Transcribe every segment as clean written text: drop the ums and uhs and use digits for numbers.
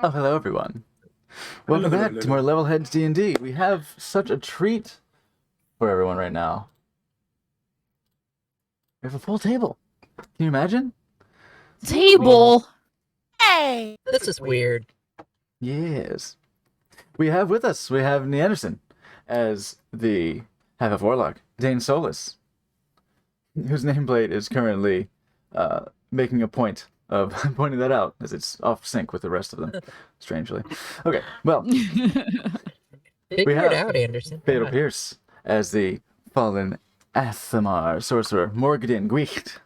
Oh, hello everyone. Welcome back to more Level Heads D&D. We have such a treat for everyone right now. We have a full table. Can you imagine? Table. Hey! This is weird. Yes. We have with us, we have Neanderson as the half-elf warlock, Dane Solus, whose nameplate is currently making a point of pointing that out, as it's off sync with the rest of them, strangely. Okay, well, Figure it out, Anderson. Fatal God. Pierce as the fallen Athamar sorcerer, Morgadin Gwicht.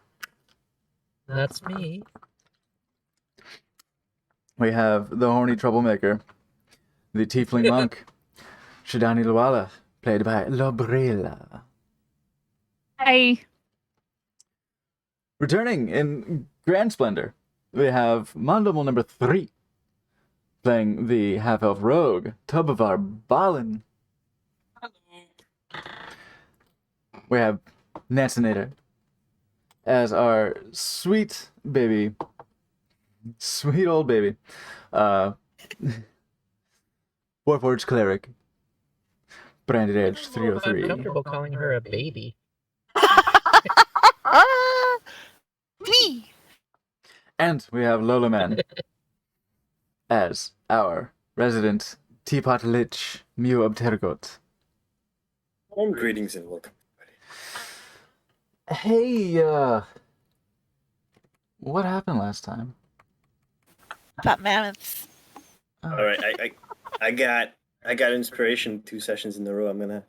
That's me. We have the horny troublemaker, the tiefling monk, Shadani Luala, played by Lobrilla. Hey! Returning in grand splendor, we have Mandomal number 3, playing the half-elf rogue, Tubavar Balin. We have Nansinator as our sweet baby, sweet old baby, Warforged Cleric, Branded Edge I'm 303. comfortable calling her a baby. Me! And we have Lola Man as our resident Teapot Lich, Mew Obtergot. Warm greetings and welcome. Hey, what happened last time? About mammoths. Oh. All right, I got inspiration 2 sessions in a row. I'm gonna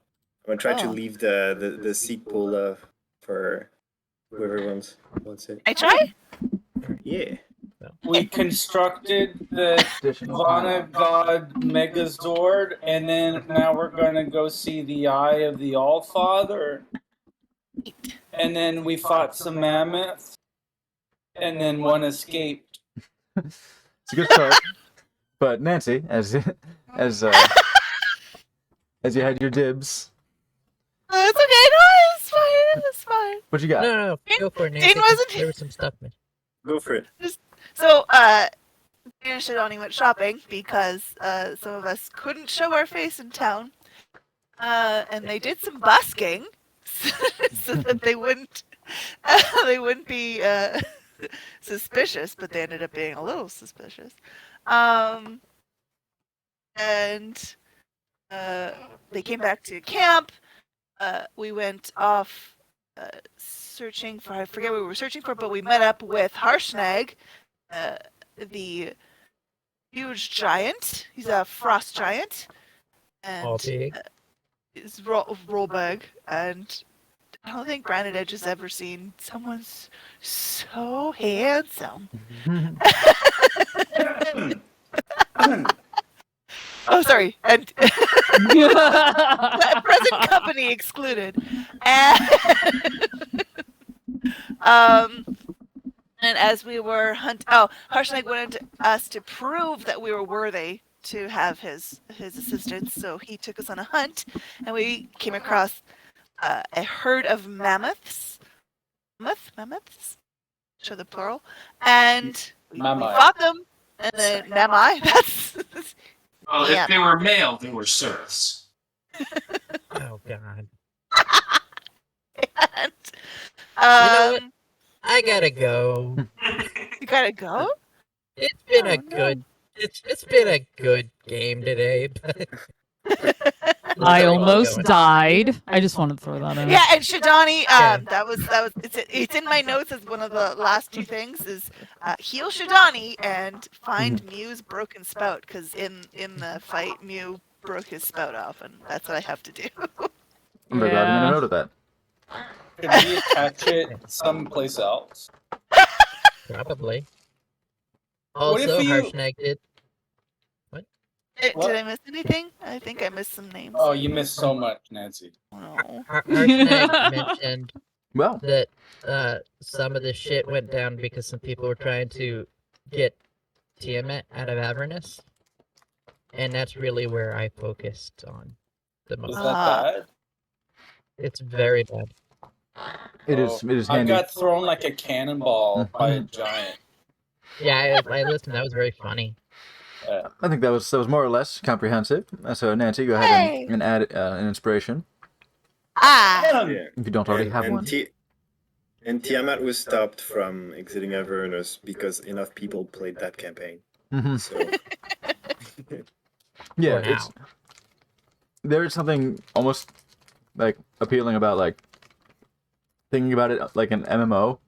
try to Oh. leave the seat pool for whoever wants it. I try? Yeah. We constructed the Vana God Megazord, and then now we're gonna go see the Eye of the Allfather. And then we fought some mammoths, and then one escaped. It's a good start. But Nancy, as you had your dibs, It's okay, no, it's fine, it's fine. what you got? No, go for it, Dane Nancy. wasn't- There was some stuff. Go for it. So, Dana and Shadani went shopping because, some of us couldn't show our face in town. And they did some busking so that they wouldn't be, suspicious, but they ended up being a little suspicious. And they came back to camp. We went off searching for, I forget what we were searching for, but we met up with Harshnag, the huge giant. He's a frost giant. And All big. is Rolberg, and I don't think Branded Edge has ever seen someone so handsome. Oh, sorry. And present company excluded. And as we were Harshnag wanted us to prove that we were worthy to have his assistance, so he took us on a hunt, and we came across a herd of mammoths. Mammoths? Show the plural. And we Mammoth. fought them. And then Mamai, that's... Well, Yeah. if they were male, they were serfs. Oh God. And, know what? I gotta go. you gotta go? It's been a Oh, no. good. It's been a good game today. But I Sorry, almost going. died. I just wanted to throw that in. Yeah, and Shadani, Yeah. that was it's in my notes as one of the last 2 things is heal Shadani and find Mew's broken spout, because in the fight Mew broke his spout off, and that's what I have to do. I'm very glad I made a note of that. Could we attach it someplace else? Probably. What if Also, you- Harshnag did. Did What? I miss anything? I think I missed some names. Oh, you missed so much, Nancy. Oh. Harshnag mentioned Well, that some of the shit went down because some people were trying to get Tiamat out of Avernus, and that's really where I focused on the Is most. that bad? It's very bad. it is I handy. got thrown like a cannonball by a giant. Yeah, I listened. That was very funny. I think that was more or less comprehensive. So Nancy, go ahead Hey! and add an inspiration Ah! Yeah. if you don't already have one. And Tiamat was stopped from exiting Avernus because enough people played that campaign. Hmm. So Yeah, For now. it's there is something almost like appealing about like thinking about it like an MMO,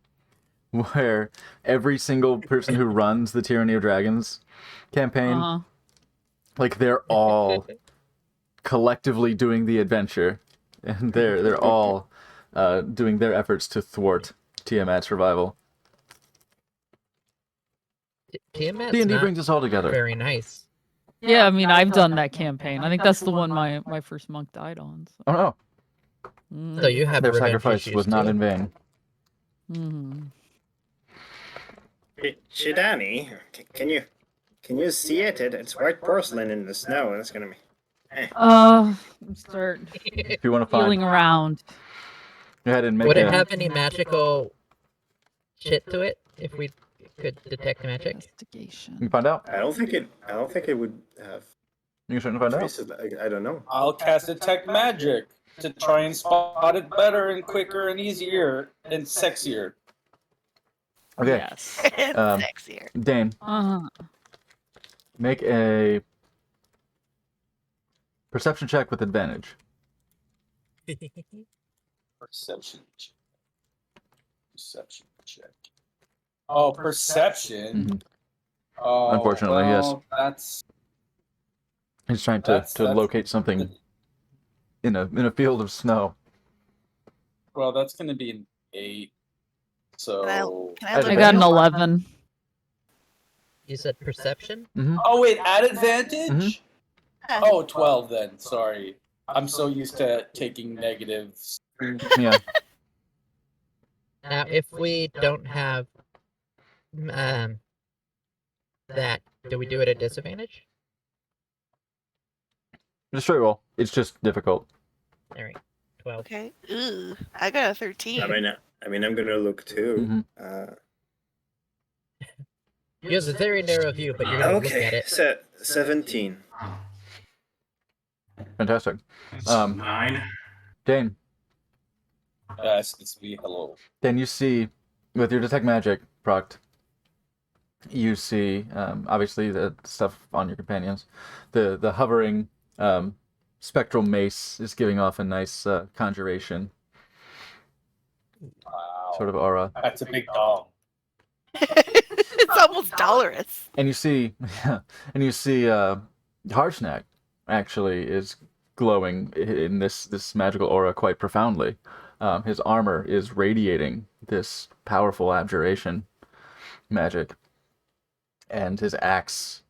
where every single person who runs the Tyranny of Dragons campaign, Uh-huh. like they're all collectively doing the adventure, and they're all doing their efforts to thwart Tiamat's survival. Tiamat's D&D not brings us all together. very nice. Yeah, I mean, I've done that campaign. I think that's the one my first monk died on. Oh no, So. So you have their revenge sacrifice issues was not too. in vain. Mhm. Shidani, can you see it? It's white porcelain in the snow. That's gonna be. Start If you want to find, feeling around. go ahead and make Would it a. have any magical shit to it if we could detect magic? You can Investigation. find out. I don't think it would have You can certainly find out. traces. I don't know. I'll cast Detect Magic to try and spot it better and quicker and easier and sexier. Okay, Yes. It's Um, sexier. Dane, Uh-huh. make a perception check with advantage. Perception check. Perception check. Oh, perception. Mhm. Oh, Unfortunately, yes. well, That's He's trying to That's- locate something in a field of snow. well, that's gonna be an 8. So. Can I As look I got an at it? 11. You said perception? Mm-hmm. Oh wait, at advantage? Ah, Oh, 12 then. Sorry. I'm so used to taking negatives. Yeah. Now, if we don't have that, do we do it at disadvantage? Just straight roll. It's just difficult. All right, 12. Okay. Ooh, I got a 13. I mean, I'm gonna look too. Mhm. You have a very narrow view, but you're gonna look at Okay, it. so 17. Fantastic. It's Um, 9. Dane, Yes, it's me. Hello. then you see, with your detect magic proct, you see obviously the stuff on your companions. The hovering spectral mace is giving off a nice conjuration Wow. sort of aura. That's a big dog. It's almost dolorous. And you see, Harshnag actually is glowing in this magical aura quite profoundly. His armor is radiating this powerful abjuration magic, and his axe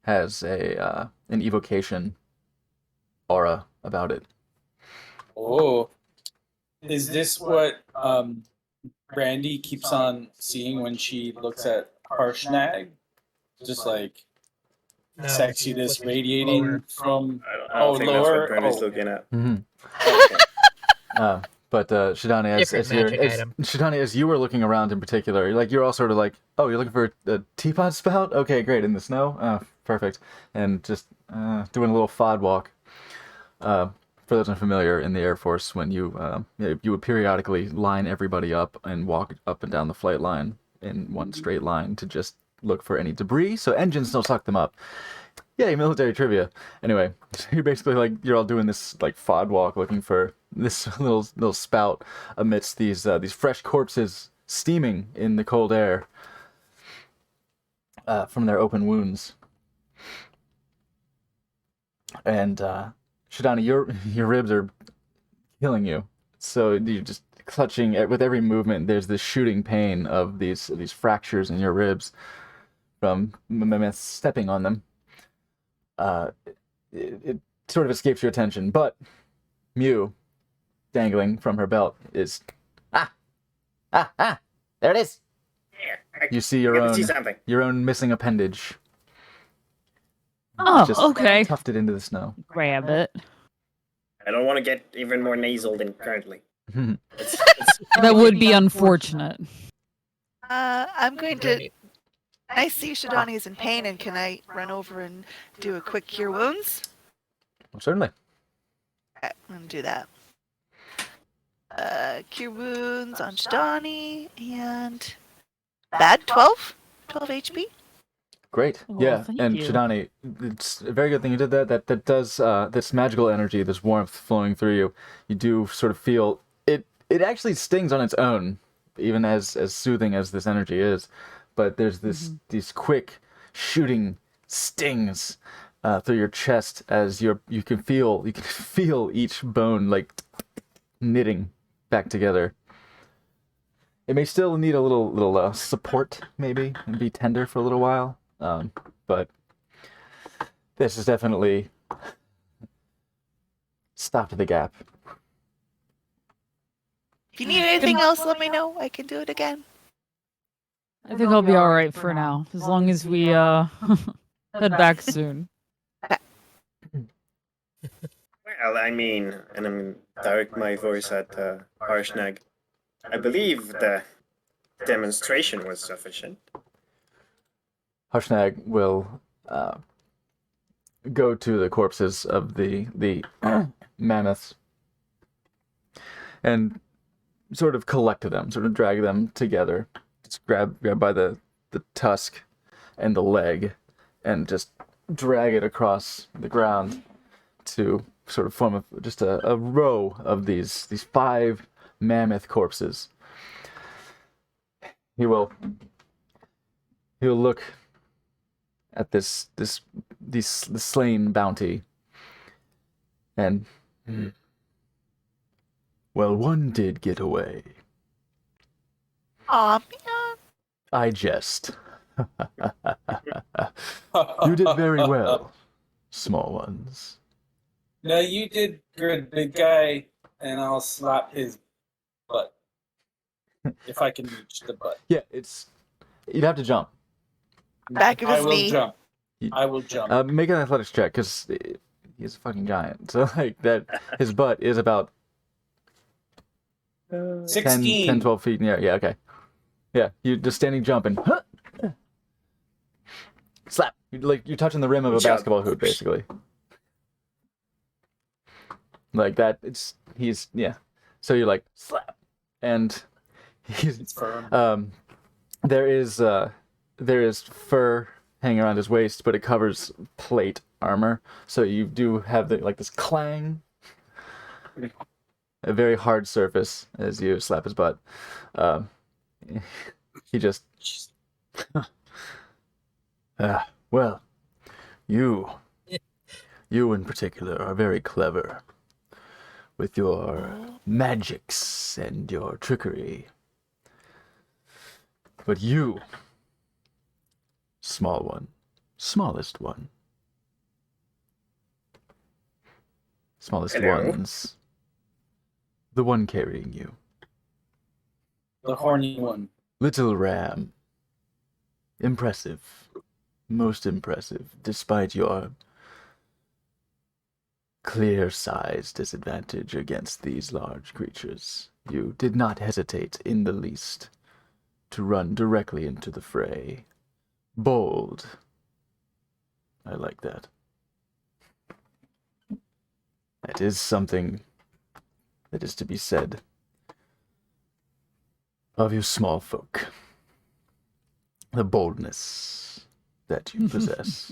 has an evocation aura about it. Oh. Is this what Brandy keeps on seeing when she looks at Harshnag? Just like No, sexiness look radiating lower. from. I don't Oh, think that's lower? what Brandy's Oh. looking at. Mm-hmm. Okay. But Shidani, Different magic item. Shidani, as you were looking around in particular, you're all sort of like, oh, you're looking for a teapot spout? Okay, great, in the snow? Oh, perfect. And just doing a little fod walk. For those unfamiliar, in the Air Force, when you would periodically line everybody up and walk up and down the flight line in one straight line to just look for any debris, so engines don't suck them up. Yay, military trivia. Anyway, so you're basically you're all doing this fod walk looking for this little spout amidst these fresh corpses steaming in the cold air from their open wounds. And Shidani, your ribs are killing you. So you're just clutching with every movement. There's this shooting pain of these fractures in your ribs from stepping on them. It sort of escapes your attention, but Mew, dangling from her belt, is there it is. Here, You see I your can see own something. missing appendage Oh, just okay. tufted into the snow. Grab it. I don't want to get even more nasal than currently. It's That would be unfortunate. I'm going to I see Shadani is in pain, and can I run over and do a quick cure wounds? Certainly. Okay, I'm gonna do that. Cure wounds on Shadani, and bad 12 HP. Great. Well, yeah. thank And you. Shadani, it's a very good thing you did that. That does this magical energy, this warmth flowing through you. You do sort of feel it. It actually stings on its own, even as soothing as this energy is. But there's these quick shooting stings through your chest as you can feel each bone like knitting back together. It may still need a little support, maybe, and be tender for a little while. But this is definitely stopped the gap. If you need anything else, let me know. I can do it again. I think I'll be all right for now, as long as we head back soon. Well, I mean, and I'm direct my voice at Harshnag. I believe the demonstration was sufficient. Harshnag will go to the corpses of the mammoths and sort of collect them, sort of drag them together. Just grab by the tusk and the leg and just drag it across the ground to sort of form just a row of these 5 mammoth corpses. He'll look at this slain bounty and well, one did get away. Aw, man. I jest. You did very well, small ones. No, you did good, big guy, and I'll slap his butt. If I can reach the butt. Yeah, you'd have to jump. Back of I his will knee. jump. I will jump. Make an athletics check, because he's a fucking giant. So, like, that, his butt is about 16. 10, 12 feet in the air. Yeah, okay. Yeah, you're just standing jumping. Slap! You're touching the rim of a Jump. basketball hoop, basically. Like that, yeah. So you're like, slap! And It's firm. there is fur hanging around his waist, but it covers plate armor. So you do have this clang. A very hard surface as you slap his butt. He just... well, you in particular are very clever with your magics and your trickery. But you, smallest Hello? ones, the one carrying you. The horny one. Little Ram. Impressive. Most impressive, despite your clear size disadvantage against these large creatures. You did not hesitate in the least to run directly into the fray. Bold. I like that. That is something that is to be said of you small folk. The boldness that you possess.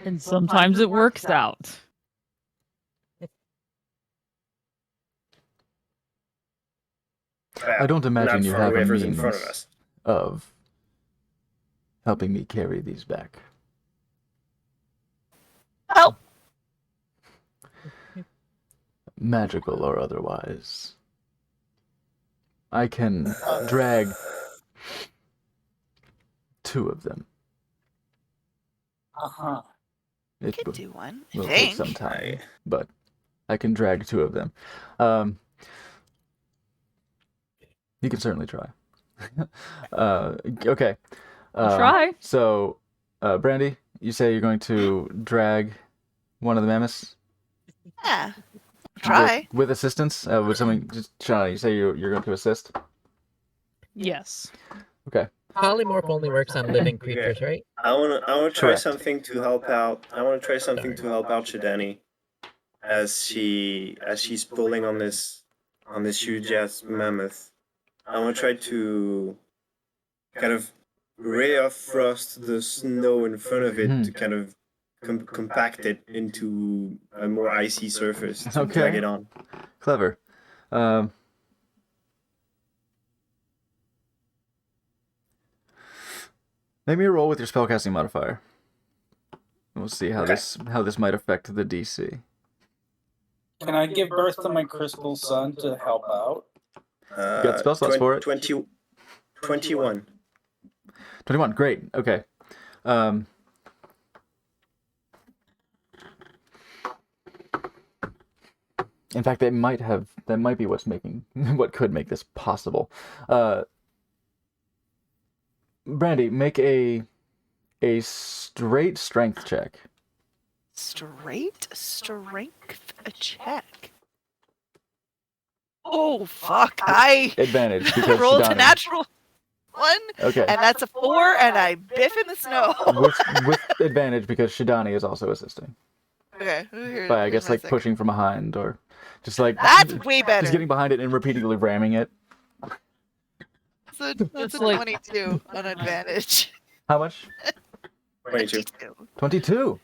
And sometimes it works out. I don't imagine Not you for have a whoever's in front of means us. of helping me carry these back. Help! Magical or otherwise. I can drag 2 of them. Uh-huh. It Could do one, I will take think. some time, but I can drag 2 of them. You can certainly try. Okay. I'll try. So, Brandy, you say you're going to drag one of the mammoths? Yeah. Try. With assistance? With something, just Shauna, you say you're going to assist? Yes. Okay. Polymorph only works on living Okay. creatures, right? I wanna try Correct. something to help out. I wanna try something to help out Shidani as she's pulling on this huge ass mammoth. I wanna try to kind of ray of frost the snow in front of it to kind of compact it into a more icy surface to drag Okay. it on. Clever. Make me a roll with your spellcasting modifier. We'll see how Okay. this might affect the DC. Can I give birth to my crystal son to help out? got spell slots for it? 21. 21. Great. Okay. In fact, that might be what's making what could make this possible. Brandy, make a straight strength check. Straight strength check. Oh fuck! I Advantage because rolled a Shidani. natural 1, Okay. and that's a 4, and I biff in the snow. with advantage because Shidani is also assisting. Okay. By I guess like pushing from behind or just like That's way better. just getting behind it and repeatedly ramming it. So that's It's a like- 22 on advantage. How much? 22. 22.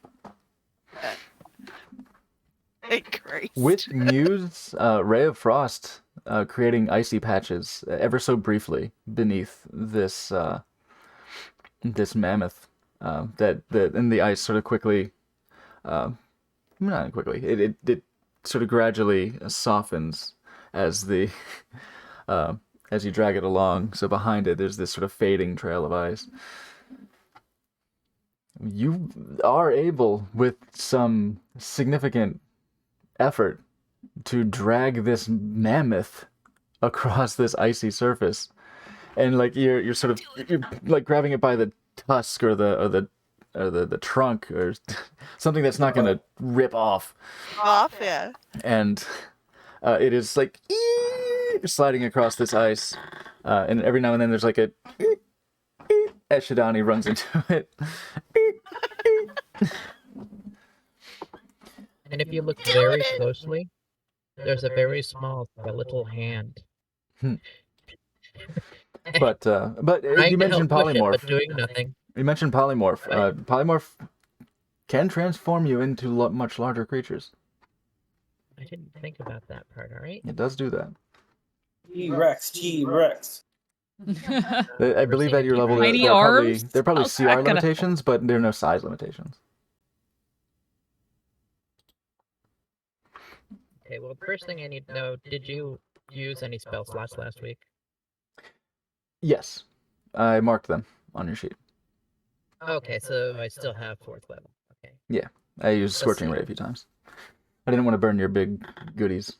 Hey, Christ. With Muse Ray of Frost creating icy patches ever so briefly beneath this this mammoth that and the ice sort of quickly not quickly it sort of gradually softens as the as you drag it along. So behind it there's this sort of fading trail of ice. You are able, with some significant effort, to drag this mammoth across this icy surface, and like you're sort of you're like grabbing it by the tusk or the trunk or something that's not gonna rip off, Yeah. and it is like sliding across this ice, and every now and then there's like a as Shidani runs into it. And if you look very closely, there's a very small skeletal hand. But Trying you to help mentioned push it, polymorph. but doing nothing. You mentioned polymorph. Right. Polymorph can transform you into much larger creatures. I didn't think about that part, alright? It does do that. T-Rex, T-Rex. I believe at your level Tiny there arms? are probably How's CR that gonna limitations, but there are no size limitations. Okay, well, the first thing I need to know, did you use any spell slots last week? Yes, I marked them on your sheet. Okay, so I still have 4th level. Okay. I used Let's Scorching see. Ray a few times. I didn't want to burn your big goodies.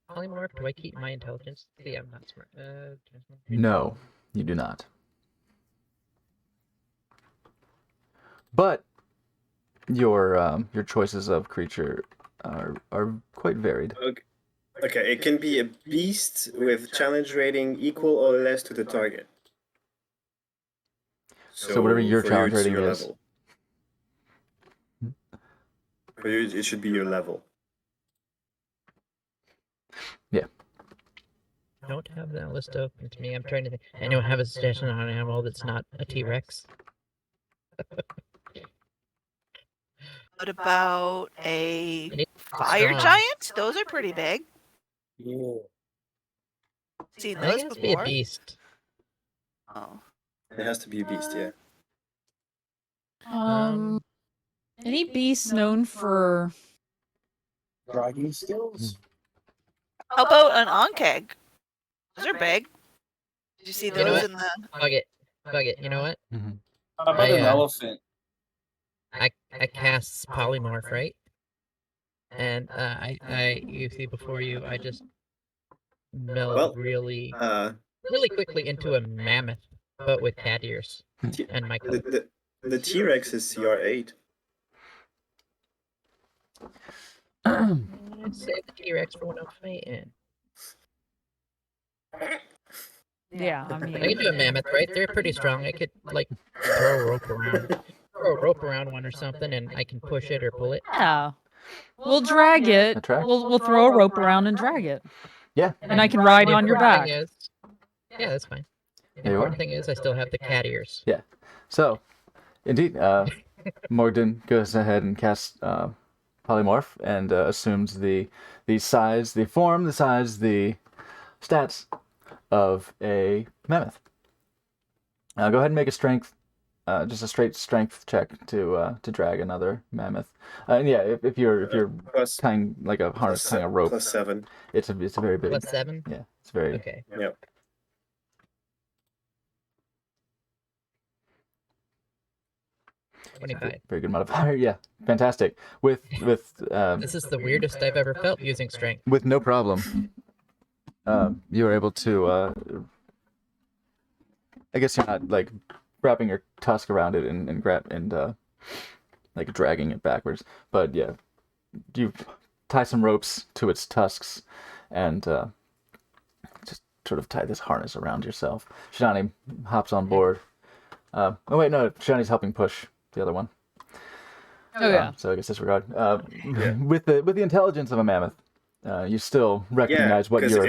Polymorph, do I keep my intelligence? See, I'm not smart. No, you do not. But your choices of creature are quite varied. Okay, it can be a beast with challenge rating equal or less to the target. So whatever your for challenge you, it's rating your is. level. For you, it should be your level. I don't have that list open to me. I'm trying to think. I don't have a suggestion on an animal that's not a T-Rex. What about a I need fire strong. giant? Those are pretty big. Yeah. Seen I think those it has to be a before. beast. Oh. It has to be a beast, yeah. Any beast known for Dragging skills? How about an onkeg? Those are big. Did you see know those what? in the? Bug it. You know what? How about an elephant? I cast polymorph, right? And you see before you, I just meld Well, really The quickly into a mammoth, but with cat ears and my color. the T-Rex is CR8. Save the T-Rex for when I'm fighting. Yeah, I I could mean, do a mammoth, right? They're pretty strong. I could like throw a rope around one or something, and I can push it or pull it. yeah. We'll drag it. Attract? We'll throw a rope around and drag it, Yeah. and I can ride The on your important back. thing is, yeah, that's fine. The There you are. important thing is I still have the cat ears. So, indeed, Morgden goes ahead and casts polymorph and assumes the size, the form, the size, the stats of a mammoth. Go ahead and make a strength, just a straight strength check to drag another mammoth. And yeah, if you're Plus, tying like a harness, tying a rope, +7. it's a very big. +7. Yeah, it's very. Okay. Yep. Very good modifier. Yeah, fantastic. With This is the weirdest I've ever felt using strength. with no problem, you were able to. I guess you're not like wrapping your tusk around it and like dragging it backwards, but yeah, you tie some ropes to its tusks and just sort of tie this harness around yourself. Shidani hops on board. Oh wait, no, Shidani's helping push the other one. Oh yeah. So I guess disregard. With the intelligence of a mammoth, you still recognize what because you're.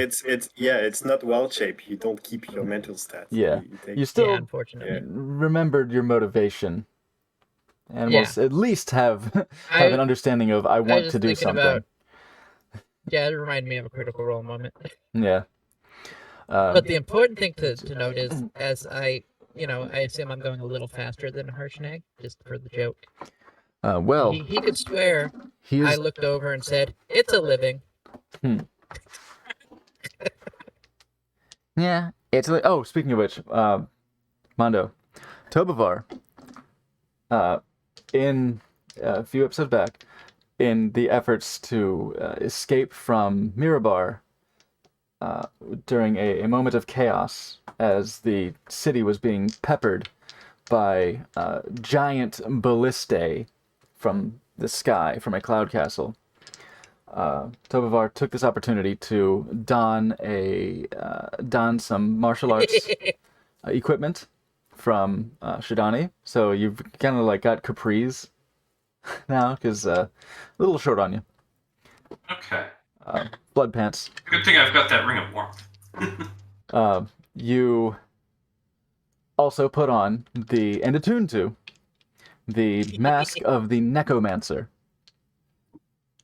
it's not wild shape. You don't keep your mental stats. Yeah. You take- You still Yeah, unfortunately. remembered your motivation, and Yeah. will at least have I- an understanding of I was want just to do thinking something. about- Yeah, it reminded me of a Critical Role moment. Yeah. But the important thing to note is, as I assume I'm going a little faster than Harshnag, just for the joke. Well, He could swear he I is. looked over and said, "It's a living." Yeah, it's like. Oh, speaking of which, Mondo, Tobavar, in a few episodes back, in the efforts to escape from Mirabar, during a moment of chaos as the city was being peppered by giant ballistae from the sky, from a cloud castle. Tobavar took this opportunity to don some martial arts equipment from Shidani. So you've kind of like got capris now, because a little short on you. Okay. Blood pants. Good thing I've got that ring of warmth. You also put on and attune to the mask of the Necromancer.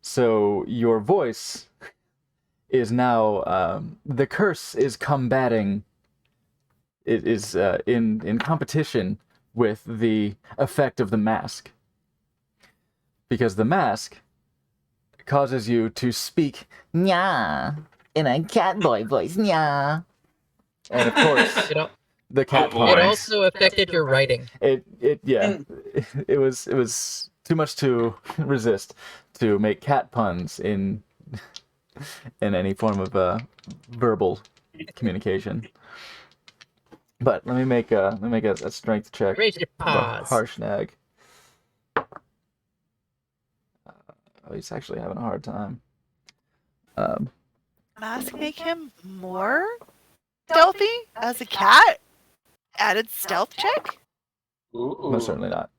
So your voice is now the curse is combating. It is in competition with the effect of the mask, because the mask causes you to speak nya in a catboy voice, nya. And of course, It, al- the cat Oh, boy. it puns. also affected your writing. It was too much to resist to make cat puns in any form of verbal communication. But let me make a strength check. Raise your for paws. Harshnag. Oh, he's actually having a hard time. Mask make him more stealthy as a cat? Added stealth check? Ooh. Most certainly not.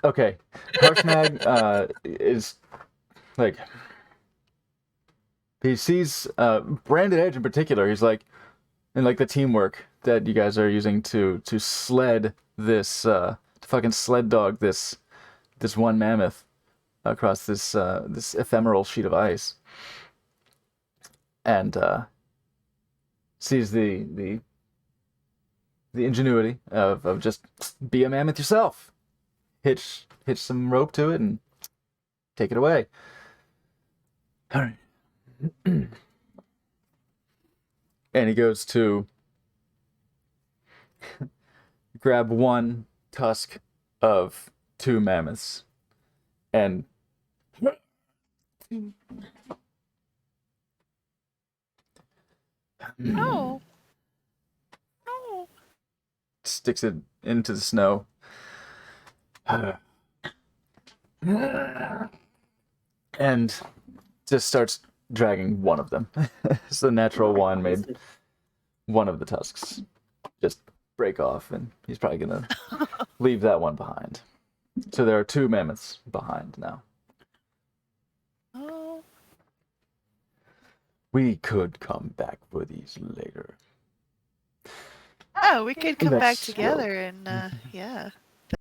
Okay, Harshnag is like, he sees Branded Edge in particular. He's like, and like the teamwork that you guys are using to sled this to fucking sled dog this one mammoth across this ephemeral sheet of ice, and sees the ingenuity of just be a mammoth yourself. Hitch some rope to it and take it away. All right. And he goes to grab one tusk of two mammoths and No. No. sticks it into the snow. And just starts dragging one of them. It's the natural one made one of the tusks just break off, and he's probably gonna leave that one behind. So there are 2 mammoths behind now. Oh, We could come back for these later. oh, we could come back That's together and yeah,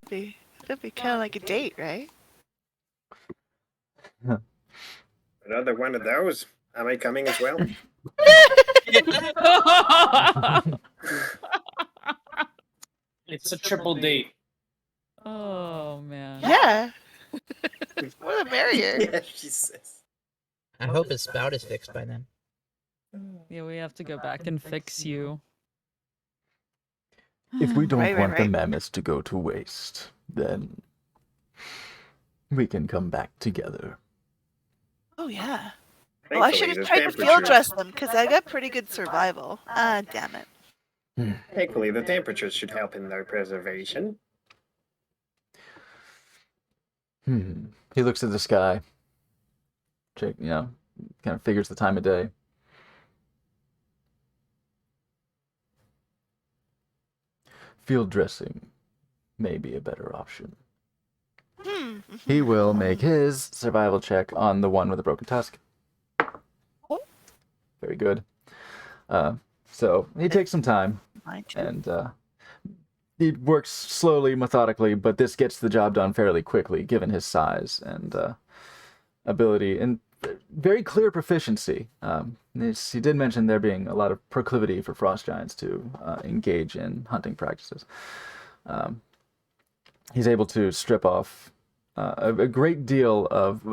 that'd be kind of like a date, right? Another one of those. Am I coming as well? It's a triple date. Oh man. Yeah. What a merrier. Yeah, she says. I hope his spout is fixed by then. Yeah, we have to go back and fix you. If we don't Right, want the right. mammoths to go to waste, then we can come back together. Oh yeah. Well, I should Thankfully, have the tried to field temperature- dress them because I got pretty good survival. Ah, damn it. Thankfully, the temperatures should help in their preservation. He looks at the sky. Check, kind of figures the time of day. Field dressing may be a better option. He will make his survival check on the one with the broken tusk. Very good. So he takes some time, Mine too. and he works slowly, methodically, but this gets the job done fairly quickly, given his size and ability and very clear proficiency. He did mention there being a lot of proclivity for frost giants to engage in hunting practices. He's able to strip off a great deal of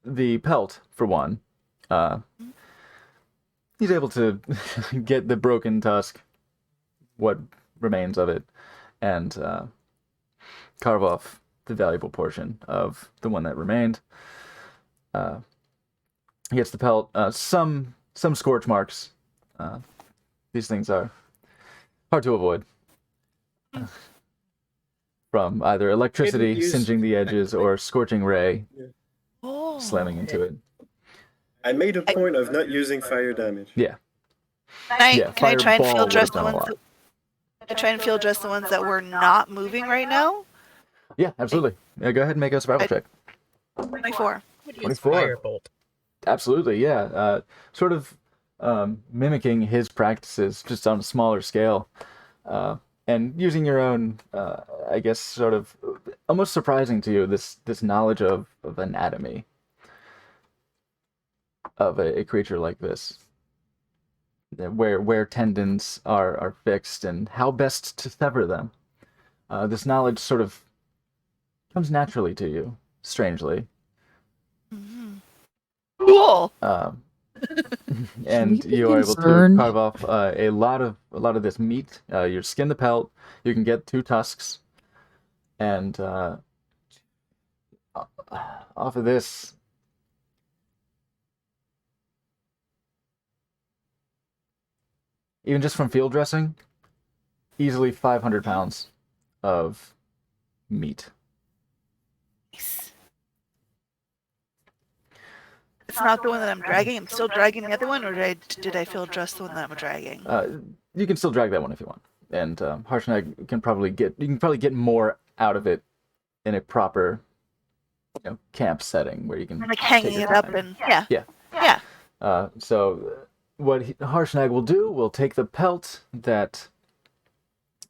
the pelt, for one. He's able to get the broken tusk, what remains of it, and carve off the valuable portion of the one that remained. He gets the pelt. Some scorch marks. These things are hard to avoid. From either electricity use- singeing the edges or scorching ray Oh. slamming into it. I made a point of not using fire damage. Yeah. Can I try and fireball field dress would've the done a ones? lot. Can I try and field dress the ones that were not moving right now? Yeah, absolutely. Yeah, go ahead and make a survival check. 24. Would use 24. Firebolt. Absolutely, yeah. Sort of mimicking his practices just on a smaller scale. And using your own, I guess, sort of almost surprising to you, this knowledge of anatomy of a creature like this. Where tendons are fixed and how best to sever them. This knowledge sort of comes naturally to you, strangely. Cool. And Should we be you are able to concerned? carve off a lot of this meat. You skin the pelt. You can get 2 tusks, and off of this, even just from field dressing, easily 500 pounds of meat. Nice. It's not the one that I'm dragging. I'm still dragging the other one, or did I field dress the one that I'm dragging? You can still drag that one if you want, and Harshnag can probably get more out of it in a proper, camp setting where you can Like take hanging your it up time. and yeah. Yeah. Yeah. So what Harshnag will do will take the pelt that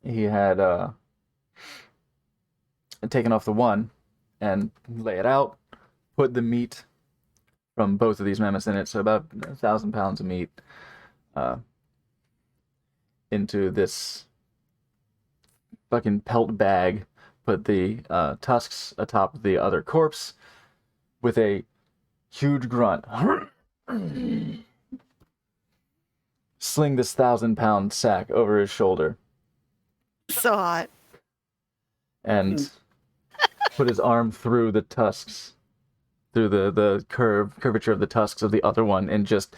he had taken off the one and lay it out, put the meat from both of these mammoths in it, so about 1,000 pounds of meat, into this fucking pelt bag, put the tusks atop the other corpse with a huge grunt. Sling this 1,000-pound sack over his shoulder So hot. and put his arm through the tusks, through the curvature of the tusks of the other one, and just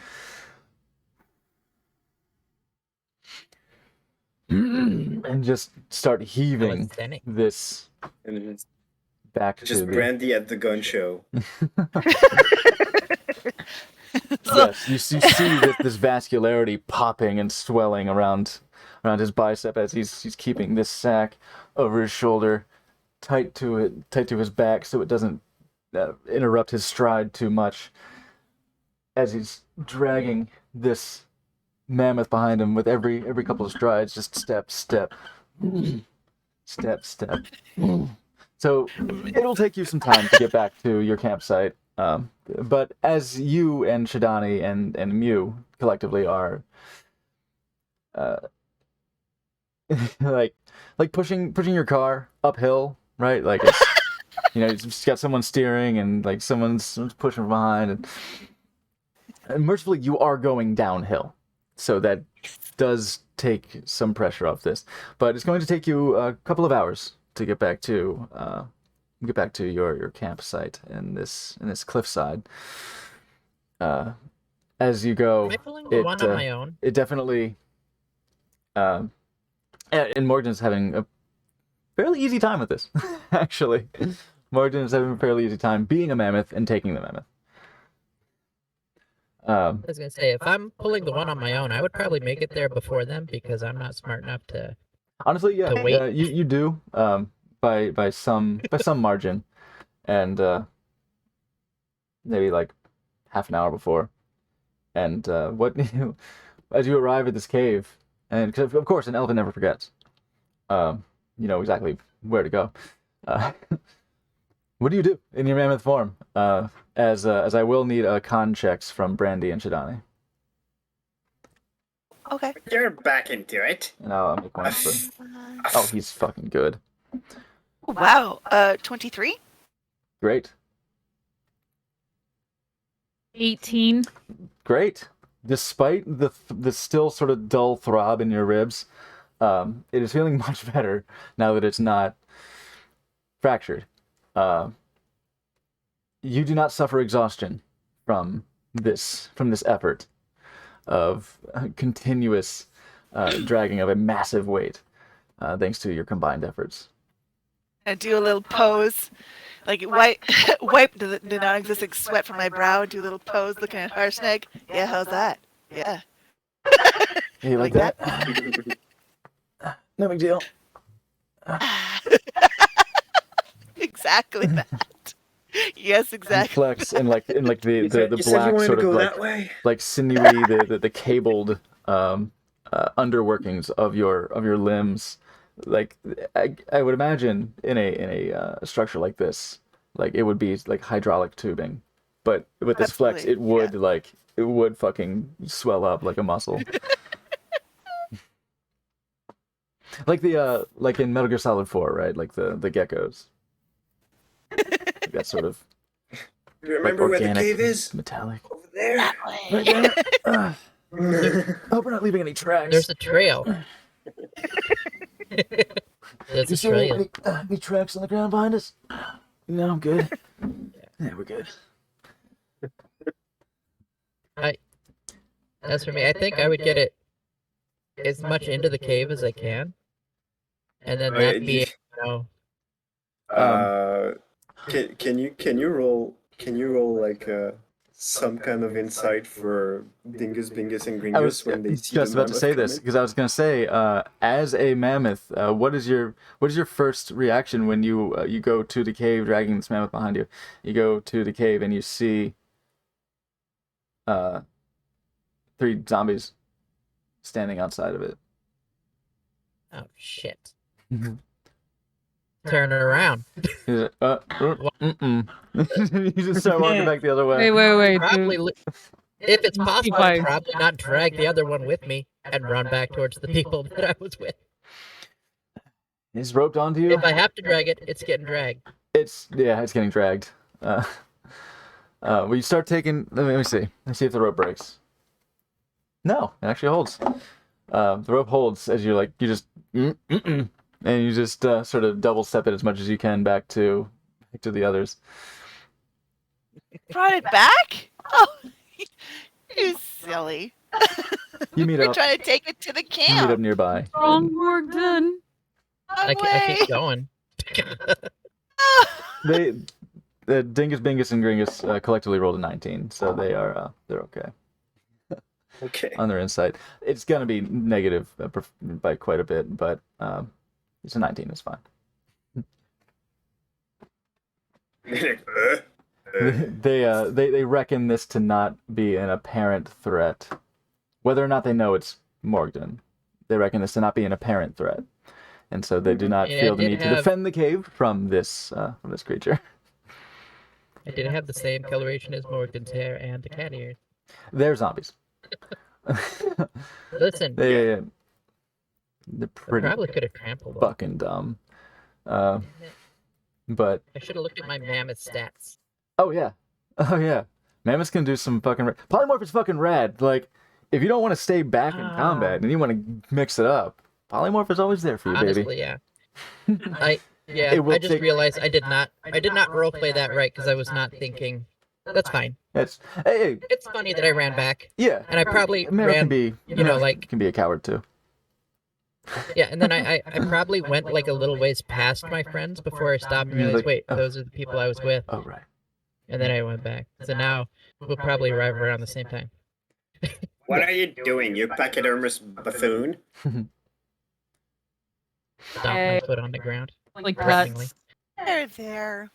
start heaving Calisthenic. this And it's back just to the brandy at the gun show. Yes, you see this vascularity popping and swelling around his bicep as he's keeping this sack over his shoulder, tight to his back, so it doesn't interrupt his stride too much. As he's dragging this mammoth behind him with every couple of strides, just step, step, step, step. So it'll take you some time to get back to your campsite. But as you and Shidani and Mew collectively are like pushing your car uphill, right? Like it's you've just got someone steering and like someone's pushing from behind, and mercifully you are going downhill, so that does take some pressure off this. But it's going to take you a couple of hours to get back to your campsite in this cliffside. As you go, Am I pulling the one on my own? it definitely. And Morgan's having a fairly easy time with this, actually. Morgan is having a fairly easy time being a mammoth and taking the mammoth. I was gonna say, if I'm pulling the one on my own, I would probably make it there before them because I'm not smart enough to. Honestly, yeah, The weight. you do by some margin, and maybe like half an hour before, and as you arrive at this cave, and 'cause of course an elephant never forgets, you know exactly where to go. What do you do in your mammoth form? As I will need con checks from Brandy and Shidani, Okay. You're back into it. and I'll make one for. Oh, he's fucking good. Wow. 23. Great. 18. Great. Despite the still sort of dull throb in your ribs, it is feeling much better now that it's not fractured. You do not suffer exhaustion from this effort of continuous dragging of a massive weight, thanks to your combined efforts. And do a little pose, like wipe the non-existent sweat from my brow. Do a little pose, looking at Harshnag. Yeah, how's that? Yeah. Hey, you like Like that? No big deal. Exactly that. Yes, You exactly. flex and like the You said you black wanted sort to of go like that way. like sinewy the cabled underworkings of your limbs. Like I would imagine in a structure like this, like it would be like hydraulic tubing, but with this flex it Absolutely, would it would fucking swell up like a muscle. Like like in Metal Gear Solid 4, right? Like the geckos. Like that sort of You like remember where the organic, cave is? metallic. Over there. That Right way. there. I hope we're not leaving any tracks. There's a trail. There's You a see trail. any tracks on the ground behind us? No, I'm good. Yeah, we're good. As for me, I think I would get it as much into the cave as I can, and then that be, Can you roll like some kind of insight for Dingus, Bingus, and Gringus I was when they see just the about to say mammoth this coming? because I was going to say, as a mammoth, what is your first reaction when you go to the cave dragging this mammoth behind you? You go to the cave and you see 3 zombies standing outside of it. oh shit. Turn it around. He's like, mm-mm. You just start walking back the other way. Wait, Probably, dude. if it's possible, Bye. I'd probably not drag the other one with me and run back towards the people that I was with. He's roped onto you. If I have to drag it, it's getting dragged. It's getting dragged. Well, you start taking. Let me see. Let's see if the rope breaks. No, it actually holds. The rope holds as you just and you just sort of double step it as much as you can back to the others. Brought it back? Oh, you silly. You meet We're up. trying to take it to the You meet up camp. nearby. Wrong Morgan. I Way. keep going. The Dingus, Bingus, and Gringus collectively rolled a 19, so they're okay. Okay. on their insight. It's gonna be negative by quite a bit, but it's a 19. It's fine. They reckon this to not be an apparent threat, whether or not they know it's Morgden. They reckon this to not be an apparent threat, and so they do not Yeah, feel I the did need to have- defend the cave from this creature. I did have the same coloration as Morgan's hair and the cat ears. They're zombies. Listen, They're I pretty probably could have trampled them. fucking dumb. But I should have looked at my mammoth stats. oh yeah, mammoths can do some fucking. Polymorph is fucking rad. Like, if you don't want to stay back in combat and you want to mix it up, polymorph is always there for you, Honestly, baby. yeah. It will I just take- realized I did not roleplay that right because I was not thinking. That's fine. It's hey, It's funny that I ran back, yeah. and I probably Mammoth ran. can be, like- can be a coward too. Yeah, and then I probably went like a little ways past my friends before I stopped and You're realized, like, wait, oh. those are the people I was with, Oh right. and then I went back. So now we'll probably arrive around the same time. What are you doing, you pachydermous buffoon? Stomp my foot on the ground. Like Threateningly. that. There.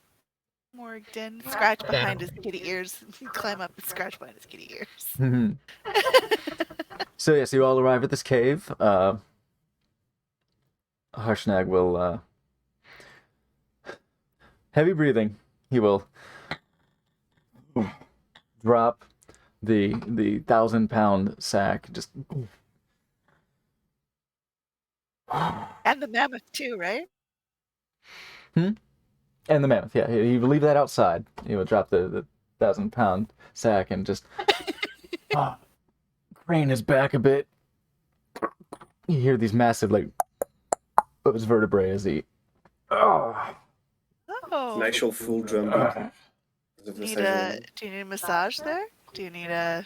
Morgan, scratch That- behind his kitty ears. Climb up and scratch behind his kitty ears. So yes, you all arrive at this cave. Harshnag will heavy breathing. He will drop the 1,000-pound sack. Just And the mammoth too, right? and the mammoth. Yeah, he will leave that outside. He will drop the 1,000-pound sack and just crane his back a bit. You hear these massive like of his vertebrae as he. Oh. An actual full drum beat. Because of the Need size of a, it. do you need a massage there? Do you need a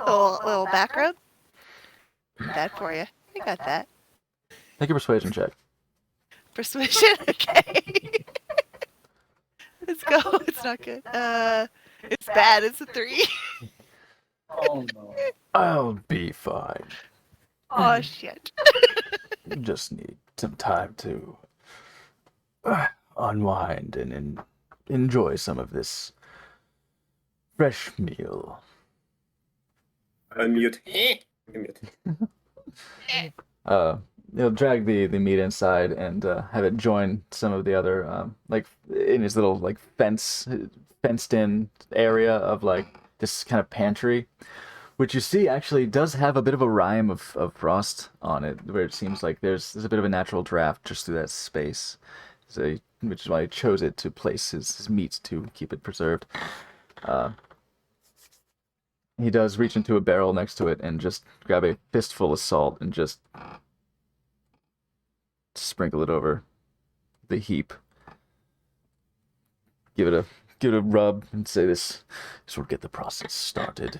little back rub? That for you. I got that. Make a persuasion check. Persuasion? Okay. Let's go. It's not good. It's bad. It's a 3. Oh no. I'll be fine. Oh shit. Just need some time to unwind and enjoy some of this fresh meal. Unmute. Unmute. He'll drag the meat inside and have it join some of the other like in his little like fenced in area of like this kind of pantry, which you see actually does have a bit of a rime of frost on it, where it seems like there's a bit of a natural draft just through that space. So which is why he chose it to place his meat to keep it preserved. He does reach into a barrel next to it and just grab a fistful of salt and just sprinkle it over the heap. Give it a rub and say this will get the process started.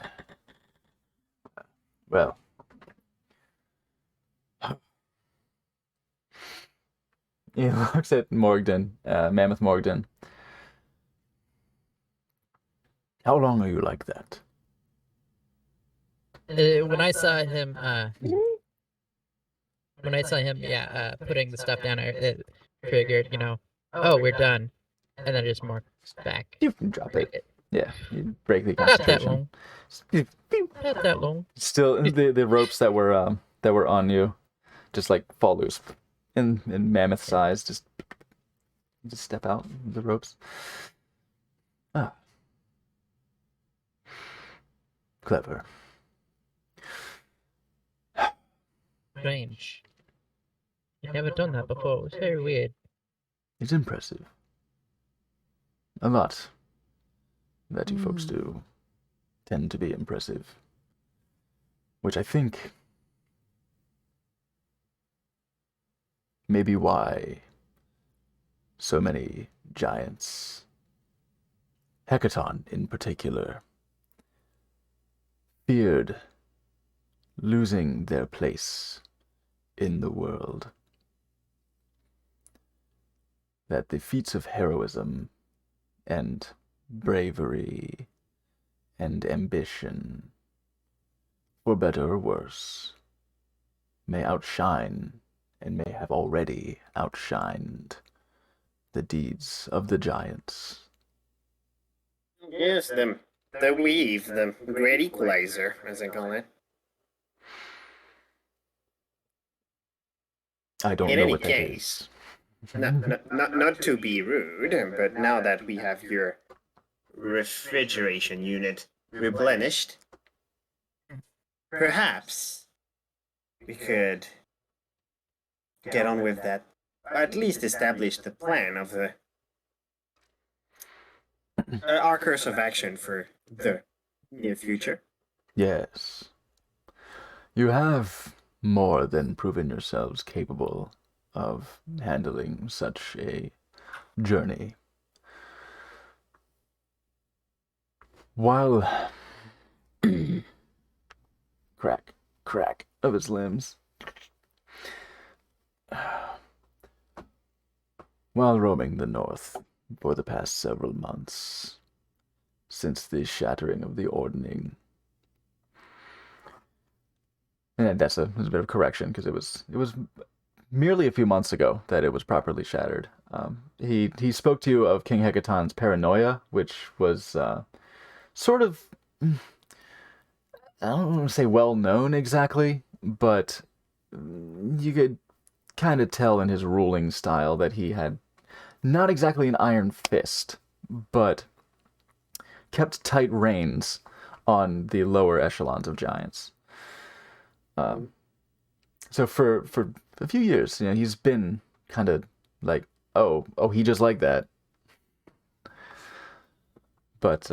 Well, he looks at Morgden, Mammoth Morgden. How long are you like that? When I saw him, putting the stuff down, it triggered, oh, we're done, and then just more back. You can drop it. Yeah, you break the Not that concentration. long. Not that long. Still, the ropes that were on you, just like fall loose, in mammoth size. Just step out the ropes. Ah, clever. Strange. I've never done that before. It was very weird. It's impressive. A lot that you folks do tend to be impressive, which I think may be why so many giants, Hecaton in particular, feared losing their place in the world. That the feats of heroism and bravery and ambition, for better or worse, may outshine and may have already outshined the deeds of the giants. Yes, the weave, the great equalizer, as I call it. I don't In know any what that case, is. not to be rude, but now that we have your refrigeration unit replenished, perhaps we could get on with that. At least establish the plan of the our course of action for the near future. Yes. You have more than proven yourselves capable of handling such a journey. While crack of his limbs. While roaming the north for the past several months, since the shattering of the Ordning. And that's a bit of correction, because it was merely a few months ago that it was properly shattered. He spoke to you of King Hecaton's paranoia, which was sort of, I don't want to say well known exactly, but you could kind of tell in his ruling style that he had not exactly an iron fist, but kept tight reins on the lower echelons of giants. So for a few years, he's been kind of like, oh, he just like that. But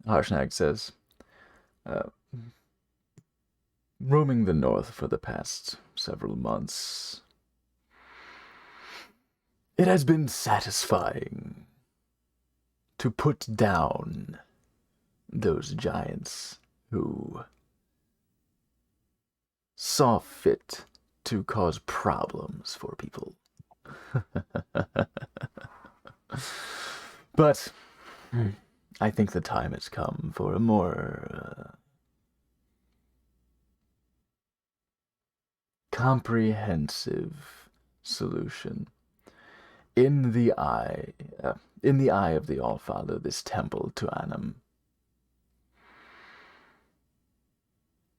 Harshnag says, roaming the north for the past several months, it has been satisfying to put down those giants who saw fit to cause problems for people. But I think the time has come for a more comprehensive solution. In the eye of the Allfather, this temple to Anam.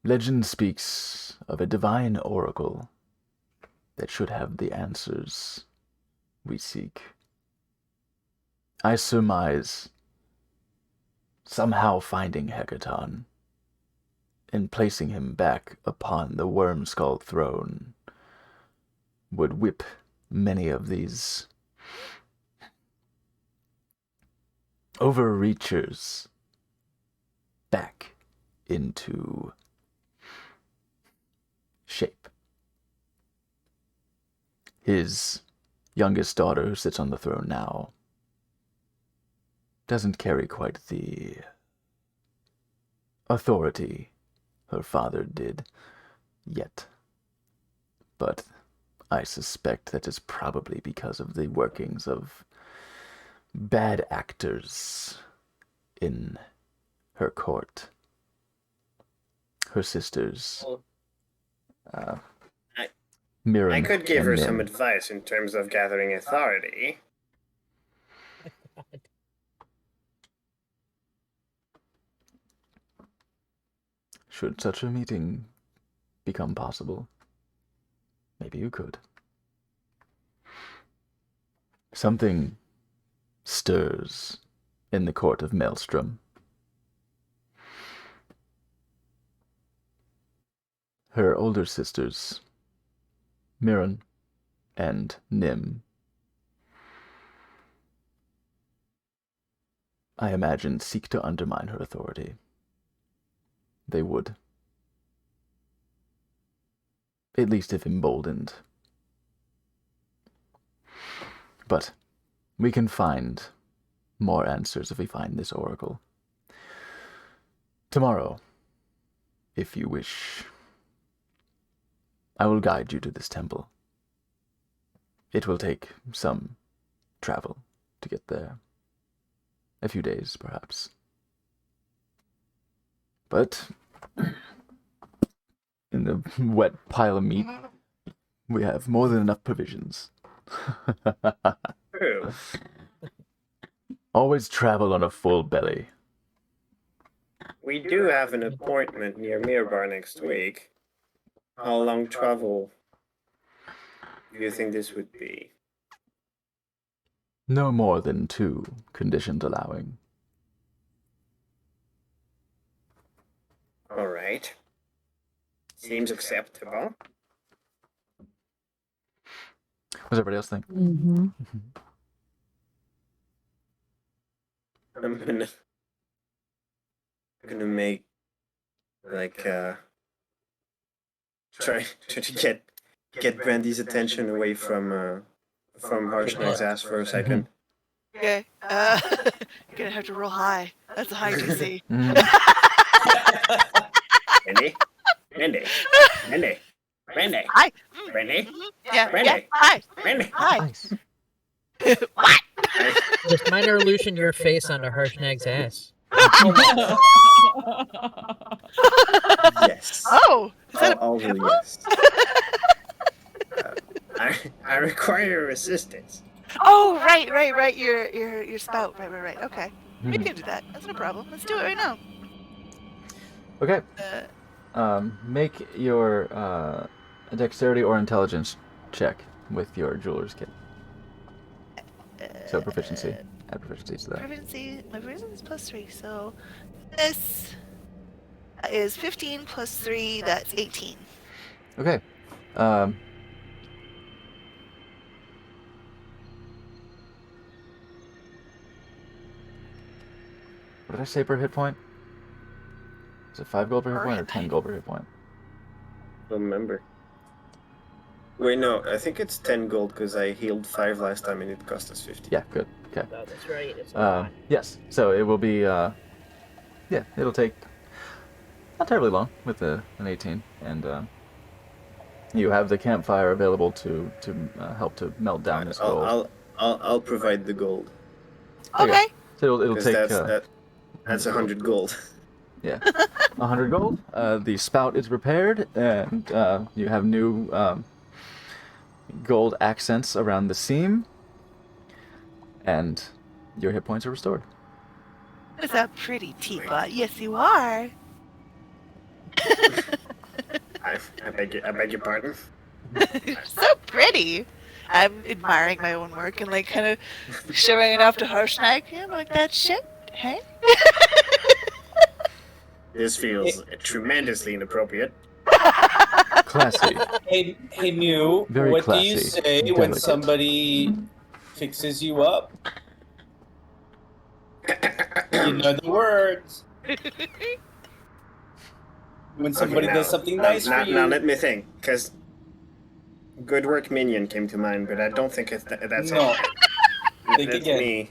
Legend speaks of a divine oracle that should have the answers we seek. I surmise somehow finding Hecaton and placing him back upon the Wormskull throne would whip many of these overreachers back into shape. His youngest daughter, who sits on the throne now, doesn't carry quite the authority her father did yet. But I suspect that is probably because of the workings of bad actors in her court. Her sisters, Mirren I could give and her some Nim. advice in terms of gathering authority. Should such a meeting become possible, maybe you could. Something stirs in the court of Maelstrom. Her older sisters, Mirren and Nim, I imagine, seek to undermine her authority. They would. At least if emboldened. But we can find more answers if we find this oracle. Tomorrow, if you wish, I will guide you to this temple. It will take some travel to get there. A few days, perhaps. But in the wet pile of meat, we have more than enough provisions. True. Always travel on a full belly. We do have an appointment near Mirbar next week. How long travel do you think this would be? No more than 2, conditions allowing. All right. Seems acceptable. What does everybody else think? Mm-hmm. I'm gonna make like try to get Brandy's attention away from Harshnag's ass for a second. Okay. You're gonna have to roll high. That's a high DC. Brandy, Brandy, Brandy, Brandy, Hi. Brandy, Mhm. Yeah. Brandy. Yeah. Hi. Brandy. Hi. Nice. What? Just minor illusion your face onto Harshnag's ass. Yes. Oh, is that a I'll do yes. I require assistance. Oh, right. Your spout. Right. Okay. We can do that. That's no problem. Let's do it right now. Okay. Uh, Make your dexterity or intelligence check with your jeweler's kit. So proficiency. Add proficiency to that. Proficiency. My proficiency is +3, so this is 15 plus 3. That's 18. Okay. What did I say per hit point? Is it 5 gold per hit Per point or hit 10 point. gold per hit point? Don't remember. Wait, no. I think it's 10 gold because I healed 5 last time and it cost us 50. Yeah, good. Okay. Oh, that's right. It's a lot. Yes. So it will be. Yeah, it'll take not terribly long with an 18, and you have the campfire available to help to melt down this gold. I'll provide the gold Okay. Okay. So it'll because take that's 100 gold. yeah, 100 gold. The spout is repaired, and you have new gold accents around the seam, and your hit points are restored. It's a pretty teapot. Yes, you are. I beg your pardon. You're so pretty. I'm admiring my own work and like kind of showing it off to Harshnag. Yeah, like that shit. Hey. This feels tremendously inappropriate. Classy. Hey, Mew, Very what do you classy, say when delicate. somebody fixes you up? You know the words. When somebody Okay, does something nice now, for you. Now let me think, because good work minion came to mind, but I don't think that's No. it. Think Let again. me.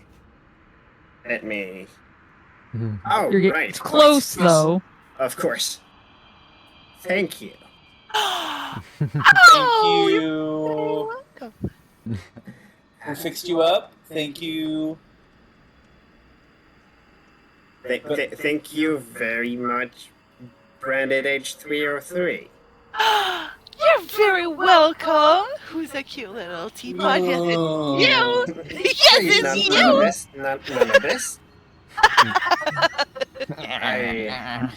Let me. Mhm. Oh, You're getting right. of close course, yes, though. Of course. Thank you. Oh, Thank you're you. very welcome. Who fixed you up? Thank you. Thank you very much, Branded H303. You're very welcome. Who's a cute little teapot? Yes, it's you. Yes, it's None of you. this. None of this. I.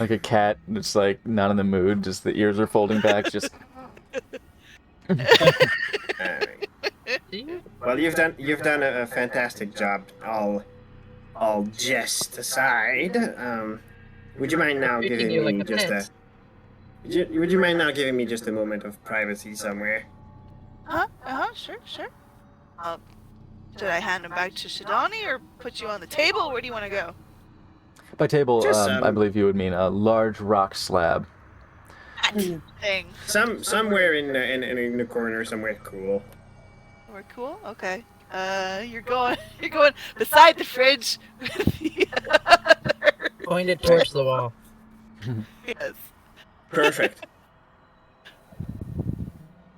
Like a cat, it's like not in the mood. Just the ears are folding back. Just Alright. See? Well, you've done a fantastic job. All jest aside, would you mind now Treating giving you me like a just pet. would you mind now giving me just a moment of privacy somewhere? Sure. Should I hand him back to Shidani or put you on the table? Where do you want to go? by table, Just, I believe you would mean a large rock slab. That thing. Somewhere in the corner somewhere cool. We're cool. Okay. You're going beside the fridge with the other. Point it towards the wall. Yes. Perfect.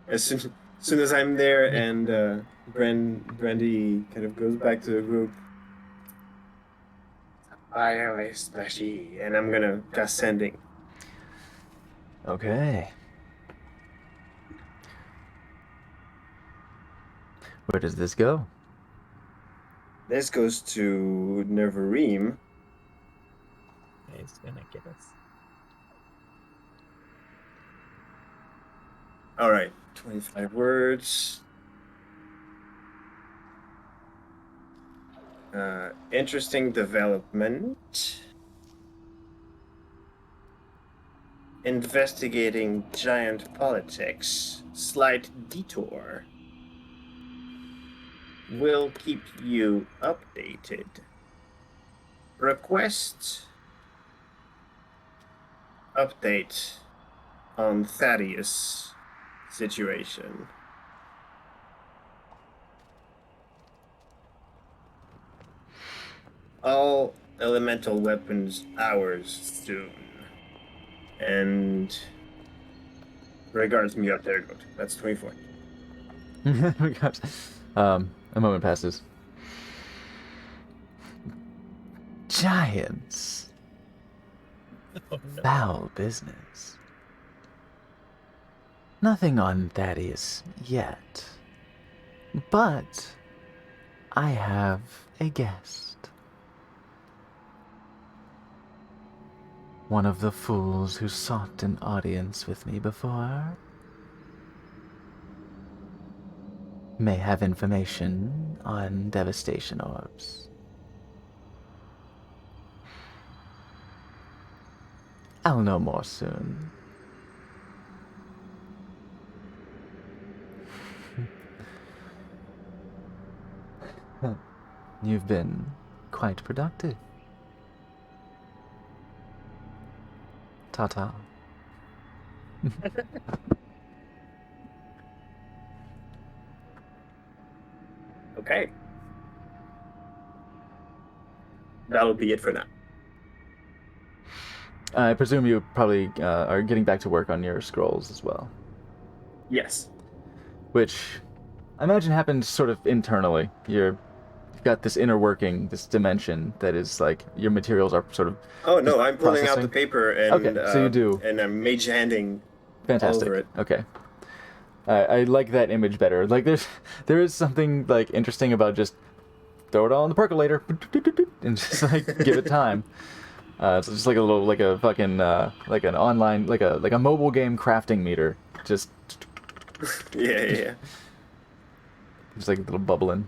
As soon as I'm there and Brandy kind of goes back to the group. Wireless Flashy, and I'm gonna cast Sending. Okay. Where does this go? This goes to Neverim. He's gonna get us. All right, 25 words. Interesting development. Investigating giant politics. Slight detour. Will keep you updated. Request update on Thaddeus situation. All elemental weapons ours soon. And regards me up there. Good. That's 24. Gosh. A moment passes. Giants. Oh no. Foul business. Nothing on Thaddeus yet. But I have a guest. One of the fools who sought an audience with me before may have information on devastation orbs. I'll know more soon. You've been quite productive. Ta-ta. Okay. That'll be it for now. I presume you probably are getting back to work on your scrolls as well. Yes. Which I imagine happens sort of internally. You've got this inner working, this dimension that is like your materials are sort of Oh no, just I'm pulling out processing. the paper and Okay, so you do. and I'm mage handing Fantastic. over it. Okay. I like that image better. Like there is something like interesting about just throw it all in the percolator and just like give it time. It's just like a little like a fucking like an online like a mobile game crafting meter. Just Yeah. just like a little bubbling.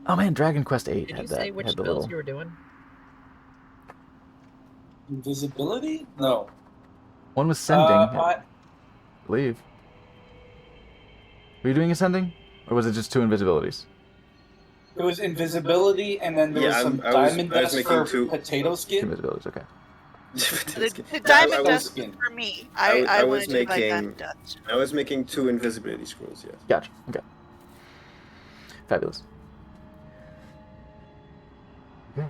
Oh man, Dragon Quest VIII Did had you that. say which had the spells little you were doing? Invisibility? No. one was sending, I I, believe. Were you doing ascending? Or was it just two invisibilities? it was invisibility, and then there Yeah, was some I was diamond making dust for two- potato Two skin. invisibilities, okay. The diamond I was- dust skin. for me. I I was wanted to buy making- diamond dust. I was making 2 invisibility scrolls, yes. Gotcha, okay. Fabulous. Okay.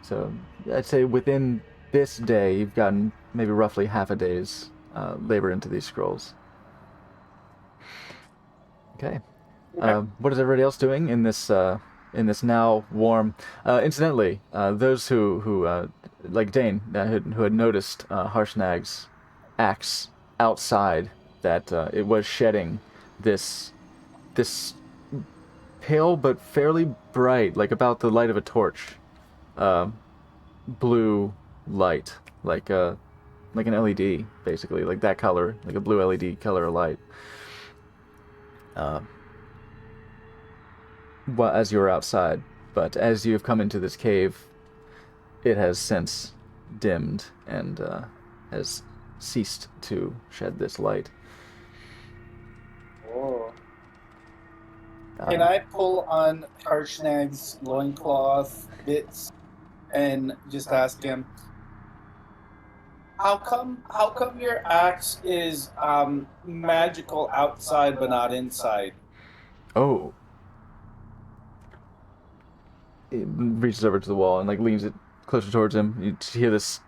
So, I'd say within this day, you've gotten maybe roughly half a day's labor into these scrolls. Okay. What is everybody else doing in this now warm? Incidentally, those who like Dane, who had noticed Harshnag's axe outside, that it was shedding this pale but fairly bright, like about the light of a torch, blue light, like an LED, basically, like that color, like a blue LED color of light. Well, as you were outside, but as you have come into this cave, it has since dimmed and has ceased to shed this light. Oh. Can I pull on Harshnag's loincloth bits and just ask him, how come your axe is magical outside but not inside? Oh. It reaches over to the wall and like leans it closer towards him. You hear this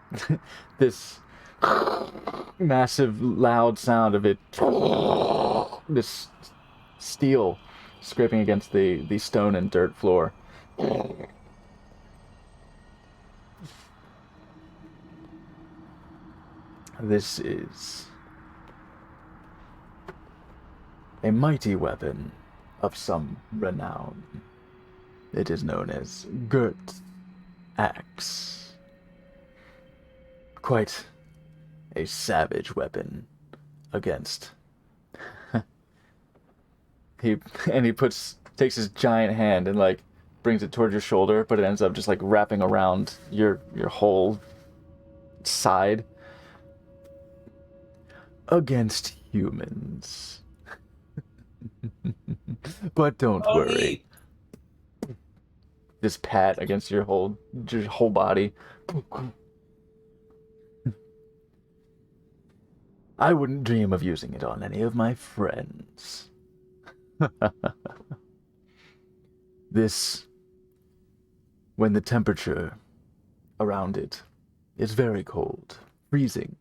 this massive loud sound of it, this steel scraping against the stone and dirt floor. This is a mighty weapon of some renown. It is known as Gert Axe. Quite a savage weapon against. he takes his giant hand and like brings it towards your shoulder, but it ends up just like wrapping around your whole side. Against humans. But don't worry. Neat. This pat against your whole body. I wouldn't dream of using it on any of my friends. This, when the temperature around it is very cold, freezing,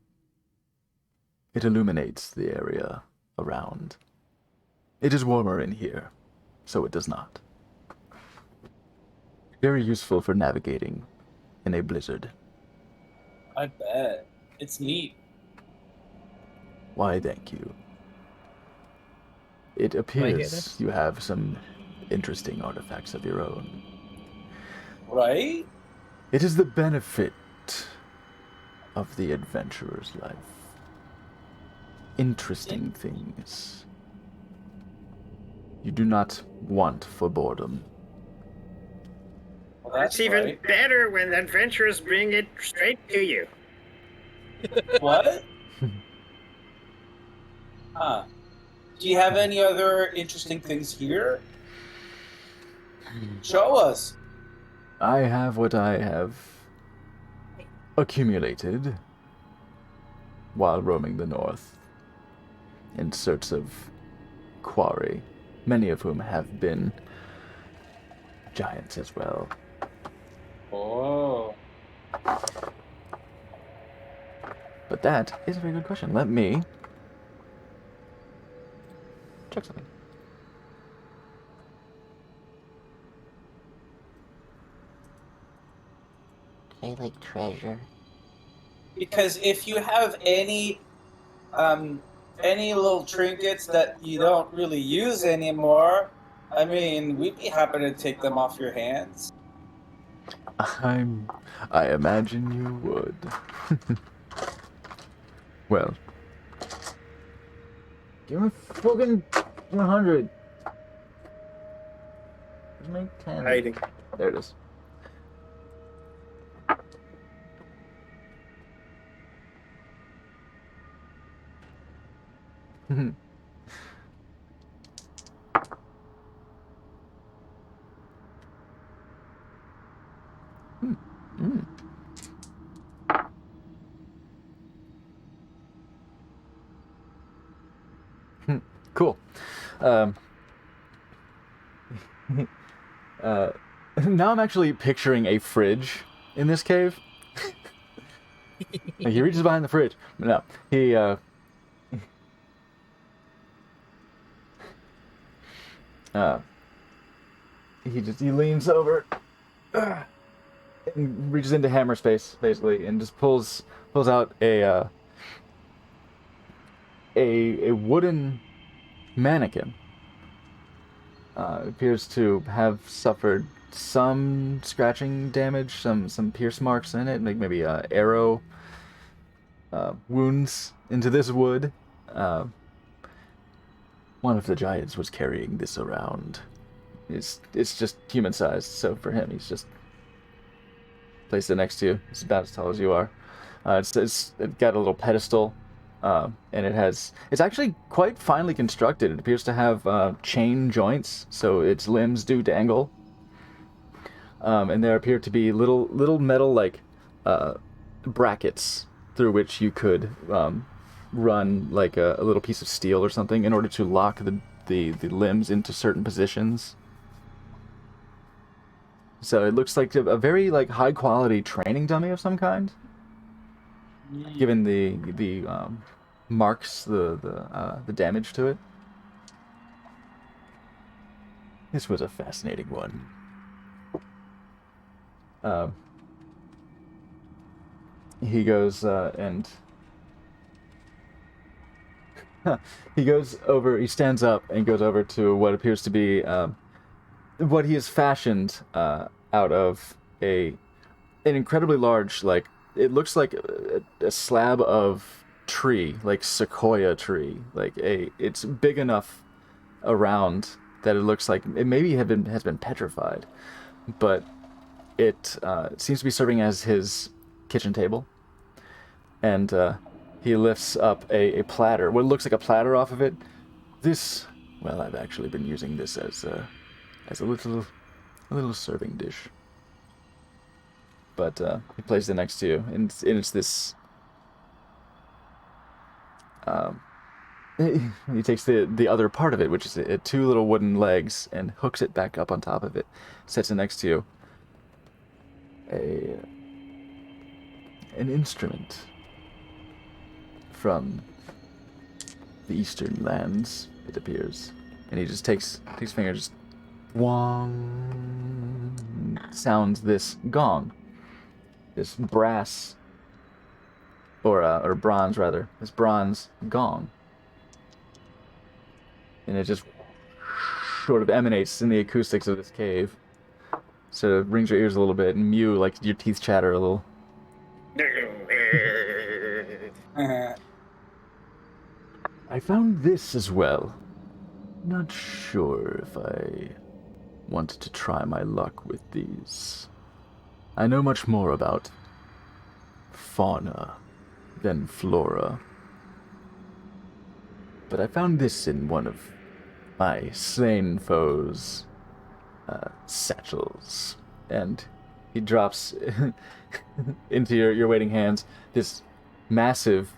it illuminates the area around. It is warmer in here, so it does not. Very useful for navigating in a blizzard. I bet. It's neat. Why, thank you. It I hear appears this? you have some interesting artifacts of your own. Right? It is the benefit of the adventurer's life. Interesting things. You do not want for boredom. Well, that's It's even right. better when the adventurers bring it straight to you. What? Huh. Do you have any other interesting things here? Show us. I have what I have accumulated while roaming the north in search of quarry, many of whom have been giants as well. Oh. But that is a very good question. Let me check something. I like treasure. Because if you have any little trinkets that you don't really use anymore, I mean, we'd be happy to take them off your hands. I imagine you would. Well, give me fucking 100. Just make 10. Hiding. There it is. Mm. Cool. Now I'm actually picturing a fridge in this cave. Like, he reaches behind the fridge. No, he he leans over and reaches into hammer space basically, and just pulls out a wooden mannequin. It appears to have suffered some scratching damage, some pierce marks in it, like maybe arrow wounds into this wood. One of the giants was carrying this around. It's just human sized, so for him, he's just placed it next to you. It's about as tall as you are. It's got a little pedestal, and it's actually quite finely constructed. It appears to have chain joints, so its limbs do dangle. And there appear to be little metal like brackets through which you could run like a little piece of steel or something in order to lock the limbs into certain positions. So it looks like a very like high quality training dummy of some kind. Given the marks, the damage to it. This was a fascinating one. He goes and he goes over. He stands up and goes over to what appears to be what he has fashioned out of an incredibly large, like it looks like a slab of tree, like sequoia tree. It's big enough around that it looks like it maybe has been petrified, but it seems to be serving as his kitchen table. And he lifts up a platter, what looks like a platter off of it. I've actually been using this as a little serving dish. But he places it next to you, and it's this. He takes the other part of it, which is two little wooden legs, and hooks it back up on top of it, sets it next to you. An instrument from the eastern lands, it appears. And he just takes finger, just wong, sounds this gong, this brass, or bronze rather, this bronze gong. And it just sort of emanates in the acoustics of this cave. So it rings your ears a little bit, and Mew, like your teeth chatter a little. I found this as well. Not sure if I wanted to try my luck with these. I know much more about fauna than flora. But I found this in one of my slain foes' satchels. And he drops into your waiting hands this massive,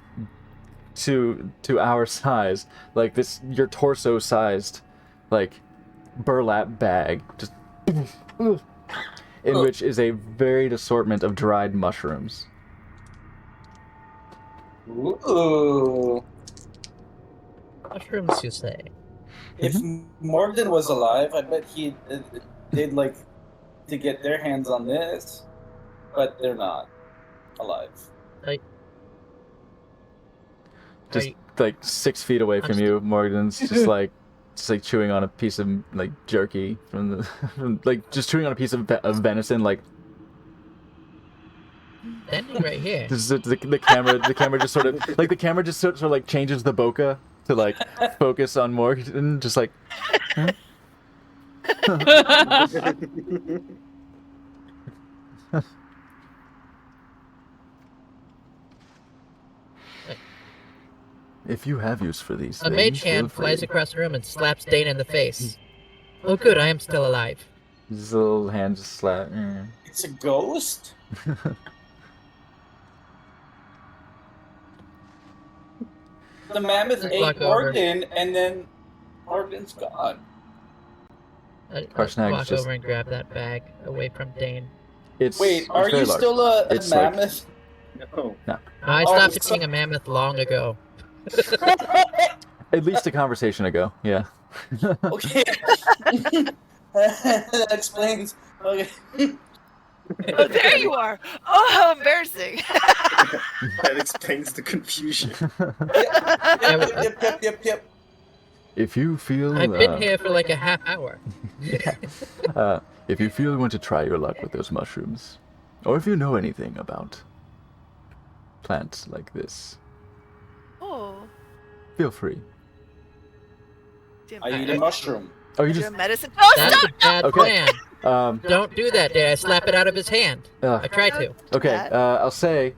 to our size, like this, your torso-sized, like, burlap bag, just in which is a varied assortment of dried mushrooms. Ooh. Mushrooms, you say? If Morgan was alive, I bet they'd like to get their hands on this, but they're not alive. Just like 6 feet away from you, Morgan's just like chewing on a piece of like jerky from like just chewing on a piece of venison, like. Standing right here. The camera just sort of like sort of like changes the bokeh to like focus on Morgan, just like. Huh? If you have use for these A things, mage hand flies across the room and slaps Dane in the face. Oh good, I am still alive. His little hand just slap. It's a ghost? The mammoth ate Morgan, and then Morgan's gone. I Harshnag walk just- over and grab that bag away from Dane. Wait, are you still a It's like- mammoth? No. I stopped being a mammoth long ago. At least a conversation ago, yeah. Okay. That explains. Okay. Oh, there you are. Oh, how embarrassing. That explains the confusion. Yep. If you feel I've been here for like a half hour. if you feel you want to try your luck with those mushrooms, or if you know anything about plants like this, Oh. feel free. I eat a mushroom. Oh, you Do just medicine. Oh, That's stop! a bad Okay. plan. Don't do that, Dane. I slap it out of his hand. I tried to. Okay, I'll say.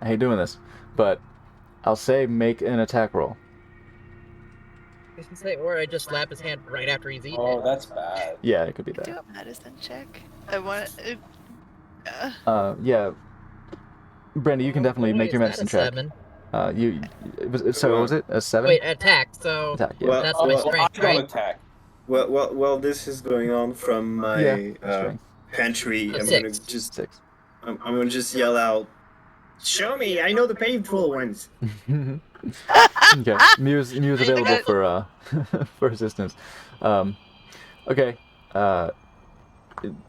I hate doing this, but I'll say make an attack roll. You can say, or I just slap his hand right after he's eaten Oh, it. that's bad. Yeah, it could be Do that. a medicine check. I want it. Yeah. Brandy, you can definitely Wait, make is your that medicine a check. 7? So what was it? A 7? Wait, attack. So Attack, yeah. Well, that's my strength, I don't right? attack. Well, this is going on from my strength. pantry. A I'm 6. gonna just 6. I'm gonna just yell out. Show me, I know the painful ones. Okay, Mew's available for for assistance. Okay,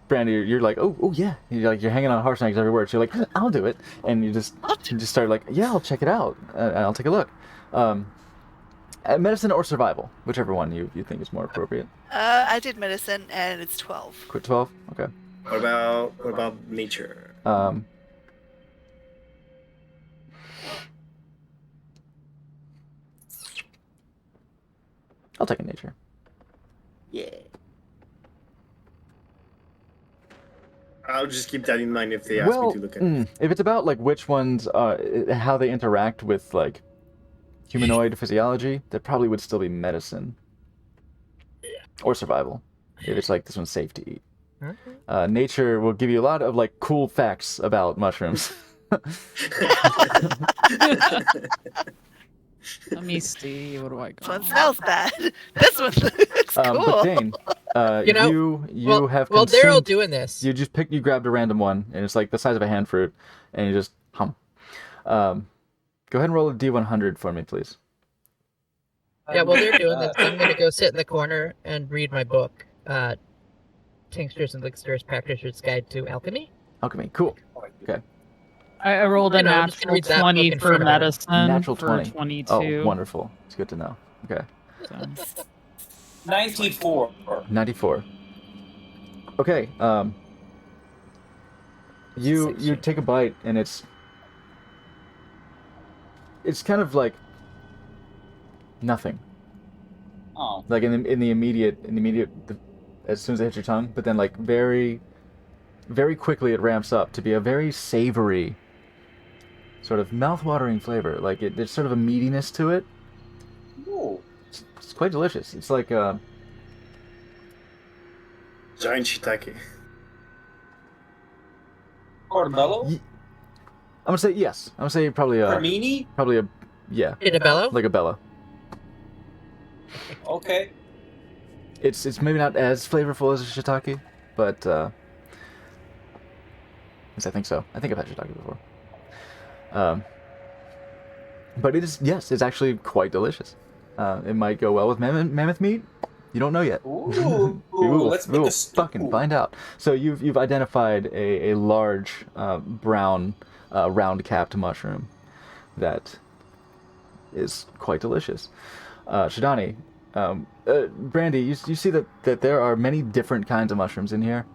Brandy, you're like, oh yeah, you're hanging on Harshnag's every word. So you're like, I'll do it, and you just start like, yeah, I'll check it out. I'll take a look. Medicine or survival, whichever one you think is more appropriate. I did medicine, and it's 12. Quit 12. Okay. What about nature? I'll take a nature. Yeah. I'll just keep that in mind if they ask me to look at it. If it's about like which ones, how they interact with like humanoid physiology, that probably would still be medicine or survival. If it's like this one's safe to eat. Nature will give you a lot of like cool facts about mushrooms. Let me see. What do I This got? one smells bad. This one looks cool. But Dane, You know, you have While they're all consumed. doing this, You grabbed a random one, and it's like the size of a hand fruit, and you just hum. Go ahead and roll a D100 for me, please. yeah, while they're doing this, I'm gonna go sit in the corner and read my book, Tinctures and Elixirs Practitioner's Guide to Alchemy. Alchemy, cool. Okay. I rolled a You know, I'm just gonna natural read that book 20 in for front of her. medicine. Natural for 20. 22. Oh, wonderful. It's good to know. Okay. So. 94. 94. Okay. You take a bite, and it's kind of like nothing. Oh. Like in the immediate, as soon as it hits your tongue, but then like very, very quickly it ramps up to be a very savory, sort of mouth-watering flavor. Like there's sort of a meatiness to it. Ooh. It's quite delicious. It's like Giant shiitake. Portobello? I'm gonna say yes. I'm gonna say probably Cremini? yeah, Inabello? like a Bella. Okay. It's maybe not as flavorful as a shiitake, but yes, I think so. I think I've had shiitake before. But it's actually quite delicious. It might go well with mammoth meat. You don't know yet. Ooh. We will, Let's we make will a stew. fucking find out. So you've identified a large brown round-capped mushroom that is quite delicious. Shidani, Brandy, you see that there are many different kinds of mushrooms in here,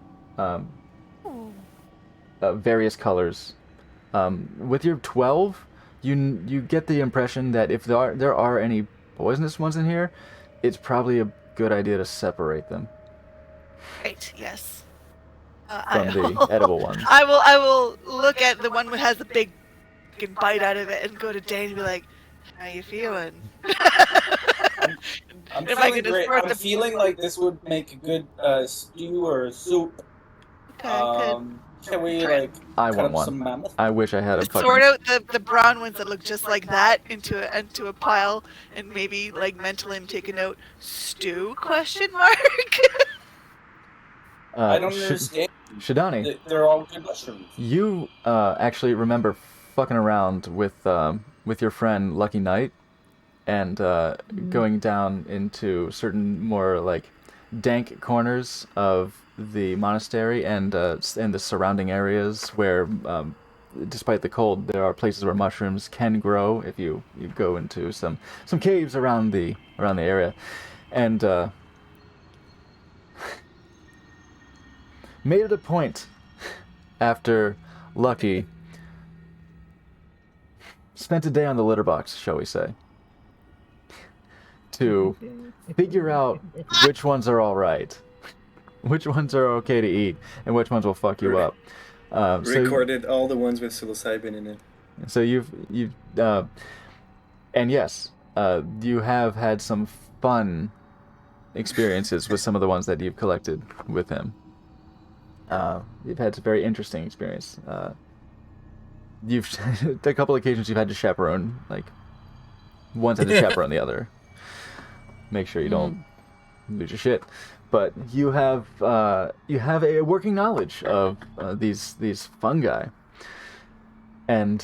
various colors. With your 12, you get the impression that if there are any poisonous ones in here, it's probably a good idea to separate them Right, yes. from the edible ones. I will look at the one that has a big fucking bite out of it and go to Dane and be like, how you feeling? I'm If I feeling could just great. sort I'm the- feeling like this would make a good stew or soup. Okay, Can we like I cut want up one. some mammoth? I wish I had a good. fucking... Sort out the brown ones that look just like that into a pile and maybe like mentally I'm taking out stew ? I don't understand. Shidani, They're all good mushrooms. you actually remember fucking around with your friend Lucky Knight and going down into certain more like dank corners of the monastery and the surrounding areas where, despite the cold, there are places where mushrooms can grow if you go into some caves around the area, and made it a point after Lucky spent a day on the litter box, shall we say, to figure out which ones are all right, which ones are okay to eat, and which ones will fuck you up. Recorded all the ones with psilocybin in it. So you've and yes, you have had some fun experiences with some of the ones that you've collected with him. You've had a very interesting experience. You've a couple occasions you've had to chaperone, like one's had to chaperone the other. Make sure you don't lose your shit. But you have a working knowledge of these fungi, and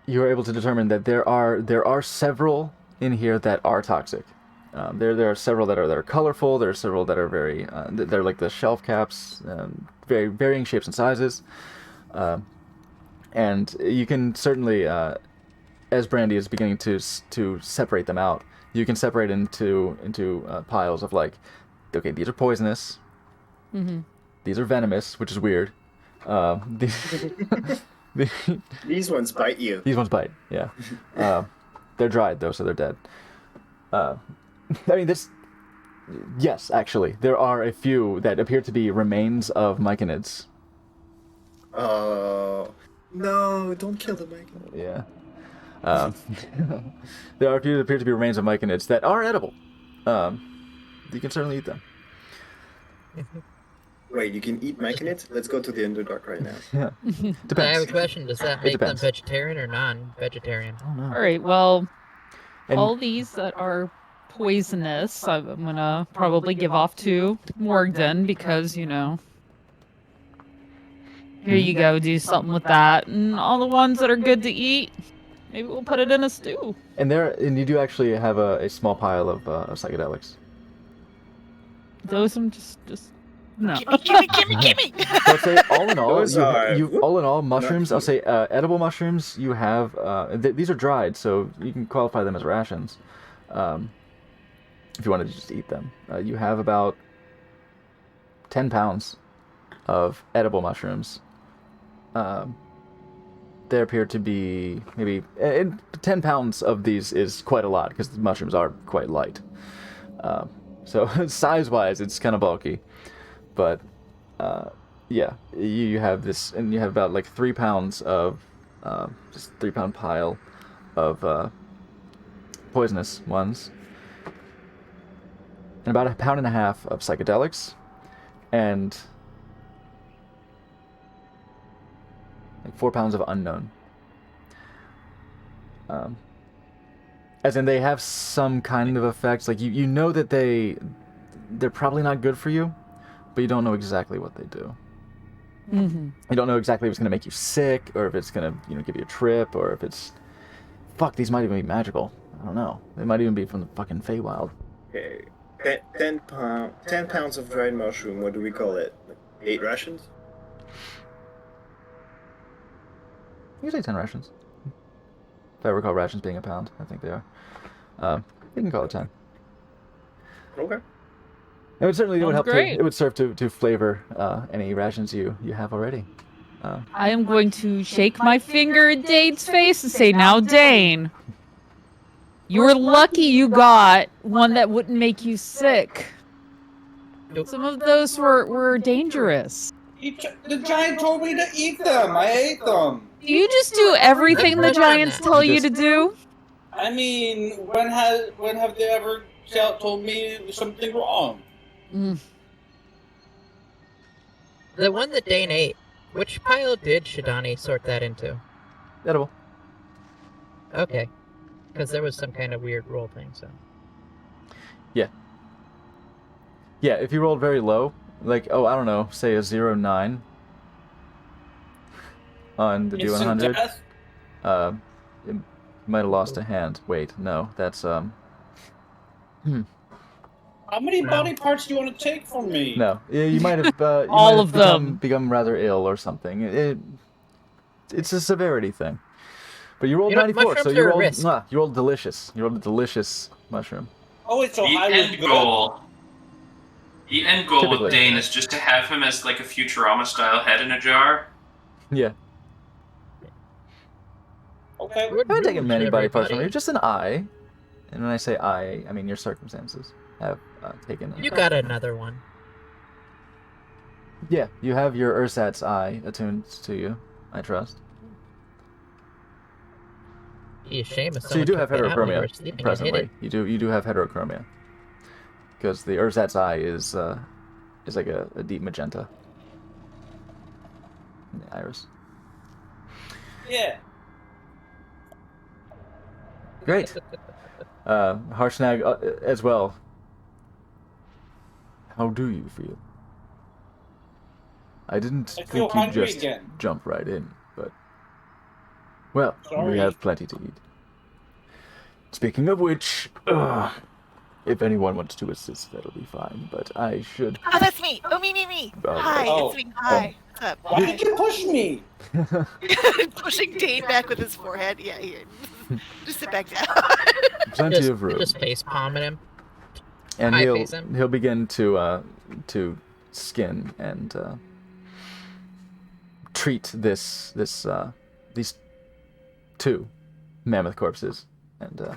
you are able to determine that there are several in here that are toxic, There are several that are colorful. There are several that are very they're like the shelf caps, very varying shapes and sizes, and you can certainly, as Brandy is beginning to separate them out, you can separate into piles of like, okay, these are poisonous, these are venomous, which is weird. These ones bite you. These ones bite. Yeah, they're dried though, so they're dead. I mean, yes, actually, there are a few that appear to be remains of myconids. Oh, no, don't kill the mic. Yeah. There are a few that appear to be remains of myconids that are edible. You can certainly eat them. Wait, you can eat myconids? Let's go to the Underdark right now. Yeah. I Depends. have a question. Does that It make them depends. vegetarian or non-vegetarian? I don't know. All right. Well, And- all these that are poisonous, I'm gonna probably give off to Morgden because here you go, do something with that, and all the ones that are good to eat, maybe we'll put it in a stew. And you do actually have a small pile of psychedelics. Those I'm just no. Gimme! So I'd say all in all, Those are- all in all, mushrooms. I'll say edible mushrooms. You have these are dried, so you can qualify them as rations. If you wanted to just eat them, you have about 10 pounds of edible mushrooms. There appear to be maybe 10 pounds of these is quite a lot because the mushrooms are quite light. So size-wise, it's kind of bulky, but yeah, you have this, and you have about like 3 pounds of just 3 pound pile of poisonous ones, and about 1.5 pounds of psychedelics, and like 4 pounds of unknown. As in, they have some kind of effects. Like you know that they're probably not good for you, but you don't know exactly what they do. Mm-hmm. You don't know exactly if it's gonna make you sick, or if it's gonna give you a trip, or if it's these might even be magical. I don't know. They might even be from the fucking Feywild. Okay. 10 pounds of dried mushroom, what do we call it? 8 rations? You can say 10 rations. If I recall rations being a pound, I think they are. You can call it 10. Okay. It would certainly Sounds help. great. It would serve to flavor any rations you have already. I am going to shake my finger at Dane's face and say, "Now, Dane, you were lucky you got one that wouldn't make you sick. Some of those were dangerous. The giant told me to eat them. I ate them. Do you just do everything the giants tell you to do?" I mean, when have they ever told me something wrong? Mm. The one that Dane ate, which pile did Shidani sort that into? Edible. Okay. Because there was some kind of weird roll thing, so. Yeah, if you rolled very low, like, I don't know, say a 0.9 on the Instant D100, death? you might have lost a hand. Wait, no, that's How many body parts do you want to take from me? no. You might have you All might of have them. become rather ill or something. It's a severity thing. But you rolled You know, 94, so mushrooms you are a rolled risk. you rolled delicious. You rolled a delicious mushroom. Oh, it's so The high end with good. goal. The end goal Typically. with Dane is just to have him as like a Futurama style head in a jar. Yeah. Okay. Good I haven't taken rules, many body parts from everybody. you, just an eye. And when I say I mean your circumstances have taken an You effect. got another one. Yeah, you have your Ursat's eye attuned to you, I trust. Be a shame if So you someone do took have that out when you were heterochromia sleeping and hid presently. it. You do have heterochromia. Because the Ursat's eye is like a deep magenta in the iris. Yeah. Great. Harshnag as well. How do you feel? I didn't I feel think you'd hungry just again. jump right in, but well, we Sorry. have plenty to eat. Speaking of which, If anyone wants to assist, that'll be fine. But I should. Oh, that's me. Oh, me. Oh, Hi, oh. it's me. Hi. What's up? Why did you push me? Pushing Dane back with his forehead. Yeah, here. Just sit back down. Plenty of room. Just face palming him. And Hi, face him. he'll begin to skin and treat these 2 mammoth corpses and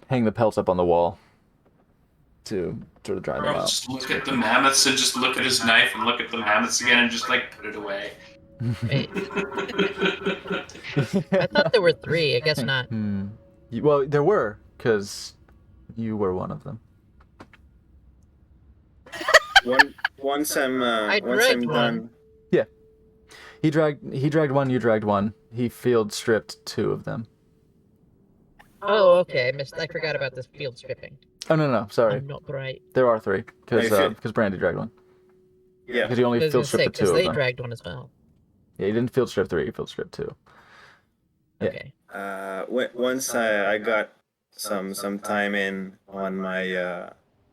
hang the pelts up on the wall to sort of dry them Or out. just look at the mammoths and just look at his knife and look at the mammoths again and just like put it away. Wait, I thought there were 3. I guess not. Well, there were, because you were one of them. Once I'm dragged one. done. Yeah. He dragged one, you dragged one. He field stripped 2 of them. Oh, okay. I forgot about this field stripping. Oh no, sorry. I'm not right. There are 3, Hey, Phil. because Brandy dragged one. Yeah. Because he only I was field gonna say, stripped the 2 because of they them. dragged one as well. Yeah, he didn't field strip 3, he field stripped 2. Yeah. Okay. Once I got some time in on my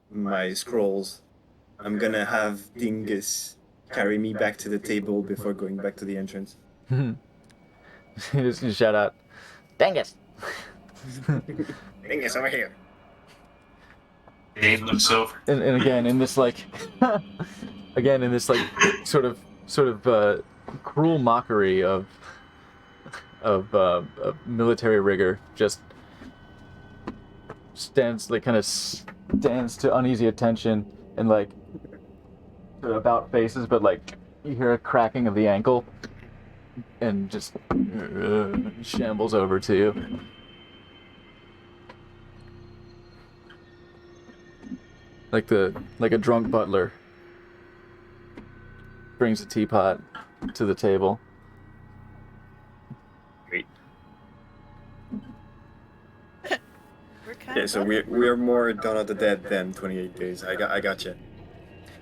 my scrolls, I'm gonna have Dingus carry me back to the table before going back to the entrance. He just gonna shout out, Dangus! Dingus, over here. Dane looks over. And again, in this like, sort of cruel mockery of military rigor, just stands to uneasy attention and like sort of about faces, but like you hear a cracking of the ankle, and just shambles over to you. Like a drunk butler brings a teapot to the table. We're kind Yeah, of so we're more Dawn of the Dead than 28 Days. I got you.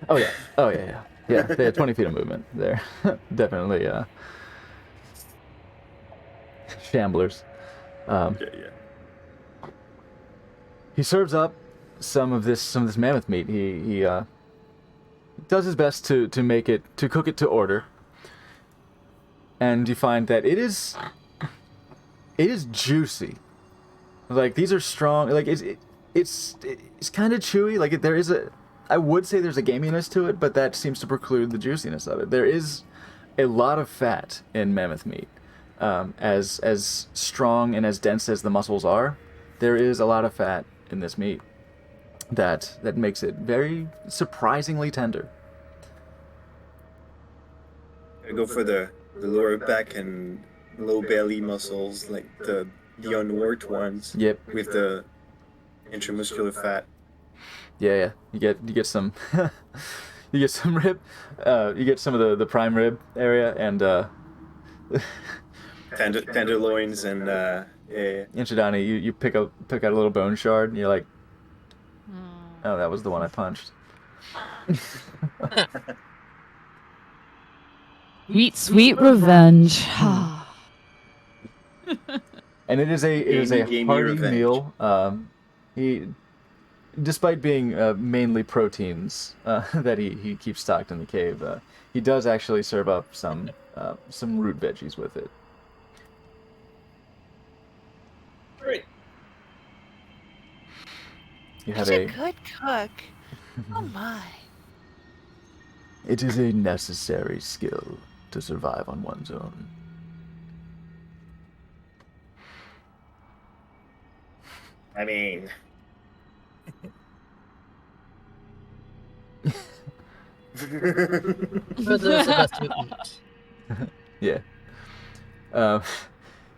Oh yeah. Yeah, they have 20 feet of movement. They're definitely shamblers. Yeah. He serves up some of this mammoth meat. He does his best to cook it to order. And you find that it is juicy. Like these are strong. Like it's kind of chewy. Like I would say there's a gaminess to it, but that seems to preclude the juiciness of it. There is a lot of fat in mammoth meat. As strong and as dense as the muscles are, there is a lot of fat in this meat that makes it very surprisingly tender. I go for the lower back and low belly muscles, like the unworked ones. Yep. With the intramuscular fat. Yeah. You get some you get some rib, you get some of the prime rib area and tenderloins and yeah. And Shidani, you pick out a little bone shard and you're like, oh, that was the one I punched. Sweet revenge. And it is a Gamey hearty revenge. meal. He, despite being mainly proteins that he keeps stocked in the cave, he does actually serve up some root veggies with it. Great. You have Such a good cook. Oh my. It is a necessary skill to survive on one's own. I mean, For those of us who eat. Yeah.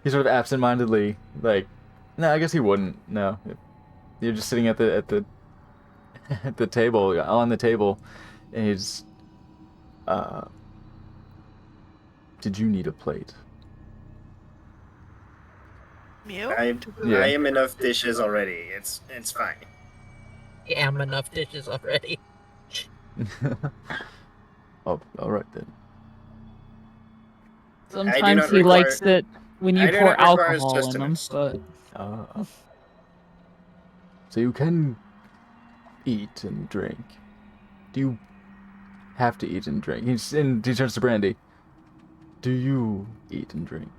He sort of absentmindedly, like, no, I guess he wouldn't. No, you're just sitting at the at the table, on the table, and he's. Did you need a plate? Mew? Yeah. I am enough dishes already. It's fine. Am enough dishes already. Oh, all right then. Sometimes not he require- likes it when I you do pour not require alcohol in them, sustenance. but So you can eat and drink? Do you have to eat and drink? He turns to Brandy. Do you eat and drink?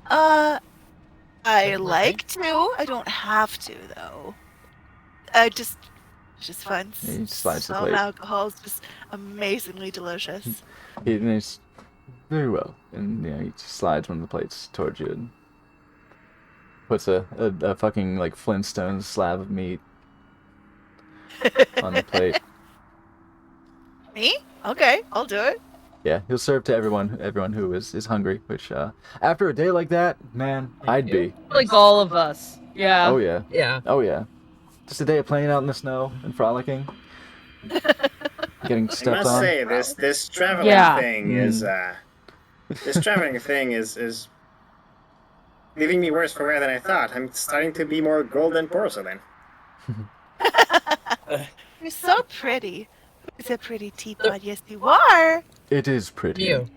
I like to. I don't have to though. It's just fun. He slides the Some plate. alcohol is just amazingly delicious. He's very well, and he just slides one of the plates towards you and puts a fucking like Flintstone slab of meat on the plate. Me? Okay, I'll do it. Yeah, he'll serve to everyone who is hungry. Which after a day like that, man, I'd be. Like all of us. Yeah. Oh yeah. Yeah. Oh yeah. Just a day of playing out in the snow and frolicking. Getting I stepped must on. say this traveling Yeah. thing is this traveling thing is leaving me worse for wear than I thought. I'm starting to be more gold than porcelain. You're so pretty. It's a pretty teapot. Yes, you are. It is pretty. Mew.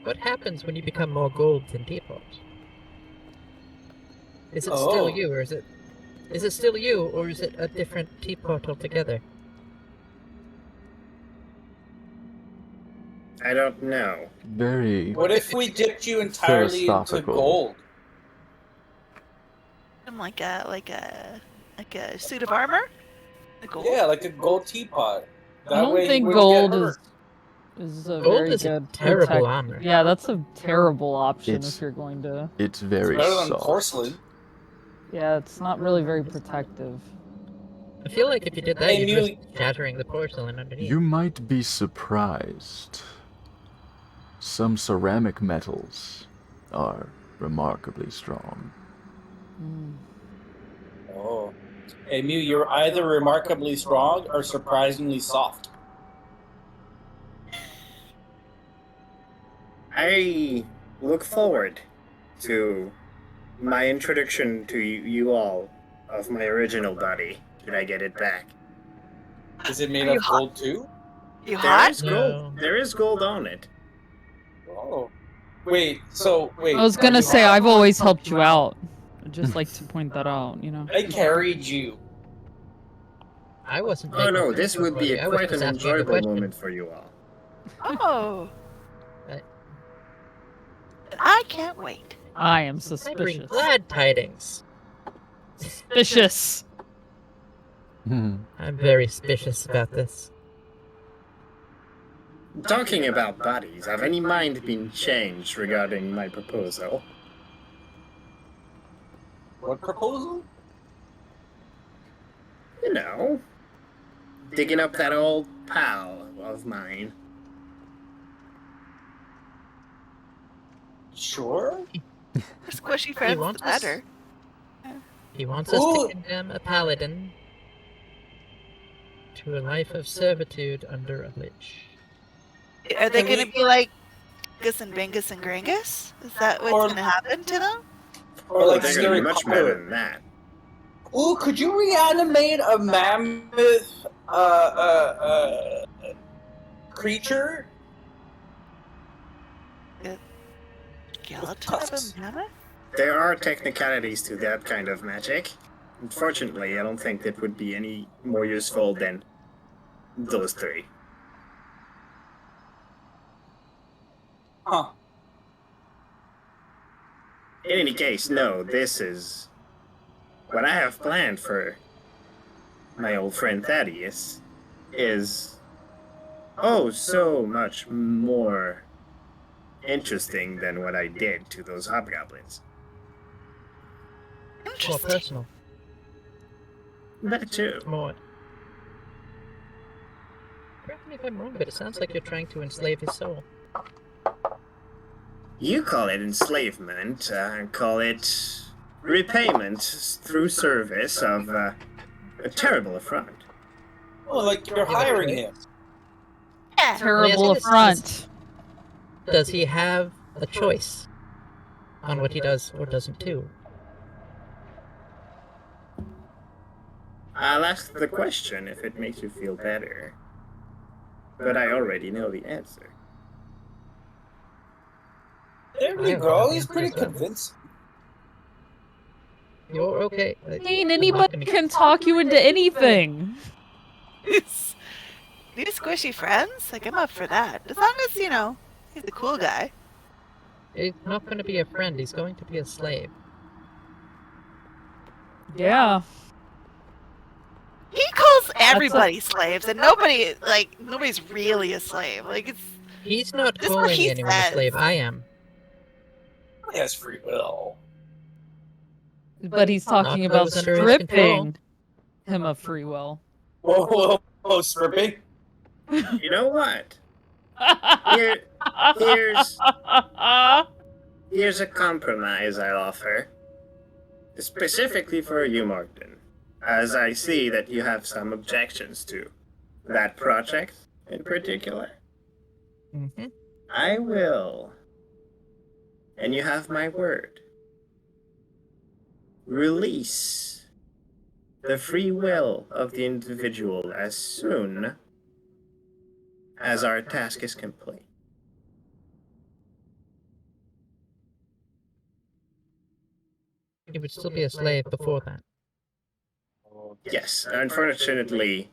What happens when you become more gold than teapot? Is it Oh. still you, or is it still you, or is it a different teapot altogether? I don't know. Very. What if we dipped you entirely into Philosophical. gold? I'm like a suit of armor. The gold. Yeah, like a gold teapot. I That don't way you think wouldn't get gold hurt. is a Gold very is a good terrible armor. Yeah, that's a terrible option It's- if you're going to. It's It's very better than soft. porcelain. Yeah, it's not really very protective. I feel like if you did that, Hey, you'd Mew. risk shattering the porcelain underneath. You might be surprised. Some ceramic metals are remarkably strong. Mm. Oh. Hey, Mew, you're either remarkably strong or surprisingly soft. I look forward to my introduction to you all of my original body. Did I get it back? Is it made Are you of hot? gold too? You There hot? is No. gold. There is gold on it. Oh. Wait, so, wait. I was are gonna you say hot? I've always helped you out. I'd just like to point that out, you know. I carried you. I wasn't. Oh making no, fun this of would be anybody. I was quite just an asking you the enjoyable question. moment for you all. Oh. I can't wait. I am I bring suspicious. glad tidings. Suspicious. I'm very suspicious about this. Talking about bodies, have any mind been changed regarding my proposal? What proposal? You know, digging up that old pal of mine. Sure. The squishy friends, wants the us? better. He wants us Ooh. to condemn a paladin to a life of servitude under a lich. Are they Can going to we- be like Gus and Bingus and Gringus? Is that what's Or- going to happen to them? Or like they're gonna be much better Scary than that. Ooh, could you reanimate a mammoth creature? Skeleton of Tusks. a mammoth? There are technicalities to that kind of magic. Unfortunately, I don't think that would be any more useful than those three. Huh. In any case, no, this is what I have planned for my old friend Thaddeus is oh so much more interesting than what I did to those hobgoblins. More Interesting. personal. That too. More. Correct me if I'm wrong, but it sounds like you're trying to enslave his soul. You call it enslavement, I call it repayment through service of a terrible affront. Oh, like you're hiring him. Yeah. Terrible Yes, affront. Does he have a choice on what he does or doesn't do? I'll ask the question if it makes you feel better. But I already know the answer. There I you have go. no He's pretty answer. convincing. You're okay. Dane, anybody can talk you into anything. Need squishy friends? Like, I'm up for that. As long as, you know, he's a cool guy. He's not going to be a friend. He's going to be a slave. Yeah. He calls everybody slaves, and nobody's really a slave. Like, it's... He's not This is what calling he anyone a says. slave. I am. He has free will. But he's talking Not about those under his control. stripping him of free will. Whoa, whoa, whoa, stripping? You know what? Here's a compromise I offer. Specifically for you, Morgan. As I see that you have some objections to that project in particular. Mm-hmm. I will, and you have my word, release the free will of the individual as soon as our task is complete. He would still be a slave before that. Yes, unfortunately,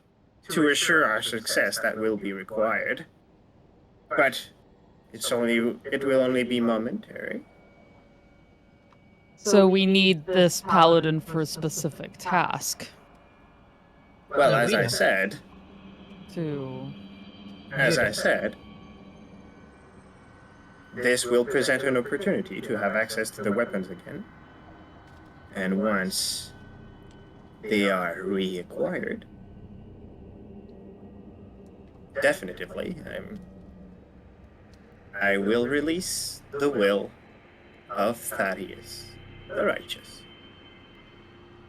to assure our success, that will be required. But it will only be momentary. So we need this paladin for a specific task. Well, No, as we I know. said, this will present an opportunity to have access to the weapons again. And once they are reacquired, definitively, I will release the will of Thaddeus the Righteous.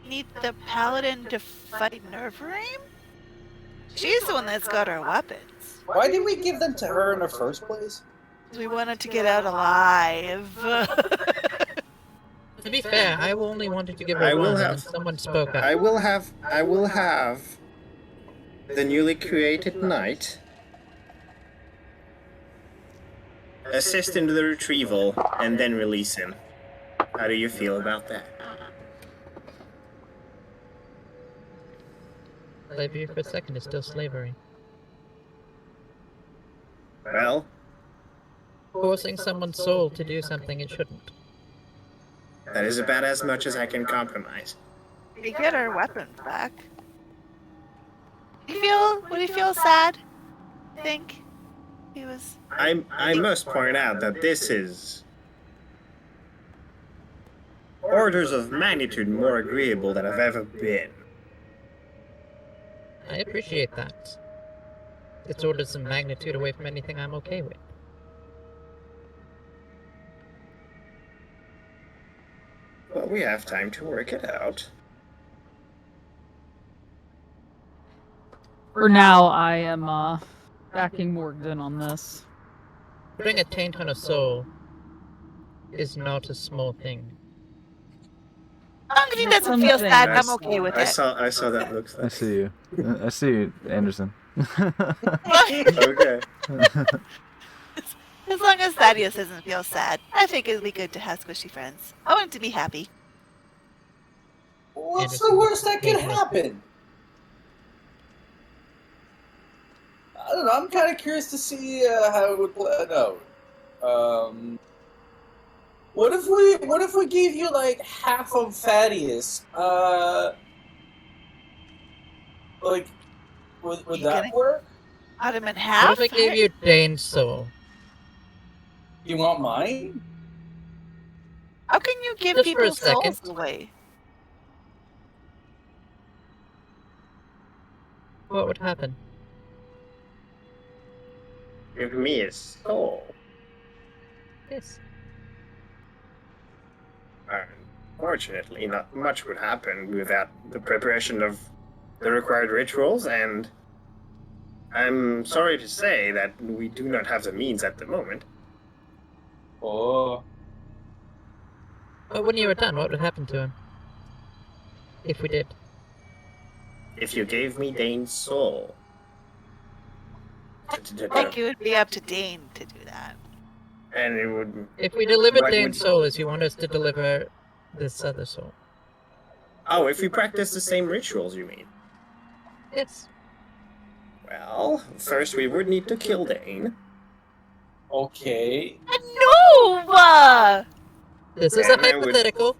Need the paladin to fight Nervarim? She's the one that's got our weapons. Why did we give them to her in the first place? We wanted to get out alive. To be fair, I only wanted to give I her will one, and have- then someone spoke up. I will have the newly created knight assist in the retrieval and then release him. How do you feel about that? Slavery for a second is still slavery. Well, Forcing someone's soul to do something it shouldn't. that is about as much as I can compromise. We get our weapons back. Would he feel sad? I think he was. I must point out that this is orders of magnitude more agreeable than I've ever been. I appreciate that. It's orders of magnitude away from anything I'm okay with. Well, we have time to work it out. For now, I am backing Morgan on this. Putting a taint on a soul is not a small thing. As long as he doesn't feel Something. sad, I'm okay with I it. saw that looks I like. see you. I see you, Anderson. Okay. As long as Thaddeus doesn't feel sad, I think it'd be good to have squishy friends. I want him to be happy. What's the worst that could happen? I don't know. I'm kind of curious to see how it would play. No. What if we gave you like half of Thaddeus? Like, would You that kidding? work? Cut him in What half? if I gave you Dane's soul? You want mine? How can you give Just for a people's souls second. away? What would happen? Give me a soul. Yes. Unfortunately, not much would happen without the preparation of the required rituals, and I'm sorry to say that we do not have the means at the moment. Oh. But when you were done, what would happen to him? If we did. If you gave me Dane's soul. I think it would be up to Dane to do that. And it would. If we delivered What Dane's would- soul as you want us to deliver this other soul. Oh, if we practice the same rituals, you mean? Yes. Well, first we would need to kill Dane. Okay. No! This is a Then I would- hypothetical.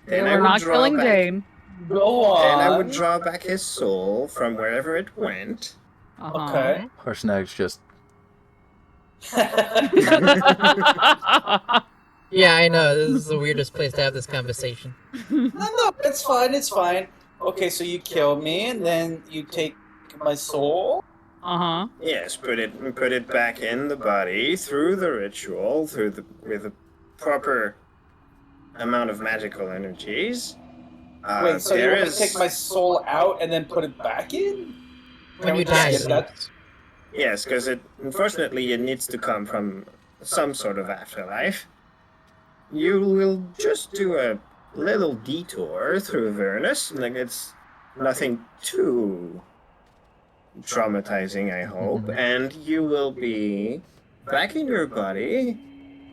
Then I We're would not draw killing back, Dane. Go on. Then I would draw back his soul from wherever it went. Uh-huh. Okay. Harshnag's just. Yeah, I know. This is the weirdest place to have this conversation. No, it's fine. It's fine. Okay, so you kill me, and then you take my soul. Uh-huh. Yes, put it back in the body through the ritual, with the proper amount of magical energies. Wait, so there you're gonna is- take my soul out and then put it back in? When Can you we just die, skip that? Yes, because unfortunately it needs to come from some sort of afterlife. You will just do a little detour through Avernus, like it's nothing too traumatizing, I hope, and you will be back in your body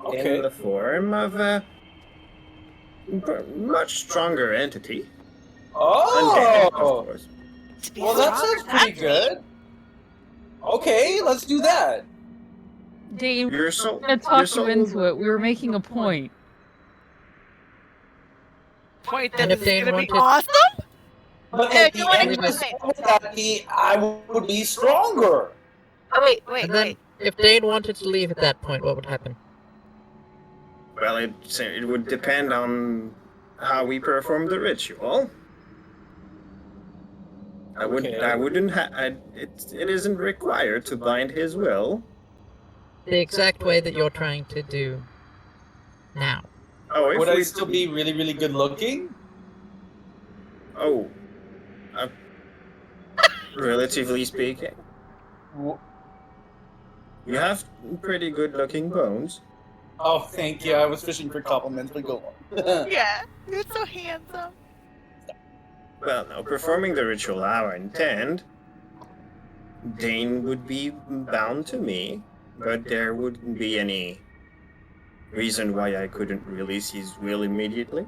Okay. in the form of a much stronger entity. Undead, of Oh! course. To be Well, that stronger, sounds pretty that's good. Okay, let's do that. Dane, Your soul. I'm gonna your talk you soul into it. We were making a point. point And that if is Dane gonna be wanted- awesome. But Yeah, at do you the wanna end keep of the the same? story, Daddy, I would be stronger. Oh wait, And then, if Dane wanted to leave at that point, what would happen? Well, it would depend on how we perform the ritual. I Okay. wouldn't it isn't required to bind his will. The exact way that you're trying to do now. Oh, if Would we I still be really, really good looking? Oh, uh, relatively speaking, W- you have pretty good-looking bones. Oh, thank you. I was fishing for compliments, but go on. yeah, you're so handsome. Well, now performing the ritual I intend, Dane would be bound to me, but there wouldn't be any reason why I couldn't release his will immediately.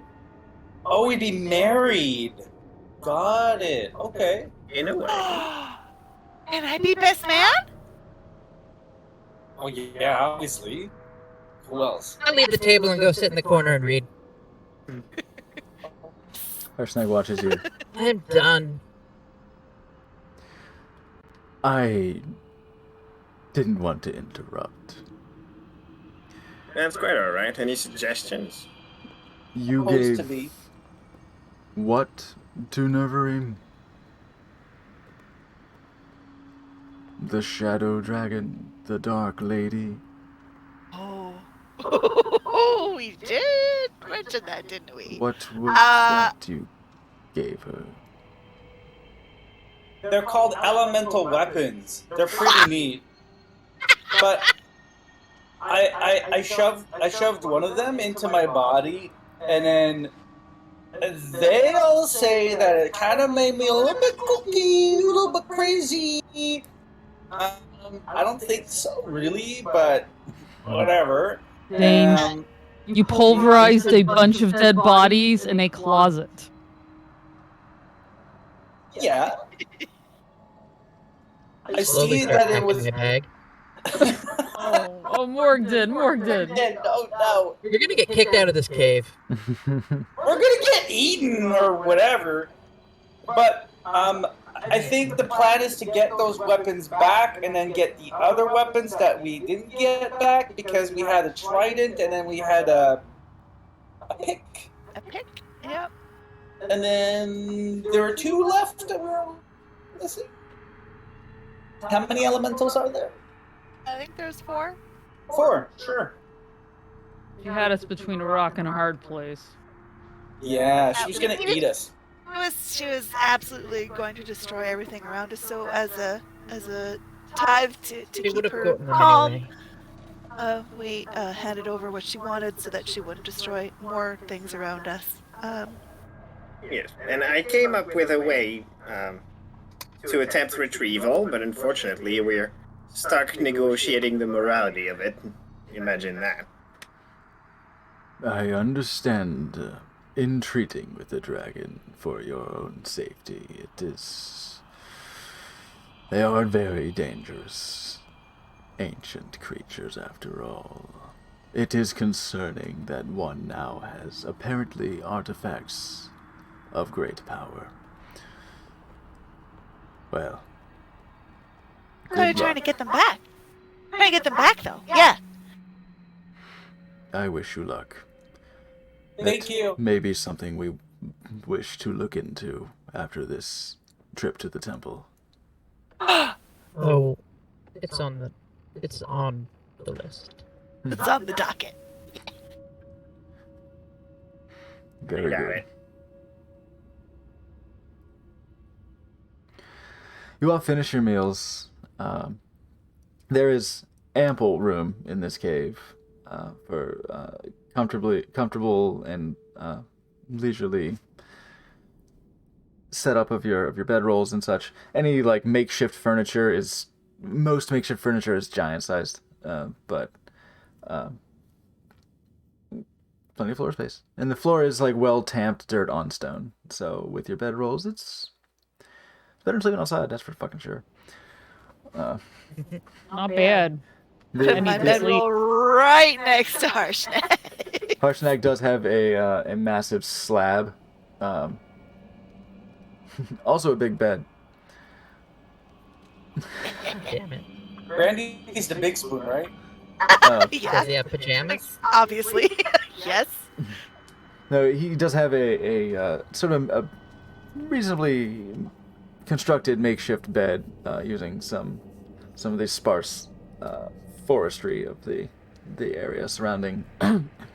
Oh, we'd be married. Got it. Okay. In a way. Can I be best man? Oh, yeah, obviously. Who else? I'll leave the table and go sit in the corner and read. Harshnag watches you. I'm done. I didn't want to interrupt. That's quite alright. Any suggestions? You Supposed to gave be. what to Neverim? The Shadow Dragon, the Dark Lady. Oh, we did mention that, didn't we? What was Uh, that you gave her? They're called elemental weapons. They're pretty neat. But I shoved one of them into my body, and then they all say that it kind of made me a little bit kooky, a little bit crazy. I don't think so, really, but whatever. Dane, you pulverized a bunch of dead bodies in a closet. Yeah. I Slowly see start that it packing was. my bag. Oh, Morg did. Yeah, no. You're gonna get kicked out of this cave. We're gonna get eaten or whatever. But I think the plan is to get those weapons back and then get the other weapons that we didn't get back because we had a trident and then we had a pick. A pick? Yep. And then there are two left that we're missing. How many elementals are there? I think there's 4. 4, sure. You had us between a rock and a hard place. Yeah, she was gonna eat us. She was absolutely going to destroy everything around us. So as a tithe to She keep would have her gotten them calm, anyway. we handed over what she wanted so that she wouldn't destroy more things around us. Yes, and I came up with a way to attempt retrieval, but unfortunately we're stuck negotiating the morality of it. Imagine that. I understand. entreating with the dragon for your own safety. It is... They are very dangerous. Ancient creatures, after all. It is concerning that one now has apparently artifacts of great power. Well, How are you good trying to luck. get them back? Trying to get them back, though. Yeah. I wish you luck. Thank That you. may be something we wish to look into after this trip to the temple. Oh, it's on the list. It's on the docket. Very Got good. it. You all finish your meals. There is ample room in this cave for comfortable and leisurely setup of your bedrolls and such. Any like makeshift furniture is most makeshift furniture is giant sized, but plenty of floor space. And the floor is like well tamped dirt on stone. So with your bedrolls, it's better than sleeping outside. That's for fucking sure. Not bad. The- I My need to sleep. bedroll right next to Harshnag. Harshnag does have a massive slab. Also a big bed. Damn it. Randy's the big spoon, right? Yeah, Does he have pajamas? obviously. Yes. No, he does have a sort of a reasonably constructed makeshift bed using some of the sparse forestry of the area surrounding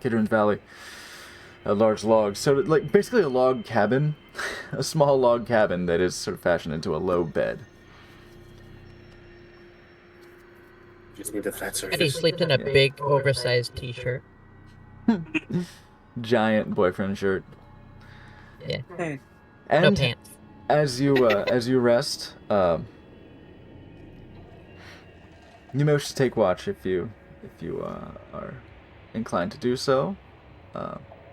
Kidron Valley. Large logs, so like basically a log cabin, a small log cabin that is sort of fashioned into a low bed. Just need a flat And he surface. sleeps in a big, oversized T-shirt. Giant boyfriend shirt. Yeah. And No pants. as you rest, you may wish to take watch if you are inclined to do so.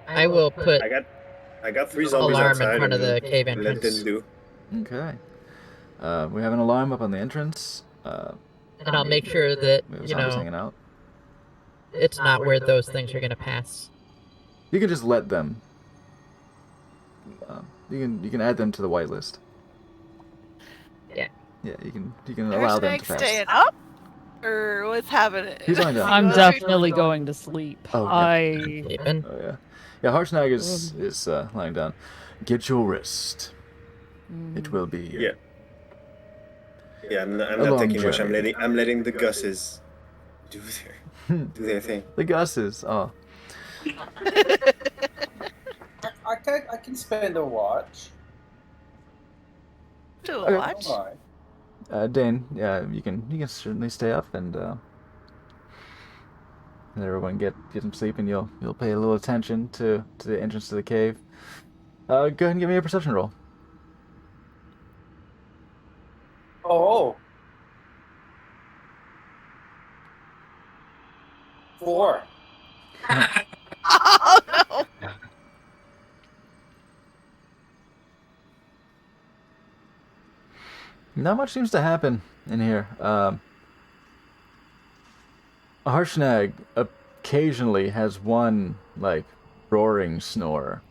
I will put I got 3 zombies alarm outside. in front of and the cave let entrance, them do. Okay. We have an alarm up on the entrance. and I'll make sure that We have you zombies know hanging out. it's not where those things are gonna pass. You can just let them. You can add them to the whitelist. Yeah. Yeah, you can allow them to Harshnag pass. staying up? Or what's happening? He's lying down. I'm definitely going to sleep. Oh, yeah. I Sleeping. Oh yeah, yeah. Harshnag is lying down. Get your rest. It will be. Yeah. Yeah, I'm A not long taking much. journey. I'm letting the Gusses do their thing. The Gusses. Oh. I can spend a watch. To Okay. watch. Why? Dane, yeah, you can certainly stay up and let everyone get some sleep, and you'll pay a little attention to the entrance to the cave. Go ahead and give me a perception roll. Oh. 4. Oh no! Not much seems to happen in here. Harshnag occasionally has one like roaring snore,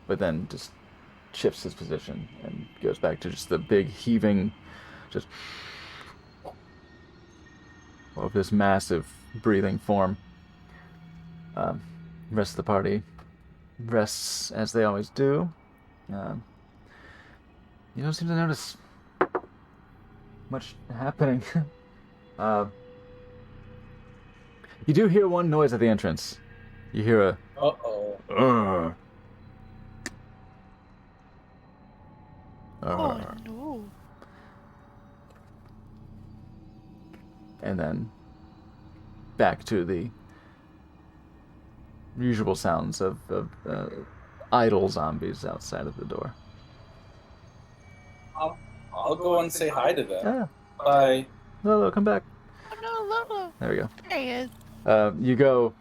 but then just shifts his position and goes back to just the big heaving, just of this massive breathing form. Rest of the party rests as they always do. You don't seem to notice much happening. You do hear one noise at the entrance. You hear a Uh-oh. Oh no! and then back to the usual sounds of idle zombies outside of the door. I'll go and say hi to them. Yeah, Bye. Lolo, come back. Oh no, Lolo! There we go. There he is. You go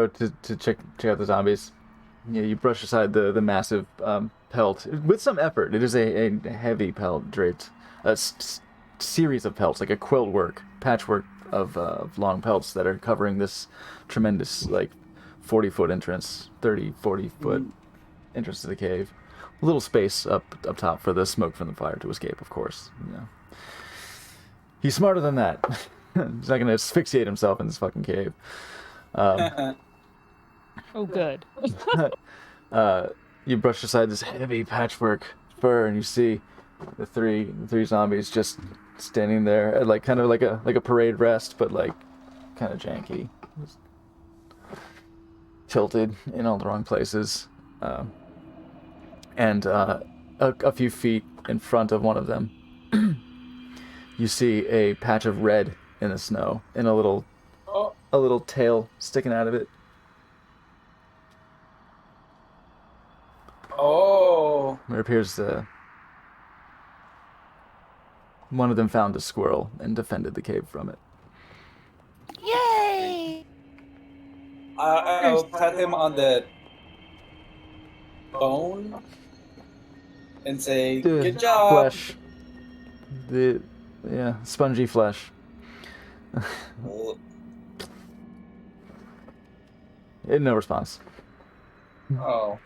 to check out the zombies. Yeah, you brush aside the massive pelt with some effort. It is a heavy pelt draped, series of pelts, like a quilt work, patchwork of long pelts that are covering this tremendous, like, 40-foot entrance, 30, 40-foot entrance to the cave. A little space up top for the smoke from the fire to escape, of course. You know. He's smarter than that. He's not going to asphyxiate himself in this fucking cave. Oh, good. You brush aside this heavy patchwork fur, and you see the three zombies just standing there, at like kind of like a parade rest, but like kind of janky, just tilted in all the wrong places, and a few feet in front of one of them, you see a patch of red in the snow, and a little tail sticking out of it. Oh. It appears one of them found a squirrel and defended the cave from it. Yay! I'll pat him on the bone and say, The "Good job." Flesh. Spongy flesh. No response. Oh.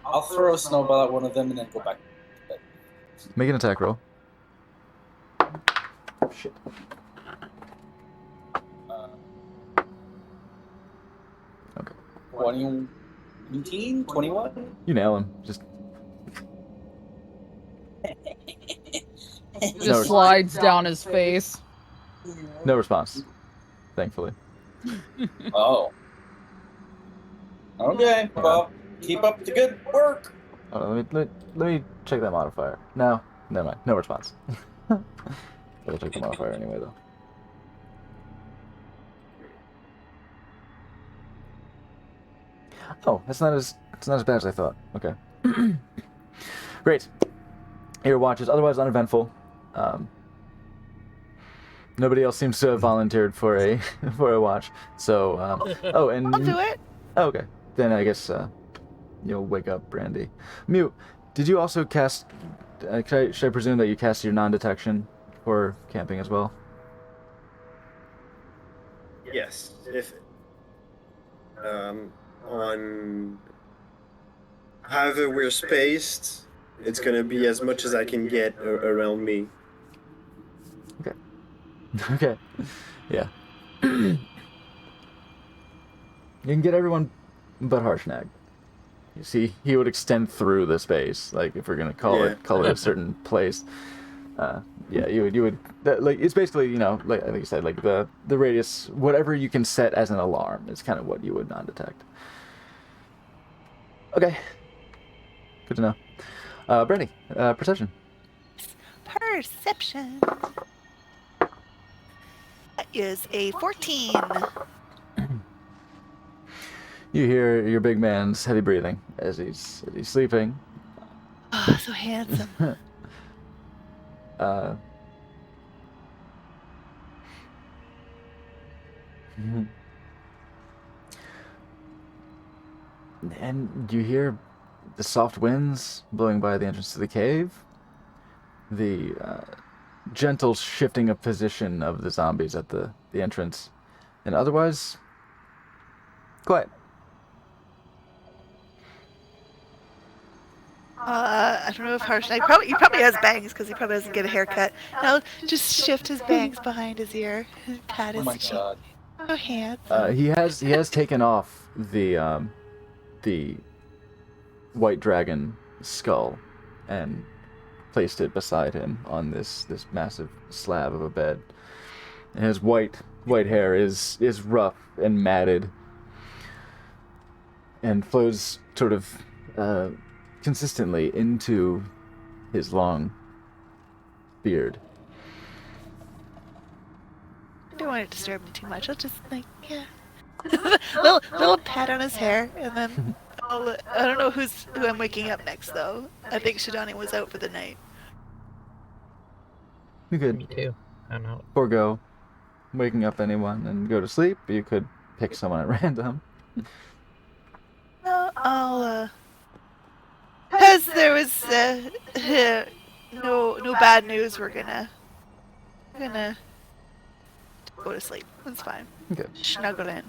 I'll throw a snowball at one of them and then go back. Make an attack roll. Shit. 19, 21? You nail him. Just Just slides down his face. no response. Thankfully. Oh. Okay, well, keep up the good work. Let me check that modifier. No, never mind. No response. Gotta check the modifier anyway, though. Oh, it's not as bad as I thought. Okay. Great. Your watch is otherwise uneventful. Nobody else seems to have volunteered for a watch. So, and I'll do it. Oh, okay. Then I guess you'll wake up Brandy. Mew, did you also cast? Should I presume that you cast your non-detection for camping as well? Yes, if on however we're spaced, it's gonna be as much as I can get around me. Okay. Okay. Yeah. You can get everyone but Harshnag. You see, he would extend through the space, like if we're gonna call it a certain place. Yeah, you would like it's basically, you know, like you said, like the radius, whatever you can set as an alarm is kind of what you would non-detect. Okay. Good to know. Brandy, perception. Perception. That is a 14. You hear your big man's heavy breathing as he's sleeping. Oh, so handsome. And you hear the soft winds blowing by the entrance to the cave, the gentle shifting of position of the zombies at the entrance, and otherwise quiet. I don't know if he probably has bangs because he probably doesn't get a haircut. I'll just shift his bangs behind his ear and pat his cheek. God. Oh, handsome. He has taken off the white dragon skull and placed it beside him on this massive slab of a bed. And his white hair is rough and matted and flows sort of consistently into his long beard. I don't want to disturb him too much. I'll just yeah. little pat on his hair, and then I don't know who I'm waking up next though. I think Shidani was out for the night. You Me could too. I'm out. forego waking up anyone and go to sleep. You could pick someone at random. No, because there was no bad news, we're gonna go to sleep. That's fine. Okay. Snuggle in.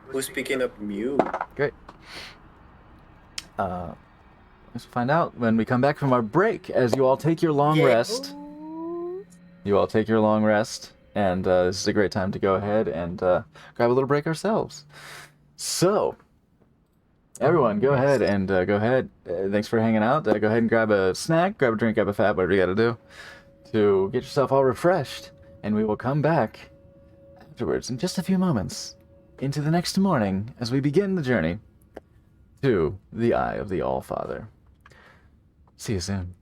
Who's picking up Mew? Great. Let's find out when we come back from our break. As you all take your long rest. You all take your long rest, and this is a great time to go ahead and grab a little break ourselves. So, everyone, go ahead and thanks for hanging out. Go ahead and grab a snack, grab a drink, grab a fat, whatever you got to do to get yourself all refreshed. And we will come back afterwards in just a few moments into the next morning as we begin the journey to the Eye of the All-Father. See you soon.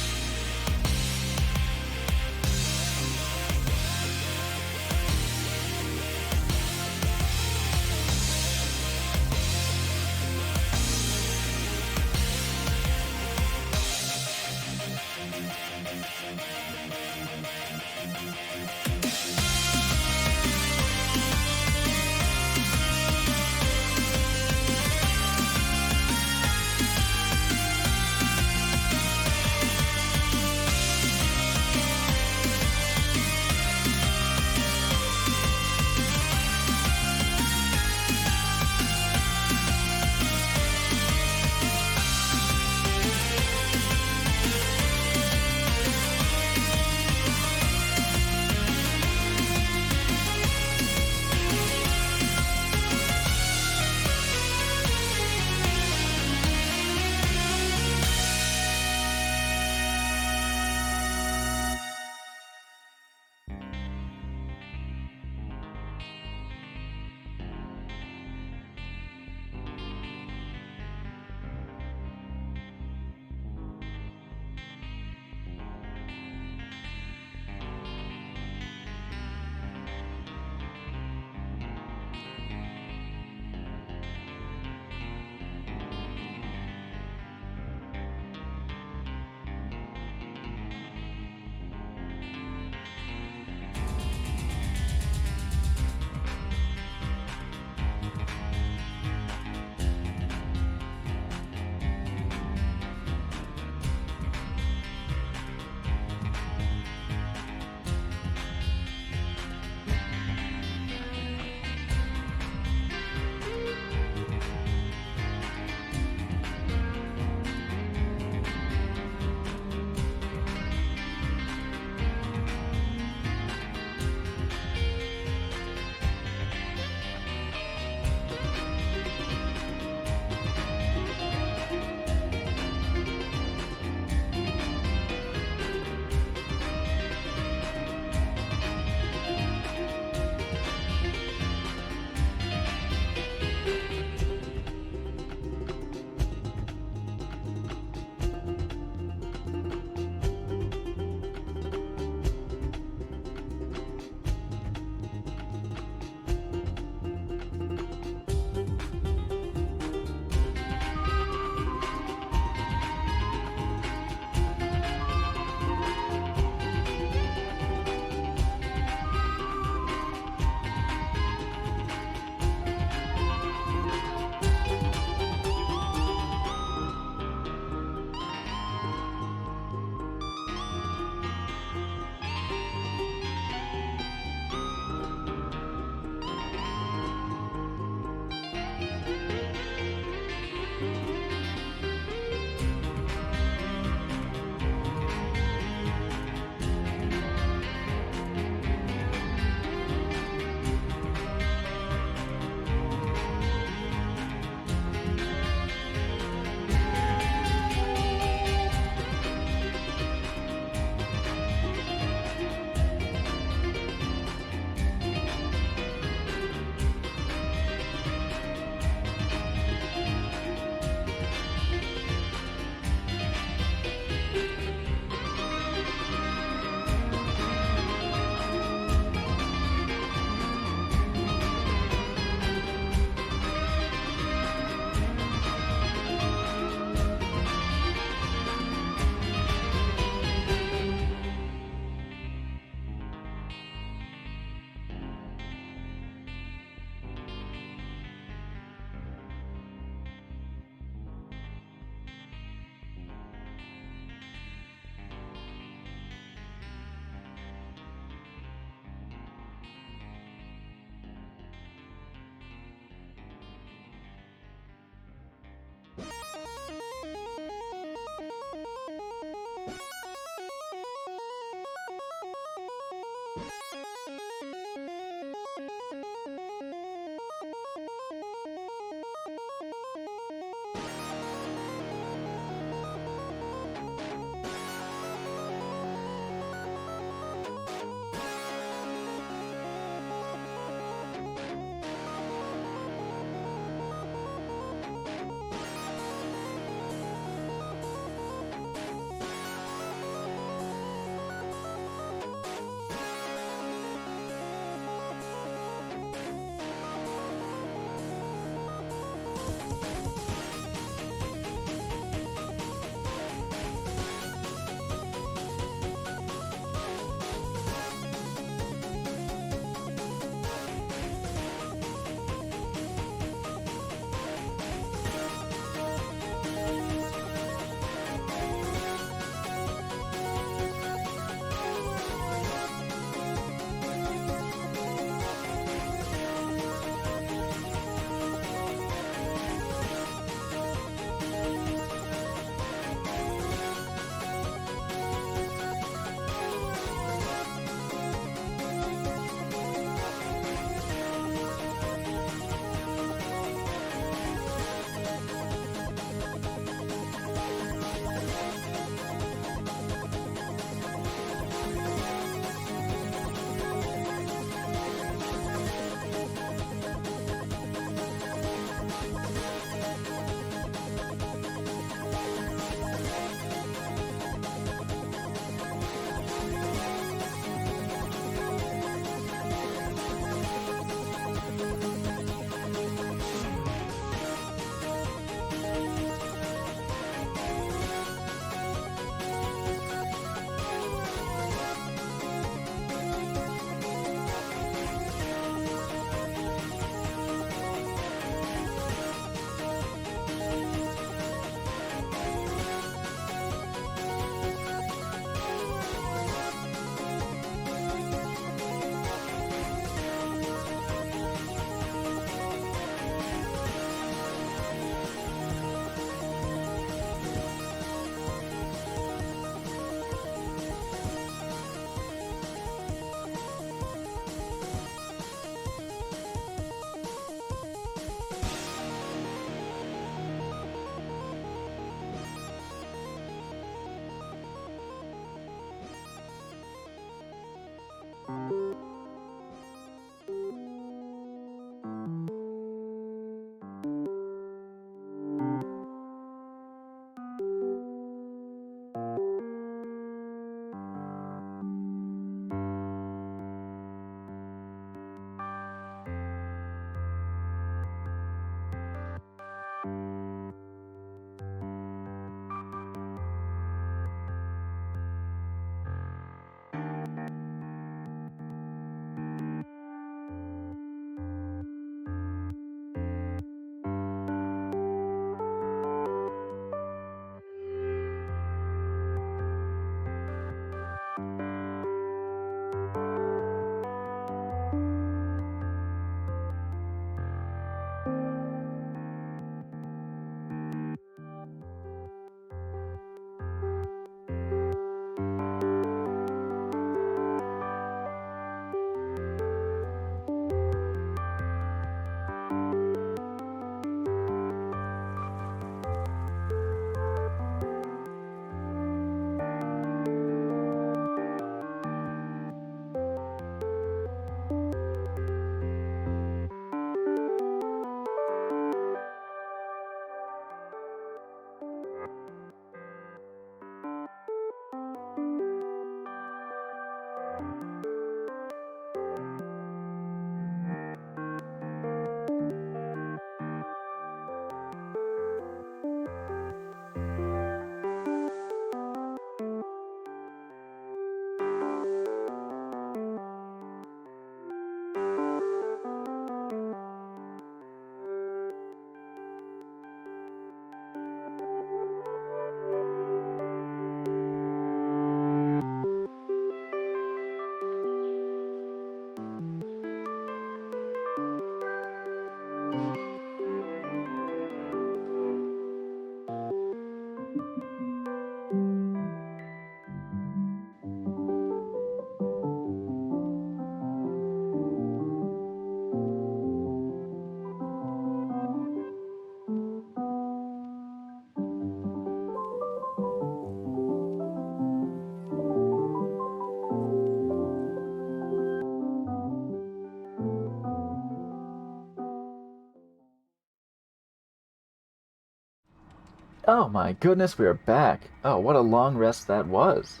Oh my goodness, we are back. Oh, what a long rest that was.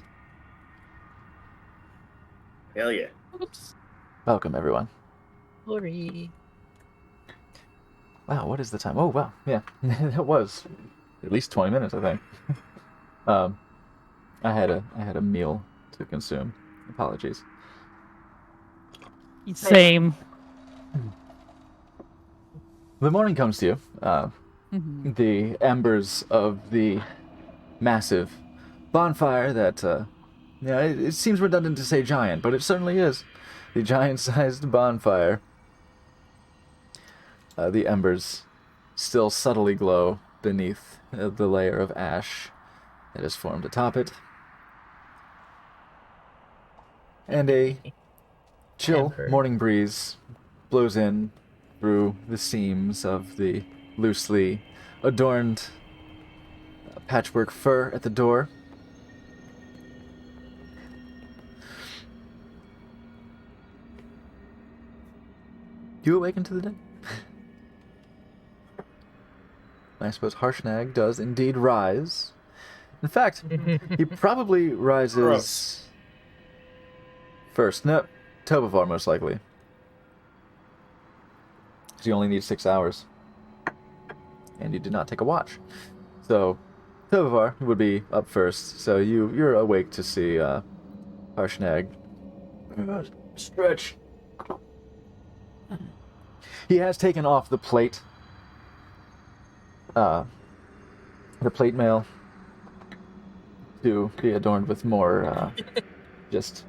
Hell yeah. Oops. Welcome, everyone. Sorry. Wow, what is the time? Oh, wow, yeah, that was at least 20 minutes, I think. I had a meal to consume. Apologies. Same. The morning comes to you. Mhm. The embers of the massive bonfire that, it seems redundant to say giant, but it certainly is. The giant-sized bonfire. The embers still subtly glow beneath the layer of ash that has formed atop it. And a chill Ember. morning breeze blows in through the seams of the loosely adorned patchwork fur at the door. You awaken to the day. I suppose Harshnag does indeed rise. In fact, he probably rises Gross. first. No, Tobavar most likely. Because you only need 6 hours. And you did not take a watch. So, Tobavar would be up first. So you're awake to see Harshnag stretch. He has taken off the plate. The plate mail to be adorned with more, just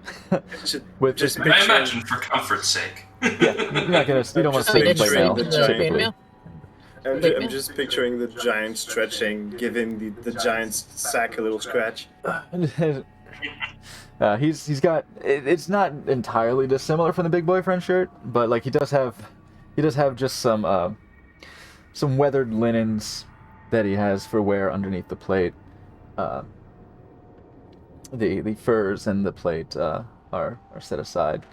with Just just I picture- imagine for comfort's sake. yeah. You're not gonna. You don't want to Just sleep in picturing plate mail the The giant- typically. mail? I'm just picturing the giant stretching, giving the giant's sack a little scratch. He's got. It's not entirely dissimilar from the big boyfriend shirt, but like he does have just some weathered linens that he has for wear underneath the plate. The furs and the plate are set aside.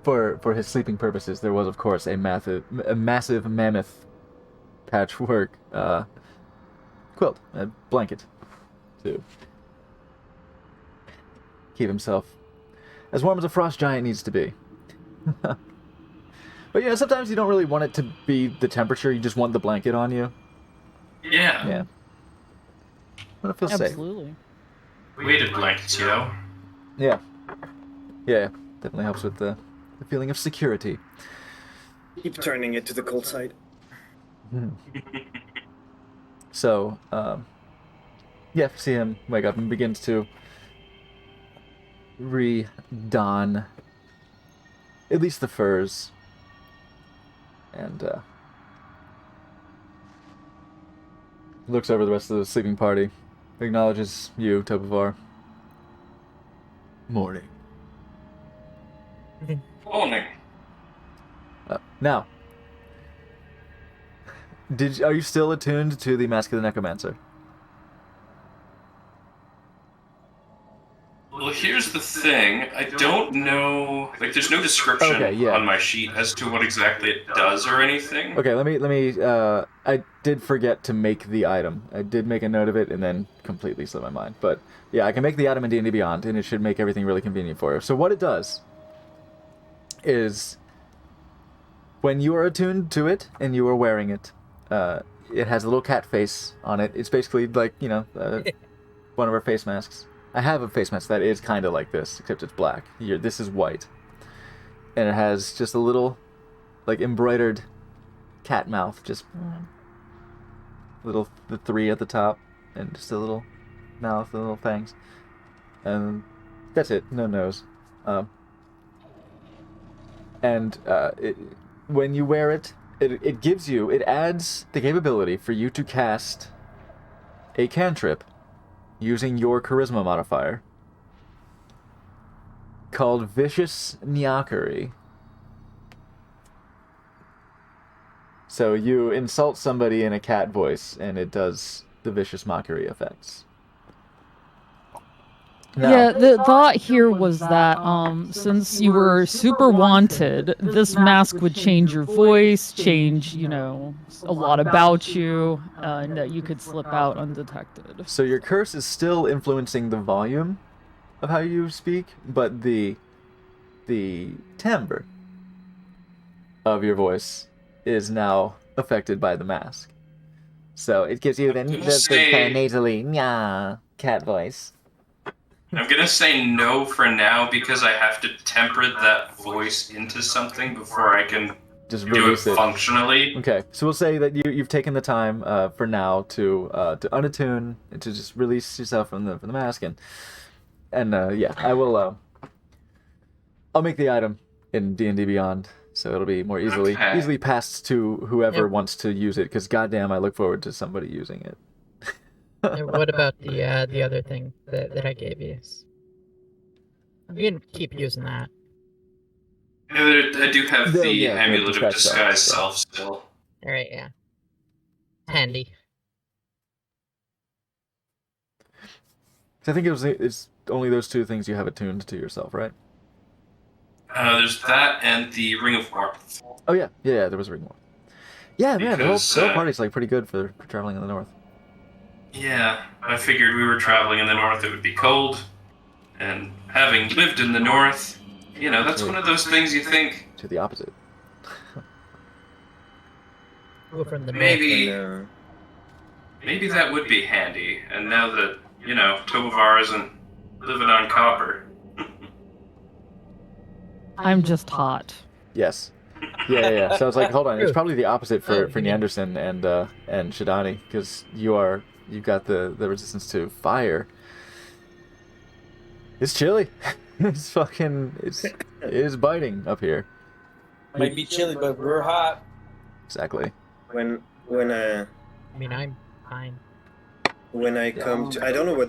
For his sleeping purposes, there was of course a massive mammoth patchwork quilt, a blanket, to keep himself as warm as a frost giant needs to be. But yeah, sometimes you don't really want it to be the temperature, you just want the blanket on you. Yeah. Yeah. Want to feel safe. Absolutely. Weighted blankets, you know? Yeah. Yeah, definitely helps with the feeling of security. Keep turning it to the cold side. So, yeah, see him wake up and begins to re-don at least the furs. And, looks over the rest of the sleeping party, acknowledges you, Tobavar. Morning. Morning. Now, are you still attuned to the Mask of the Necromancer? Well, here's the thing. I don't know. Like, there's no description Okay, yeah. on my sheet as to what exactly it does or anything. Okay, let me, I did forget to make the item. I did make a note of it and then completely slipped my mind. But, yeah, I can make the item in D&D Beyond, and it should make everything really convenient for you. So what it does is, when you are attuned to it, and you are wearing it, it has a little cat face on it. It's basically like, one of our face masks. I have a face mask that is kind of like this, except it's black. This is white. And it has just a little, like, embroidered cat mouth, just the 3 at the top, and just a little mouth and little fangs. And that's it, no nose. When you wear it, it adds the capability for you to cast a cantrip using your charisma modifier called Vicious Nyakari. So you insult somebody in a cat voice, and it does the Vicious Mockery effects. Now, Yeah, the thought here was that since you were super wanted, this mask would change your voice, change, a lot about you, and that you could slip out undetected. so your curse is still influencing the volume of how you speak, but the timbre of your voice is now affected by the mask. So it gives you the kind of nasally cat voice. I'm gonna say no for now because I have to temper that voice into something before I can Just do it release it. functionally. Okay, so we'll say that you've taken the time for now to unattune and to just release yourself from the mask and yeah, I will I'll make the item in D&D Beyond, so it'll be more easily passed to whoever Yep. wants to use it. Because goddamn, I look forward to somebody using it. And what about the other thing that I gave you? You can keep using that. I do have Oh, the yeah, the Amulet of disguise Disguise self, self still. All right, yeah. Handy. So I think it's only those two things you have attuned to yourself, right? There's that and the Ring of Warmth. Oh yeah, there was a ring more. Yeah, man, the Because, whole party's like pretty good for traveling in the north. Yeah, I figured we were traveling in the north, it would be cold. And having lived in the north, that's one of those things you think, To the opposite. Go from the maybe And, maybe that would be handy. And now that, Tovar isn't living on copper. I'm just hot. Yes. Yeah. So I was like, hold on, it's probably the opposite for you mean- Neanderson and Shidani, because you've got the resistance to fire. It's chilly. It is biting up here. Might be chilly, but we're hot. Exactly. when I mean, I'm fine. I come to, I don't know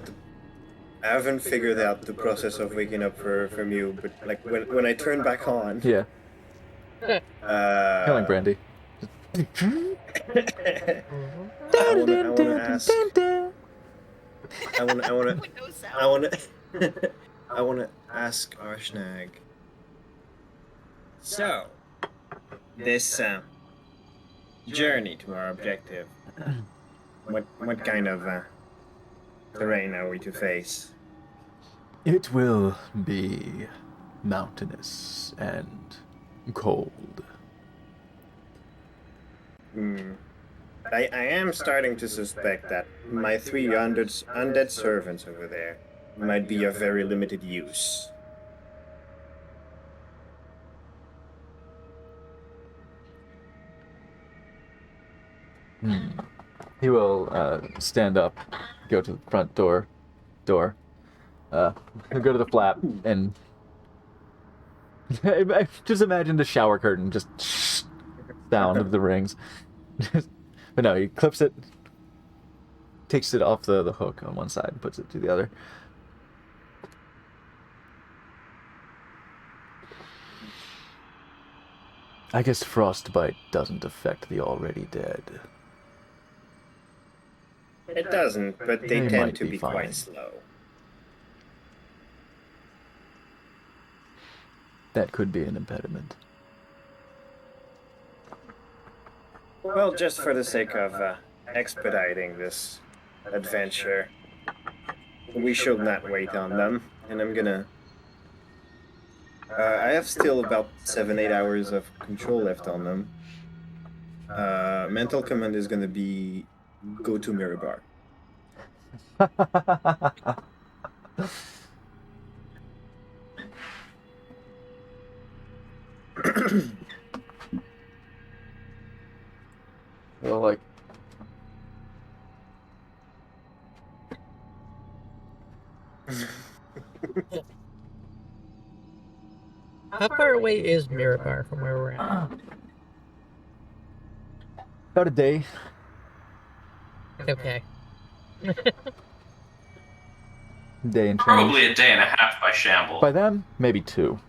I haven't figured out the process of waking up from you, but like when I turn back on, Yeah. Kind of like Brandy. I wanna ask. I wanna ask Arshnag. So, this journey to our objective. What kind of terrain are we to face? It will be mountainous and cold. I am starting to suspect that my 3 undead servants over there might be of very limited use. He will stand up, go to the front door. He'll go to the flap and just imagine the shower curtain just sound of the rings. But no, he clips it, takes it off the hook on one side and puts it to the other. I guess frostbite doesn't affect the already dead. It doesn't, but they They tend might to be be fine. quite slow. That could be an impediment. Well, just for the sake of expediting this adventure, we should not wait on them, and I'm gonna... I have still about 7-8 hours of control left on them. Mental command is gonna be go to Mirabar. Well, like, How far away is Mirabar from where we're at? about a day. Okay. Day and change. Probably a day and a half by shamble. By them, maybe 2.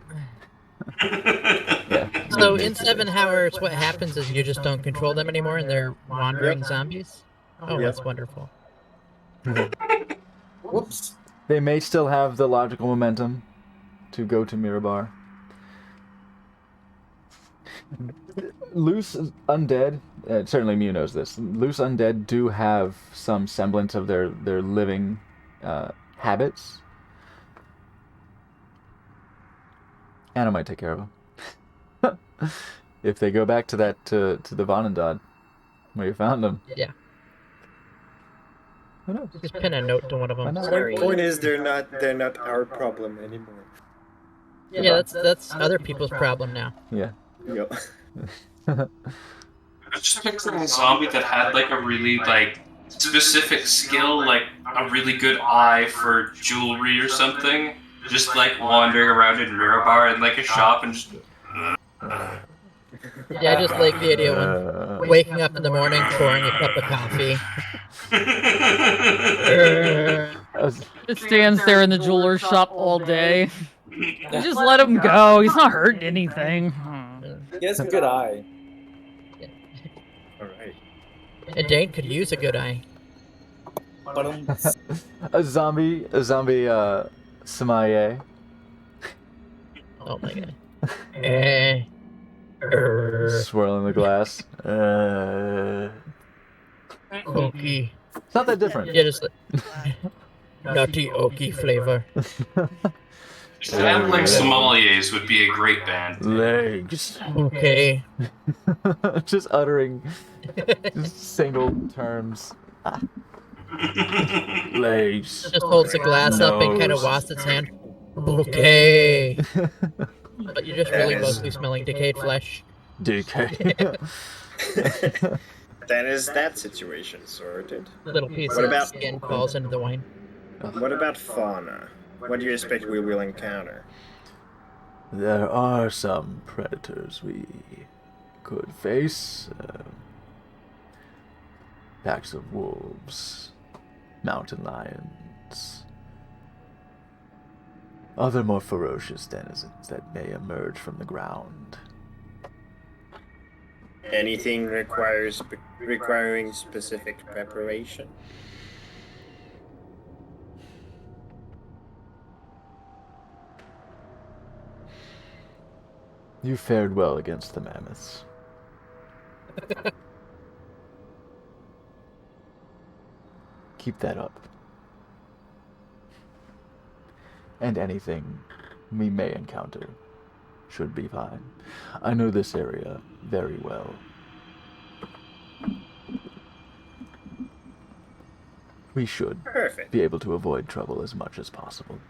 Yeah. So in 7 hours, what happens is you just don't control them anymore, and they're wandering zombies. Oh, Yep. that's wonderful. Whoops. They may still have the logical momentum to go to Mirabar. Loose undead, certainly Mew knows this. Loose undead do have some semblance of their living habits. Anna might take care of them. If they go back to that to the Vonendad, where you found them. Yeah. Who knows? Just pin a note to one of Why them. not? Sorry. Point is, they're not our problem anymore. Yeah, that's other people's problem now. Yeah. Yep. I was just picturing a zombie that had like a really like specific skill, like a really good eye for jewelry or something. Just like wandering around in Mirabar in like a shop and just. Yeah, I just like the idea when waking up in the morning, pouring a cup of coffee. Just stands there in the jeweler's shop all day. You just let him go. He's not hurting anything. He has a good eye. All right. And Dane could use a good eye. But a zombie sommelier. Oh my god. Swirling the glass. Oaky. It's not that different. Yeah, just nutty oaky flavor. Handling sommeliers would be a great band. Legs. Okay. Just uttering just single terms. Legs. Just holds the glass up and kind of Nose. washes its hand. Okay. But you're just really mostly smelling decayed flesh. DK. Then is that situation sorted? A little piece What of about- skin falls into the wine. What about fauna? What do you expect we will encounter? There are some predators we could face. Packs of wolves, mountain lions, other more ferocious denizens that may emerge from the ground. Anything requiring specific preparation? You fared well against the mammoths. Keep that up. And anything we may encounter should be fine. I know this area very well. We should Perfect. be able to avoid trouble as much as possible.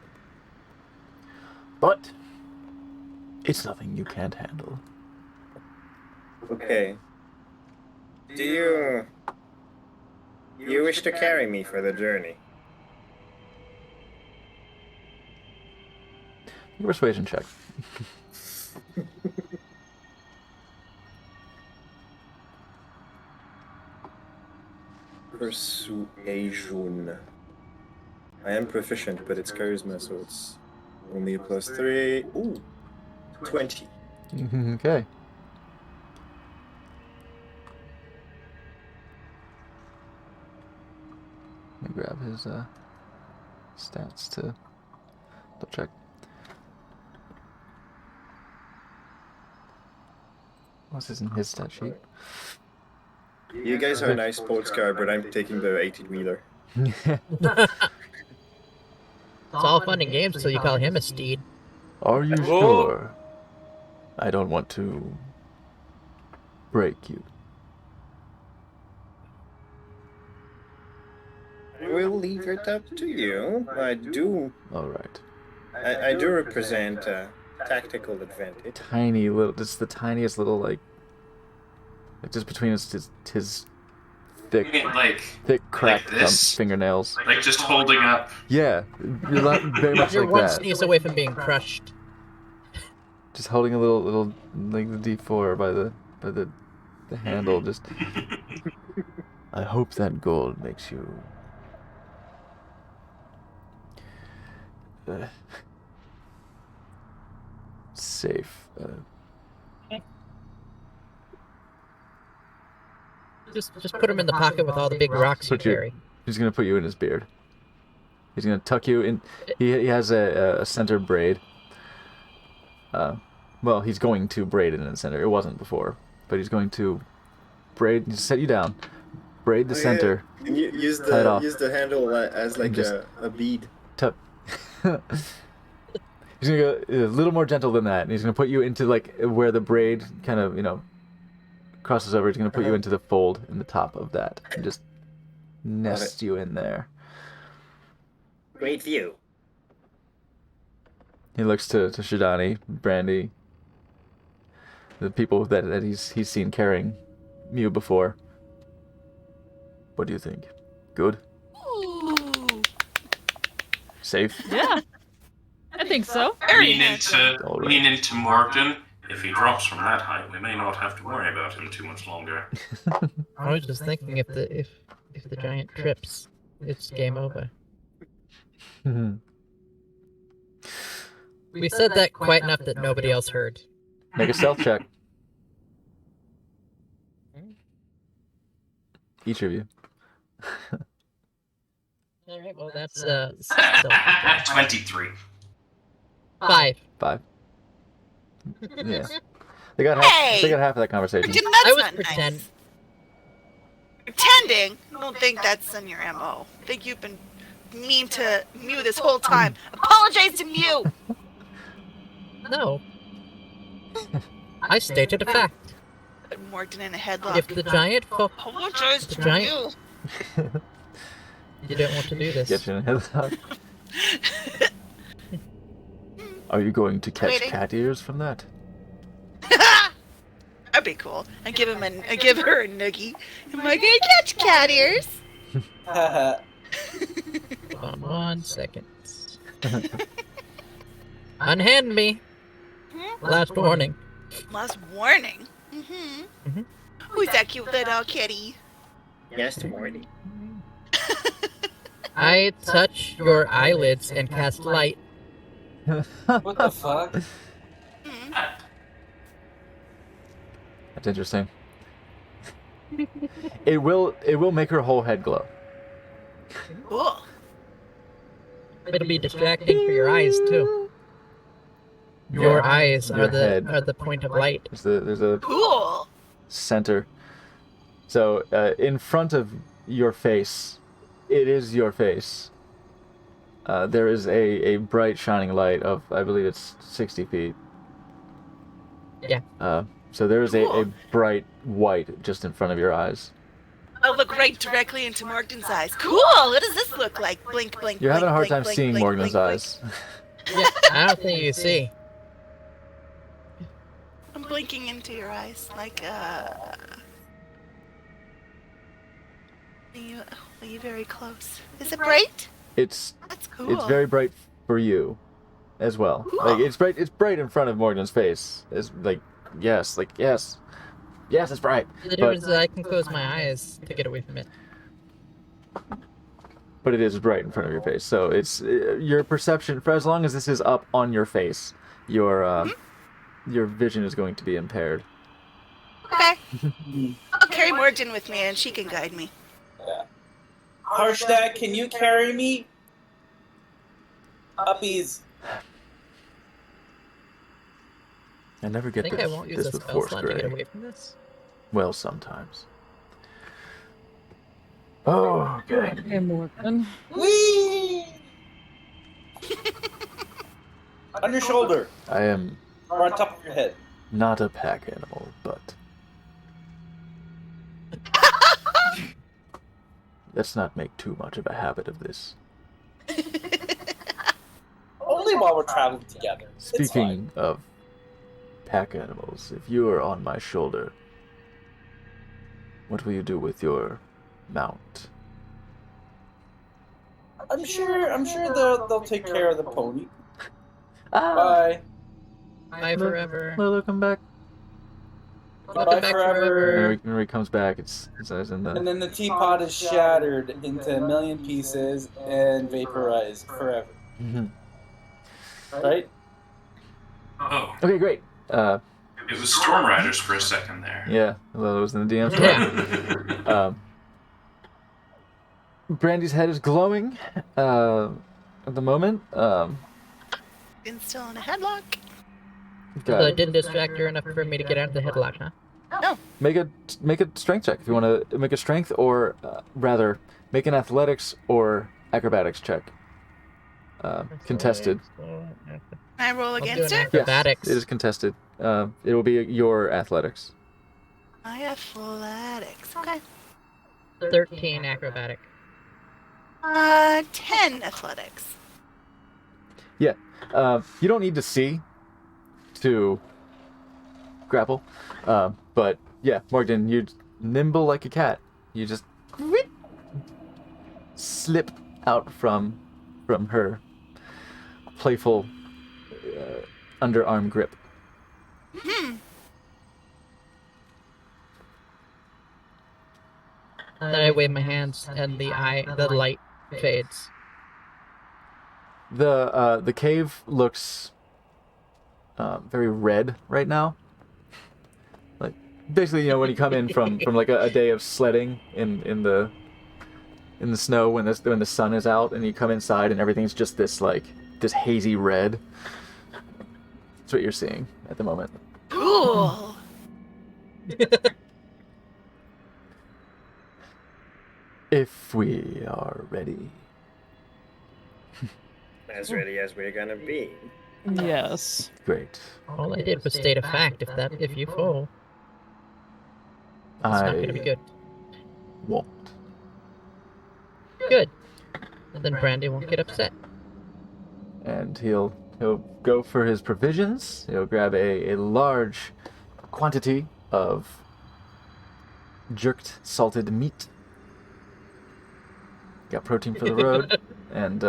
But it's nothing you can't handle. Okay. Do you wish to carry me for the journey? Persuasion check. Persuasion. I am proficient, but it's charisma, so it's only a +3. Ooh, 20. Okay. Let me grab his stats to double check. What's his in his stat sheet? You guys are a nice sports car, but I'm taking the 18-wheeler. It's all fun and games until you call him a steed. Are you sure? I don't want to break you. We'll leave it up to you. I do Alright. I do represent a tactical advantage. Tiny little, just the tiniest little, like just between his thick, I mean, like cracked this? fingernails. Like just holding up. Yeah, you're like, very much You're like one that. sneeze away from being crushed. Just holding a little like the D4 by the handle. Just. I hope that gold makes you. Safe. Just put him in the pocket with all the big rocks you Put you- carry. He's gonna put you in his beard. He's gonna tuck you in. He has a center braid. Well, he's going to braid it in the center. It wasn't before, but he's going to braid. Set you down. Braid the center. And you use Tie it off. the handle as like just- a bead. Tuck. He's gonna go a little more gentle than that, and he's gonna put you into like where the braid kind of crosses over. He's gonna put you into the fold in the top of that, and just nest you in there. Great view. He looks to Shidani, Brandy, the people that he's seen carrying Mew before. What do you think? Good? Ooh. Safe? Yeah. I think so. Very Lean handsome. All lean into Morgan. If he drops from that height, we may not have to worry about him too much longer. I was just thinking if the giant trips, it's game over. We said that quite enough that nobody else heard. Make a stealth check. Each of you. All right, well that's 23. 5. 5. Yeah. They got Hey! half of that conversation. Pretending, that's I was not pretend. nice. Pretending? I don't think that's in your MO. I think you've been mean to Mew this whole time. Apologize to Mew! No. I stated a fact. Put Morgan in a headlock. If the giant Apologize the to giant- Mew! you don't want to do this. Get you in a headlock. Are you going to catch Waiting. cat ears from that? That'd be cool. I give her a noogie. Am I gonna catch cat ears? Hold on 1 second. Unhand me. Last warning. Last warning. Mm-hmm. Who's that cute little kitty? Yes, warning. I touch your eyelids and cast light. What the fuck? Hmm. That's interesting. It will make her whole head glow. Cool. It'll be distracting for your eyes too. Your eyes Your head. are the point of light. There's a Cool. center. So in front of your face, it is your face. There is a bright shining light of, I believe it's 60 feet. Yeah. So there is a Cool. bright white just in front of your eyes. I'll look right directly into Morgan's eyes. Cool. What does this look like? Blink, blink. You're having a hard blink, time blink, seeing blink, Morgan's blink, eyes. Yeah, I don't think you see. I'm blinking into your eyes like Are you very close? Is it bright? It's That's cool. very bright for you, as well. Cool. Like it's bright in front of Morgan's face. It's like yes, it's bright. The difference is I can close my eyes to get away from it. But it is bright in front of your face, so it's your perception. For as long as this is up on your face, your vision is going to be impaired. Okay. I'll carry Morgan with me and she can guide me. Harshnag, can you carry me? Uppies. I never I get think I won't use this a with spell Force slot to get Gray. away from this. Well, sometimes. Oh, okay. Okay, Morgan. Whee! On your shoulder. I am Or on top of your head. not a pack animal, but let's not make too much of a habit of this. Only while we're traveling together. It's fine. Speaking of pack animals, if you are on my shoulder, what will you do with your mount? I'm sure they'll take care of the pony. Ah, Bye. Bye forever. Lulu, come back. Welcome back forever. When he comes back, it's in the. And then the teapot is shattered into a million pieces and vaporized forever. Mhm. Right? Oh, Okay, great. it was Storm Riders for a second there. Yeah, Lulu was in the DM. Yeah. Brandy's head is glowing at the moment. And still in a headlock. Got So it. it didn't distract her enough for me to get out of the headlock, huh? Make a strength check if you want to make a strength, or rather, make an athletics or acrobatics check. Contested. Can I roll I'll do against an it? acrobatics. It is contested. It will be your athletics. My athletics. Okay. 13 acrobatic. 10 athletics. You don't need to see to grapple, but yeah, Morgan, you're nimble like a cat. You just slip out from her playful underarm grip. Then I wave my hands, and the light fades. The cave looks very red right now. Like basically, when you come in from like a day of sledding in the snow when the sun is out, and you come inside and everything's just this hazy red. That's what you're seeing at the moment. Cool. If we are ready. As ready as we're gonna be. Yes. Great. All I did was state a fact. If you fall, it's not gonna be good. Won't. Good. And then Brandy won't get upset. And he'll go for his provisions. He'll grab a large quantity of jerked salted meat. Got protein for the road, and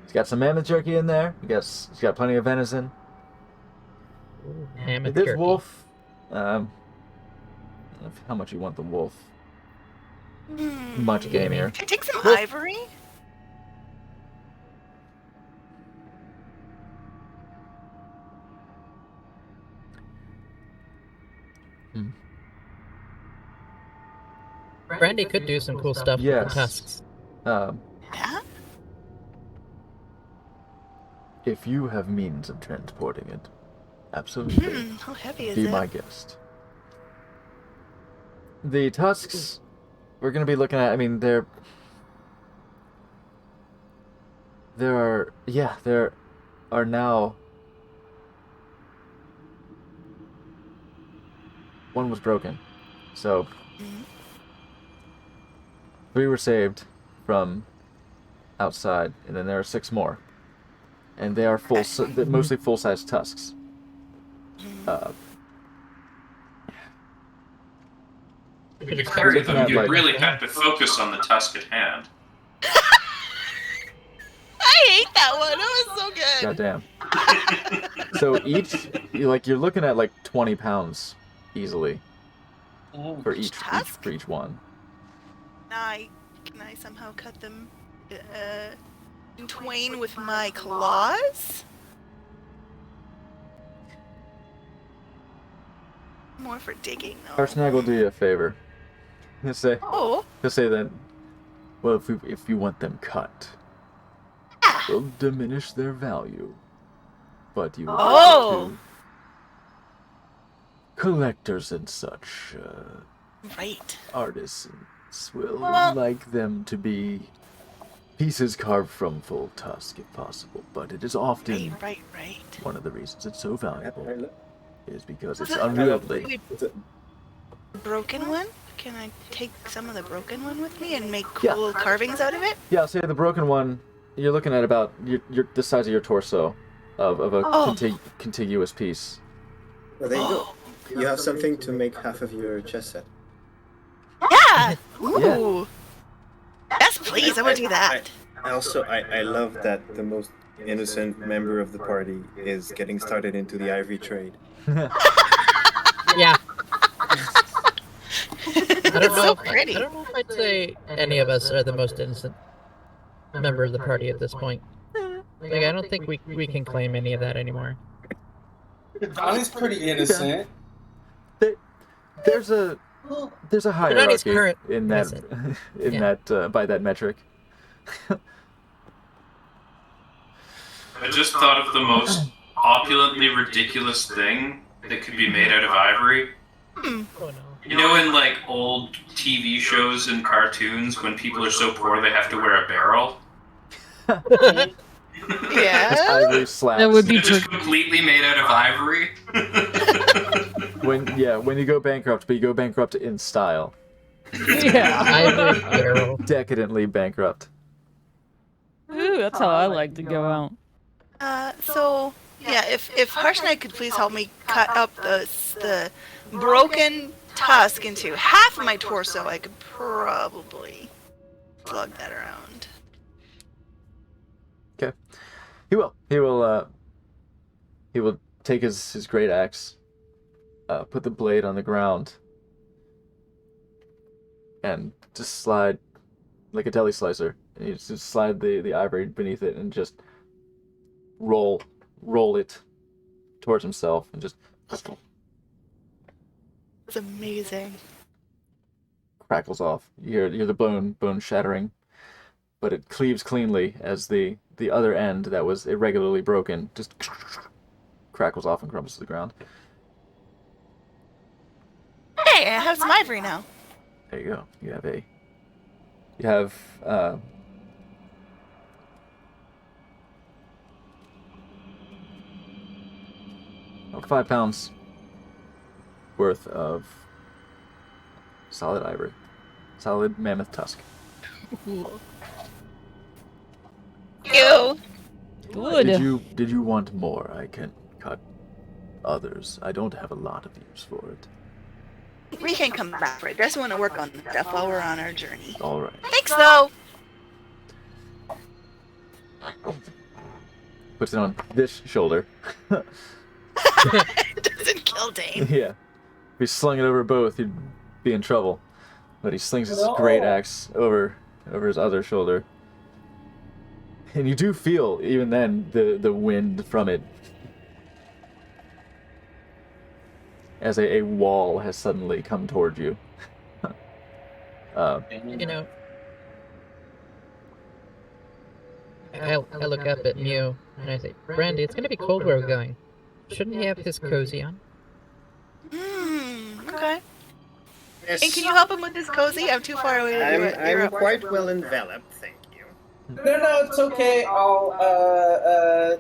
he's got some mammoth jerky in there. He's got plenty of venison. Mammoth This jerky. wolf, how much you want the wolf? Much gamier. Can I take some ivory? Brandy could do some cool stuff with Yes. the tusks. Yeah? If you have means of transporting it, absolutely. How heavy is Be it? my guest. The tusks, we're going to be looking at, I mean, there are now, one was broken, so 3 were saved from outside, and then there are 6 more, and they are mostly full-size tusks. We could Carry looking them. at, You like- really have to focus on the tusk at hand. I hate that one. It was so good. Goddamn. So you're looking at like 20 pounds easily for each Tusk? for each one. Can I somehow cut them in twain with my claws? More for digging, though. Arsnag will do you a favor. He'll say Oh, that, well, if you want them cut, we'll diminish their value, but you will Oh. to collectors and such right. artisans will Well- like them to be pieces carved from full tusk if possible, but it is often Right. one of the reasons it's so valuable is because it's Was it- unwieldy. The broken one? Can I take some of the broken one with me and make Yeah. cool carvings out of it? Yeah, I'll say the broken one, you're looking at about the size of your torso of a Oh. contiguous piece. Well, there you go. You have something to make half of your chess set. Yeah! Ooh! Yes, please, I want to do that. I love that the most innocent member of the party is getting started into the ivory trade. Yeah. I don't It's know. so if- pretty. I don't know if I'd say any of us are the most innocent member of the party at this point. Like, I don't think we can claim any of that anymore. Donnie's pretty innocent. There's a There's a not his hierarchy current in that, present. in Yeah. that by that metric. I just thought of the most opulently ridiculous thing that could be made out of ivory. Oh no. You know, in like old TV shows and cartoons, when people are so poor they have to wear a barrel. Yeah. Ivory slabs. That would be They're just completely made out of ivory. when you go bankrupt, but you go bankrupt in style. Yeah. Ivory barrel. Decadently bankrupt. Ooh, that's how I like to go out. So yeah, if Harshnag could please help me cut up the broken tusk into half of my torso, I could probably plug that around. Okay. He will. He will take his great axe, put the blade on the ground, and just slide like a deli slicer. And you just slide the ivory beneath it and just roll it towards himself and just It's amazing. crackles off. You hear the bone shattering, but it cleaves cleanly as the other end that was irregularly broken just crackles off and crumbles to the ground. Hey, I have some ivory now. There you go. You have about 5 pounds worth of solid ivory, solid mammoth tusk. Ew. Good. Did you want more? I can cut others. I don't have a lot of use for it. We can come back for it. Just want to work on stuff while we're on our journey. All right. Thanks, though. Puts it on this shoulder. It doesn't kill Dane. Yeah. If he slung it over both, he'd be in trouble. But he slings his great axe over his other shoulder. And you do feel, even then, the wind from it. As a wall has suddenly come toward you. You know, I look up at Mew and I say, Brandy, it's gonna be cold where we're going. Shouldn't he have his cozy on? Okay. Yes, And can you help him with his cozy? I'm too far away to do it. You're I'm up. quite well enveloped, thank you. No, it's okay. I'll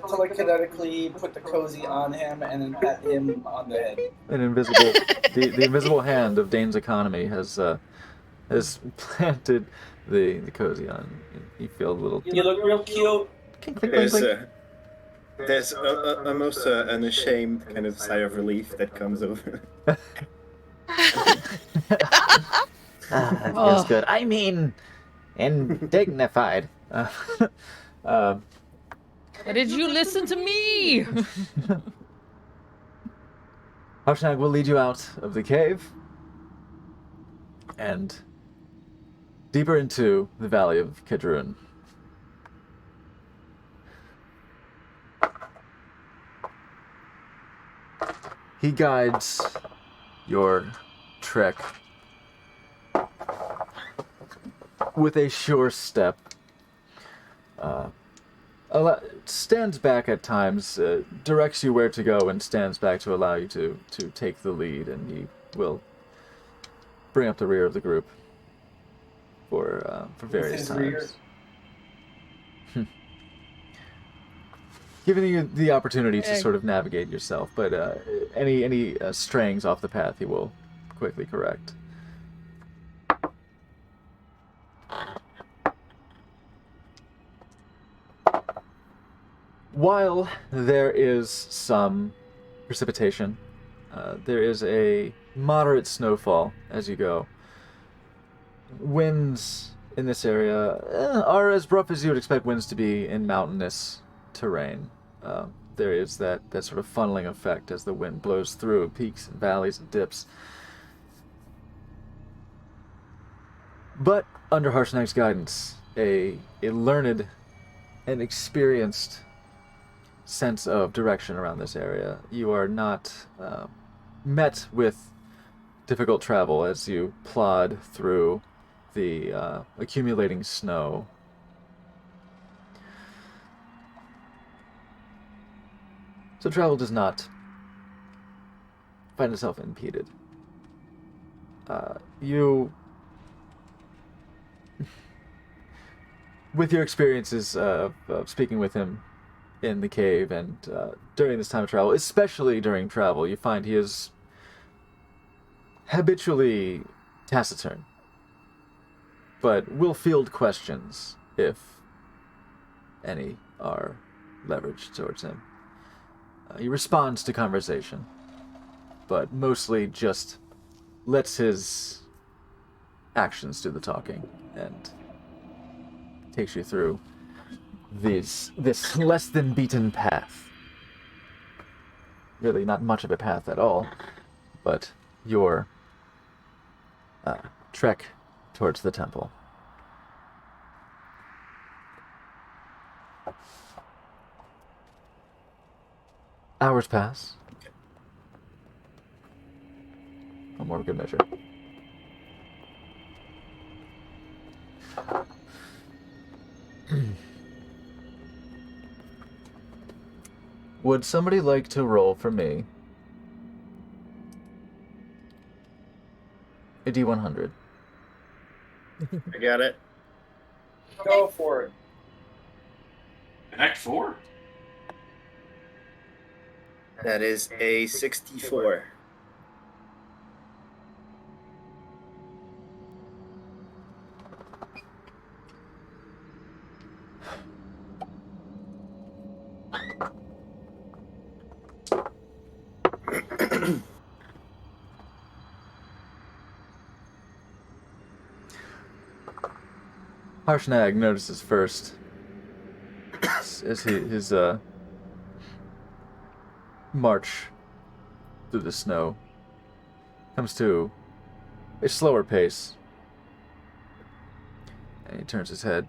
telekinetically put the cozy on him and then pat him on the head. An invisible, the invisible hand of Dane's economy has planted the cozy on. You feel a little. You look real cute. Clink, clink, clink, clink. There's almost an ashamed kind of sigh of relief that comes over. That feels good. I mean, and dignified. Did you listen to me? Harshnag will lead you out of the cave and deeper into the valley of Kedrun. He guides your trek with a sure step. Stands back at times, directs you where to go, and stands back to allow you to take the lead, and he will bring up the rear of the group for various his rear. times. Giving you the opportunity to Yeah. sort of navigate yourself, but any strayings off the path he will quickly correct. While there is some precipitation, there is a moderate snowfall as you go. Winds in this area are as rough as you would expect winds to be in mountainous terrain. There is that sort of funneling effect as the wind blows through peaks and valleys and dips. But under Harshnag's guidance, a learned and experienced sense of direction around this area. You are not met with difficult travel as you plod through the accumulating snow. So travel does not find itself impeded. You, with your experiences of speaking with him in the cave and during this time of travel, especially during travel, you find he is habitually taciturn, but will field questions if any are leveraged towards him. He responds to conversation, but mostly just lets his actions do the talking and takes you through this less than beaten path. Really not much of a path at all, but your trek towards the temple. Hours pass. One more good measure. Would somebody like to roll for me a D100? I got it. Go for it. Act 4? That is a 64. Harshnag notices first as his march through the snow comes to a slower pace, and he turns his head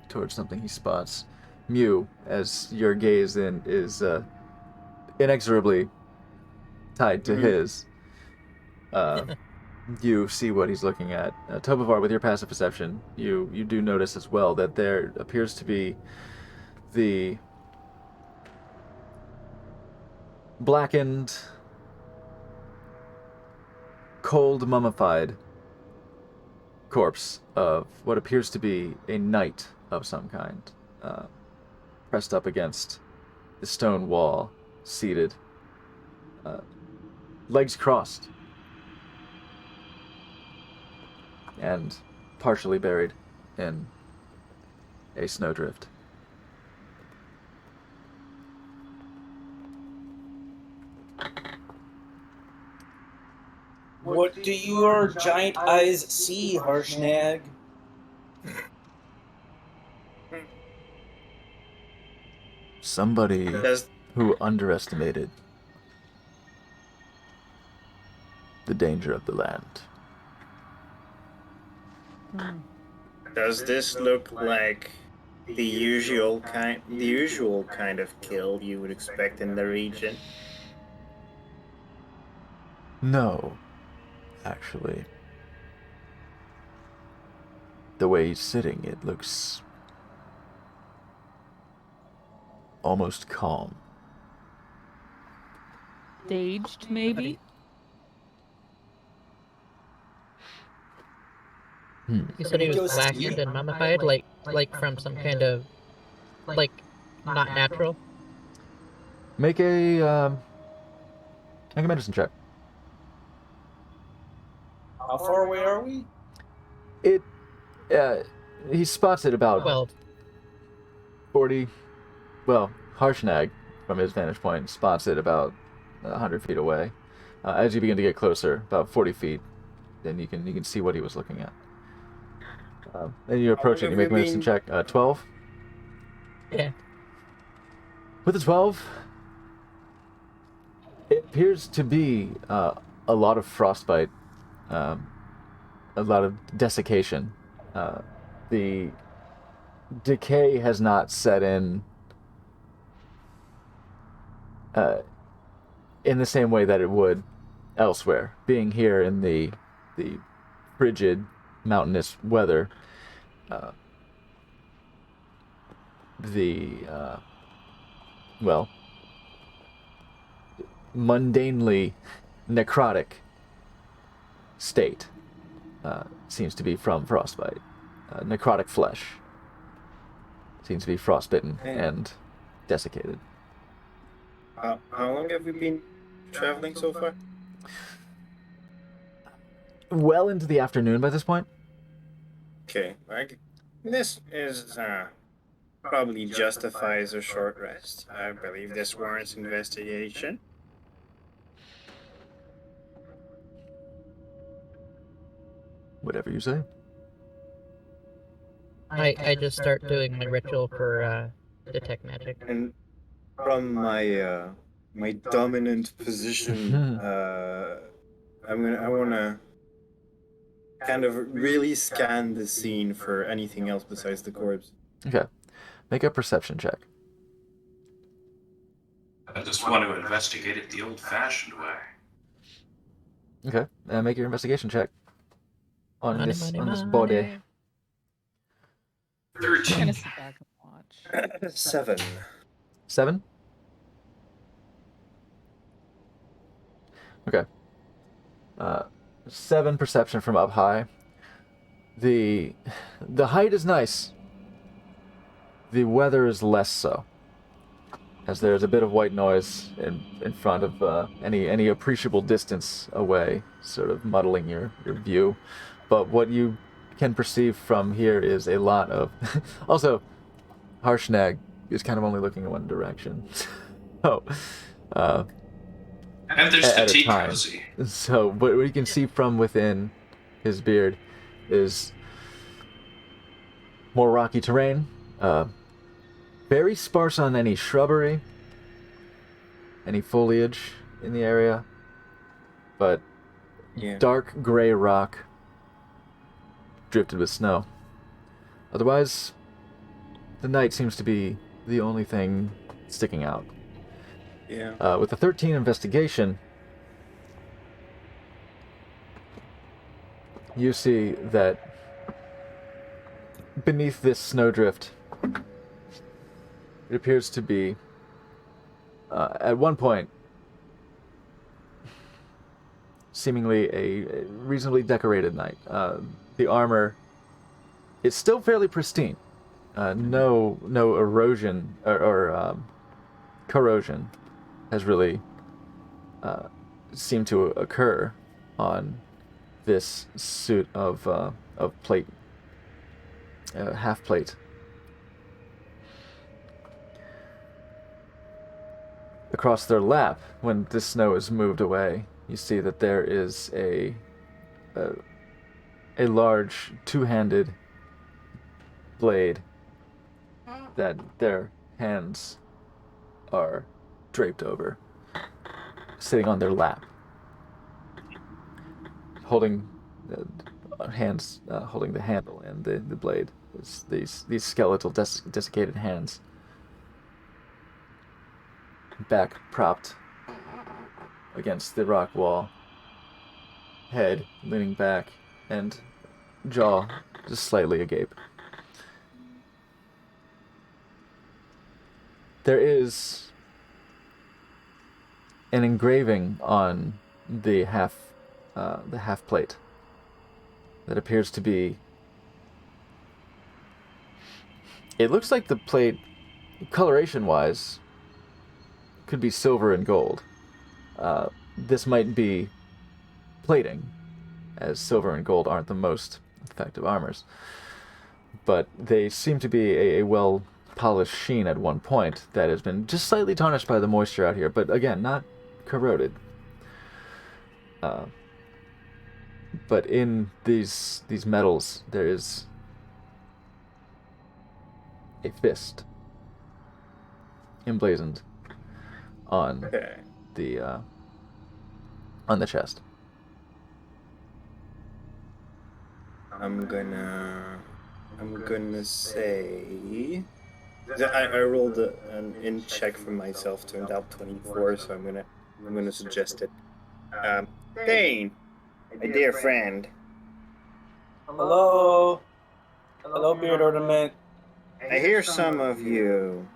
towards something he spots. Mew, as your gaze in is inexorably tied to his. You see what he's looking at. Tobovar, with your passive perception, you do notice as well that there appears to be the blackened, cold, mummified corpse of what appears to be a knight of some kind, pressed up against the stone wall, seated, legs crossed, and partially buried in a snowdrift. What do your giant eyes see, Harshnag? Somebody Does who underestimated the danger of the land. does this look like the usual kind of kill you would expect in the region? No, actually. The way he's sitting, it looks almost calm. Staged, maybe? You said he was blackened and mummified, like from some kind of, like, not natural. Make a medicine check. How far away are we? It, he spots it about 12. 40. Well, Harshnag, from his vantage point, spots it about 100 feet away. As you begin to get closer, about 40 feet, then you can see what he was looking at. Then you approach it. You make a medicine check. 12. Yeah. With a 12, it appears to be a lot of frostbite, a lot of desiccation. The decay has not set in the same way that it would elsewhere. Being here in the frigid, mountainous weather, well, mundanely necrotic state seems to be from frostbite. Necrotic flesh seems to be frostbitten and desiccated. How long have we been traveling so far? Well into the afternoon by this point. Okay, this is probably justifies a short rest. I believe this warrants investigation. Whatever you say. I just start doing my ritual for detect magic. And from my my dominant position, I wanna kind of really scan the scene for anything else besides the corpse. Okay. Make a perception check. I just want to investigate it the old-fashioned way. Okay. Make your investigation check on Money, this money, body. money. 13. I'm gonna sit back and watch. 7. 7? Okay. 7 perception from up high. The height is nice. The weather is less so, as there's a bit of white noise in front of any appreciable distance away, sort of muddling your view. But what you can perceive from here is a lot of... Also, Harshnag is kind of only looking in one direction. So, And there's the at a tea time. cozy. So, what you can see from within his beard is more rocky terrain, very sparse on any shrubbery, any foliage in the area, but Yeah. dark gray rock drifted with snow. Otherwise, the night seems to be the only thing sticking out. Yeah. With the 13 investigation, you see that beneath this snowdrift, it appears to be, at one point, seemingly a reasonably decorated knight. The armor is still fairly pristine. No erosion or corrosion has really seemed to occur on this suit of plate, half plate. Across their lap, when the snow is moved away, you see that there is a large two-handed blade that their hands are draped over, sitting on their lap, holding hands holding the handle and the blade. It's these skeletal desiccated hands, back propped against the rock wall, head leaning back, and jaw just slightly agape. There is an engraving on the half plate that appears to be... It looks like the plate, coloration-wise, could be silver and gold. This might be plating, as silver and gold aren't the most effective armors. But they seem to be a well-polished sheen at one point that has been just slightly tarnished by the moisture out here, but again, not corroded. But in these metals, there is a fist emblazoned on Okay. on the chest. I'm gonna say that I rolled an in check for myself, turned out 24, so I'm gonna suggest it. Dane, my dear friend, Hello. Hello, Beard Ornament. I hear some of you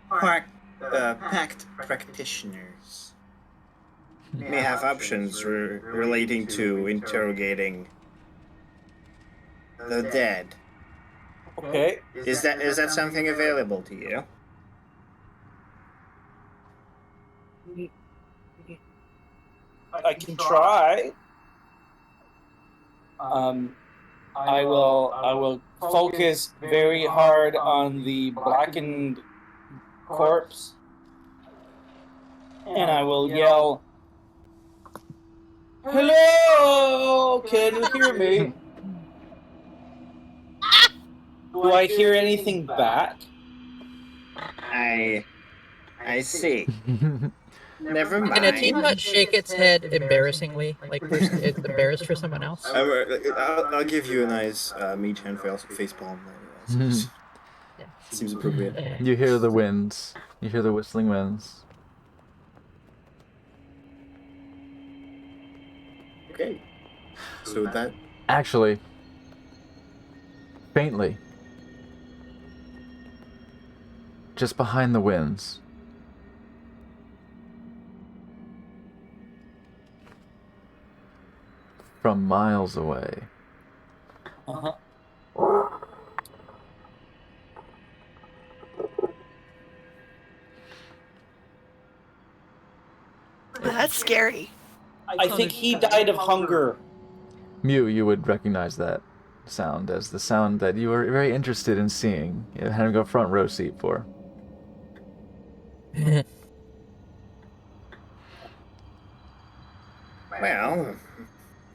pact practitioners may have options relating to interrogating the dead. Okay. Is that something available to you? I can try. I will focus very hard on the blackened corpse, and I will yell, "Hello! Can you hear me? Do I hear anything back?" I see. Never mind. Can a teapot shake its head embarrassingly, like it's embarrassed for someone else? I'll give you a nice meat hand face palm. Seems appropriate. You hear the winds. You hear the whistling winds. Okay. So that Actually, faintly, just behind the winds, from miles away, Uh-huh. That's scary. I think he died of hunger. Mew, you would recognize that sound as the sound that you were very interested in seeing, having a front row seat for. Well,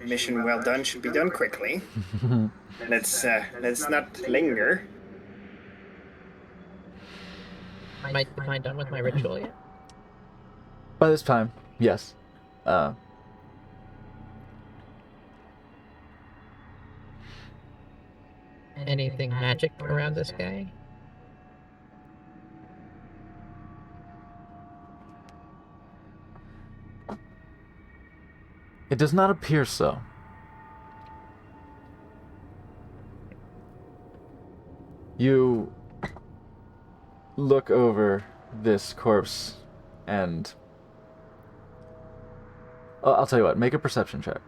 mission well done should be done quickly. Let's not linger. Am I done with my ritual yet? By this time, yes. Anything magic around this guy? It does not appear so. You look over this corpse and... I'll tell you what, make a perception check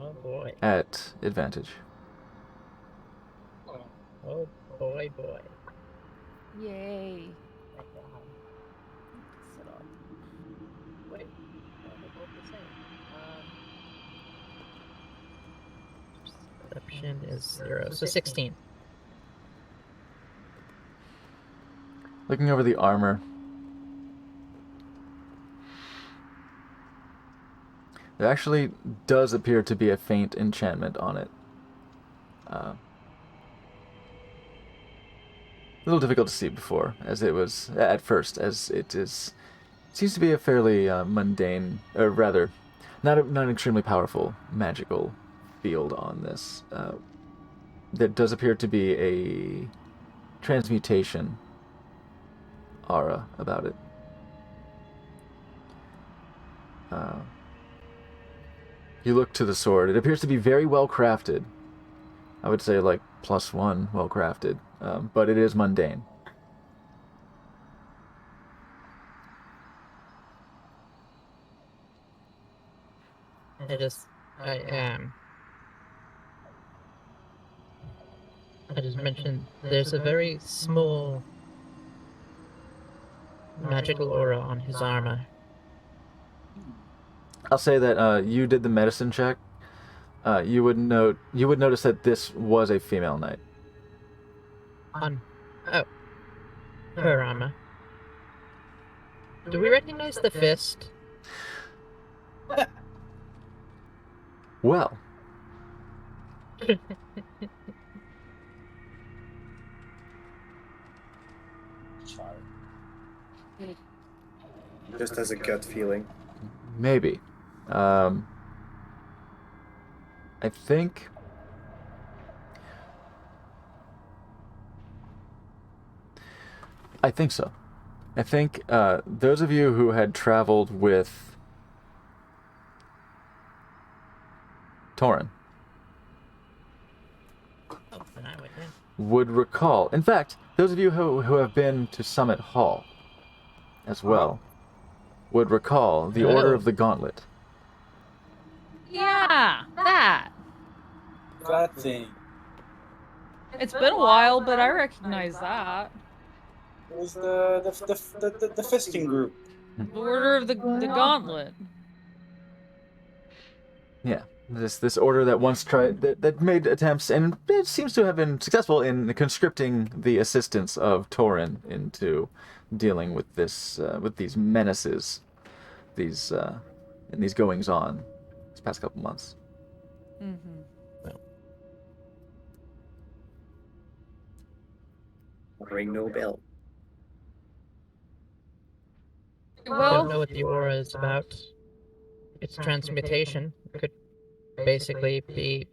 Oh boy. at advantage. Oh boy. Yay. Wait. They're both the same. Perception is 0, so 16. Looking over the armor, there actually does appear to be a faint enchantment on it. A little difficult to see before, as it was at first, as it is seems to be a fairly mundane, or rather, not an extremely powerful magical field on this. There does appear to be a transmutation aura about it. You look to the sword. It appears to be very well crafted. I would say like +1 well crafted, but it is mundane. I just mentioned there's a very small magical aura on his armor. I'll say that you did the medicine check. You would notice that this was a female knight. On her armor. Do we recognize the fist? Well, just as a gut feeling. maybe. I think so. I think those of you who had traveled with Torin Oh, then I would then. would recall. In fact, those of you who have been to Summit Hall as well would recall the Order Oh. of the Gauntlet. Yeah, that. That thing. It's been a while, but I recognize that. It was the fisting group. The Order of the Gauntlet. Yeah, this order that once tried that made attempts, and it seems to have been successful in conscripting the assistance of Torin into dealing with this with these menaces, these and these goings on this past couple months. Mm-hmm. Ring no bell. I don't know what the aura is about. It's transmutation. It could basically be.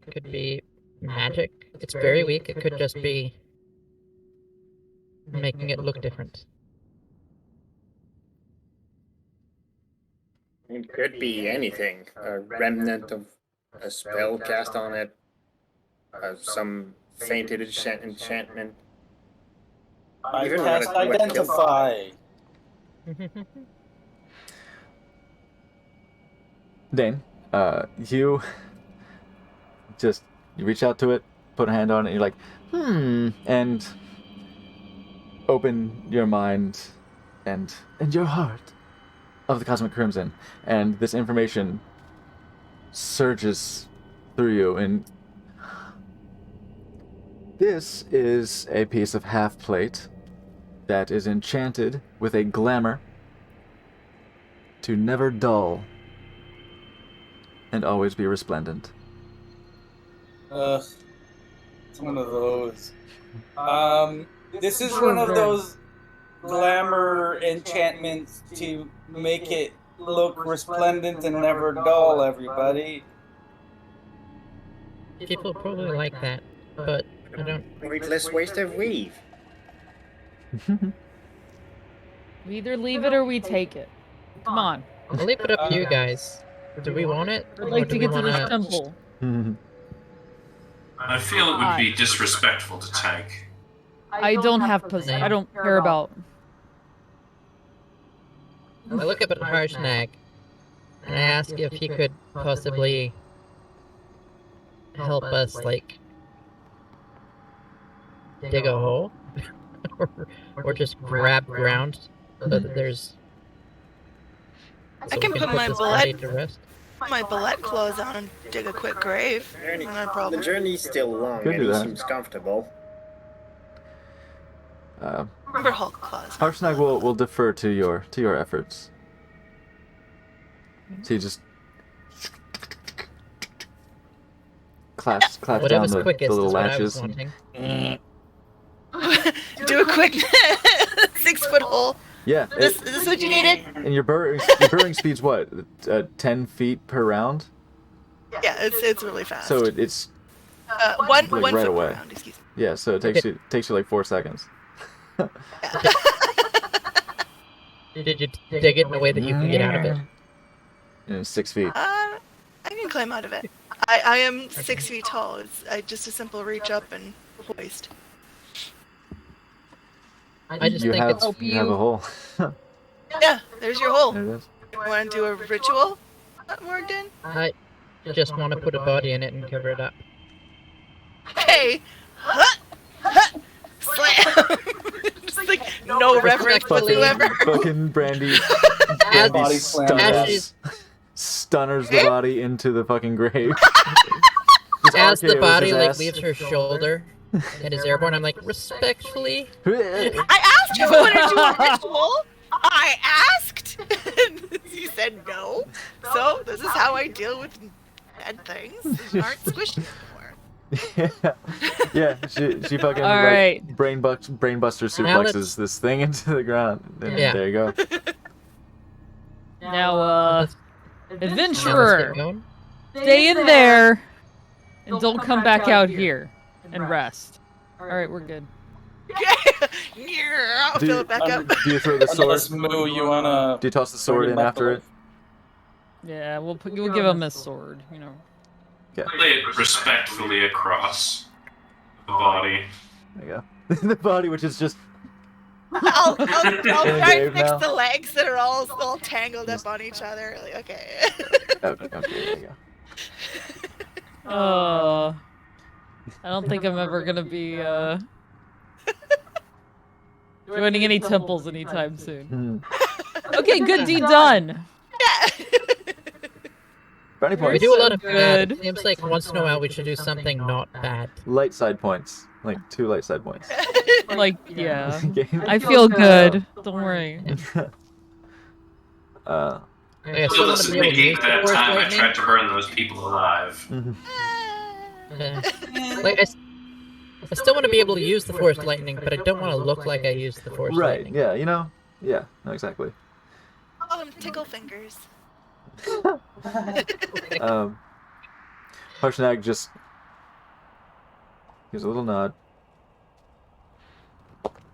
Could be magic. It's very weak. It could just be making it look different. It could be anything. A remnant of a spell cast on it. Some fainted enchantment. I Even cast what killed- identify. Dane, you reach out to it, put a hand on it, and you're like, and open your mind and your heart of the Cosmic Crimson, and this information surges through you, and this is a piece of half plate that is enchanted with a glamour to never dull and always be resplendent. Ugh. It's one of those. This is one of those glamour enchantments to make it look resplendent and never dull, everybody. People probably like that, but I don't. Pointless waste of weave. We either leave it or we take it. Come on. I'll leave it up to you guys. Do we want it? I'd like to get to this temple. I feel it would be disrespectful to take. I don't have I don't care about. I look up at Harshnag and I ask if he could possibly help us, like, dig a hole or just grab ground so that there's. I can we put my this body bullet to rest. my ballet clothes on and dig a quick grave. No The problem. journey's still long, Could and do he that. seems comfortable. Remember Hulk claws. Harshnag will defer to your efforts. So you just claps down Whatever's the quickest little is what I was latches. wanting. Do a quick 6-foot hole. Yeah, Is this what you needed? and your burrowing speed's what? 10 feet per round? Yeah, it's really fast. So it's one like one right foot away. per round, excuse me. yeah. So it takes you like 4 seconds. Did you dig it in a way that you can get out of it? And it's 6 feet. I can climb out of it. I am 6 feet tall. It's just a simple reach up and hoist. I just You think have it's you have a hole. Yeah, there's your hole. There it is. You want to do a ritual, Morgan? I just want to put a body in it and cover it up. Hey! Slam! Just like no reverence whatsoever. Fucking Brandy As, Body slam. stunners the body into the fucking grave. Just as the RKOs body his like ass. leaves her shoulder and is airborne, I'm like, respectfully. I asked you if you wanted to do a ritual. I asked. You said no. So this is how I deal with dead things that aren't squished anymore. yeah, she fucking All like, right. brainbuster Now suplexes this thing into the ground. And Yeah. there you go. Now, Let's get adventurer, going. stay in there and don't come back out here and rest. All right, we're good. I'll Do fill you- it back up. Do you throw the sword? Unless Moo, you wanna? Do you toss the sword in after it? Yeah, we'll give him his sword. You know. Lay it respectfully across the body. There you go. The body, which is just I'll try In a and grave fix now? the legs that are all tangled up on each other. Like, okay. okay. There you go. I don't think I'm ever gonna be joining any temples anytime soon. Okay, good deed done. Yeah. Brownie We points. do a lot of bad. Good. It seems like once in a while we should do something not bad. Light side points. Like 2 light side points. Like, yeah. Game. I feel good. Don't worry. Okay, So so this I'm gonna be able to use negate the that force time I lightning. tried to burn those people alive. Like I still want to be able to use the force lightning, but I don't want to look like I used the force Right. lightning. Yeah. Yeah. No, exactly. Call them tickle fingers. Harshnag just gives a little nod.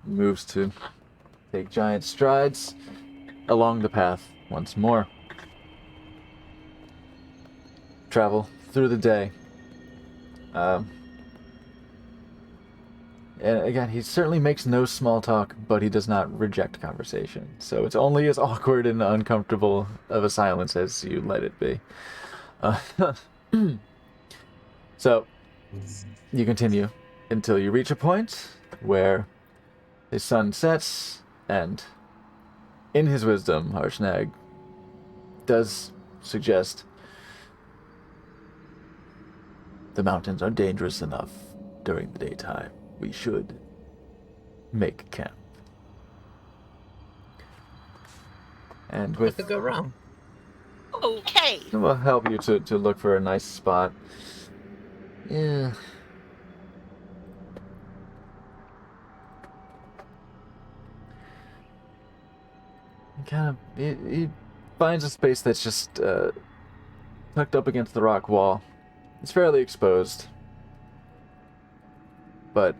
Moves to take giant strides along the path once more. Travel through the day. And again, he certainly makes no small talk, but he does not reject conversation. So it's only as awkward and uncomfortable of a silence as you let it be. So you continue until you reach a point where the sun sets, and in his wisdom, Harshnag does suggest the mountains are dangerous enough during the daytime. We should make camp. And What with could go wrong? Okay. it will help you to look for a nice spot. Yeah. He finds a space that's just tucked up against the rock wall. It's fairly exposed, but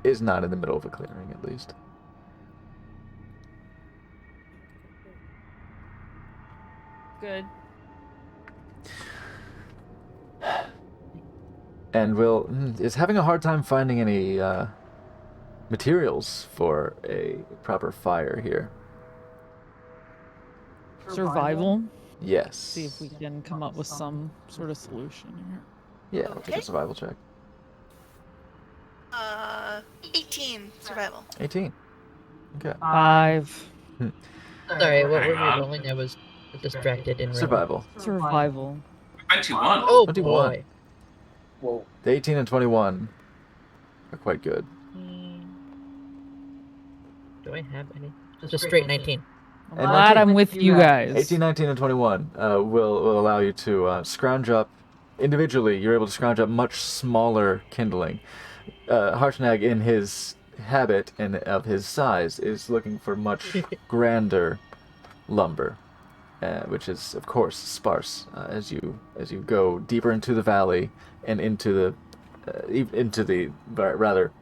is not in the middle of a clearing, at least. Good. And is having a hard time finding any materials for a proper fire here. Survival. Yes. See if we can come up with some sort of solution here. Yeah, I'll take Okay. a survival check. 18 survival. 18. Okay. 5. Sorry, what were we Hang on. rolling? I was distracted in rolling. Survival. Survival. 21. Oh 21. boy. Whoa. The 18 and 21 are quite good. Do I have any? Just straight 19. I'm And glad 19. I'm with you guys. 18, 19, and 21 will allow you to scrounge up individually. You're able to scrounge up much smaller kindling. Harshnag, in his habit and of his size, is looking for much grander lumber, which is of course sparse as you go deeper into the valley and into the rather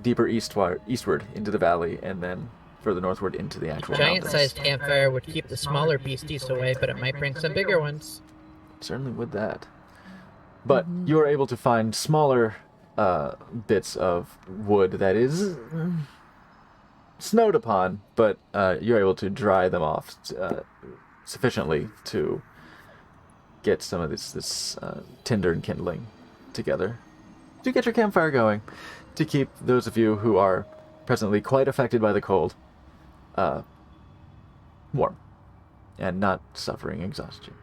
deeper eastward into the valley, and then further northward into the actual mountains. Giant-sized campfire would keep the smaller beasties away, but it might bring some bigger ones. Certainly would that. But you're able to find smaller bits of wood that is snowed upon, but you're able to dry them off sufficiently to get some of this tinder and kindling together to get your campfire going, to keep those of you who are presently quite affected by the cold warm and not suffering exhaustion.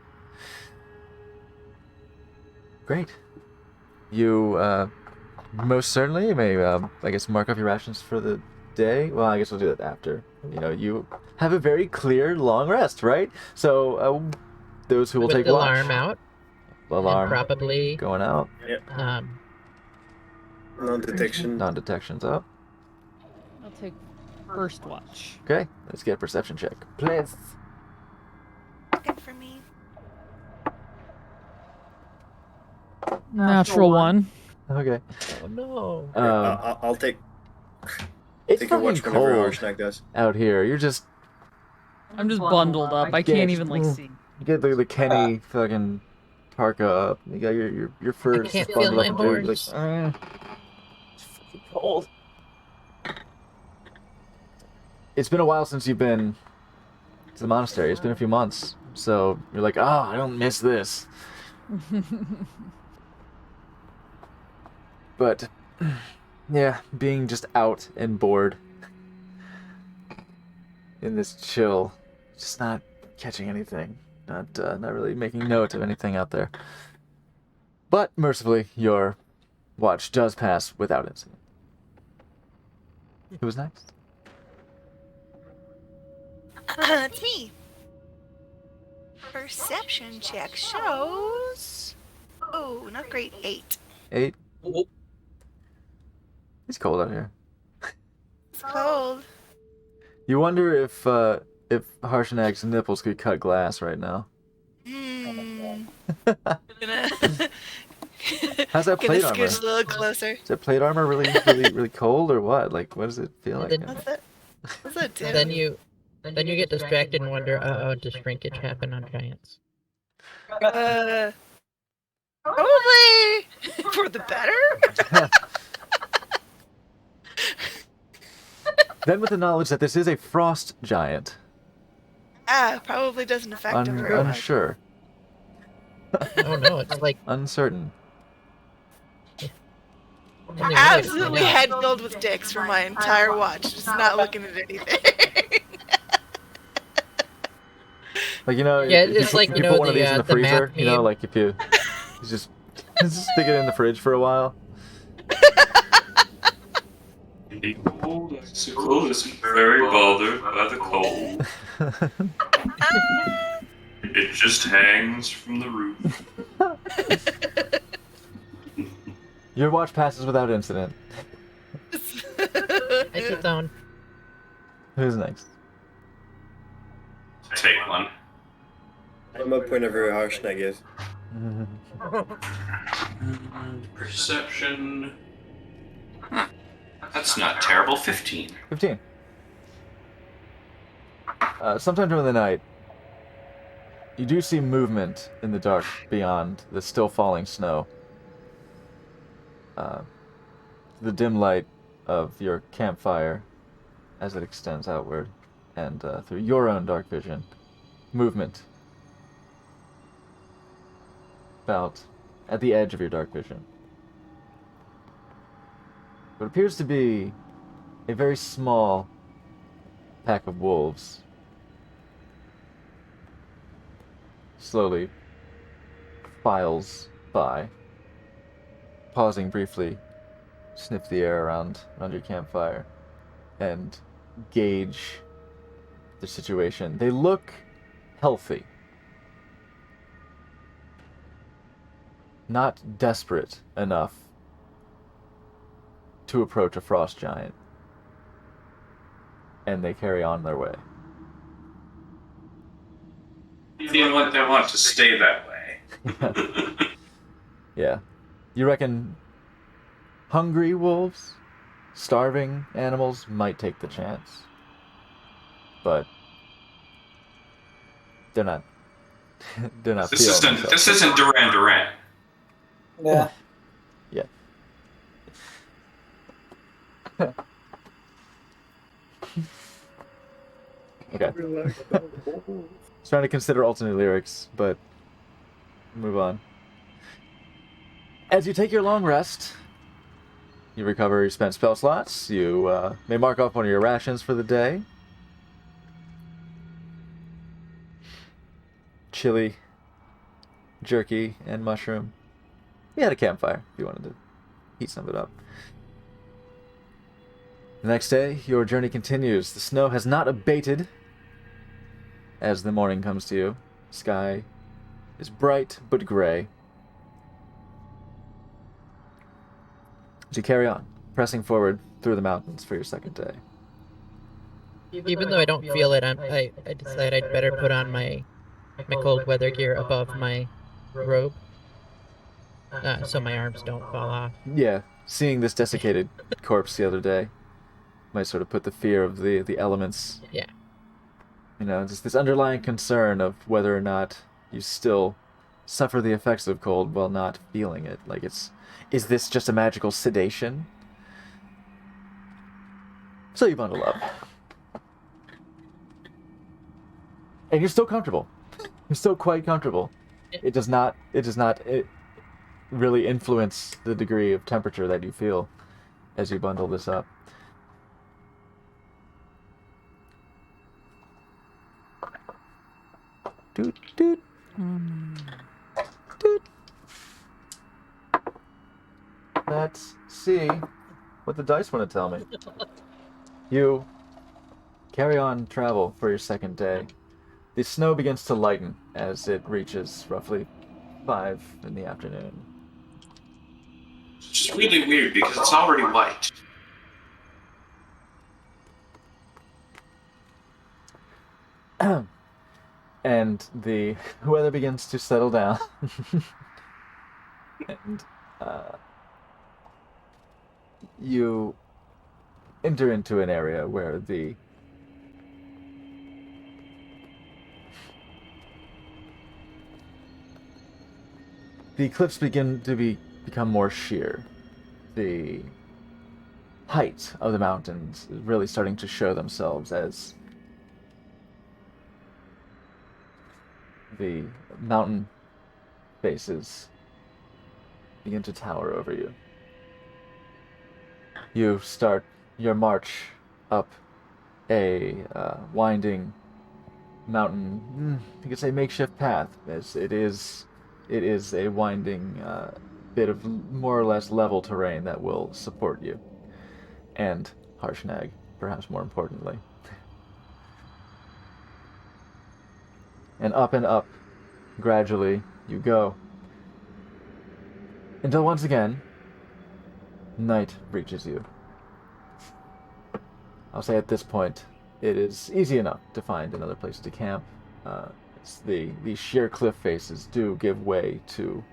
Great. You most certainly may, I guess, mark off your rations for the day. Well, I guess we'll do that after. You have a very clear long rest, right? So those who will With take the watch. alarm out, and Alarm probably going out. Non-detection. Non-detection's up. I'll take first watch. Okay, let's get a perception check, please. Good for me. Natural 1. Okay. Oh no. I'll take It's a fucking watch whenever cold Harshnag does. out here. You're just I'm just bundled up. I can't even like see. you get the Kenny fucking parka up. You got your fur I can't just feel bundled my up. And dirty, horns. it's fucking cold. It's been a while since you've been to the monastery. It's been a few months. So you're like, oh, I don't miss this. But yeah, being just out and bored in this chill, just not catching anything, not really making note of anything out there. But mercifully, your watch does pass without incident. Who's next? It's me. Perception check shows. Oh, not great. 8. 8. It's cold out here. It's cold. You wonder if Harshnag's nipples could cut glass right now. Gonna How's that gonna plate armor? scooch a little closer. Is that plate armor really really cold or what? Like, what does it feel like? Then- What's that? What's that do? Then you get distracted and wonder, does shrinkage happen on giants? Probably for the better. Then with the knowledge that this is a frost giant, Probably doesn't affect him very much. unsure, Oh no, it's like uncertain. anyway, Absolutely yeah. head filled with dicks for my entire watch, just not looking at anything. Like, you know, Yeah, if it's you, like, if you you know, put one of the, these in the the math freezer, you know, meme. like if you just stick it in the fridge for a while. Sickle is very bothered by the cold. It just hangs from the roof. Your watch passes without incident. I sit down. Who's next? Take one. I'm up whenever Harshnag is. Perception. That's not terrible. 15. 15. Sometime during the night, you do see movement in the dark beyond the still falling snow. The dim light of your campfire as it extends outward, and through your own dark vision, movement about at the edge of your dark vision. What appears to be a very small pack of wolves slowly files by, pausing briefly, sniff the air around your campfire, and gauge the situation. They look healthy. Not desperate enough to approach a frost giant. And they carry on their way. Feel like they want to stay that way. Yeah. You reckon hungry wolves, starving animals might take the chance. But they're not feeling themselves. This isn't Duran Duran. Yeah. Yeah. Okay. Trying to consider alternate lyrics, but move on. As you take your long rest, you recover your spent spell slots. You may mark off one of your rations for the day. Chili, jerky, and mushroom. You had a campfire if you wanted to heat some of it up. The next day, your journey continues. The snow has not abated as the morning comes to you. Sky is bright but gray. As you carry on, pressing forward through the mountains for your second day. Even though I don't feel it, I decide I'd better put on my cold weather gear above my robe. So my arms don't fall off. Yeah, seeing this desiccated corpse the other day might sort of put the fear of the elements. Yeah. You know, just this underlying concern of whether or not you still suffer the effects of cold while not feeling it. Like, is this just a magical sedation? So you bundle up. And you're still comfortable. You're still quite comfortable. It does not really influence the degree of temperature that you feel as you bundle this up. Doot, doot. Doot. Let's see what the dice want to tell me. You carry on travel for your second day. The snow begins to lighten as it reaches roughly 5 in the afternoon. It's really weird because it's already white. And the weather begins to settle down. And you enter into an area where the cliffs begin to become more sheer. The height of the mountains is really starting to show themselves as the mountain faces begin to tower over you. You start your march up a winding mountain, you could say makeshift path, as it is a winding bit of more or less level terrain that will support you. And Harshnag, perhaps more importantly. And up, gradually, you go. Until once again, night reaches you. I'll say at this point, it is easy enough to find another place to camp. The sheer cliff faces do give way to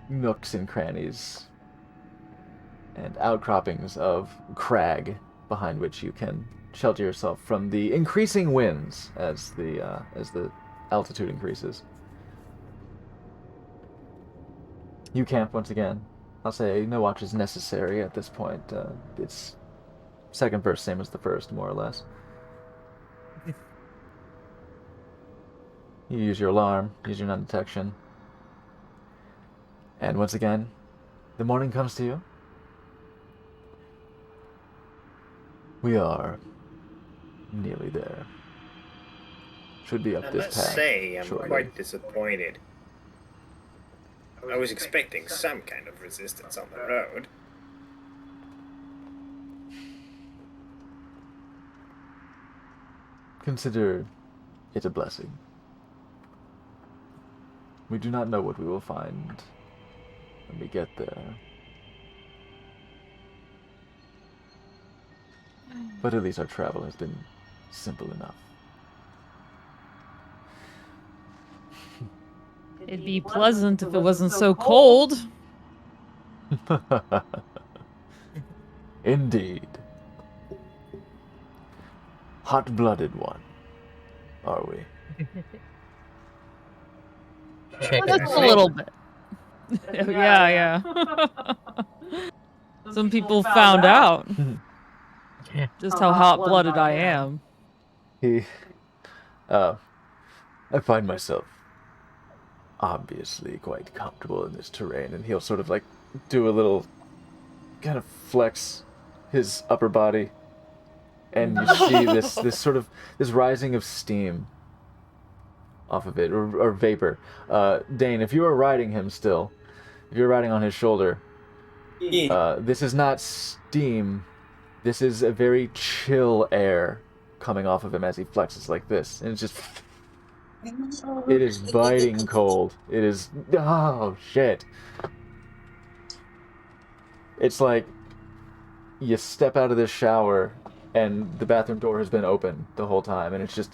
nooks and crannies and outcroppings of crag behind which you can shelter yourself from the increasing winds as the altitude increases. You camp once again. I'll say no watch is necessary at this point. It's second verse, same as the first, more or less. You use your alarm, use your non-detection. And once again, the morning comes to you. We are nearly there. Should be up I this must path say, I'm shortly. quite disappointed. I was expecting some kind of resistance on the road. Consider it a blessing. We do not know what we will find when we get there. But at least our travel has been simple enough. It'd be pleasant if it wasn't so cold. Indeed. Hot-blooded one, are we? Check Just a little bit. Yeah. Some people found out just how hot-blooded I am. I find myself obviously quite comfortable in this terrain, and he'll sort of like do a little kind of flex his upper body, and you see this sort of this rising of steam off of it, or vapor. Dane, if you were riding him still, if you're riding on his shoulder, this is not steam. This is a very chill air coming off of him as he flexes like this, and it's just. It is biting cold. It is. Oh, shit. It's like you step out of this shower and the bathroom door has been open the whole time, and it's just.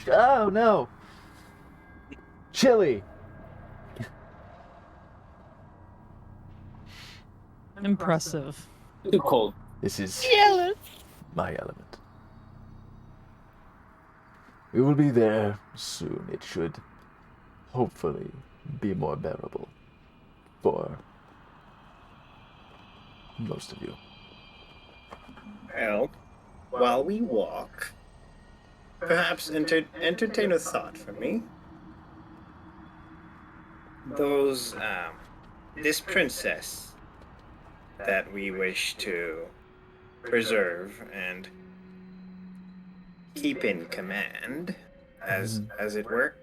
Oh, no. Chilly. Impressive. Too cold. This is Jealous. my element. We will be there soon. It should hopefully be more bearable for most of you. Well, while we walk, perhaps entertain a thought for me. This princess that we wish to preserve and keep in command, as it were.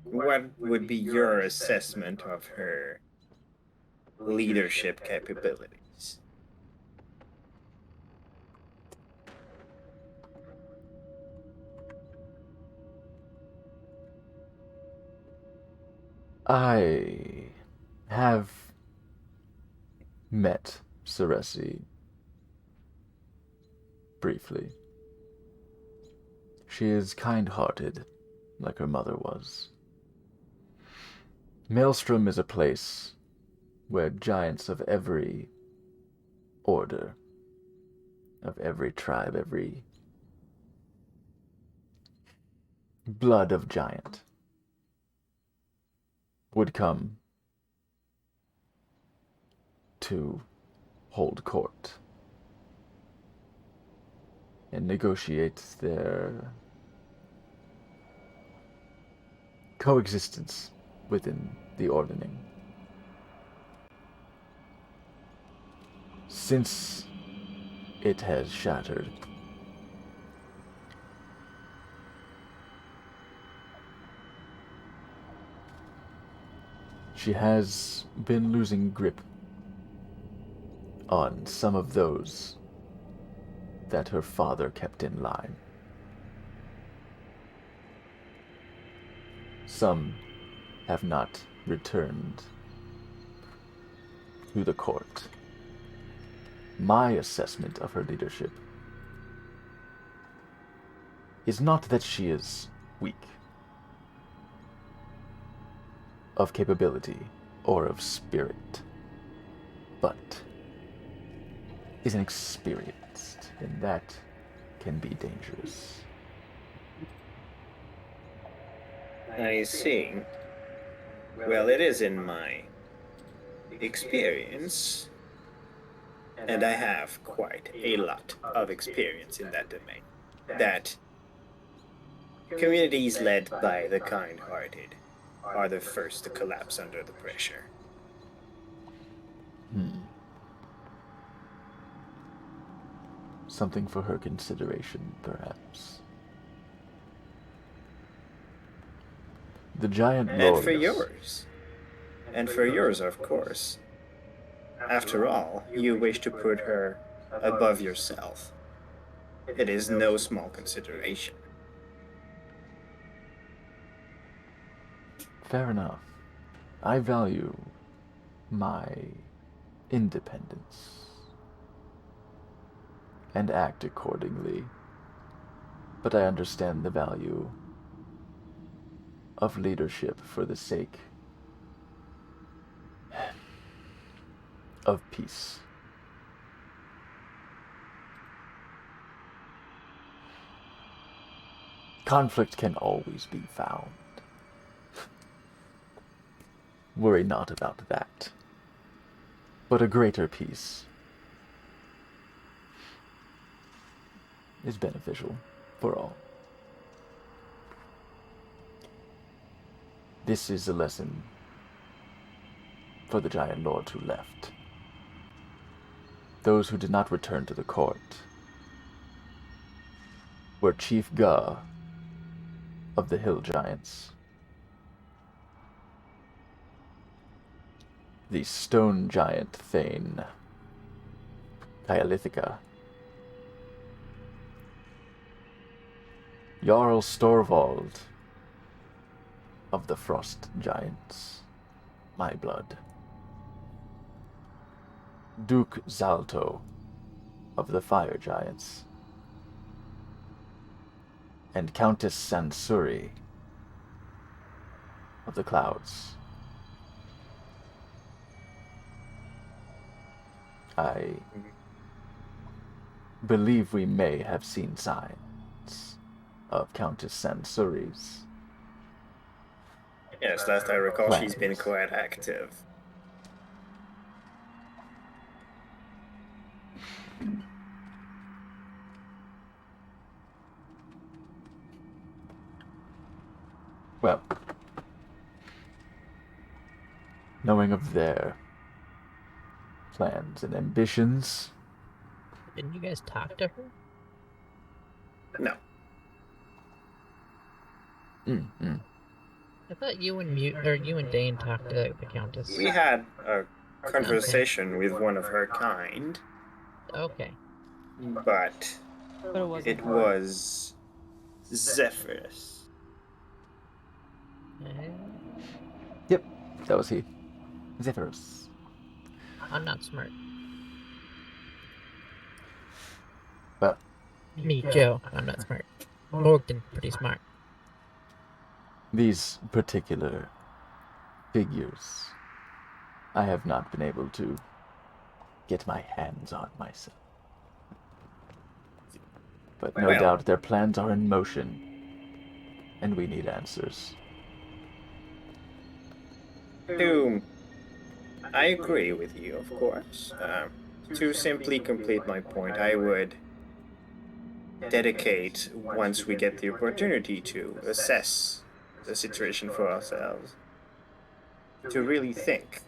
What would be your assessment of her leadership capabilities? I have met Ceresi briefly. She is kind-hearted, like her mother was. Maelstrom is a place where giants of every order, of every tribe, every blood of giant would come to hold court and negotiate their coexistence within the ordering. Since it has shattered, she has been losing grip on some of those that her father kept in line. Some have not returned to the court. My assessment of her leadership is not that she is weak of capability or of spirit, but is inexperienced, and that can be dangerous. I see. Well, it is in my experience, and I have quite a lot of experience in that domain, that communities led by the kind-hearted are the first to collapse under the pressure. Something for her consideration, perhaps. The giant lords. And for yours. And for yours, of course. After all, you wish to put her above yourself. It is no small consideration. Fair enough. I value my independence and act accordingly, but I understand the value of leadership for the sake of peace. Conflict can always be found. Worry not about that, but a greater peace is beneficial for all. This is a lesson for the giant lords who left. Those who did not return to the court were Chief Ga of the Hill Giants, the stone giant Thane, Kyolithika, Jarl Storvald of the Frost Giants, my blood, Duke Zalto of the Fire Giants, and Countess Sansuri of the Clouds. I believe we may have seen signs of Countess Sansuri's. Yes, last I recall, she's been Plans. quite active. Well, knowing of their plans and ambitions, Didn't you guys talk to her? No. I thought you and you and Dane talked to the Countess. We had a conversation with one of her kind, Okay. but But it wasn't. it was Zephyrus. Uh, that was he. Zephyrus. I'm not smart. Well, Me, Joe. I'm not smart. Morgan, pretty smart. these particular figures, I have not been able to get my hands on myself. But no Well- doubt their plans are in motion, and we need answers. I agree with you, of course. To simply complete my point, I would dedicate, once we get the opportunity to assess the situation for ourselves, to really think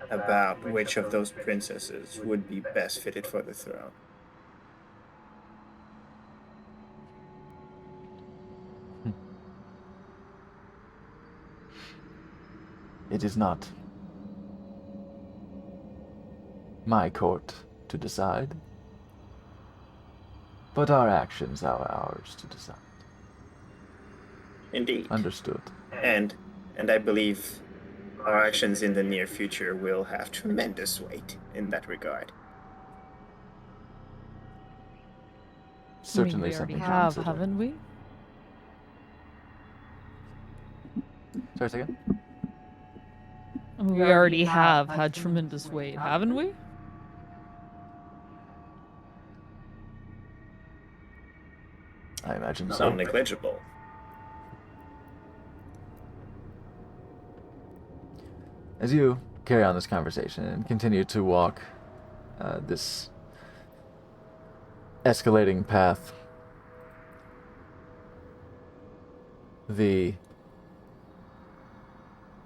about which of those princesses would be best fitted for the throne. It is not my court to decide, but our actions are ours to decide. Indeed. Understood. And I believe our actions in the near future will have tremendous weight in that regard. Certainly I mean, we something already to have, consider. haven't we? Sorry, say again? We already have had tremendous weight, haven't we? I imagine so. Non-negligible. As you carry on this conversation and continue to walk this escalating path, the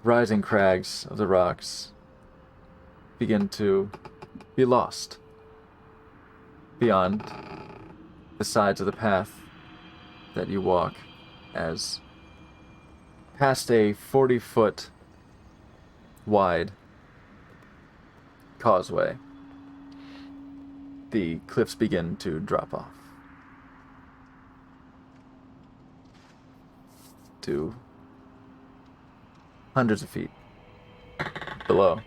rising crags of the rocks begin to be lost beyond the sides of the path that you walk, as past a 40-foot wide causeway, the cliffs begin to drop off to hundreds of feet below.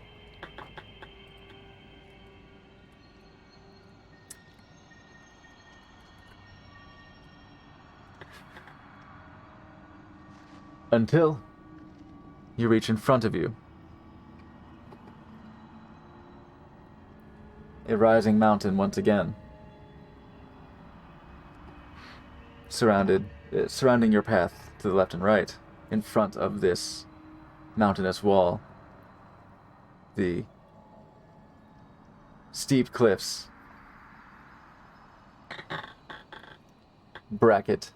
Until you reach in front of you a rising mountain once again, surrounding your path to the left and right. In front of this mountainous wall, the steep cliffs bracket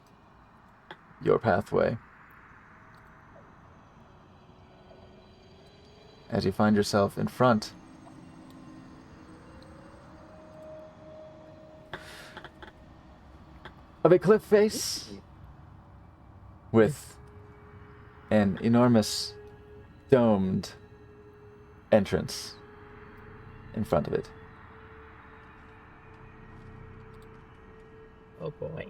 your pathway. As you find yourself in front of a cliff face with an enormous domed entrance in front of it. Oh boy.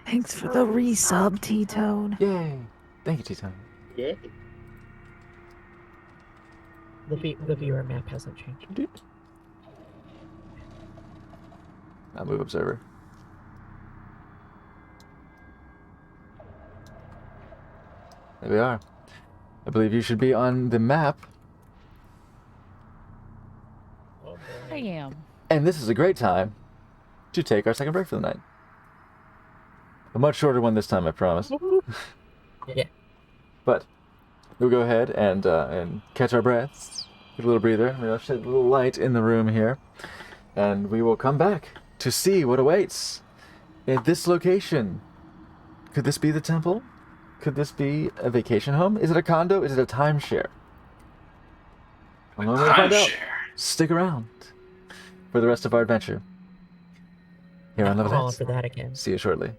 Thanks for the resub, T-Tone. Yay! Thank you, T-Tone. Yeah. The viewer map hasn't changed. I'll move observer. There we are. I believe you should be on the map I am. And this is a great time to take our second break for the night. A much shorter one this time, I promise. Yeah. But we'll go ahead and catch our breaths, get a little breather. We'll shed a little light in the room here, and we will come back to see what awaits at this location. Could this be the temple? Could this be a vacation home? Is it a condo? Is it a timeshare? I'm going to find out. Timeshare. Stick around for the rest of our adventure here on I'm Love calling Events. for that again. See you shortly.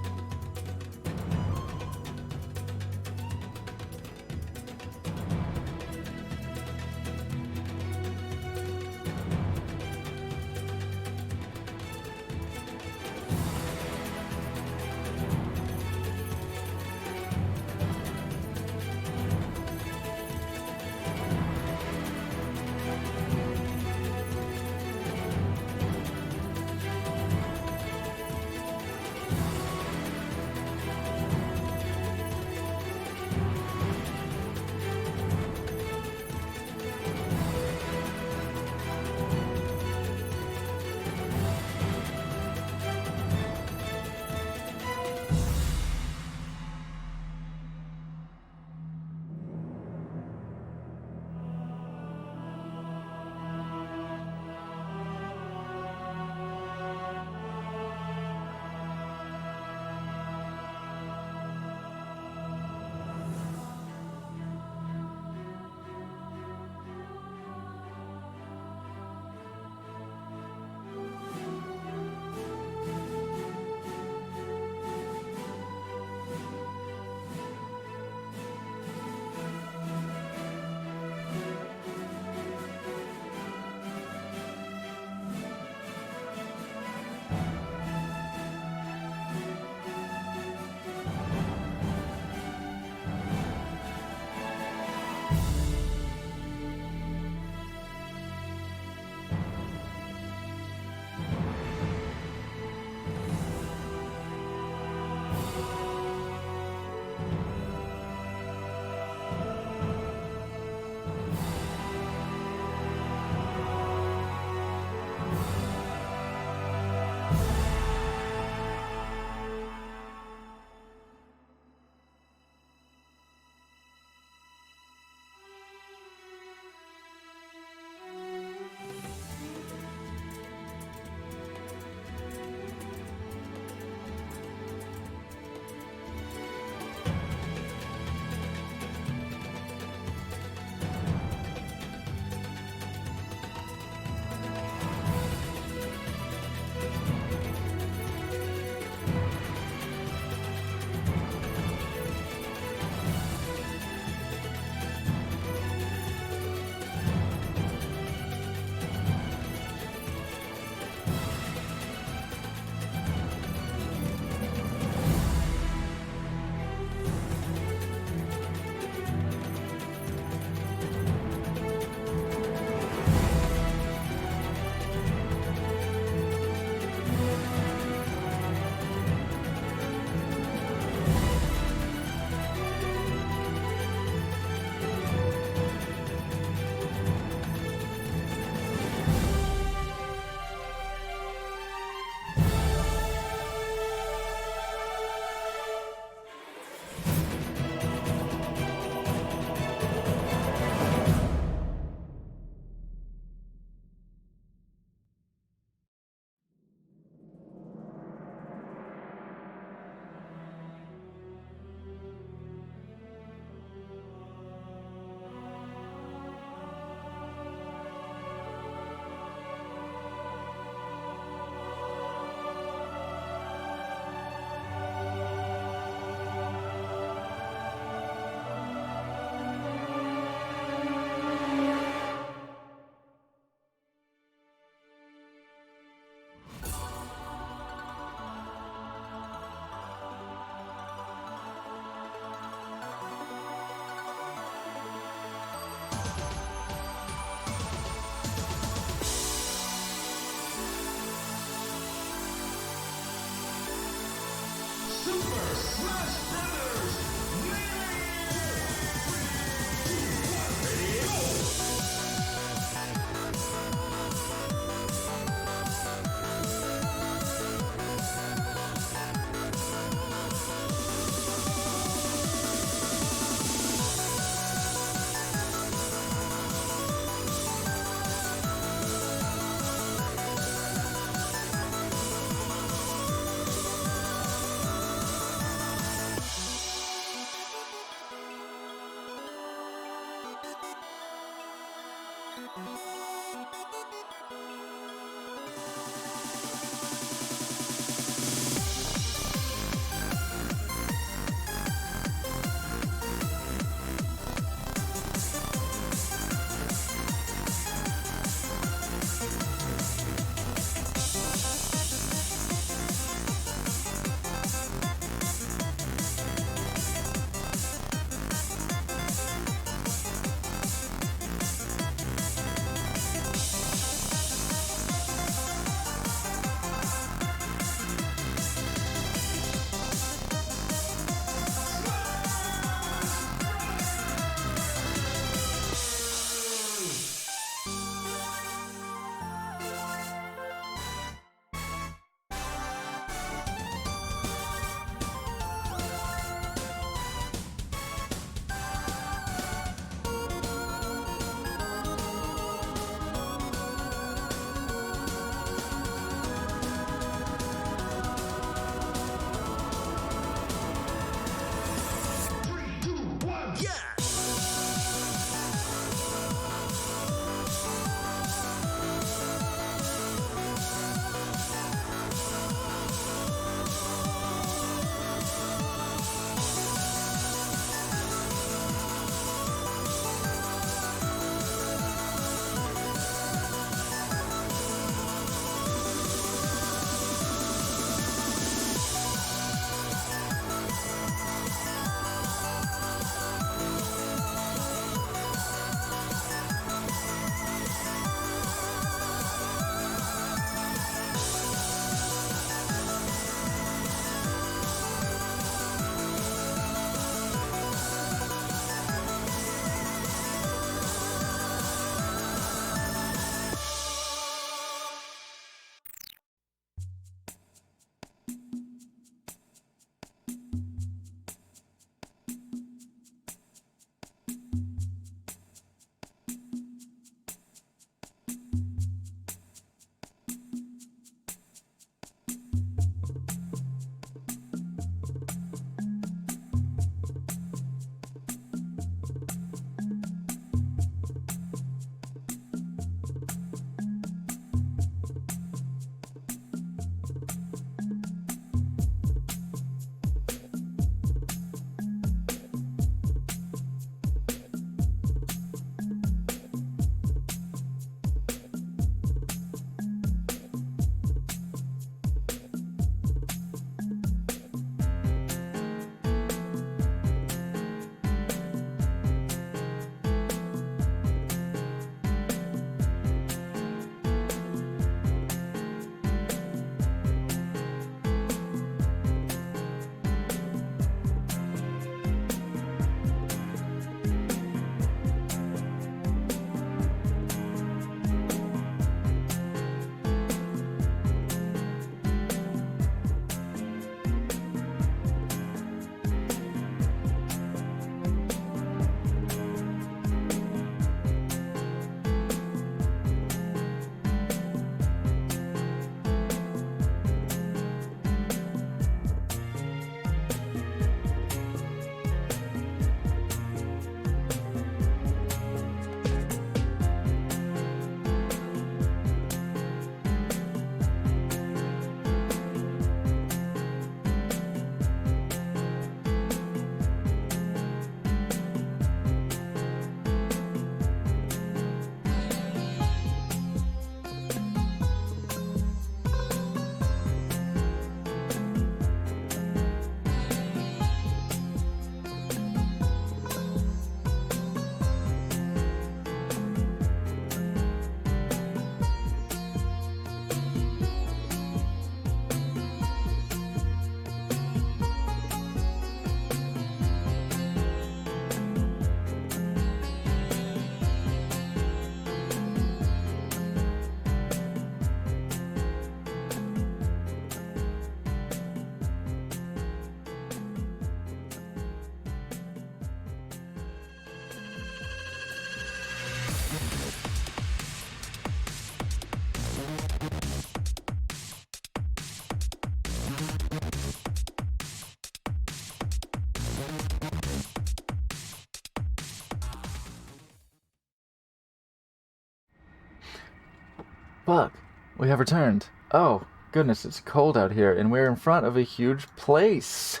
Fuck. We have returned. Oh, goodness, it's cold out here, and we're in front of a huge place.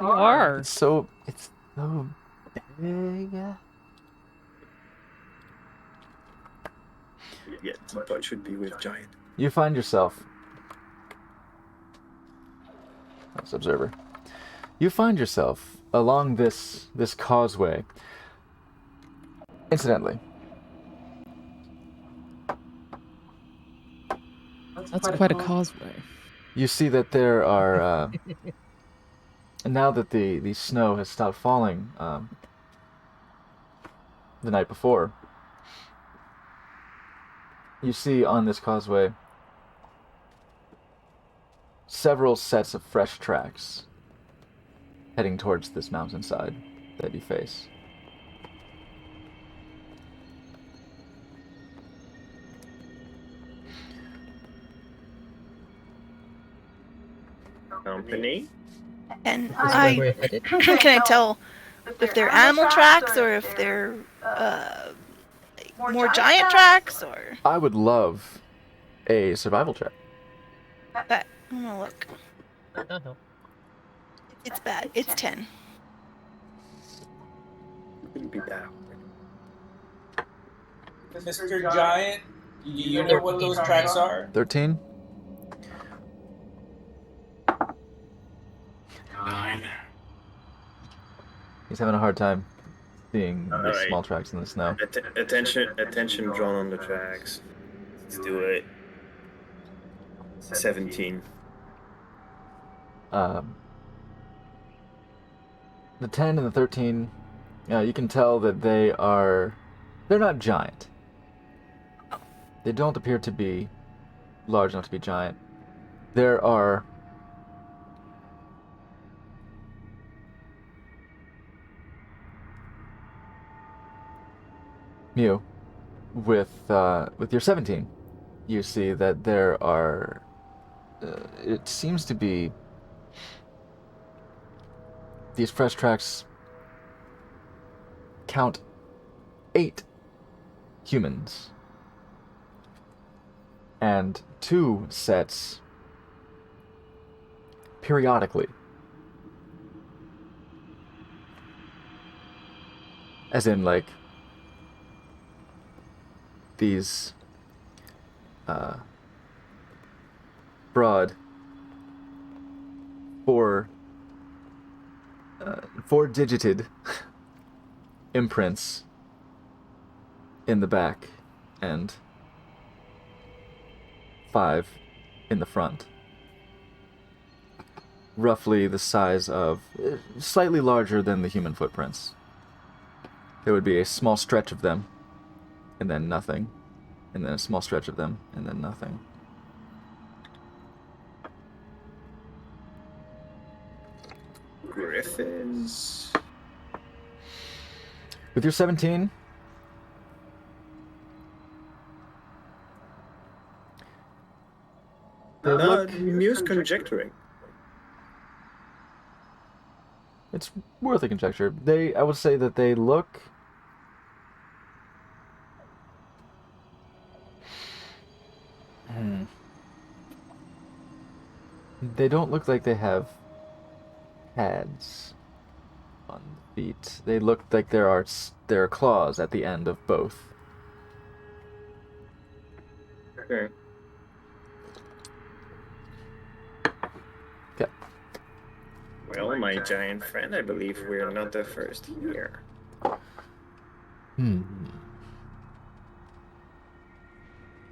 You are. It's so big. Yeah, but should be with giant. You find yourself. Let's observer. You find yourself along this causeway. Incidentally, That's quite a causeway. you see that there are now that the snow has stopped falling the night before. You see on this causeway several sets of fresh tracks heading towards this mountainside that you face. Company? And This is where we're I headed. can I tell if they're animal tracks or if they're more giant tracks or I would love a survival check. that. I'm gonna look. Uh-huh. It's bad. It's 10. Couldn't be that. Mr. Giant, you know what those tracks are? 13? 9. He's having a hard time seeing the Alright. small tracks in the snow. Attention drawn on the tracks. Let's do it. 17. The 10 and the 13, you can tell that they're not giant. They don't appear to be large enough to be giant. There are Mew, with your 17, you see that there are it seems to be these fresh tracks count 8 humans and 2 sets periodically, as in like these broad four-digited imprints in the back and 5 in the front. Roughly the size of, slightly larger than the human footprints. There would be a small stretch of them, and then nothing, and then a small stretch of them, and then nothing. Griffins. With your 17, they look, Muse conjecturing. it's worth a conjecture. I would say that they look they don't look like they have pads on the feet. They look like there are claws at the end of both. Okay. Okay. Well, my giant friend, I believe we're not the first here. We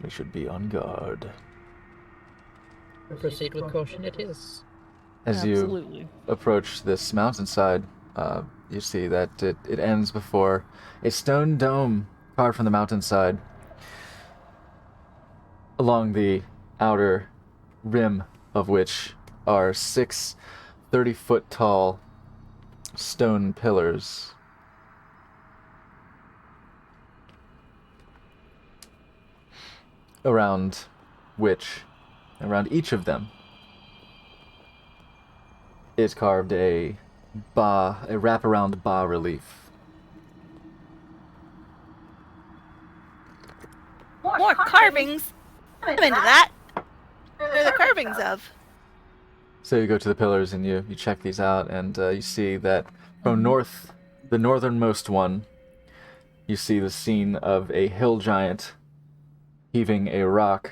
should be on guard. Proceed with caution it is. As you Absolutely. approach this mountainside, you see that it ends before a stone dome carved from the mountainside. Along the outer rim of which are 6 30-foot tall stone pillars. Around each of them is carved a wraparound bas relief. More carvings. I'm into that. They're the carvings of. So you go to the pillars and you check these out, and you see that from the northernmost one, you see the scene of a hill giant heaving a rock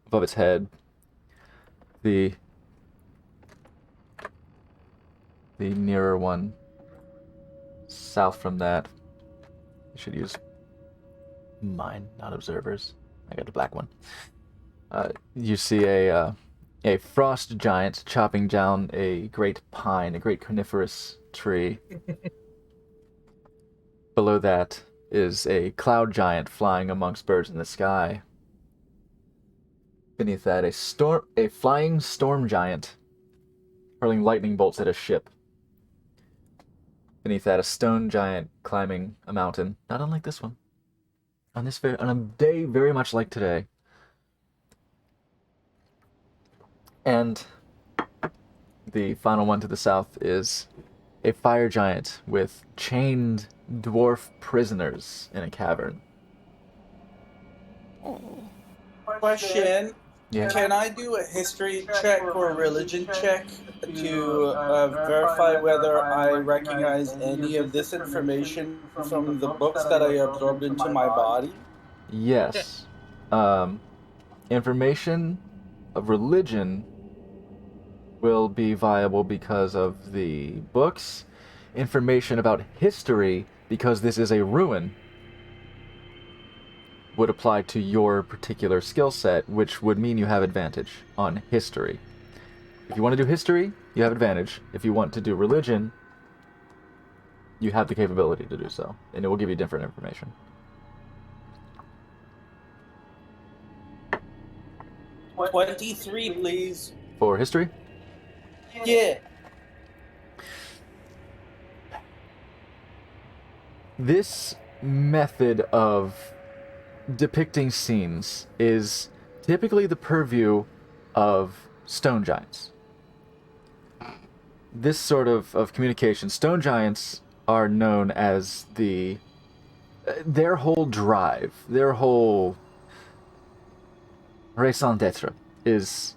above its head. The nearer one, south from that, you should use mine, not observers. I got the black one. You see a frost giant chopping down a great pine, a great coniferous tree. Below that is a cloud giant flying amongst birds in the sky. Beneath that, a flying storm giant hurling lightning bolts at a ship. Beneath that, a stone giant climbing a mountain, not unlike this one. On a day very much like today. And the final one to the south is a fire giant with chained dwarf prisoners in a cavern. Question. Yeah. Can I do a history check or a religion check to verify whether I recognize any of this information from the books that I absorbed into my body? Yes. Information of religion will be viable because of the books. Information about history, because this is a ruin, would apply to your particular skill set, which would mean you have advantage on history. If you want to do history, you have advantage. If you want to do religion, you have the capability to do so, and it will give you different information. What? 23, please. For history? Yeah. This method of depicting scenes is typically the purview of stone giants. This sort of communication, stone giants are known as their whole drive, their whole raison d'etre is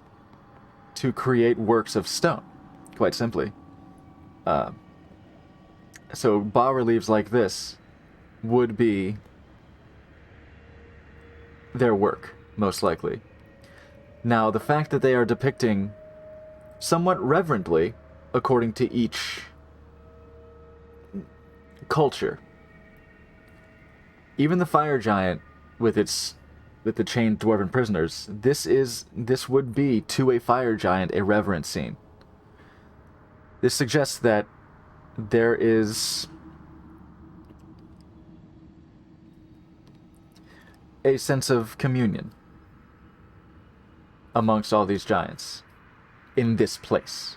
to create works of stone, quite simply. So bas-reliefs like this would be their work, most likely. Now, the fact that they are depicting somewhat reverently, according to each culture, even the fire giant with the chained dwarven prisoners, this would be to a fire giant a reverent scene. This suggests that there is a sense of communion amongst all these giants in this place.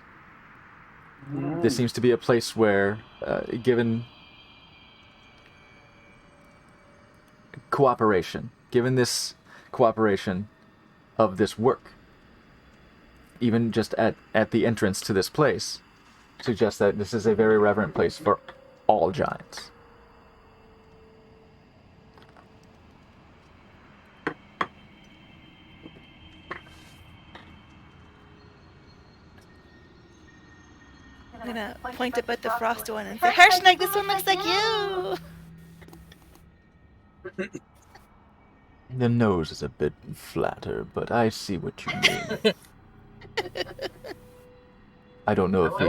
This seems to be a place where, given cooperation, given this cooperation of this work, even just at the entrance to this place, suggests that this is a very reverent place for all giants. I'm gonna point up at the frost one and say, Harshnag, this one looks like you! The nose is a bit flatter, but I see what you mean. I don't know if he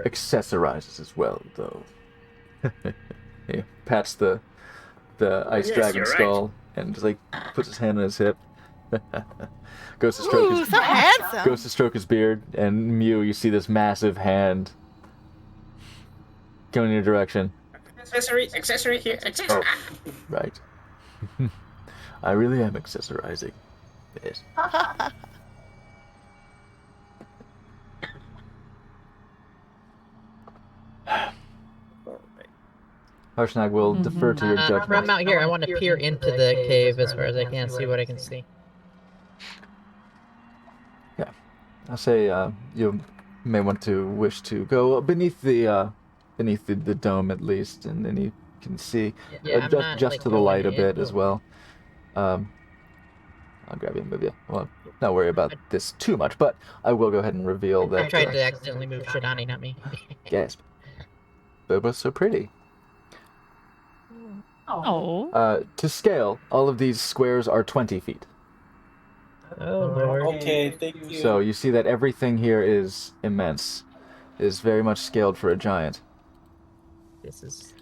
accessorizes as well, though. He pats the ice Yes, dragon you're right. skull and just puts his hand on his hip. Goes to stroke Ooh, his so handsome! goes to stroke his beard, and Mew, you see this massive hand going in your direction. Accessory here, accessory. Oh, right. I really am accessorizing. Yes. Harshnag will defer to your judgment. From out here, I want to peer into the cave as far as I can, see what I can see. Yeah, I'll say you may want to wish to go beneath the dome at least, and then you can see Yeah, I'm not, just like, to the light a going bit in. as well. I'll grab you and move you. Well, not worry about this too much, but I will go ahead and reveal that. I tried to accidentally move Shidani, not me. Gasp. Bobo's so pretty. Oh. To scale, all of these squares are 20 feet. Oh lord. Okay, thank you. So you see that everything here is immense, is very much scaled for a giant. This is.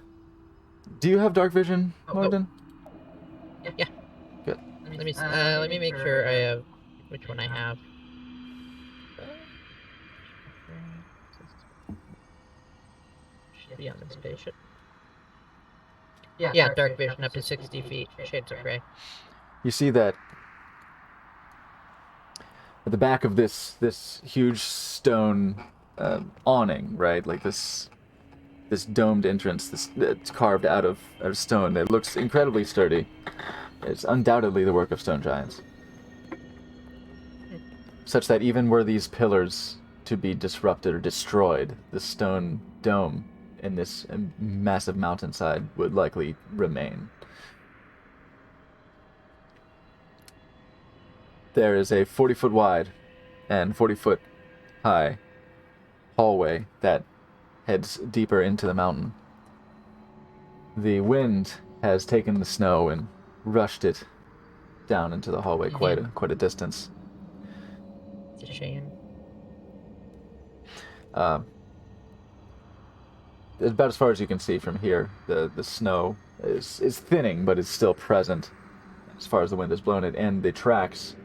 Do you have dark vision, Morgan? Yeah. Good. Let me make sure I have which one I have. Should be on this patient. Yeah, dark vision up to 60 feet. Shades of gray. You see that at the back of this huge stone awning, right? Like this domed entrance, it's carved out of stone. It looks incredibly sturdy. It's undoubtedly the work of stone giants. Such that even were these pillars to be disrupted or destroyed, the stone dome in this massive mountainside would likely remain. There is a 40-foot wide and 40-foot high hallway that heads deeper into the mountain. The wind has taken the snow and rushed it down into the hallway quite a distance. It's a shame. About as far as you can see from here, the snow is thinning, but it's still present as far as the wind has blown it, and the tracks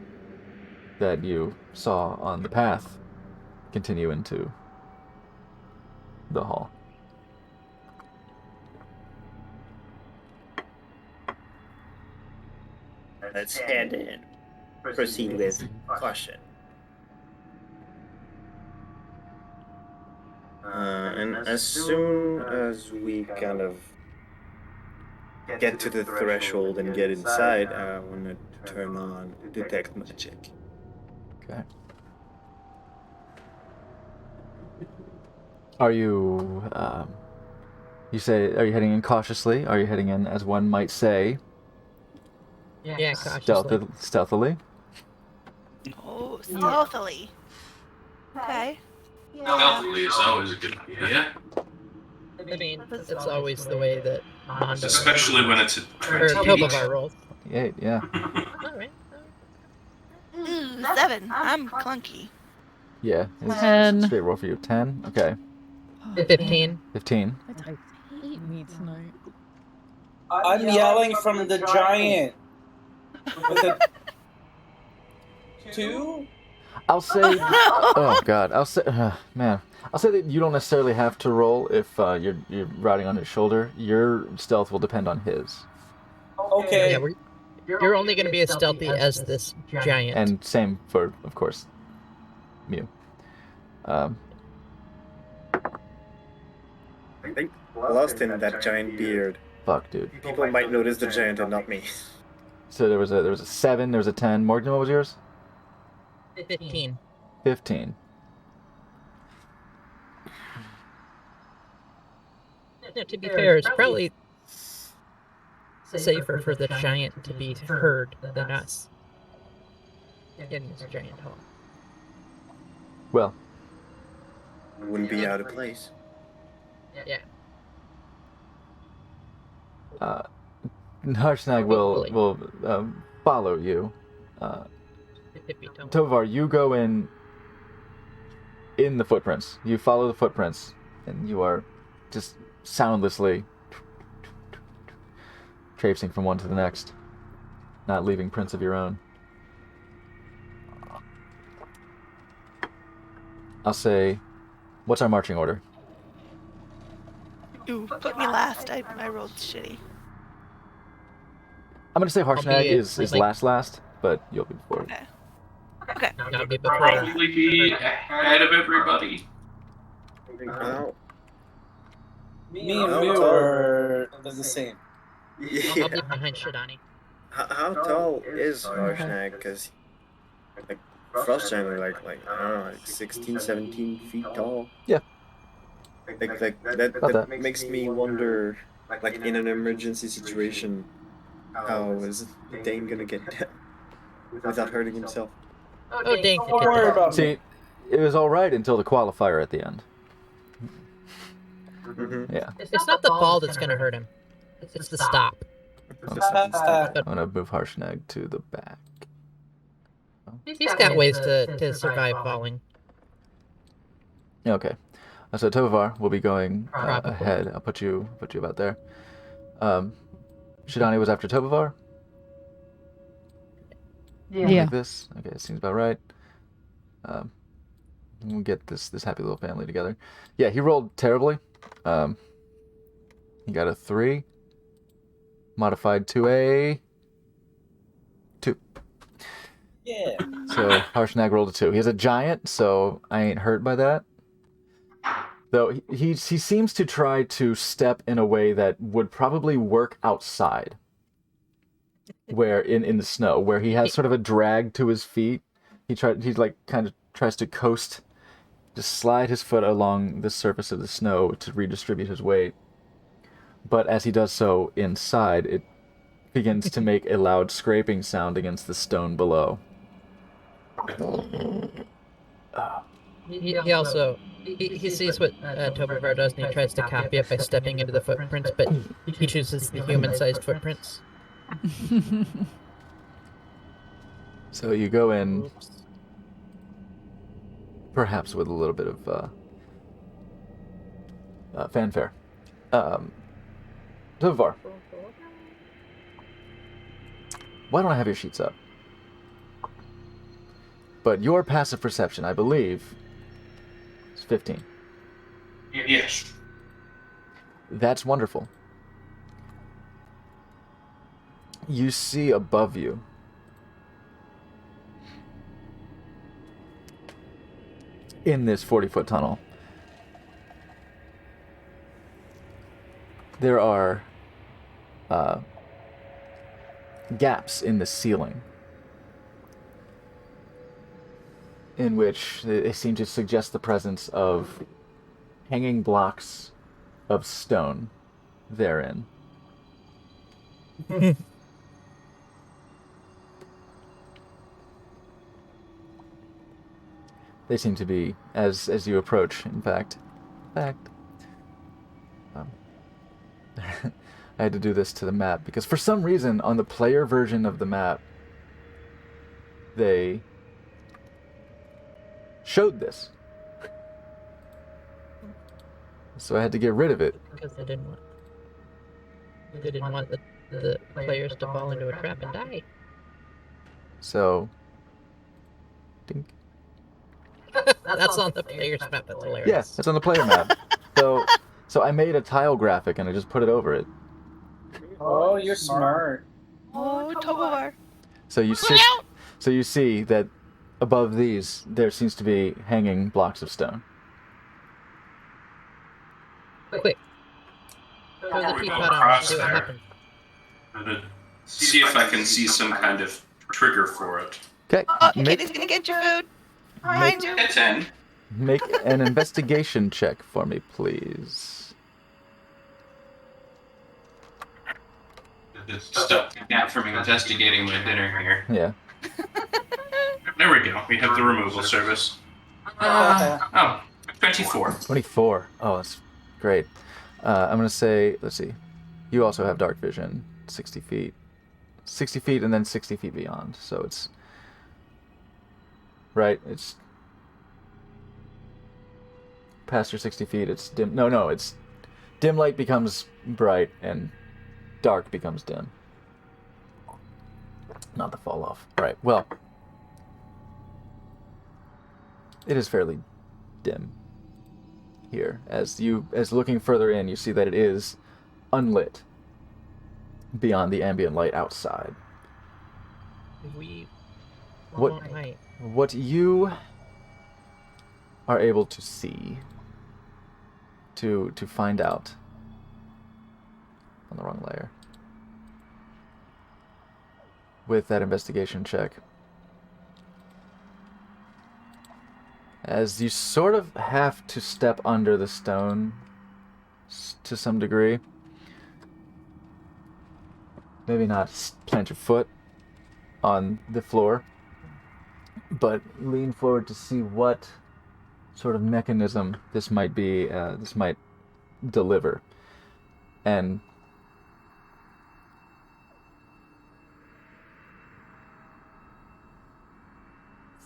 that you saw on the path continue into the hall. Let's head in. Proceed with caution. And as soon as we kind of get to the threshold and get inside, I want to turn on detect magic. Okay. Are you, you say, are you heading in cautiously? Are you heading in, as one might say, Yeah, cautiously. stealthily? Oh, stealthily. Okay. Stealthily is always a good idea. I mean, it's always the way that Mondo Especially when it's a or Tobovar rolls. Yeah. Alright. Ooh, 7. I'm clunky. Yeah. It's 10. straight roll for you. 10? Okay. 15. 15. My types hate me tonight. I'm yelling from the giant. With a 2? I'll say... Oh, God. I'll say... man. I'll say that you don't necessarily have to roll if you're riding on his shoulder. Your stealth will depend on his. Okay. Yeah, you're only going to be as stealthy as this giant. And same for, of course, Mew. I think lost in that giant beard. Fuck, dude. People might notice the giant and not me. So there was a 7, there was a 10. Morgan, what was yours? 15. 15. No, to be fair, it's probably safer for the giant to be heard than us in this giant hall. Well, Wouldn't be out of place. Yeah. Harshnag will follow you. Tippy-toe. Tovar, you go in the footprints. You follow the footprints, and you are just soundlessly traipsing from one to the next, not leaving prints of your own. I'll say, what's our marching order? Ooh, put me last. I rolled shitty. I'm gonna say Harshnag be, is like- last, but you'll be before. Okay. Okay. Not be before. Probably be ahead of everybody. How? Me and Mew are the same. I'll Yeah. be behind Shidani. How tall is Harshnag? Because like Frost Giant are like I don't know, like 16, 17 feet tall. Yeah. Like that About that. makes me wonder, like in an emergency situation, how is Dane gonna get down? without hurting himself. Oh, Dane could Don't get worry that. about me. See, it was all right until the qualifier at the end. Mm-hmm. Yeah. It's not the fall that's gonna hurt him. It's the stop. I'm gonna move Harshnag to the back. He's got ways to survive falling. Okay. So Tovar will be going Probably. ahead. I'll put you about there. Shidani was after Tovar. Yeah. Like this. Okay, it seems about right. We'll get this happy little family together. Yeah, he rolled terribly. He got a 3. Modified to a 2. Yeah. So Harshnag rolled a 2. He has a giant, so I ain't hurt by that. Though he seems to try to step in a way that would probably work outside. Where in the snow, where he has sort of a drag to his feet. He kind of tries to coast, just slide his foot along the surface of the snow to redistribute his weight. But as he does so inside, it begins to make a loud scraping sound against the stone below. He also he sees what Tovar does and he tries to copy it by stepping into the footprints, but he chooses the human-sized footprints. So you go in, perhaps with a little bit of fanfare. Tovar, why don't I have your sheets up? But your passive perception, I believe, is 15. Yes. That's wonderful. You see above you in this 40-foot tunnel, there are gaps in the ceiling in which they seem to suggest the presence of hanging blocks of stone therein. They seem to be, as you approach, in fact. I had to do this to the map, because for some reason, on the player version of the map, they showed this. So I had to get rid of it. Because they didn't want the players to fall into a trap and die. So, dink. That's on the player's map. That's hilarious. Yes, it's on the player map. So I made a tile graphic and I just put it over it. Oh, you're smart. Oh, Tovar. So you see that above these there seems to be hanging blocks of stone. Quick. Throw the Before we teapot go on. across See what there, happens. I'm gonna see if I can see some kind of trigger for it. Okay, Oh, Kitty's gonna get your food. Behind you. A 10. make an investigation check for me, please. Stop that from investigating my dinner here. Yeah. There we go. We have the removal service. Ah. Oh, 24. 24. Oh, that's great. I'm going to say, let's see. You also have dark vision, 60 feet. 60 feet and then 60 feet beyond. So it's... Right? It's... Past your 60 feet, it's dim... No, it's... Dim light becomes bright and dark becomes dim. Not the fall off. Right, well... It is fairly dim here. As looking further in, you see that it is unlit beyond the ambient light outside. We What- won't light. What you are able to see, to find out, on the wrong layer, with that investigation check, as you sort of have to step under the stone to some degree. Maybe not plant your foot, on the floor, but lean forward to see what sort of mechanism this might be, this might deliver. And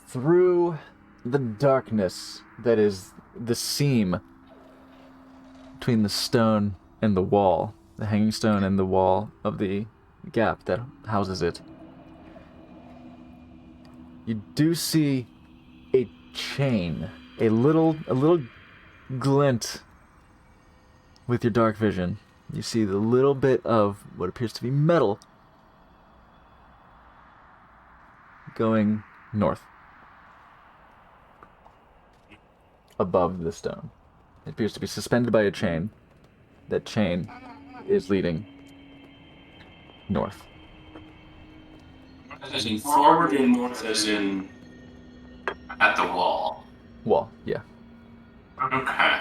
through the darkness that is the seam between the stone and the wall, the hanging stone and the wall of the gap that houses it, you do see a chain, a little glint with your dark vision. You see the little bit of what appears to be metal going north above the stone. It appears to be suspended by a chain. That chain is leading north. As in forward and north, as in at the wall. Wall, yeah. Okay.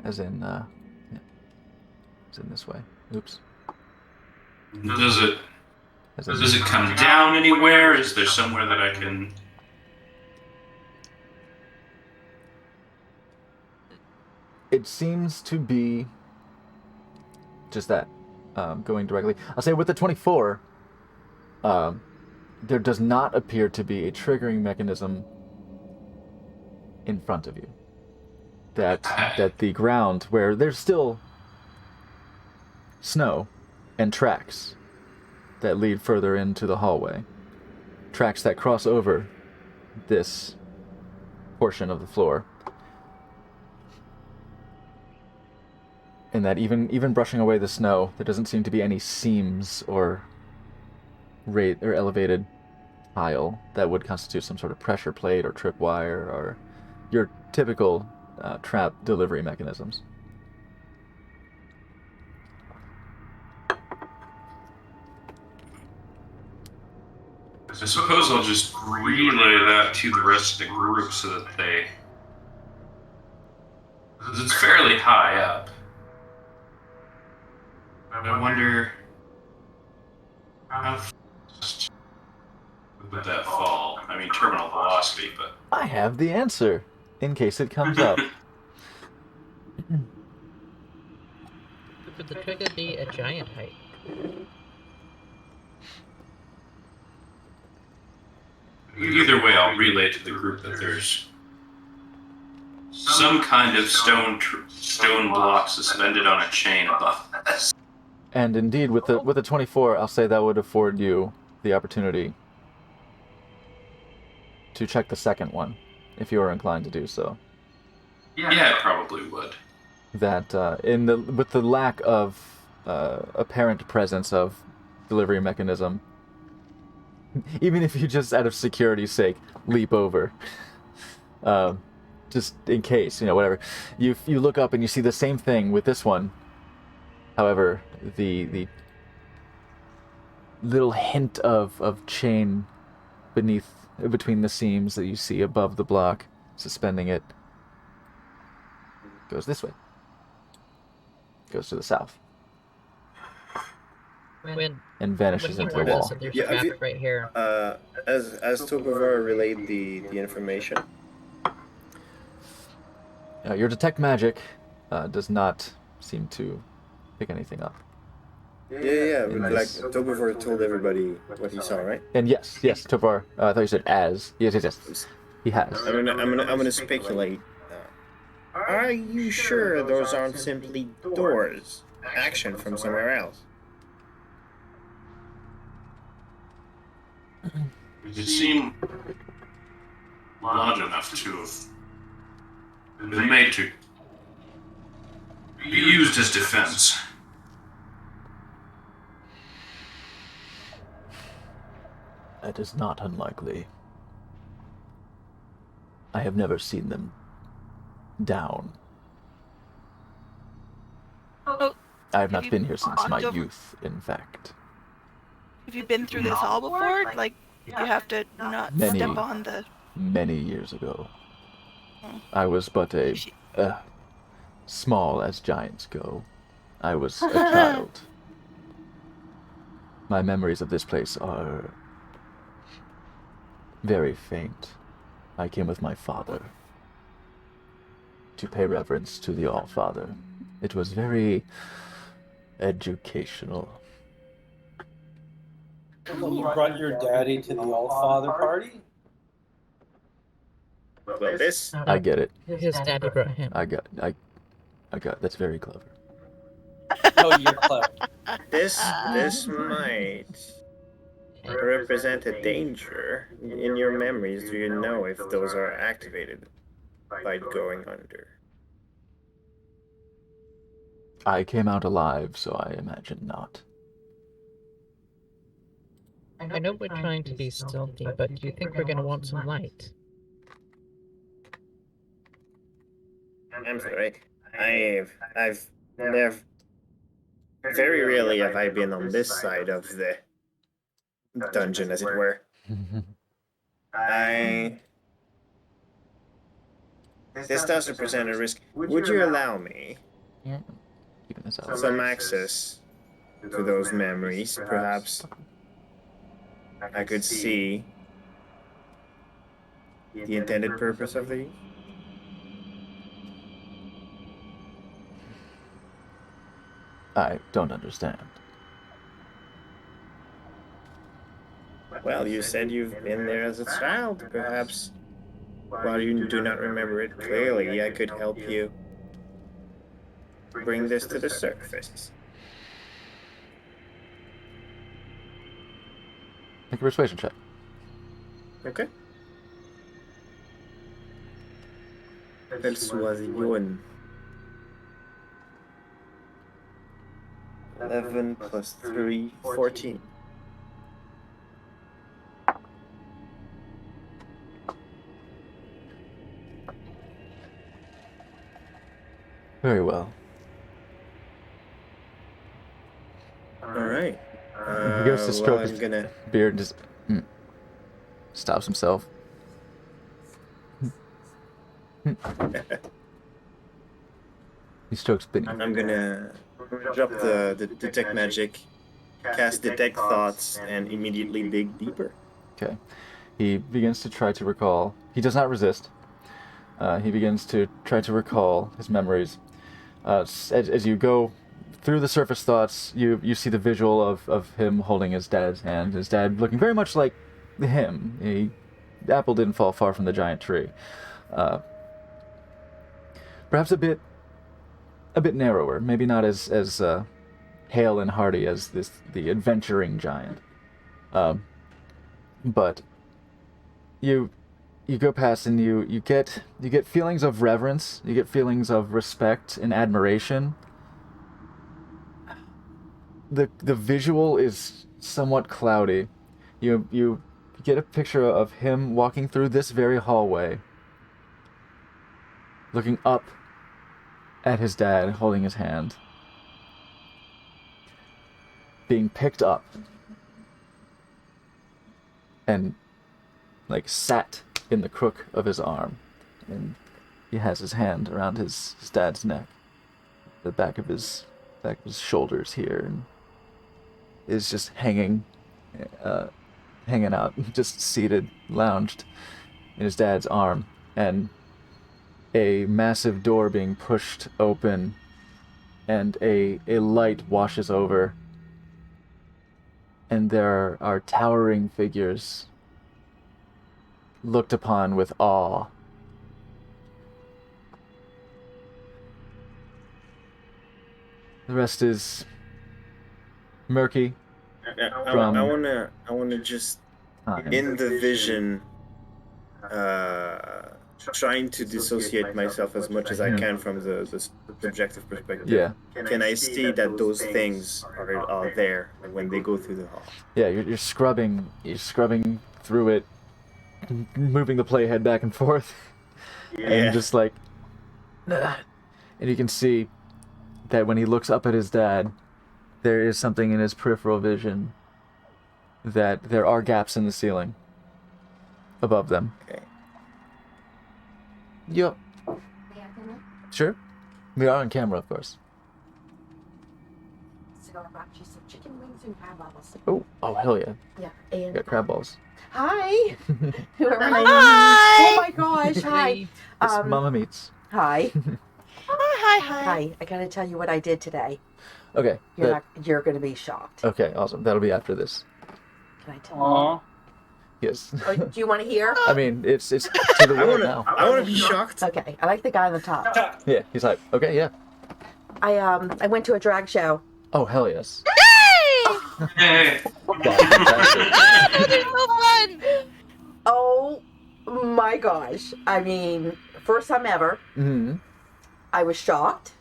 As in, yeah. As in this way. Oops. Does it As in, does it come down anywhere? Is there somewhere that I can? It seems to be just that, going directly. I'll say with the 24, there does not appear to be a triggering mechanism in front of you. That the ground, where there's still snow and tracks that lead further into the hallway, tracks that cross over this portion of the floor, and that even brushing away the snow, there doesn't seem to be any seams or elevated tile that would constitute some sort of pressure plate or tripwire or your typical trap delivery mechanisms. I suppose I'll just relay that to the rest of the group so that they. Because it's fairly high up. I wonder how fast would that fall? I mean, terminal velocity, but. I have the answer, in case it comes up. Could the trigger be a giant height? Either way, I'll relay to the group that there's some kind of stone block suspended on a chain above us. And indeed, with the 24, I'll say that would afford you the opportunity to check the second one, if you are inclined to do so. Yeah, it probably would. That with the lack of apparent presence of delivery mechanism, even if you just out of security's sake leap over, just in case, whatever, you look up and you see the same thing with this one. However, the little hint of chain between the seams that you see above the block, suspending it, goes this way. Goes to the south. And vanishes into the wall. There's Yeah, traffic right here. As Topovar relayed the information. Your detect magic does not seem to pick anything up. Yeah, but like Topovar told everybody what he saw, right? And yes, Tovar. I thought you said as. Yes. He has. I'm gonna speculate. Are you sure those aren't simply doors? Action from somewhere else. It seemed large enough to have been made to be used as defense. That is not unlikely. I have never seen them down. Oh, I have not you been here since my walked over- youth, in fact. have you been through this hall before? Like, you have to not Many. step on the. Many years ago. Hmm. I was but small as giants go. I was a child. My memories of this place are very faint. I came with my father to pay reverence to the All-Father. It was very educational. You brought your daddy to the All-Father party? Well, this I get it. His daddy brought him. I got. That's very clever. Oh, you're clever. This might represent a danger in your memories. Do you know if those are activated by going under? I came out alive, so I imagine not. I know we're trying to be stealthy, but do you think we're gonna want some light? I'm sorry. I've never. Very rarely have I been on this side of the dungeon, as it were. This does represent a risk. Would you allow me Yeah. Keeping this out. some access to those memories? Perhaps I could see the intended purpose of these. I don't understand. Well, you said you've been there as a child. Perhaps while you do not remember it clearly, I could help you bring this to the surface. Make a persuasion check. Okay. Persuasion. 11 plus 3, 14. Very well. All right. He goes to stroke I'm his gonna. beard and just stops himself. He strokes Benny. I'm gonna drop the detect magic, cast detect thoughts, and immediately dig deeper. Okay. He begins to try to recall. He does not resist. He begins to try to recall his memories. As you go through the surface thoughts, you see the visual of him holding his dad's hand. His dad looking very much like him. The apple didn't fall far from the giant tree. Perhaps a bit narrower, maybe not as hale and hearty as the adventuring giant. But you go past and you get feelings of reverence, you get feelings of respect and admiration. The visual is somewhat cloudy. You get a picture of him walking through this very hallway, looking up at his dad, holding his hand, being picked up and sat in the crook of his arm, and he has his hand around his dad's neck, the back of his shoulders here, and is just hanging out, just seated, lounged in his dad's arm, and a massive door being pushed open, and a light washes over, and there are towering figures looked upon with awe. The rest is murky. I wanna just in the vision, trying to dissociate myself as much as I can from the subjective perspective. Yeah. Can I see that those things are there when they go through the hall? Yeah, you're scrubbing through it, moving the playhead back and forth, and just and you can see that when he looks up at his dad, there is something in his peripheral vision that there are gaps in the ceiling above them. Okay. Yep. Sure. We are on camera, of course. know, I brought you some chicken wings and crab balls. Oh, hell yeah. Yeah, You and got crab balls. hi, whoever my name is. Hi. Oh my gosh, hi. It's Mama Meats. Hi, Hi. hi. I gotta tell you what I did today. Okay. You're gonna be shocked. Okay, awesome. That'll be after this. Can I tell you? Aw. Yes. Oh, do you want to hear? I mean, it's to the I world wanna, now. I wanna be shocked. Okay, I like the guy on the top. Yeah, he's like, okay, yeah. I went to a drag show. Oh, hell yes. Hey. That's fantastic. They're so fun. Oh my gosh! I mean, first time ever. Mm-hmm. I was shocked.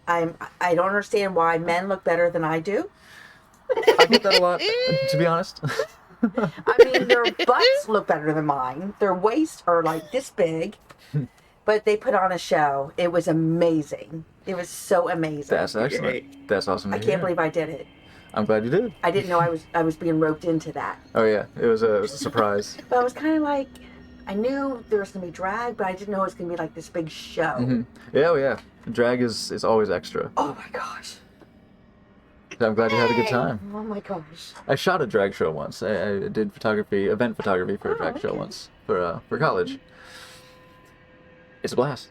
I don't understand why men look better than I do. I get that a lot, to be honest. I mean, their butts look better than mine. Their waists are like this big. But they put on a show. It was amazing. It was so amazing. That's excellent. That's awesome. I can't believe I did it. I'm glad you did. I didn't know I was being roped into that. Oh yeah, it was a surprise. But I was kind of like, I knew there was gonna be drag, but I didn't know it was gonna be like this big show. Mm-hmm. Yeah, oh yeah. Drag is always extra. Oh my gosh. So I'm glad you had a good time. Oh my gosh. I shot a drag show once. I did event photography for a drag show once for college. It's a blast.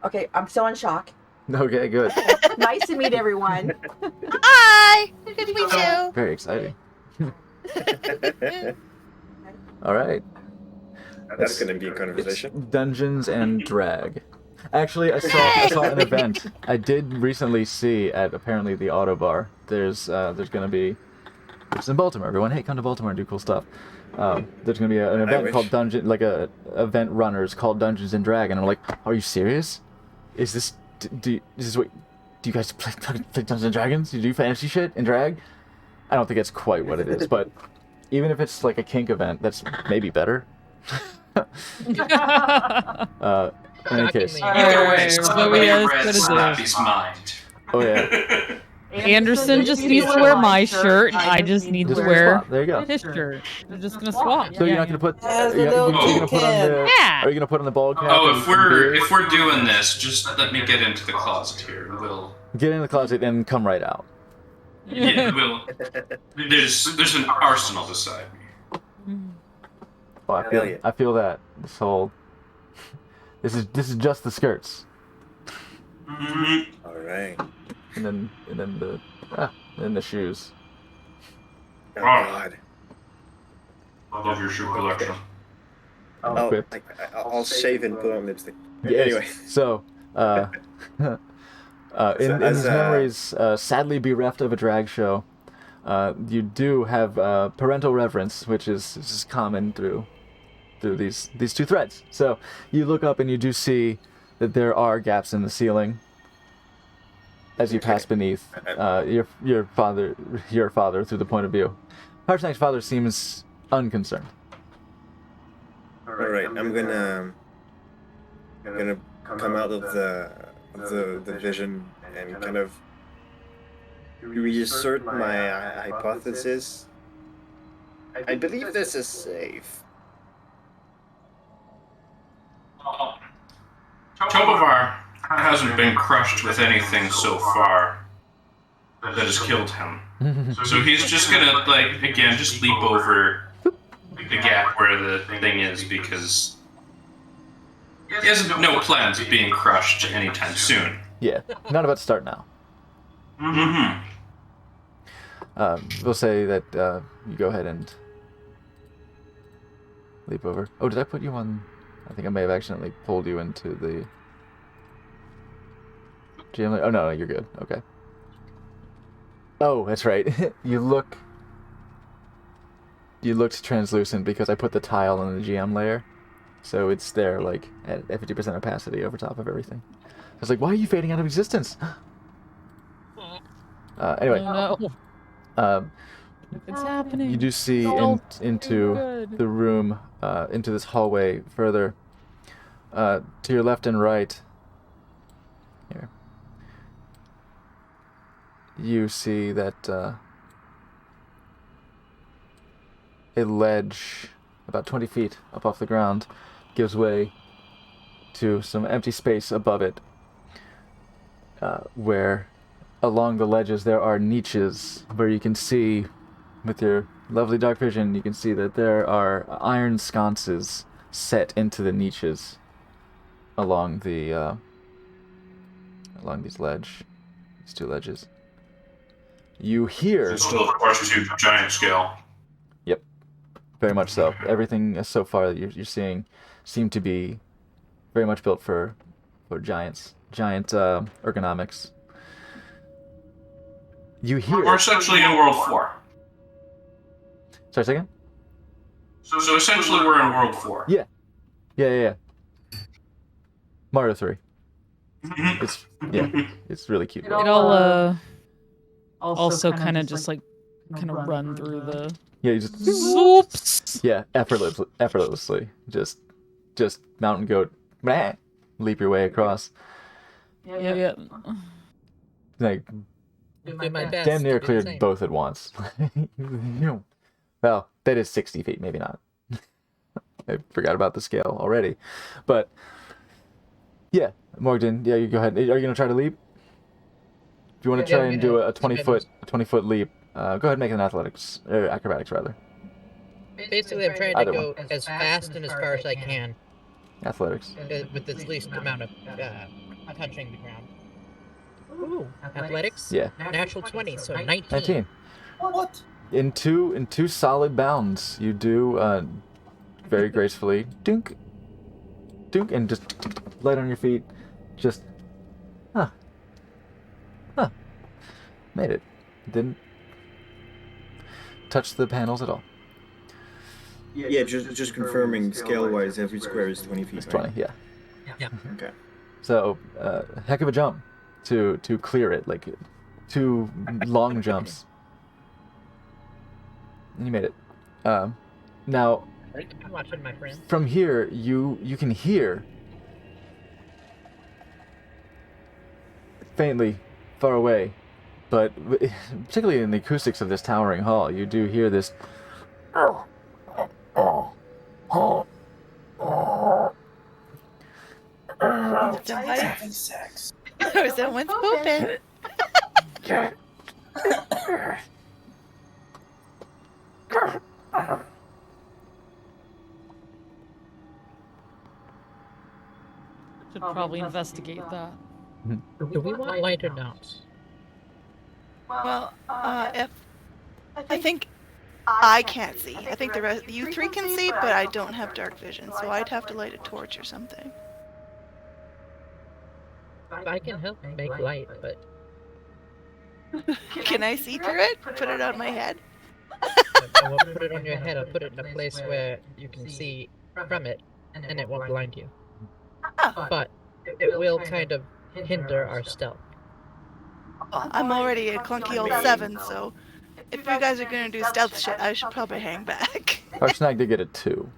Okay, I'm still in shock. Okay, good. Nice to meet everyone. Hi. Good to meet you. Very exciting. All right. That's gonna be a conversation. It's Dungeons and Drag. Actually, I saw an event. I did recently see at apparently the Auto Bar. There's gonna be. It's in Baltimore. Everyone, hey, come to Baltimore and do cool stuff. There's gonna be an event called event runners called Dungeons and Drag, and I'm like, are you serious? Is this do you guys play Dungeons and Dragons? You do fantasy shit in drag? I don't think it's quite what it is, but even if it's like a kink event, that's maybe better. In any case. Either way, What somebody we else read gonna do? Slappy's mind. Oh yeah. Anderson just needs to wear my shirt, and I just need to Just wear swap. There you go. his shirt. We're just gonna swap. So you're not gonna put you're gonna put on the Yeah. are you gonna put on the ball cap? Oh, and if some we're beard? doing this, just let me get into the closet here. We'll Get in the closet and come right out. yeah, there's an arsenal beside me. Oh, Hell yeah. I feel that this whole this is just the skirts, All right. and then the shoes. Oh God. I love your shoe collection. Equipped. I'll shave and put on lipstick. Yes. Anyway. So, in as, these memories, sadly bereft of a drag show, you do have parental reverence, which is common through these two threads. So you look up and you do see that there are gaps in the ceiling as you pass beneath your father through the point of view. Harshnag's father seems unconcerned. All right. I'm gonna come out of the vision and kind of reassert my hypothesis. I believe this is safe. Tobovar hasn't been crushed with anything so far that has killed him. So he's just gonna, like, again, just leap over the gap where the thing is because he has no plans of being crushed anytime soon. Yeah, not about to start now. Mm-hmm. We'll say that you go ahead and leap over. Oh, did I put you on? I think I may have accidentally pulled you into the GM. Oh no, you're good. Okay. Oh, that's right. You looked translucent because I put the tile in the GM layer, so it's there like at 50% opacity over top of everything. I was like, why are you fading out of existence? Anyway. Oh, no. It's happening. You do see into the room, into this hallway further. To your left and right, here, you see that a ledge about 20 feet up off the ground gives way to some empty space above it, where along the ledges there are niches where you can see, with your lovely dark vision, you can see that there are iron sconces set into the niches along the along these two ledges. You hear Still, of course, you see giant scale. Yep, very much so. Everything so far that you're seeing seem to be very much built for giant ergonomics. You hear. We're essentially in World 4. Sorry, second. So essentially, we're in World 4. Yeah. Mario 3. Mhm. It's really cute. It all also kind of just like kind of run through the Yeah, you just zoops. yeah, effortlessly. Just mountain goat, meh, leap your way across. Yeah. Like Do my best. damn near to do the cleared same. both at once. Well, that is 60 feet, maybe not. I forgot about the scale already, but yeah, Morgan. Yeah, you go ahead. Are you gonna try to leap? If you want to Yeah, try I'm and gonna do a 20-foot leap, go ahead and make an athletics or acrobatics rather. Basically, I'm trying to Either go as fast and as far as I can Athletics. with the least amount of touching the ground. Ooh, athletics? Yeah. Natural 20, so 19. 19. What? In two solid bounds, you do very gracefully dunk, and just light on your feet. Just made it. Didn't touch the panels at all. Yeah, just confirming scale-wise, every square is 20 feet. It's 20, right? yeah. Okay. So heck of a jump to clear it, like 2 long jumps. And you made it. Now I'm watching my friend. from here, you can hear faintly, far away, but particularly in the acoustics of this towering hall, you do hear this. Somebody, Having sex. or someone's pooping. Should probably investigate that. Do we want light or not? Well, if I think I can't see. I think the rest you three can see, but I don't have dark vision, so I'd have to light a torch or something. I can help make light, but Can I see through it? Put it on my head. I won't put it on your head. I'll put it in a place where you can see from it, and it won't blind you. Oh, But it will kind of hinder our stealth. well, I'm already a clunky old 7, so if you guys are gonna do stealth shit, I should probably hang back. Harshnag did get a 2.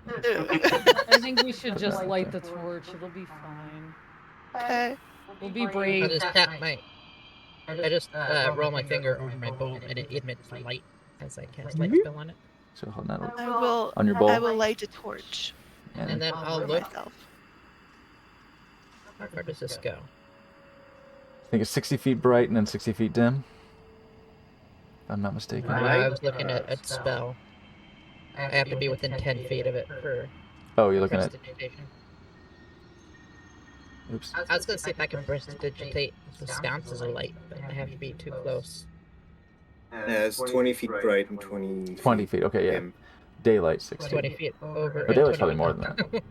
I think we should just light the torch. It'll be fine. Okay. We'll be I brave. just tap my. I just roll my finger over my bowl, and it emits light as I cast light spell on it. So hold on. I will. On your bowl? I will light a torch And And then I'll for look. myself. How far does this go? I think it's 60 feet bright and then 60 feet dim. If I'm not mistaken. I was looking at spell. I have to be within 10 feet of it for Oh, you're looking at. prestidigitation. Oops. I was gonna see if I can prestidigitate the sconces of light, but I have to be too close. Yeah, it's 20 feet bright and 20 20 feet. Okay, yeah. dim. Daylight 60. 20 feet over. But and daylight's 20 probably more feet than down. that.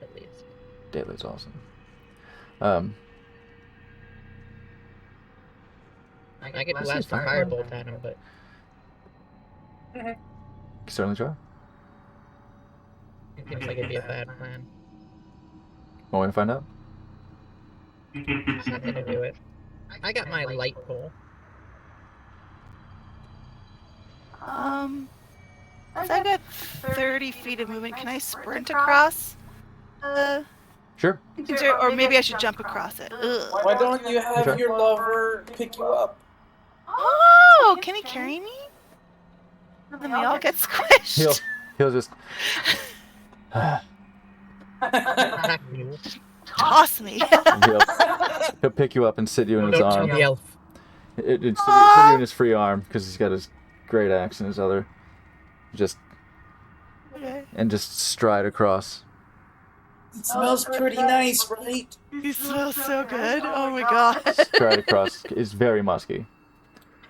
At least. Daylight's awesome. I could blast a firebolt at him, but Certainly try. it seems like it'd be a bad plan. Want me to find out? I'm not gonna do it. I got my light pole. So I got 30 feet of movement. Can I sprint across? Sure. Or maybe I should jump across it. Ugh. Why don't you have Okay. your lover pick you up? Oh, can he carry me? And then we all get squished. He'll just. Attack mule. toss me. He'll pick you up and sit you in his Don't tell arm. the elf. It's sit you in his free arm because he's got his great axe in his other. Okay. And just stride across. It smells pretty nice, right? You smell so good. Oh my god. Stride across is very musky.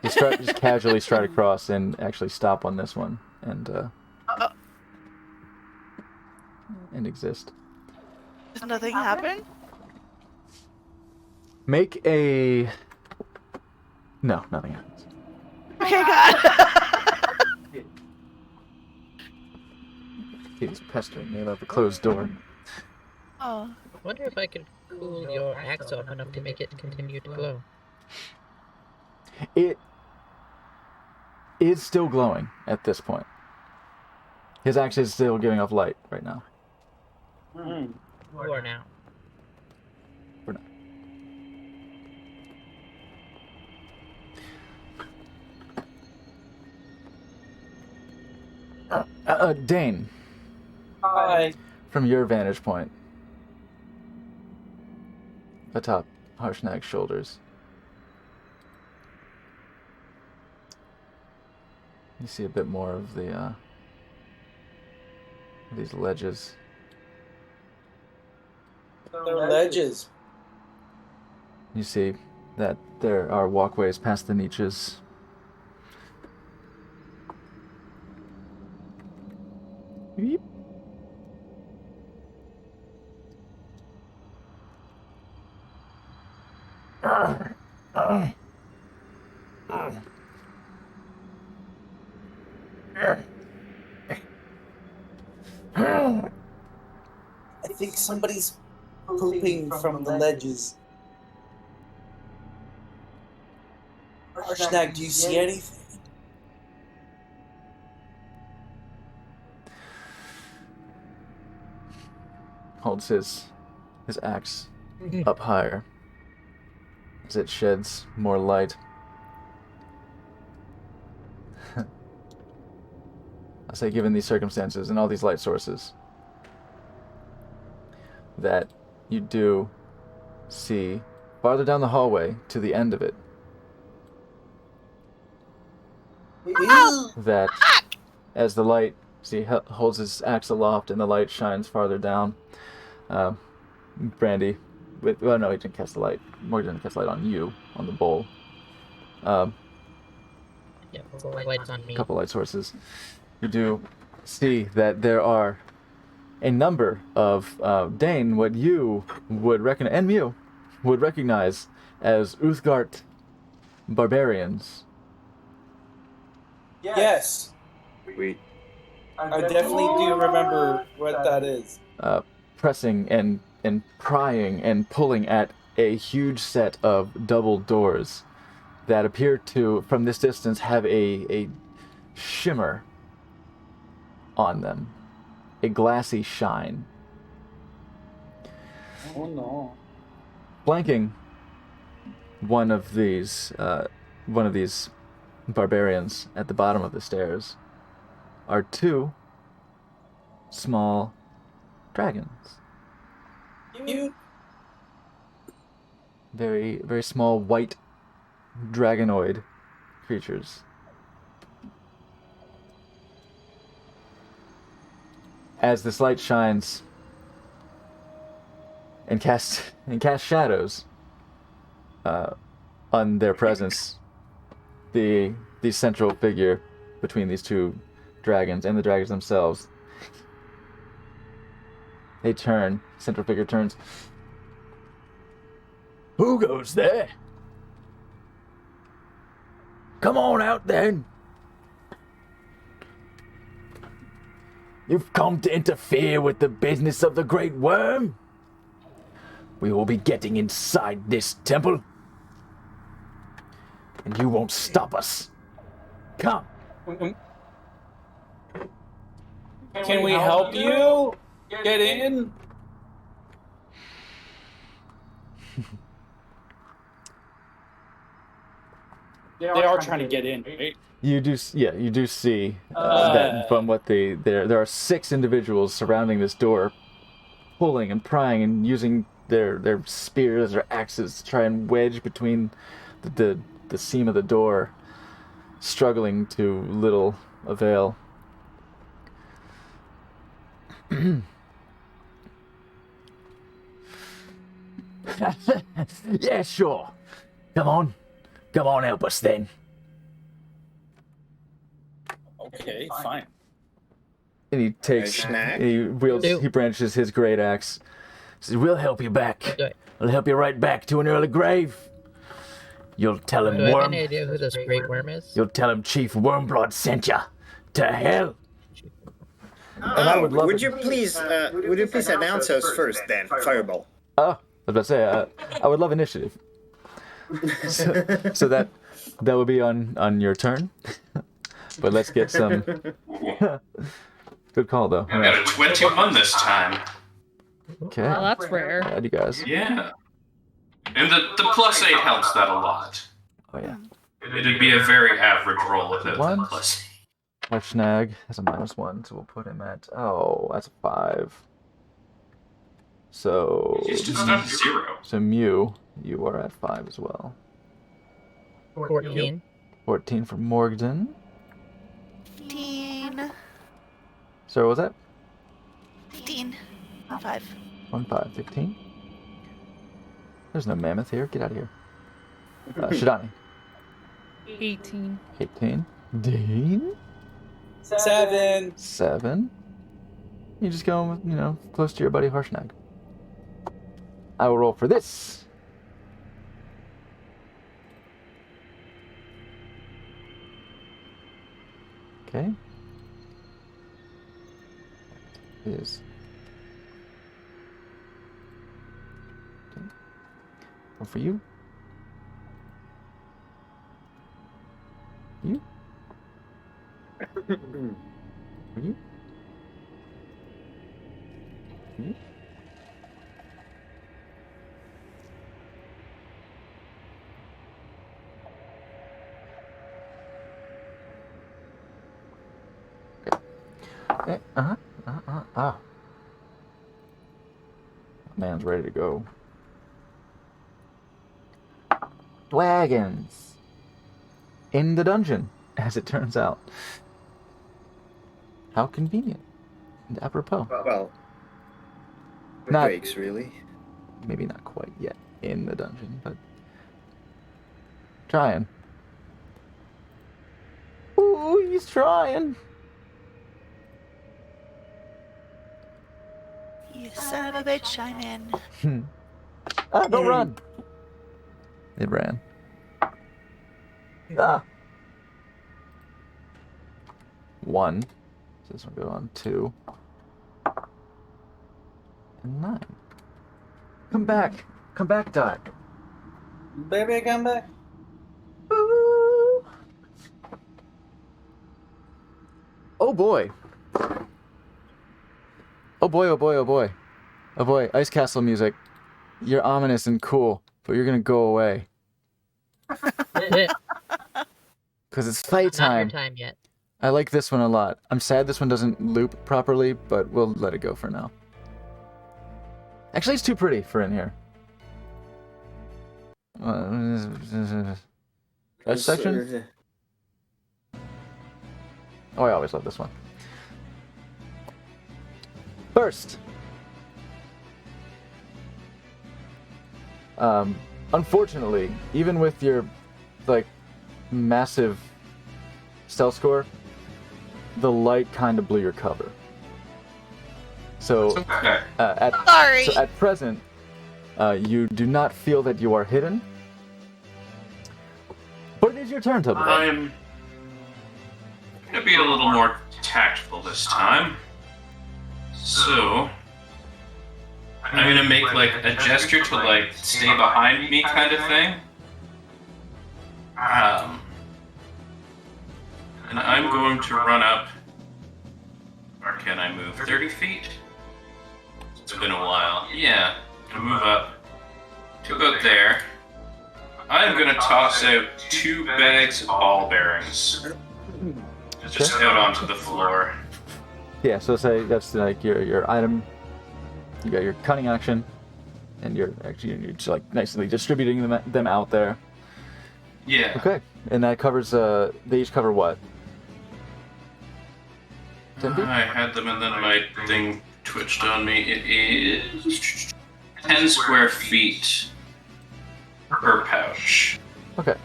Just casually stride across and actually stop on this one and exist. Does nothing happen? Make a. No, nothing happens. Okay, God. He's pestering me about the closed door. Oh. I wonder if I could cool your axe off enough to make it continue to glow. It is still glowing at this point. His axe is still giving off light right now. For now. For now. Dane, Hi. from your vantage point, atop Harshnag's shoulders, you see a bit more of the these ledges. They're ledges. You see that there are walkways past the niches. Yeep. I think somebody's pooping from the ledges. Harshnag, do you see anything? Holds his axe up higher as it sheds more light. I say, given these circumstances and all these light sources, that you do see farther down the hallway to the end of it that as the light, see, holds his axe aloft and the light shines farther down. Brandy, well, no, he didn't cast the light. Morgan didn't cast the light on you, on the bowl. Yeah, lights on me. Couple light sources. You do see that there are a number of Dane, what you would recognize, and Mew would recognize as Uthgard barbarians. Yes. We I definitely do remember what that is. Pressing and prying and pulling at a huge set of double doors that appear to, from this distance, have a shimmer on them, a glassy shine. Oh no. Flanking one of these barbarians at the bottom of the stairs are two small dragons. You Very, very small white dragonoid creatures. As this light shines and casts shadows on their presence, the central figure between these two dragons and the dragons themselves, they turn. Central figure turns. Who goes there? Come on out then. You've come to interfere with the business of the Great Worm? We will be getting inside this temple. And you won't stop us. Come. Can we help you get in? They are trying to get in, right? You do see that from what there are 6 individuals surrounding this door, pulling and prying and using their spears or axes try and wedge between the seam of the door, struggling to little avail. Yeah, sure. Come on, help us then. Okay, fine. And he takes, Snack? he wields, Do. he branches his great axe. Says, "We'll help you back. Do I, We'll help you right back to an early grave. You'll tell him do I have Worm. any idea who this great worm is? You'll tell him Chief Wormblood sent ya to hell." And I would love would it- you please announce us first then, Fireball? Oh, I was about to say, I would love initiative. so that would be on your turn. But let's get some. Good call though. I got a 21 this time. Okay. Well, that's rare. Glad you guys. Yeah. And the +8 helps that a lot. Oh yeah. It'd be a very average roll without One. that +8. Harshnag has a -1, so we'll put him at. Oh, that's a 5. So. He's just on 0. So Mew, you are at 5 as well. 14. 14 for Morgden. 15. So what was that? 15. 5. 1, 5, 15. There's no mammoth here. Get out of here. Shidani. 18. 18. Dean. 7. 7. You just go, close to your buddy Harshnag. I will roll for this. Okay. Is. Okay. Roll for you. You. For you. You. Okay. Man's ready to go. Wagons. In the dungeon, as it turns out. How convenient. And apropos. Well, Not- breaks really. Maybe not quite yet in the dungeon, but trying. Ooh, he's trying. You son of a bitch, I'm in. Don't run. It ran. Ah. 1. So this one go on 2. And 9. Come back. Come back, Dot. Baby, come back. Ooh. Oh boy. Oh boy, oh boy, oh boy. Oh boy, Ice Castle music. You're ominous and cool, but you're gonna go away. Not Because it's fight your time. time yet. I like this one a lot. I'm sad this one doesn't loop properly, but we'll let it go for now. Actually, it's too pretty for in here. That section? Oh, I always love this one. First. Unfortunately, even with your, massive stealth score, the light kind of blew your cover. So, Okay. Sorry. so at present, you do not feel that you are hidden. But it is your turn, Toblerone. I'm gonna be a little more tactful this time. So I'm gonna make a gesture to stay behind me kind of thing. And I'm going to run up. Or can I move 30 feet? It's been a while. Yeah, to move up to about there. I'm gonna toss out 2 bags of ball bearings. Just out onto the floor. Yeah, so say that's your item. You got your cunning action. and you're just like nicely distributing them out there. Yeah. Okay, and that covers. They each cover what? 10 feet? I had them and then my thing twitched on me. It is 10 square feet per pouch. Okay.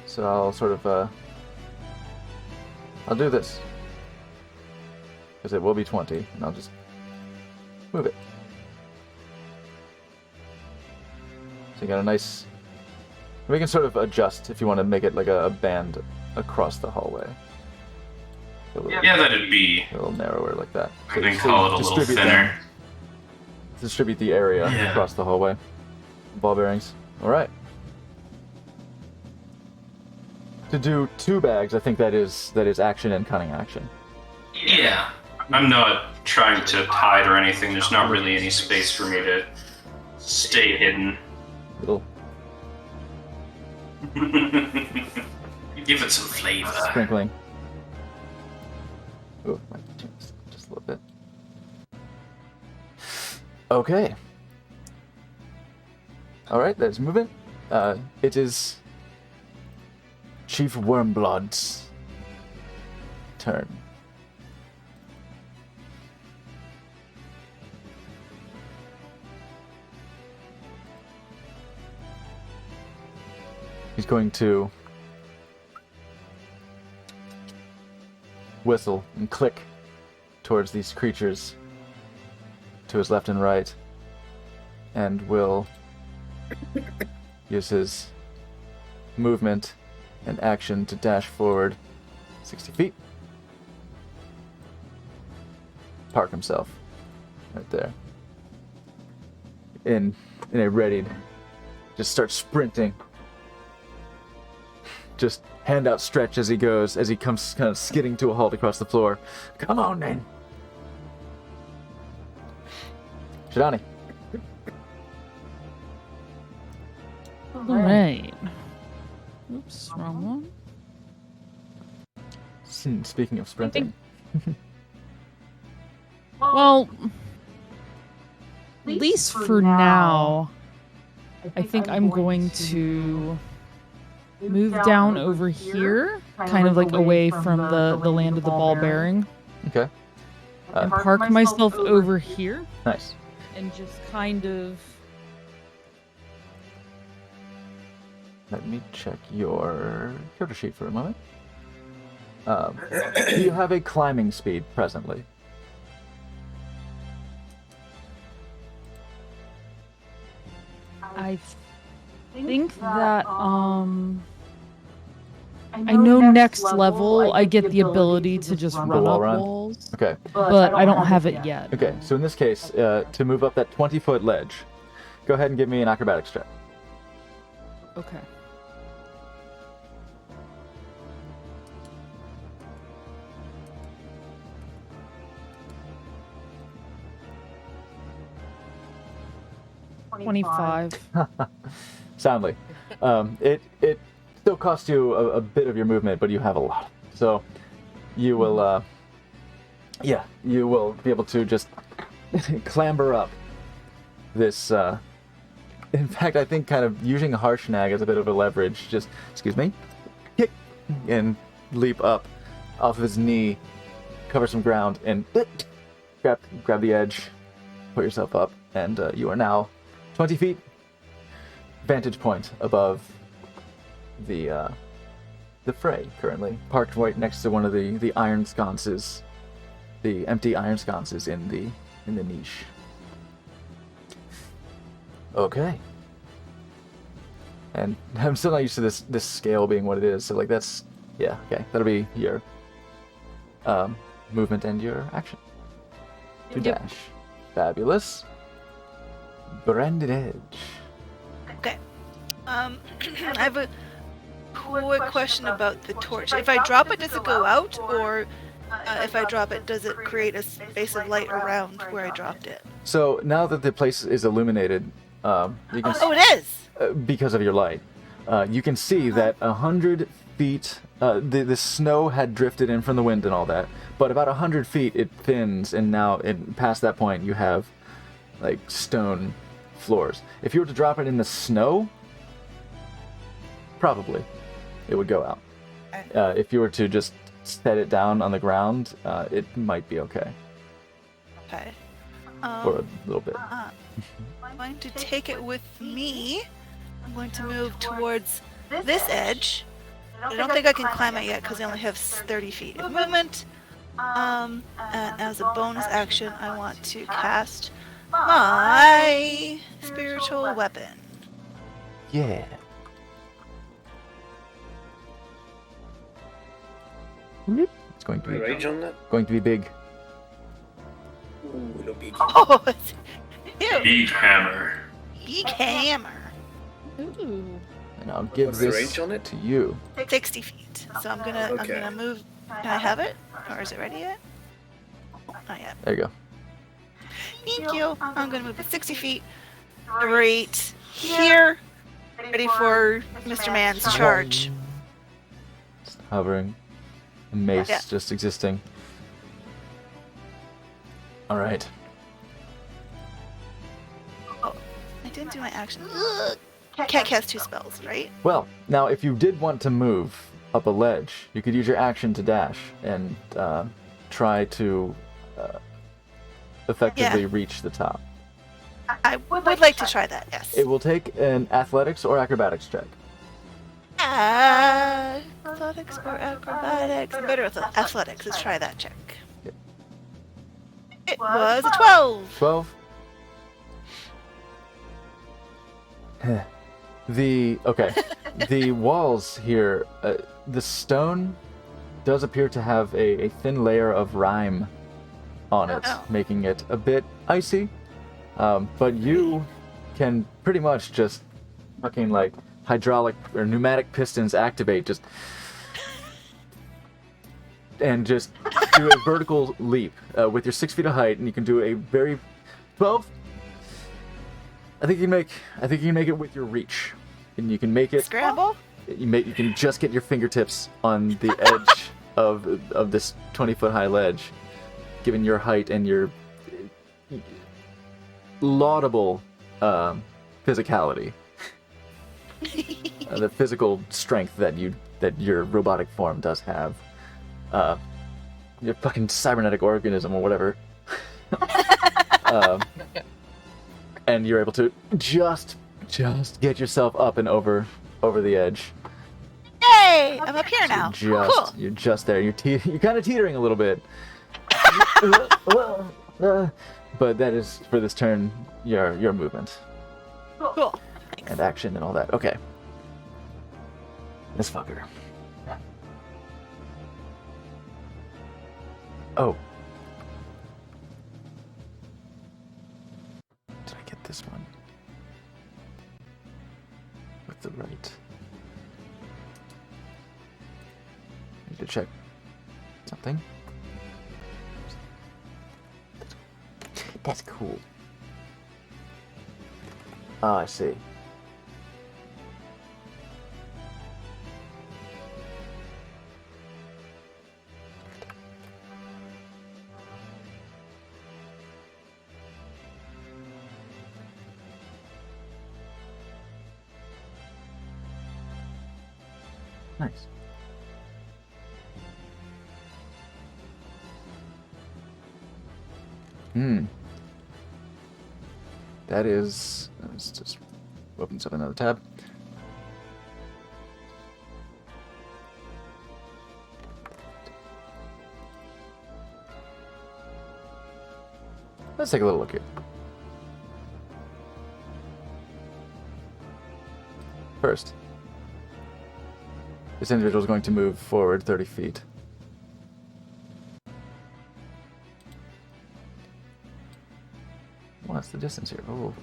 So I'll sort of I'll do this because it will be 20, and I'll just move it. So you got a nice. We can sort of adjust if you want to make it like a band across the hallway. Yeah, that'd be. A little narrower like that. I think call it a little distribute thinner. Distribute the area Yeah. across the hallway. Ball bearings. All right. To do 2 bags, I think that is action and cunning action. Yeah. I'm not trying to hide or anything. There's not really any space for me to stay hidden. Little Give it some flavor. sprinkling. Ooh, might change just a little bit. Okay. All right, let's move it. It is Chief Wormblood's turn. He's going to whistle and click towards these creatures to his left and right, and will use his movement and action to dash forward 60 feet. Park himself right there. In a ready, just start sprinting. Just hand outstretched as he goes, as he comes kind of skidding to a halt across the floor. Come on, then. Shidani. Alright. Oops, wrong one. Speaking of sprinting. Well, at least for now, I think I'm going to move down over here, kind of like away from the land of the ball bearing, Okay. and park myself over here, Nice. and just kind of... Let me check your character sheet for a moment. Do you have a climbing speed presently? I think that, I know next level I get the ability to just run wall up run? walls, Okay. but I don't have it yet. Okay, so in this case, to move up that 20-foot ledge, go ahead and give me an acrobatics check. Okay. $25. Soundly. It still costs you a bit of your movement, but you have a lot. So you will, you will be able to just clamber up this. In fact, I think kind of using Harshnag as a bit of a leverage. Just, excuse me, kick, and leap up off of his knee, cover some ground, and grab the edge, put yourself up, and you are now 20 feet vantage point above the fray currently, parked right next to one of the iron sconces, the empty iron sconces in the niche. Okay. And I'm still not used to this scale being what it is, so like that's, yeah, okay, that'll be your movement and your action. To Yep. dash. Fabulous. Branded Edge. Okay. I have a quick question about the torch. If I drop it, does it go out, or if I drop it, does it create a space of light around where I dropped it? So now that the place is illuminated, you can Oh, it is. because of your light, you can see that 100 feet. The snow had drifted in from the wind and all that, but about 100 feet it thins, and now past that point you have like stone floors. If you were to drop it in the snow, probably it would go out. If you were to just set it down on the ground, it might be okay Okay. for a little bit. I'm going to take it with me. I'm going to move towards this edge. I don't think I can climb it yet because I only have 30 feet of movement. And as a bonus action, I want to cast my spiritual weapon. Yeah. It's going to be Rage on that? going to be big. Ooh, it'll be. Oh, it's ew. Big hammer. Big hammer. Ooh. And I'll give What's the this range on it? to you. 60 feet. So I'm gonna Okay. move. Can I have it? Or is it ready yet? Not yet. There you go. Thank you. I'm gonna move it 60 feet. Right here. Ready for Mr. Man's charge. Just hovering. A mace Yeah. just existing. Alright. Oh, I didn't do my action. Ugh. Can't cast 2 spells, right? Well, now if you did want to move up a ledge, you could use your action to dash and try to effectively Yeah. reach the top. I would like to try that, yes. It will take an athletics or acrobatics check. Athletics or acrobatics? Better with athletics. Let's try that check. Yep. It was a 12. 12. The walls here, the stone does appear to have a thin layer of rime on it, Oh. making it a bit icy. But you can pretty much just fucking like hydraulic or pneumatic pistons activate, and just do a vertical leap with your 6 feet of height, and you can do a very 12. I think you can make it with your reach, and you can make it. Scramble? You can just get your fingertips on the edge of this 20-foot high ledge, given your height and your laudable physicality, the physical strength that your robotic form does have, your fucking cybernetic organism or whatever, and you're able to just get yourself up and over the edge. Yay! I'm up here now. Cool. You're just there. You're kind of teetering a little bit. But that is, for this turn, your movement. Cool. And action and all that. Okay. This fucker. Oh. Did I get this one? With the right. Need to check something. That's cool. Oh, I see. Nice. That is. Let's just open up another tab. Let's take a little look here. First, this individual is going to move forward 30 feet. What's the distance here? Oh.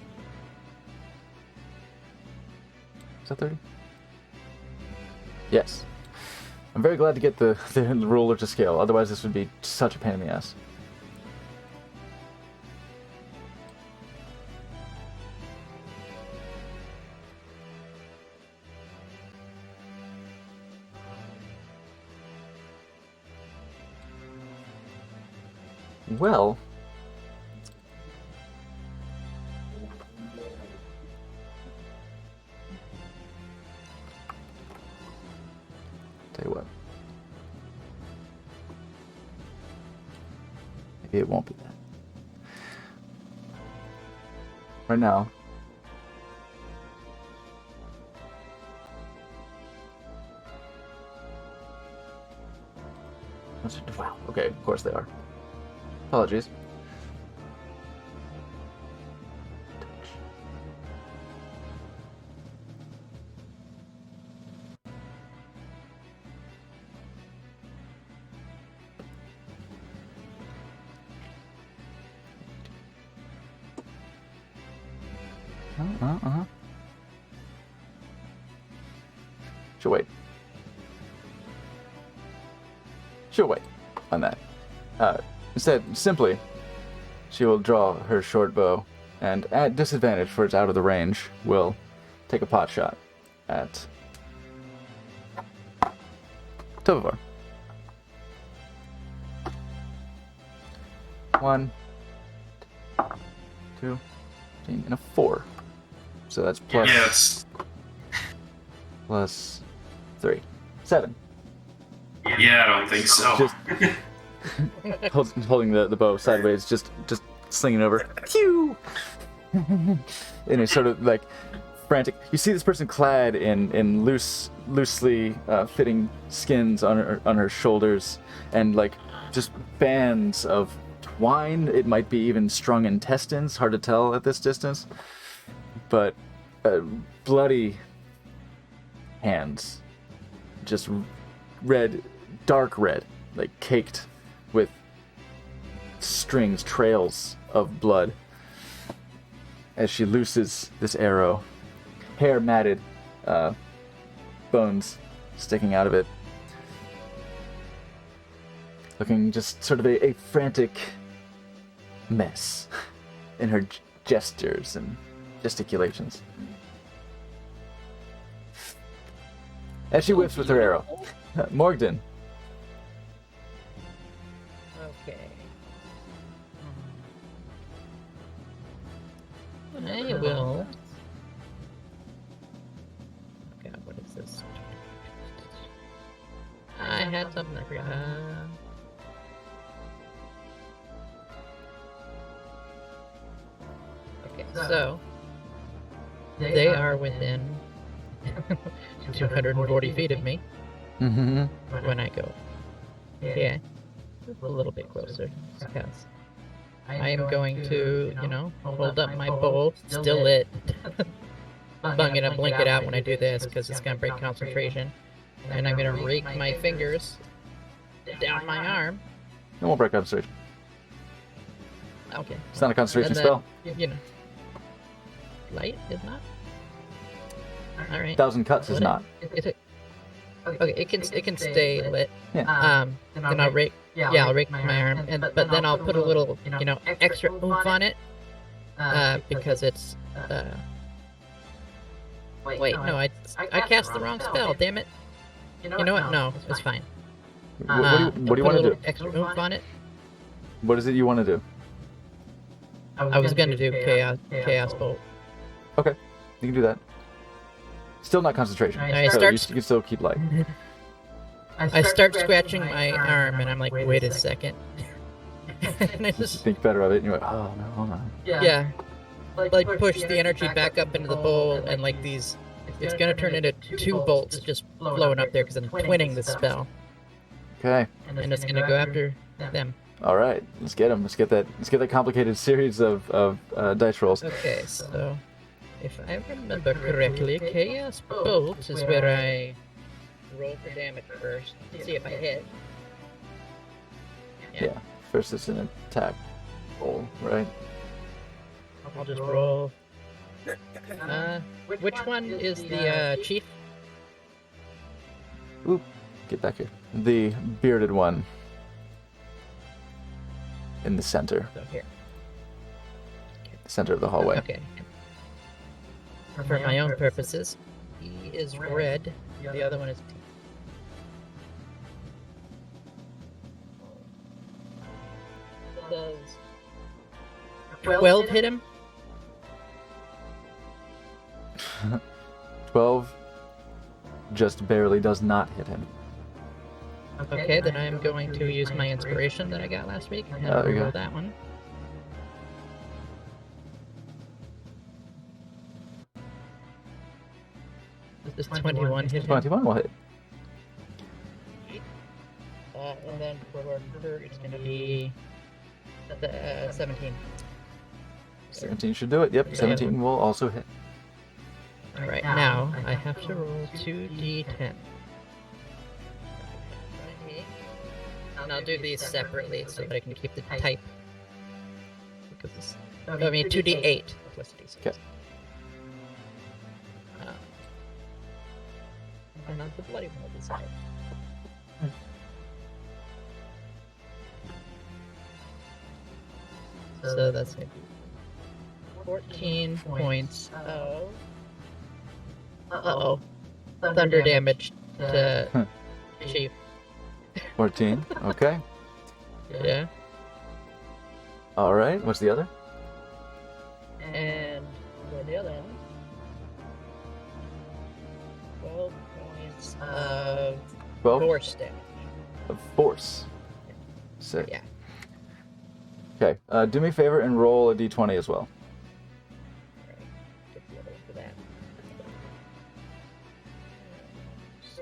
Is that 30? Yes. I'm very glad to get the ruler to scale, otherwise this would be such a pain in the ass. Well, Tell you what. Maybe it won't be that. Right now. Wow. Okay, of course they are. Apologies. She'll wait. She'll wait on that. Instead, simply, she will draw her short bow, and at disadvantage, for it's out of the range, will take a pot shot at Tovar. 1, 2, and a 4. So that's plus Yes. plus 3, 7. Yeah, I don't think so. Just holding the bow sideways, just slinging over. Pew! And it's sort of like frantic. You see this person clad in loosely fitting skins on her shoulders, and like just bands of twine. It might be even strung intestines. Hard to tell at this distance. But bloody hands, just red, dark red, like caked with strings, trails of blood, as she looses this arrow. Hair matted, bones sticking out of it. Looking just sort of a frantic mess in her gestures and gesticulations. As she whips with her arrow. Morgden. Okay. I will. God, what is this? I had something I forgot. Okay, so they are within 240 feet of me Mm-hmm. when I go. Yeah, a little bit closer, because I am going to, hold up my bow, still lit. I'm gonna blink it out when I do this, because it's gonna break concentration. And I'm gonna rake my fingers down my arm. It won't break concentration. Okay. It's not a concentration And then, spell. Light is not? Alright. 1,000 cuts is not. Is it? Okay, it can stay lit. Yeah. Then I'll rake my arm, but then I'll put a little, extra oomph on it, because it's, wait, no, I cast the wrong spell, damn it. You know what? No, it's fine. What do you want to do? Extra oomph on it. What is it you want to do? I was gonna do chaos bolt. Okay, you can do that. Still not concentration. I So start- you can still keep light. I start scratching my arm, and I'm like, wait a second. And I You just, think better of it, and you're like, oh no, hold on. yeah, like push the energy back up into the bowl, and like these, it's gonna turn into 2 bolts just flowing up there because I'm twinning the spell, Okay. and it's gonna go after them. All right. Let's get them. Let's get that complicated series of dice rolls. Okay, so if I remember correctly, Chaos Bolt is where I roll for damage first. See if I hit. Yeah. First, it's an attack roll, right? I'll just roll. Which one is the chief? Oop. Get back here. The bearded one. In the center. So here. The center of the hallway. Okay. For my own purposes, he is red. The other one is. Does 12 hit him? 12 just barely does not hit him. Okay, then I'm going to use my inspiration that I got last week and There you roll go. that one. This is 21 hit him. 21 will hit. And then for her, it's going to be 17. 17 should do it. Yep, 17 will also hit. Alright, now I have to roll 2d10. And I'll do these separately so that I can keep the type. Because I mean 2d8 plus d6. Okay. And not the bloody one this side. So that's it. 14 points of thunder damage to Chief. 14. Okay. Yeah. All right. What's the other? And for the other one, 12 points of 12 force damage. of force. Sick. Yeah. Okay. Do me a favor and roll a d20 as well. Alright, get the other one for that.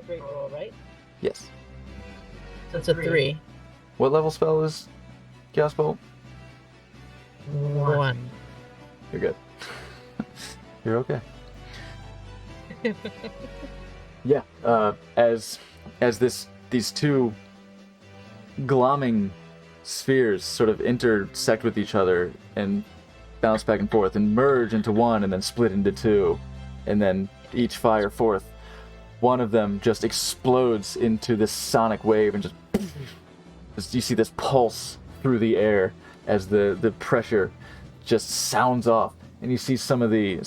Straight roll, right? Yes. So it's a 3. What level spell is Chaos Bolt? 1. You're good. You're okay. Yeah. As these two glomming spheres sort of intersect with each other and bounce back and forth and merge into one and then split into two and then each fire forth, one of them just explodes into this sonic wave and just you see this pulse through the air as the pressure just sounds off, and you see some of the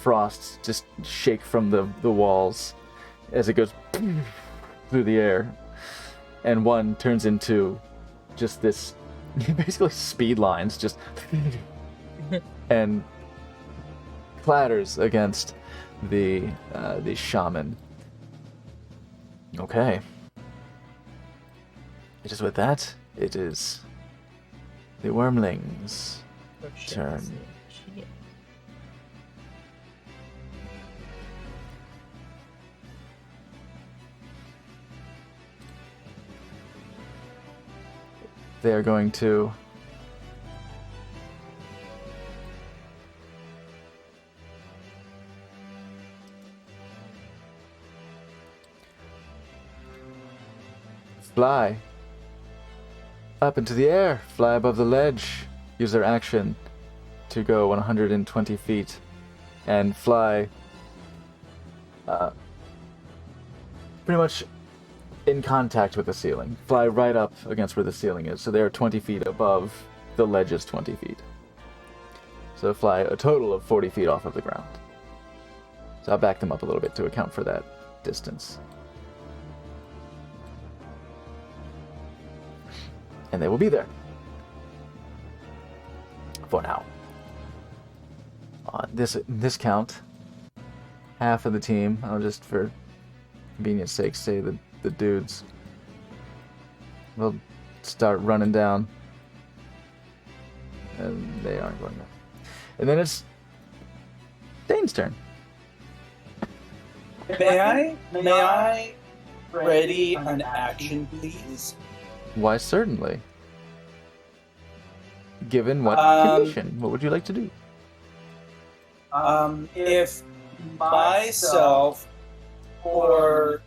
frost just shake from the walls as it goes through the air, and one turns into just this basically speed lines just and clatters against the shaman. Okay. It is with that. It is the wormlings' turn. They are going to fly up into the air, fly above the ledge, use their action to go 120 feet and fly pretty much in contact with the ceiling. Fly right up against where the ceiling is, so they are 20 feet above the ledge's 20 feet. So fly a total of 40 feet off of the ground. So I'll back them up a little bit to account for that distance. And they will be there. For now. On this count, half of the team, I'll just for convenience sake say the dudes will start running down. And they aren't going down. And then it's Dane's turn. May I ready an action, please? Why, certainly. Given what condition, what would you like to do? If myself or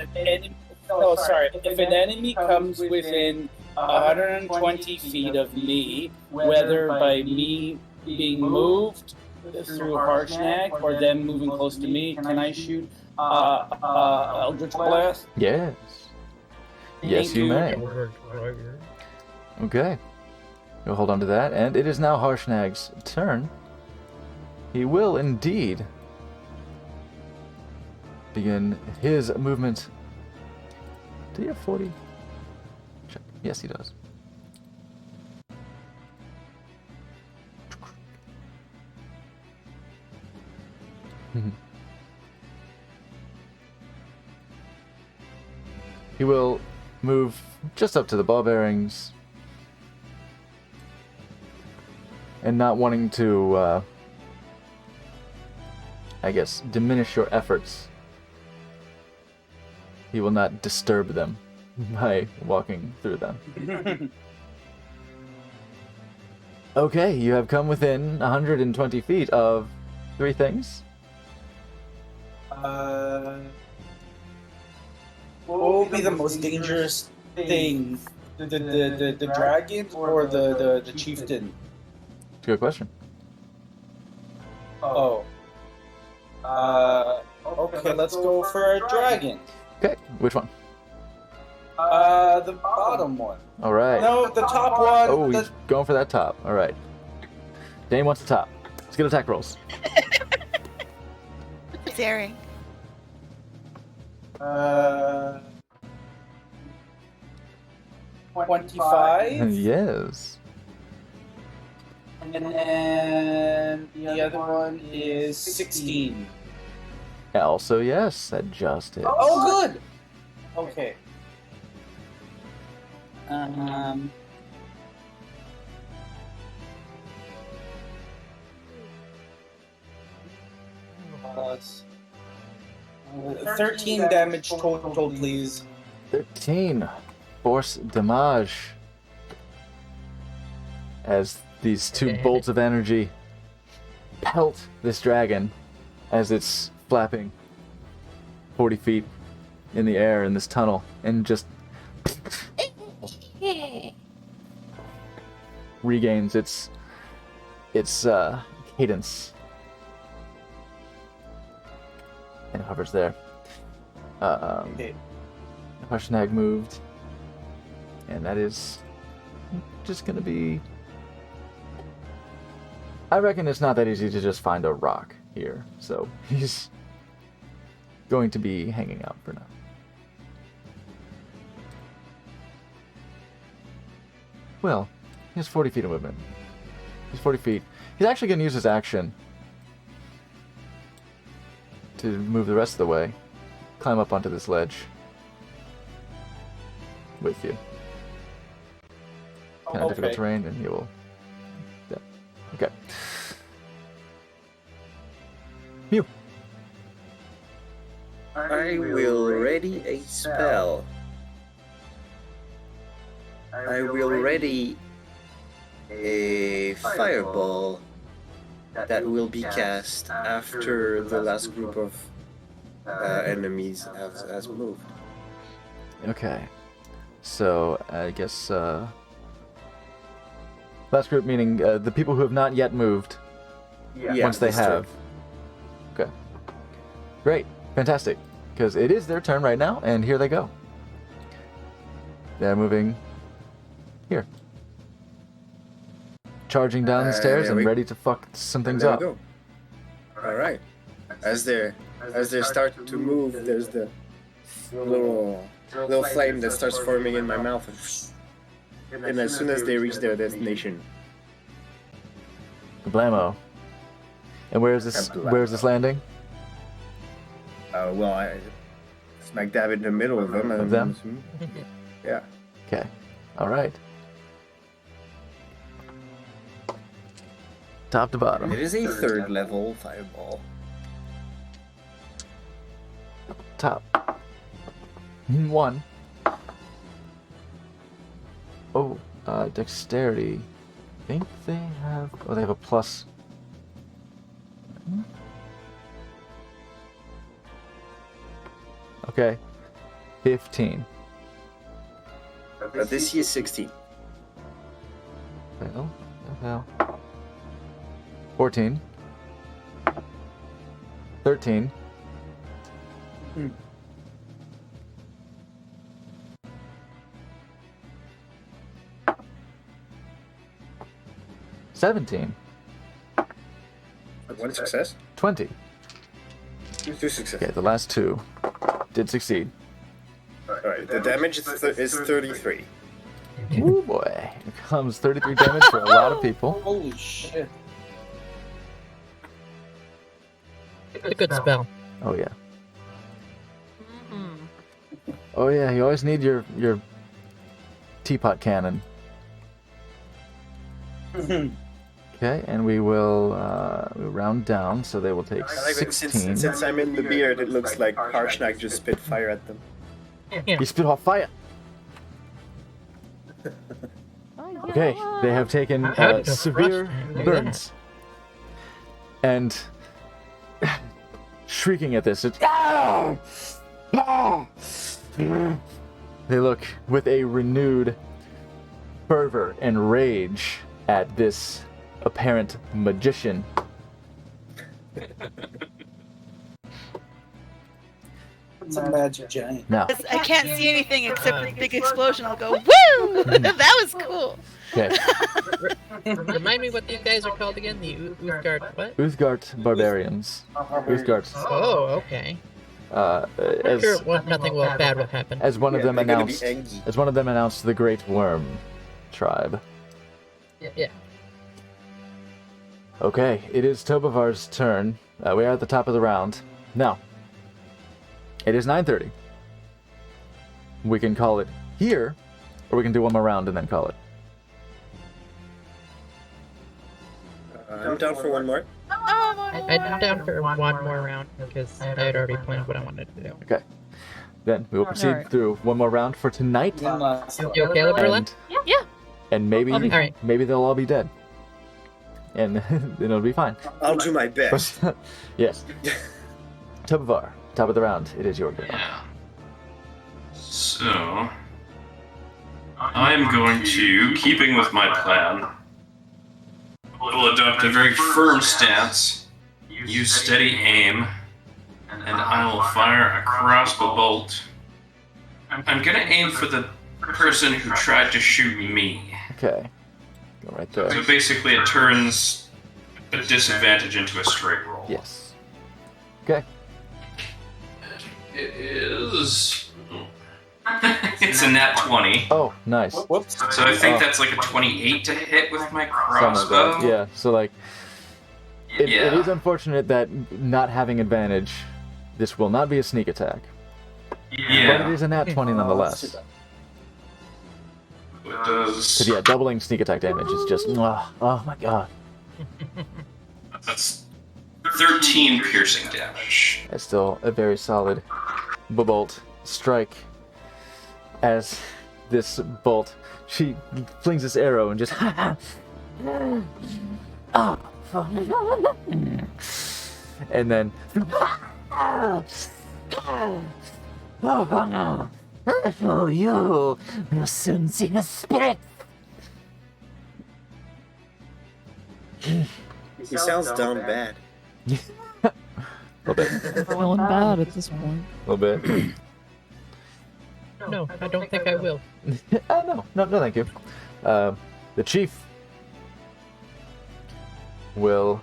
if an enemy comes within 120 feet of me, whether by me being moved through Harshnag or them moving close to me, can I shoot Eldritch Blast? Yes. Yes, you may. Okay. You'll hold on to that, and it is now Harshnag's turn. He will indeed begin his movement. Do you have 40? Check. Yes, he does. He will move just up to the ball bearings. And not wanting to, I guess, diminish your efforts, he will not disturb them by walking through them. Okay, you have come within 120 feet of 3 things. What will be the most dangerous thing? The dragon or the chieftain? Good question. Oh. Okay, let's go for a dragon. Okay, which one? The bottom one. All right. No, the top one. Oh, he's going for that top. All right. Dane wants the top. Let's get attack rolls. Daring. 25. Yes. And then the other one is 16. Also, yes, that just hits. Oh, good. Okay. Plus 13 damage total, please. 13 force damage. As these 2 bolts of energy pelt this dragon as it's flapping 40 feet in the air in this tunnel and just regains its cadence and hovers there. Okay. Harshnag moved, and that is just gonna be. I reckon it's not that easy to just find a rock here, so he's going to be hanging out for now. Well, he has 40 feet of movement. He's 40 feet. He's actually going to use his action to move the rest of the way, climb up onto this ledge with you. Kind of difficult terrain, and he will. Yeah. Okay. Mew. I will ready a spell. I will ready a fireball that will be cast after the last group of enemies has moved. Okay. So, I guess, last group meaning the people who have not yet moved, Yeah, once they this have. Okay. Great. Fantastic. Because it is their turn right now, and here they go. They're moving here. Charging down the stairs there and we- ready to fuck some things There up. we go. All right. As they start to move, there's the little flame that starts forming in my mouth, and as soon as they reach their destination, Blammo. And where's this landing? well, I smack dab in the middle of them. Of them? Yeah. Okay. Alright. Top to bottom. It is a 3rd level fireball. Top. 1. Oh, dexterity. I think they have. Oh, they have a plus. Okay. 15. But this is 16. Well, well. 14. 13. Hmm. 17. One success. 20. 2 success. Okay, the last 2 did succeed. Alright, the damage is 33. Ooh boy. Here comes 33 damage for a lot of people. Holy shit. It's a good spell. Oh yeah. Oh yeah, you always need your teapot cannon. Okay, and we will we'll round down, so they will take I like that 16. since I'm in the beard, it looks like Harshnag just spit fire at them. You spit off fire. Okay, they have taken How did a severe frost do burns. And shrieking at this, they look with a renewed fervor and rage at this apparent magician. It's a magic giant. Now, I can't see anything except the big explosion. I'll go, woo! That was cool. okay, Remind me what these guys are called again? The Uthgard what? Uthgard barbarians. Uthgard. Oh, okay. As Sure, nothing bad will happen. as one of them they're gonna be announced, Engi. as one of them announced, the Great Worm tribe. Yeah. Okay, it is Tobavar's turn. We are at the top of the round. Now, it is 9:30. We can call it here, or we can do one more round and then call it. I'm down for one more. I'm down for one more round because I had already planned what I wanted to do. Okay. Then we will proceed Alright. through one more round for tonight, You okay, Liberlin? and maybe All right. maybe they'll all be dead, and then it'll be fine. I'll do my best. Yes. Tobavar, top of the round. It is your turn. Yeah. So, I'm going to, keeping with my plan, will adopt a very firm stance, use steady aim, and I will fire a crossbow bolt. I'm gonna aim for the person who tried to shoot me. Okay. Go right there. So basically, it turns a disadvantage into a straight roll. Yes. Okay. It is. It's a nat 20. Oh, nice. Whoops. So I think Oh. that's like a 28 to hit with my Something like crossbow. that. Yeah. So like, it Yeah. is unfortunate that not having advantage, this will not be a sneak attack, but it Yeah. is a nat 20 nonetheless. It does. Because yeah, doubling sneak attack damage is just oh my god. That's 13 piercing damage. That's still a very solid bolt strike. As this bolt, she flings this arrow and just and then Oh, you will soon see the spirit. He sounds down bad. a little bit, Feeling bad at this point. a little bit. No, I don't think I will. No, thank you. The chief will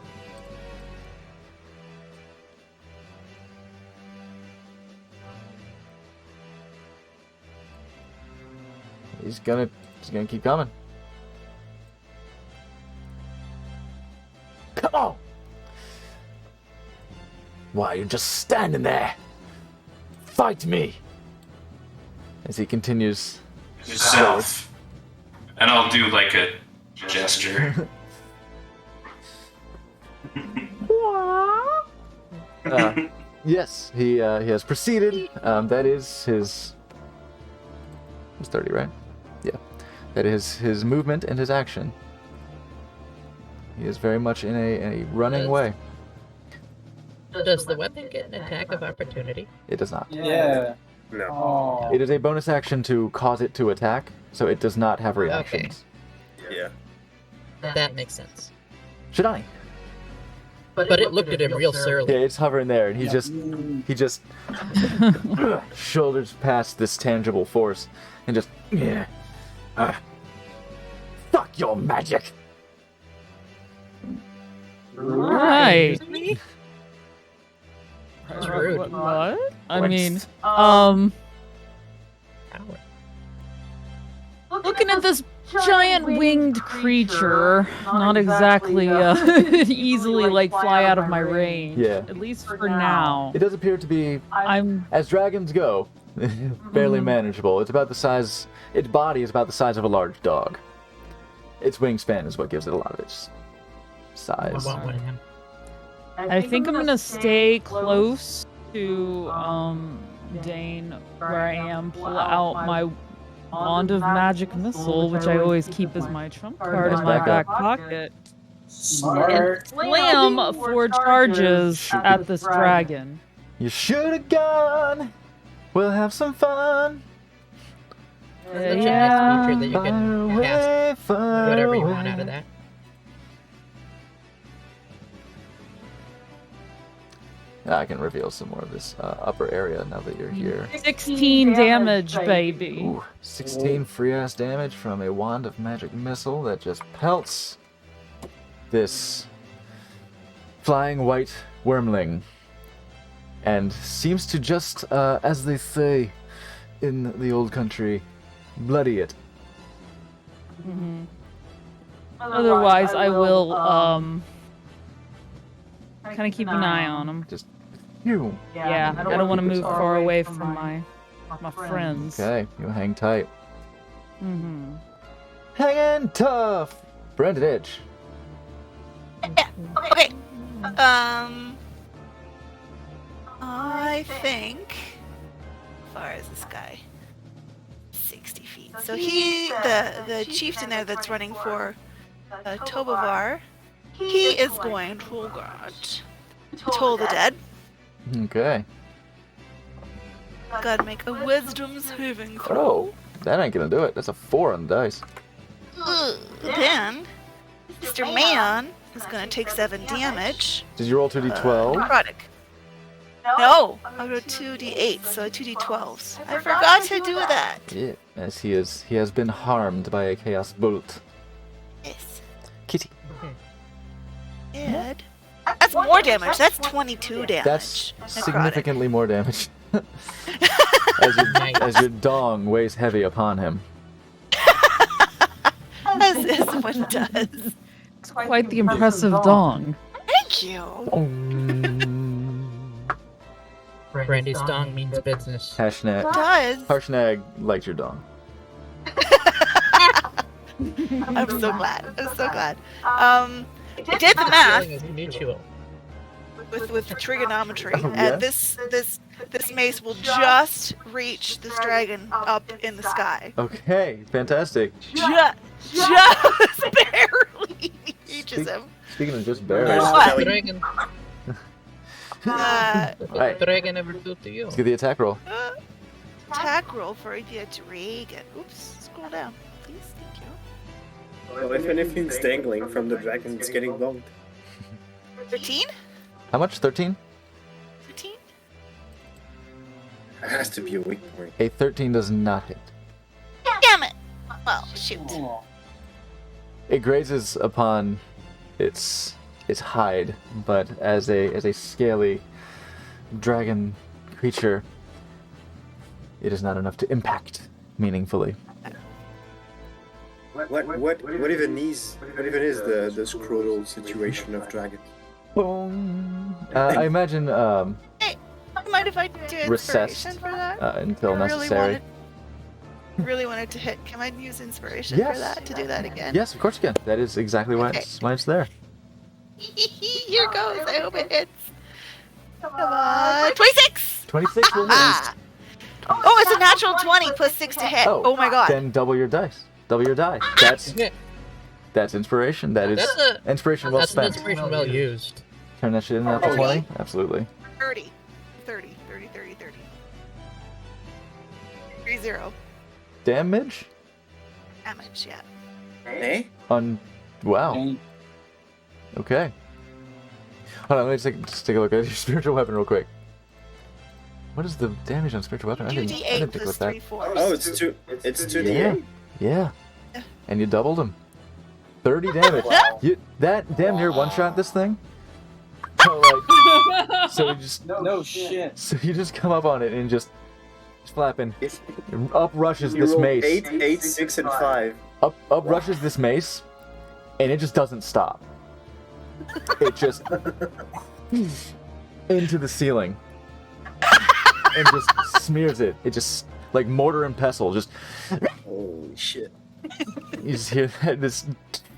he's gonna keep coming. Come on! Why, you're just standing there. Fight me! As he continues. Yourself. And I'll do like a gesture. Yes, he has proceeded. That is his. It's 30, right? Yeah. That is his movement and his action. He is very much in a running way. Does the weapon get an attack of opportunity? It does not. Yeah. No. Oh. It is a bonus action to cause it to attack, so it does not have reactions. Yeah. That makes sense. Shidani. But it looked at him real surly. Yeah, it's hovering there, and he just shoulders past this tangible force, and just fuck your magic. Right. That's rude. What? I What? mean, Power. looking at this giant winged creature, not exactly easily like fly out of my range. Yeah. At least for now. It does appear to be, I'm as dragons go, barely manageable. It's about the size. Its body is about the size of a large dog. Its wingspan is what gives it a lot of its size. I want one of him. I think I'm gonna stay close to Dane where I am. Pull out my wand of magic missile, which I always keep as my trump card in my back pocket. Smart. Slam 4 charges at this dragon. You should have gone. We'll have some fun. Such a nice feature that you Far can away, cast far whatever you away. want out of that. I can reveal some more of this upper area now that you're here. 16 damage, baby. Ooh, 16 free ass damage from a wand of magic missile that just pelts this flying white wormling and seems to just, as they say in the old country, bloody it. Otherwise, I will kind of keep an eye on him. Just you. Yeah, I don't want to move far away from my friends. Okay, you hang tight. Mm-hmm. Hanging tough. Branded Edge. Yeah. Okay. I think. How far is this guy? 60 feet. So the chieftain there that's running for Tobovar, he is going to get Toll the Dead. Okay. Gotta make a wisdom saving throw. Oh, that ain't gonna do it. That's a 4 on the dice. Then, Mr. Man is gonna take 7 damage. Did you roll 2d12? Necrotic. No, I rolled 2d8, so 2d12s. I forgot to do that. Yeah, as he has been harmed by a chaos bolt. Yes. Kitty. Ed. That's more damage. That's 22 damage. That's Necrotic. significantly more damage. as your dong weighs heavy upon him. As one does. It's quite the impressive dong. Thank you. Brandy's dong means business. Hashnag. Does. Harshnag likes your dong. I'm so glad. I'm so glad. I did the math Feeling is mutual. with trigonometry, Oh, and yeah? this mace will just reach this dragon up in the sky. Okay, fantastic. Just barely reaches him. Speaking of just barely, Nice. let's What? Dragon, Alright. dragon ever do to you? get the attack roll. Attack roll for the dragon. Oops, scroll down, please. Thank you. Well, if anything's dangling from the dragon, it's getting blown. 13? How much? 13? 13? It has to be a weak point. A 13 does not hit. Damn it! Well, shoot. Oh. It grazes upon its hide, but as a scaly dragon creature, it is not enough to impact meaningfully. What even is the scrotal situation of dragon? Boom. I imagine Hey, mind if I do recessed inspiration for that? until I necessary. really wanted to hit. Can I use inspiration Yes. for that to do that again? Yes, of course you can. That is exactly why it's there. Here goes. I hope it hits. Come on. 26! 26 will hit. Ah! Oh, it's a natural 20 plus 6 to hit. Oh, my god. Then double your dice. Double your die. That's inspiration. That is inspiration well That's an spent. inspiration well used. Turn that shit into after 20? Absolutely. 30. 30. 30. 30. 30. 3-0. Damage? Damage, yeah. Hey? Wow. Dang. Okay. Hold on, let me just take a look at your spiritual weapon real quick. What is the damage on spiritual weapon? I didn't take a 2d8 look at plus that. 3 fours. Oh, it's 2d8. Yeah. And you doubled him. 30 damage. That damn near one-shot this thing? So, so you just come up on it and just flapping. Up rushes You this rolled mace. 8, 6, and 5. Up rushes this mace, and it just doesn't stop. It just into the ceiling. and just smears it. It just like mortar and pestle. Just Holy shit. you just hear this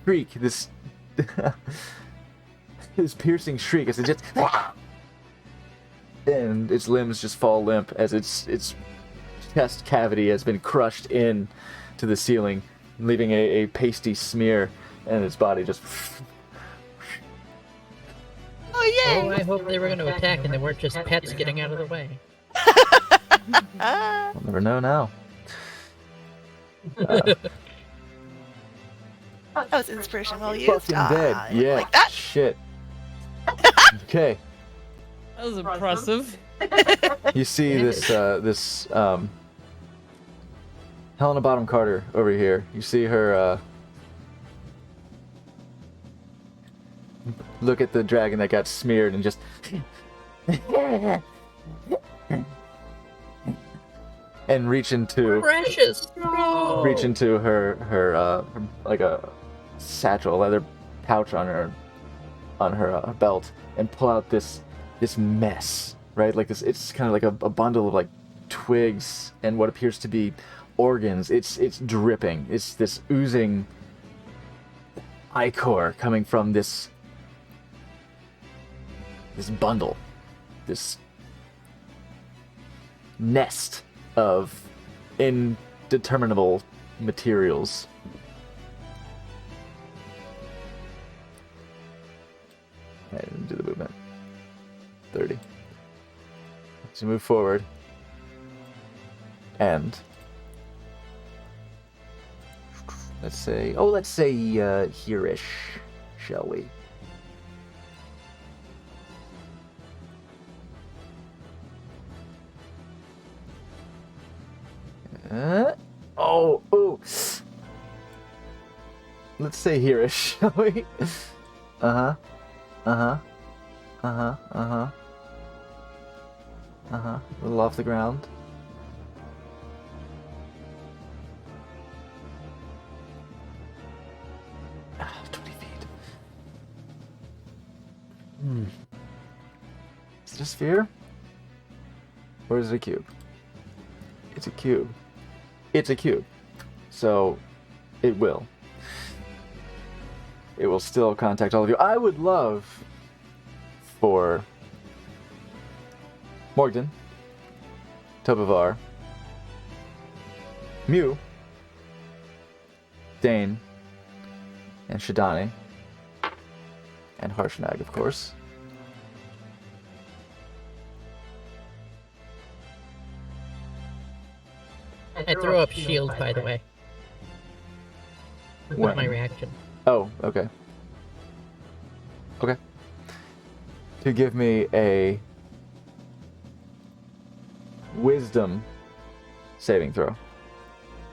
shriek, this this piercing shriek as it just and its limbs just fall limp as its chest cavity has been crushed in to the ceiling, leaving a pasty smear, and its body just. Oh yay! Oh, I hope they were going to attack and they weren't just pets getting out of the way. We'll never know now. That was inspiration well used. Fucking dead. Yeah. Like that. Shit. Okay. That was impressive. You see this Helena Bottom Carter over here. You see her look at the dragon that got smeared and just and reach into Precious! No! her like a satchel, a leather pouch on her belt, and pull out this mess, right? Like this, it's kind of like a bundle of like twigs and what appears to be organs. It's dripping. It's this oozing ichor coming from this bundle, this nest of indeterminable materials. I didn't do the movement. 30. So move forward. And let's say here-ish, shall we? Oh. Let's say here-ish, shall we? A little off the ground. Ah, 20 feet. Is it a sphere? Or is it a cube? It's a cube. It's a cube. So, it will. It will still contact all of you. I would love for Morgden, Tobavar, Mew, Dane, and Shidani, and Harshnag, of course. I throw up shield, by the way. With When? my reaction. Oh, okay. Okay. To give me a wisdom saving throw.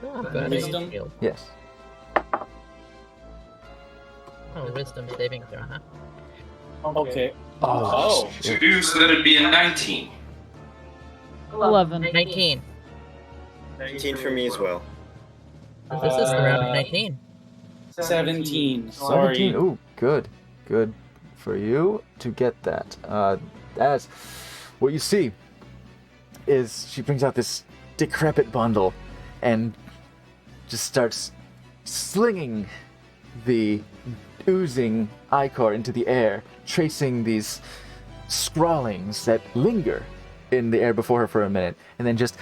Oh, God, I use Wisdom? shield. Yes. Oh, wisdom saving throw, huh? Okay. Oh. shit. 2, so that'd be a 19. 11. 19. 19 for me as well. This is the round of 19. 17. Sorry. 17. Ooh, good. Good for you to get that. As what you see is she brings out this decrepit bundle and just starts slinging the oozing ichor into the air, tracing these scrawlings that linger in the air before her for a minute, and then just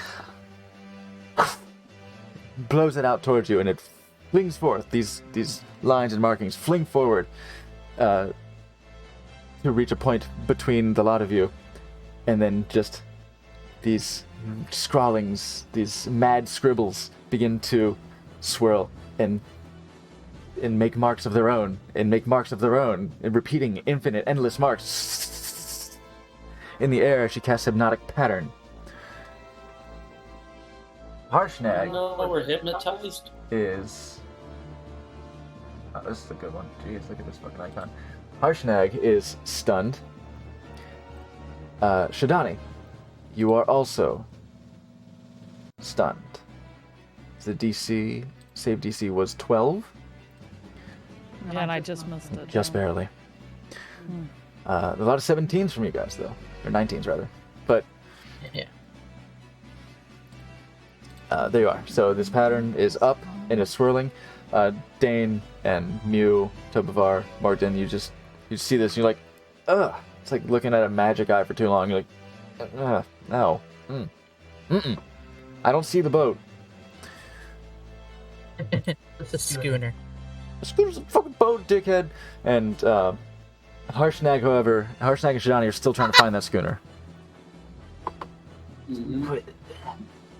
blows it out towards you, and it flings forth. These lines and markings fling forward to reach a point between the lot of you, and then just these scrawlings, these mad scribbles begin to swirl and make marks of their own, and repeating infinite, endless marks in the air as she casts Hypnotic Pattern. Harshnag No, we're hypnotized. is... Oh, this is a good one. Jeez, look at this fucking icon. Harshnag is stunned. Shidani, you are also stunned. The DC, save DC was 12. Yeah, and I just missed it. Just yeah. barely. A lot of 17s from you guys, though. Or 19s, rather. But Yeah. There you are. So this pattern is up and is swirling. Dane and Mew, Tobavar, Morton, you see this and you're like, ugh. It's like looking at a magic eye for too long. You're like, no. Mm-mm. I don't see the boat. It's a schooner. The schooner's a fucking boat, dickhead. And Harshnag, however, Harshnag and Shidani are still trying to find that schooner.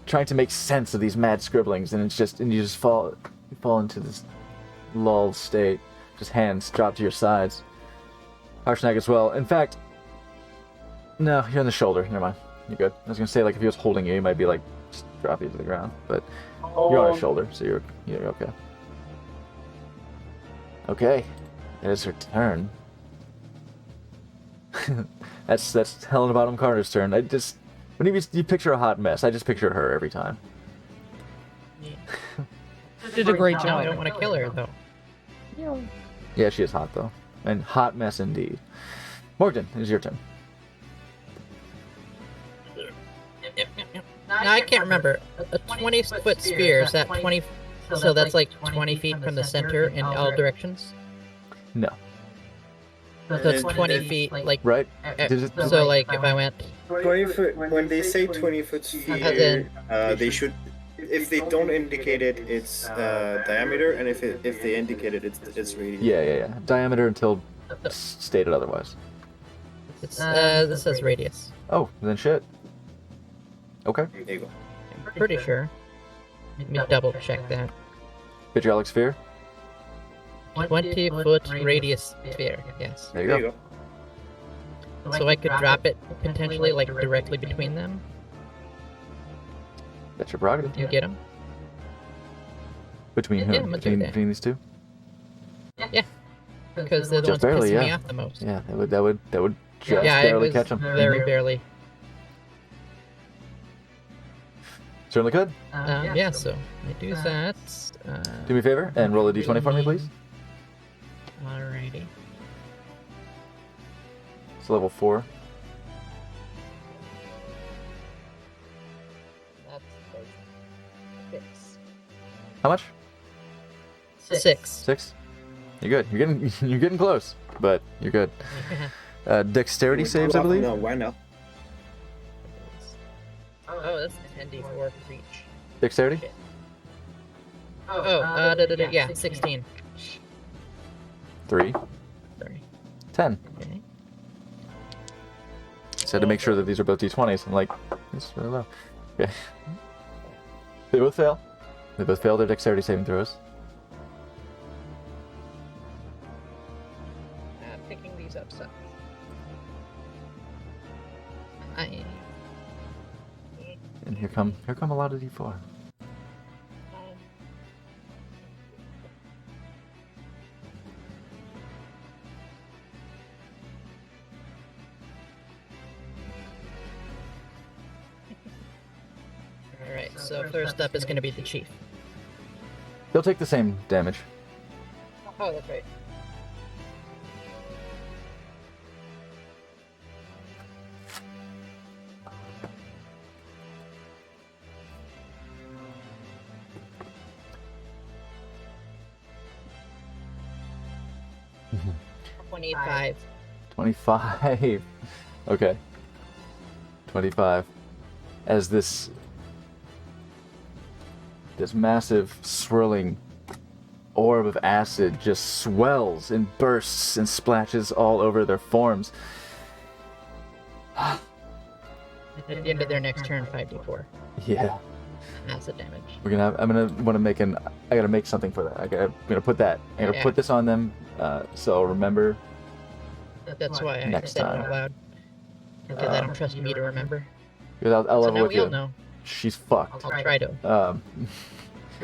Trying to make sense of these mad scribblings, and you just fall into this lulled state. Just hands drop to your sides. Harshnag as well. In fact, no, you're on the shoulder. Never mind. You're good. I was gonna say, like, if he was holding you, he might be like just drop you to the ground, but you're on his shoulder, so you're okay. Okay, it is her turn. that's Helena Bottom Carter's turn. When you picture a hot mess, I just picture her every time. Did a great No, I job. don't want to kill her though. Yeah, she is hot though, and hot mess indeed. Morgan, it is your turn. Now I can't remember. A 20-foot spear, is that 20? So that's like 20 feet from the center in all directions? No. So it's 20 feet, like... Right? So, like, if I went... 20 foot. When they say 20-foot sphere, they should. If they don't indicate it, it's diameter, and if they indicate it, it's radius. Yeah. Diameter until stated otherwise. It's, this says radius. Oh, then shit. Okay. There you go. I'm pretty sure. Let me double check that. Vitriolic sphere. 20-foot radius sphere, yes. There you There go. you go. So I could drop it potentially, like, directly between them? That's your prerogative. You get them? Between Yeah, whom? I'm gonna do that. Between these two? Yeah. Because they're the Just ones barely, pissing me yeah. off the most. Yeah, that would just Yeah, it barely was catch him. very barely. Certainly could. Yeah, so I do that. Do me a favor and roll a d20 for me, please. Alrighty. It's level 4. That's 6. How much? 6. 6. You're good. You're getting close, but you're good. Dexterity saves, I believe. No, why not? Oh, that's 10d4 for each. Dexterity. Yeah, 16. 3. Sorry. 10. Okay. Just had to make sure that these are both d20s. I'm like, this is really low. Okay. They both fail. They both fail their dexterity saving throws. Picking these up, so. And here come a lot of d4. Alright, so first up is going to be the chief. They'll take the same damage. Oh, that's right. Mm-hmm. 25. 25. Okay. 25. As this massive swirling orb of acid just swells and bursts and splashes all over their forms. At the end of their next turn, 5d4. Yeah. Acid damage. I gotta make something for that. I'm gonna put that. I'm gonna put this on them, so I'll remember. That's why I Next said it time. out loud. Because I don't trust me to remember. I'll So level now with we you. all know. She's fucked. I'll try to.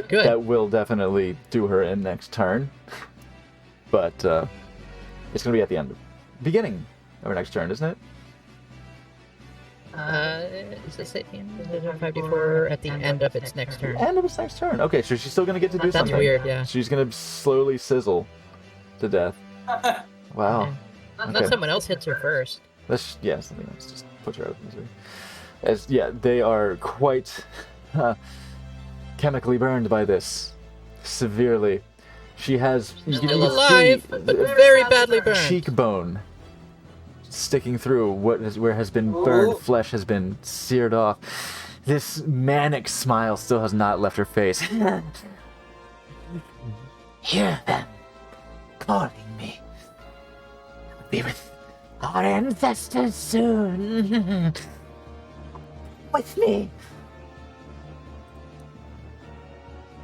Good. That will definitely do her in next turn, but it's gonna be at the beginning of her next turn, isn't it? Is this at the end? 5d4 at the end of its next turn. End of its next turn. Okay, so she's still gonna get to do That's something. weird, yeah. She's gonna slowly sizzle to death. Wow. Unless someone else hits her first. Something else just put her out of misery. They are quite chemically burned by this severely. She has Still alive, but very badly burned. cheekbone sticking through where has been burned flesh has been seared off. This manic smile still has not left her face. Hear them calling me. Be with our ancestors soon. With me.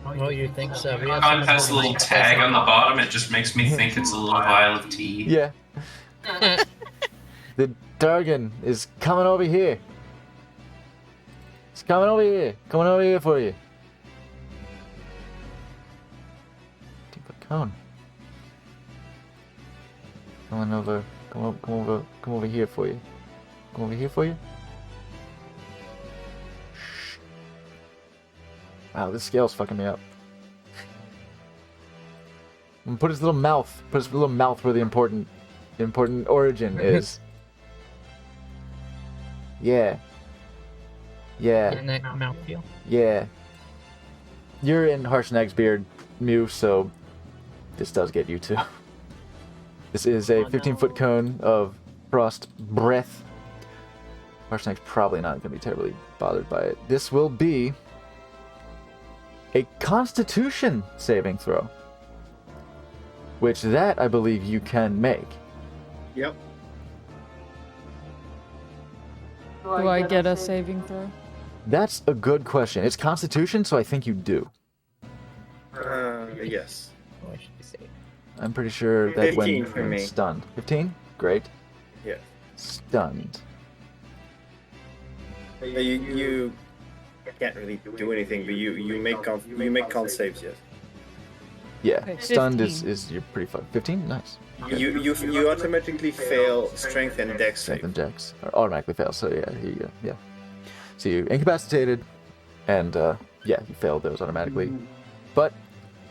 Oh, you think so? We have Con someone has a little holding tag it. on the bottom. It just makes me think it's a little vial of tea. Yeah. The Dargan is coming over here. It's coming over here. Coming over here for you. 10-foot cone. Coming over. Come over here for you. Come over here for you. Shh. Wow, this scale's fucking me up. And put his little mouth. Put his little mouth where the important origin is. Yeah. Yeah. And that mouthfeel. Yeah. You're in Harshnag's beard, Mew, so this does get you too. This is a 15-foot cone of frost breath. Harshnag's probably not going to be terribly bothered by it. This will be a Constitution saving throw. Which that, I believe, you can make. Yep. Do I get a saving throw? That's a good question. It's Constitution, so I think you do. Yes. Oh, I should be safe. I'm pretty sure that 15 when for me. stunned. 15? Great. Yes. Stunned. You can't really do anything, but you make con saves, yes. Yeah. Okay, Stunned 15. is you're pretty fun. 15? Nice. You automatically fail strength and dex Strength save. and dex automatically fail. So yeah, here you go. Yeah. So you incapacitated, and yeah, you failed those automatically. But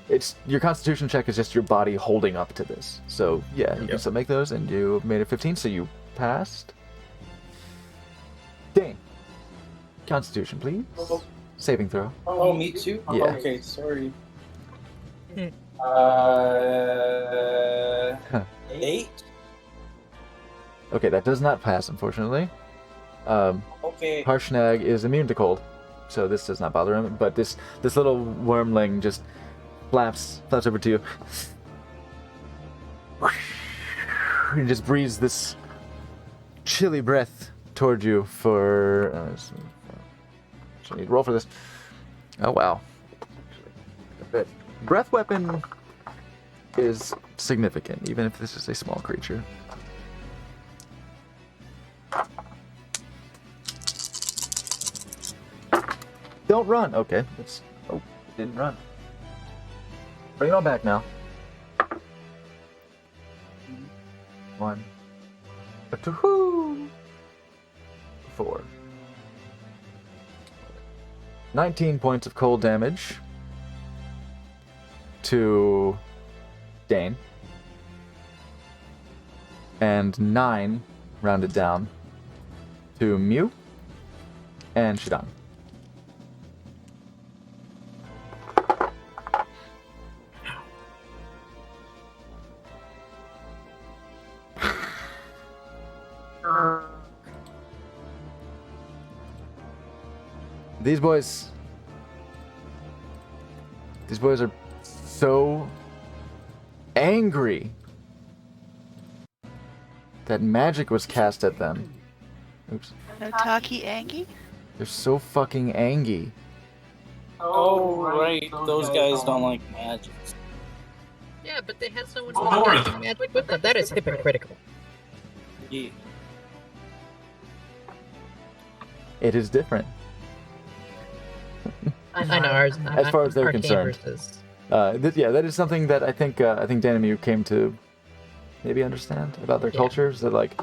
it's your Constitution check is just your body holding up to this. So yeah, you can Yep. still make those, and you made it 15, so you passed. Dane, Constitution, please. Saving throw. Oh, me too? Yeah. Okay, sorry. Hmm. 8? Okay, that does not pass, unfortunately. Okay. Harshnag is immune to cold, so this does not bother him. But this little wormling just flaps over to you. He just breathes this chilly breath toward you for. So I need to roll for this. Oh wow. But breath weapon is significant, even if this is a small creature. Don't run. Okay. It's, oh, it didn't run. Bring it on back now. 1, 2, 4. 19 points of cold damage to Dane. And 9, rounded down, to Mew and Shadon. These boys are so angry that magic was cast at them. Oops. No talkie Angie? They're so fucking angry. Oh, right. Those guys don't like magic. Yeah, but they had someone More who of had them. magic with them. That is hypocritical. Yeah. It is different. I know ours. As far as they're Arcane concerned. versus- Yeah, that is something that I think Dan and Mew came to maybe understand about their Yeah. cultures. That like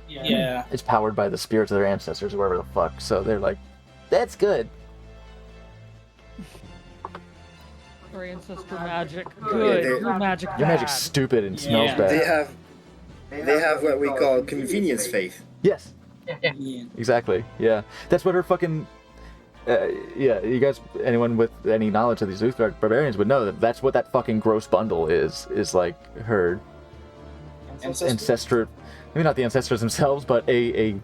Yeah. it's powered by the spirits of their ancestors, or whatever the fuck. So they're like, that's good. Or ancestor magic. Good. they- Your magic Your magic's bad. stupid and smells Yeah. bad. They have what we call convenience faith. Yes, Yeah. Yeah. exactly. Yeah, that's what her fucking Yeah, you guys, anyone with any knowledge of these Uthgardt barbarians would know that that's what that fucking gross bundle is like her ancestor, maybe not the ancestors themselves, but a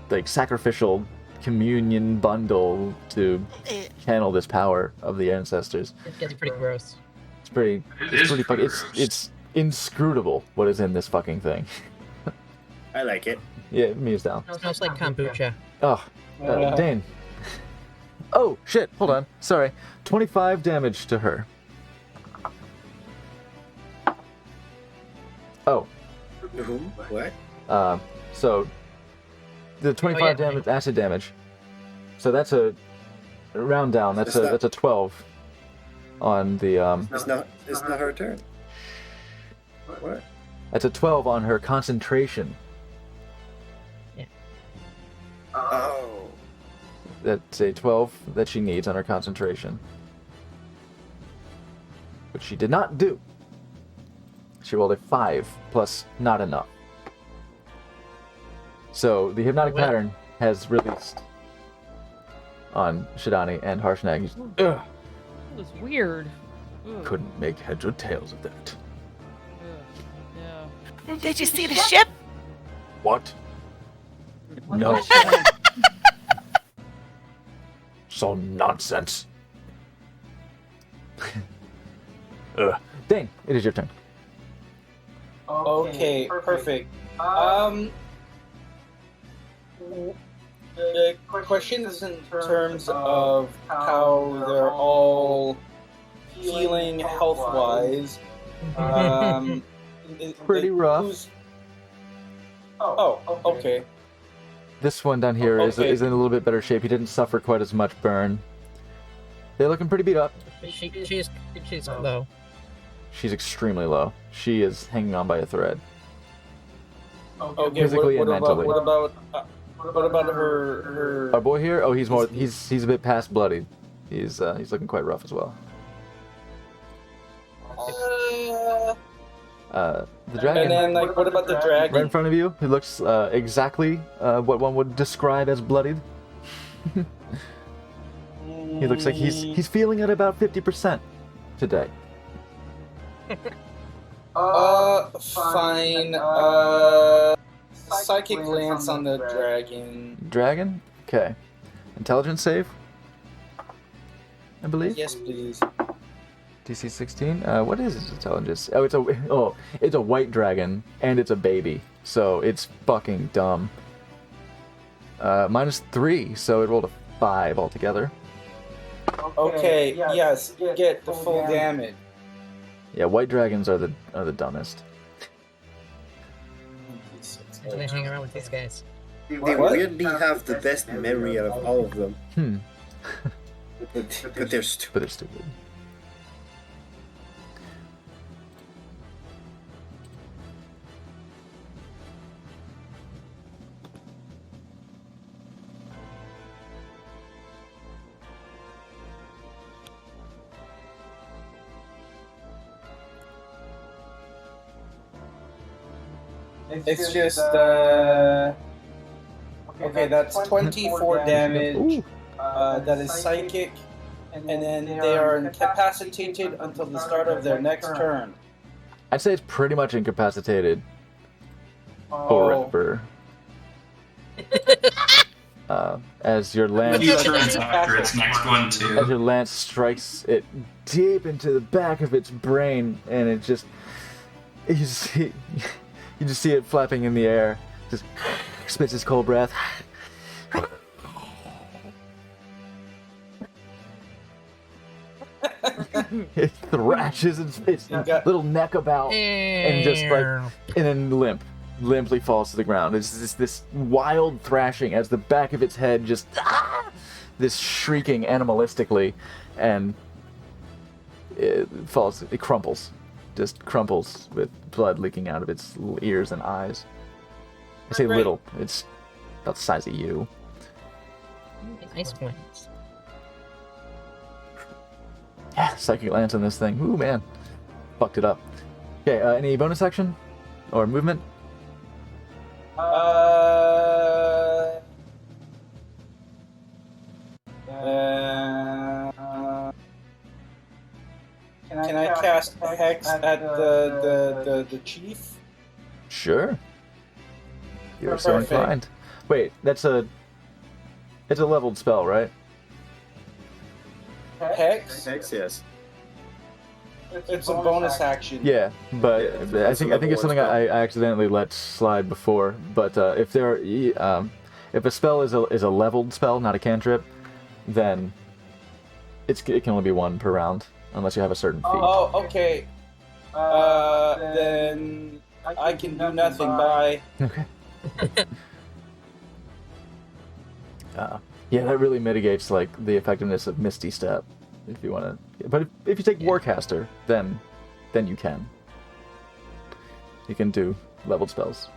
like sacrificial communion bundle to channel this power of the ancestors. It gets pretty gross. It's pretty fucking, it's inscrutable what is in this fucking thing. I like it. Yeah, me is down. It smells like kombucha. Oh, Dane. Oh, shit, hold on. Sorry. 25 damage to her. Oh. Who? What? So, the 25 damage, acid damage. So that's a round down. That's a 12 on the It's not her turn. What? That's a 12 on her concentration. Yeah. Oh. That's a 12 that she needs on her concentration. Which she did not do. She rolled a 5 plus not enough. So the hypnotic pattern has released on Shidani and Harshnag. Ugh. It was weird. Ugh. Couldn't make heads or tails of that. Ugh. Yeah. Did you see the ship? What? No. So nonsense. Dane, it is your turn. Okay, perfect. The question is in terms of how they're all healing health-wise. Pretty rough. Oh, okay. This one down here is in a little bit better shape. He didn't suffer quite as much burn. They're looking pretty beat up. She's low. She's extremely low. She is hanging on by a thread. Okay, Physically and mentally. What about her? Our boy here? Oh, he's a bit past bloodied. He's looking quite rough as well. The dragon. And then, like, what about the dragon? Right in front of you, he looks exactly what one would describe as bloodied. He looks like he's feeling at about 50% today. Fine. Psychic glance on the dragon. Dragon? Okay. Intelligence save? I believe? Yes, please. DC 16? What is his intelligence? Oh, it's a white dragon, and it's a baby. So it's fucking dumb. -3, so it rolled a 5 altogether. Okay, yes, get the full damage. Yeah, white dragons are the dumbest. I hang around with these guys. They weirdly have the best memory out of all of them. But they're stupid. But they're stupid. It's just, okay, that's 24 damage. That is psychic. And then they are incapacitated until the start of their next turn. I'd say it's pretty much incapacitated. Forever. As your lance... Few turns after its next one, too. As your lance strikes it deep into the back of its brain, and it just... You just see it flapping in the air. Just spits its cold breath. It thrashes its little neck about and just and then limply falls to the ground. It's this wild thrashing as the back of its head just this shrieking animalistically, and it falls. It crumples, just crumples with blood leaking out of its little ears and eyes. I say little. It's about the size of you. Ice plants. Yeah, psychic lance on this thing. Ooh, man. Fucked it up. Okay, any bonus action? Or movement? cast Hex at the chief? Sure. You're so Perfect. inclined. Wait, it's a leveled spell, right? Hex? Hex, yes. It's a bonus action. Yeah, but Yeah, it's I also think level it's one something spell. I accidentally let slide before. But if a spell is a leveled spell, not a cantrip, then it can only be one per round, unless you have a certain feat. Oh, okay. Then I can do nothing. Bye. Okay. Yeah, that really mitigates like the effectiveness of Misty Step, if you want to. But if you take Warcaster, then you can. You can do leveled spells.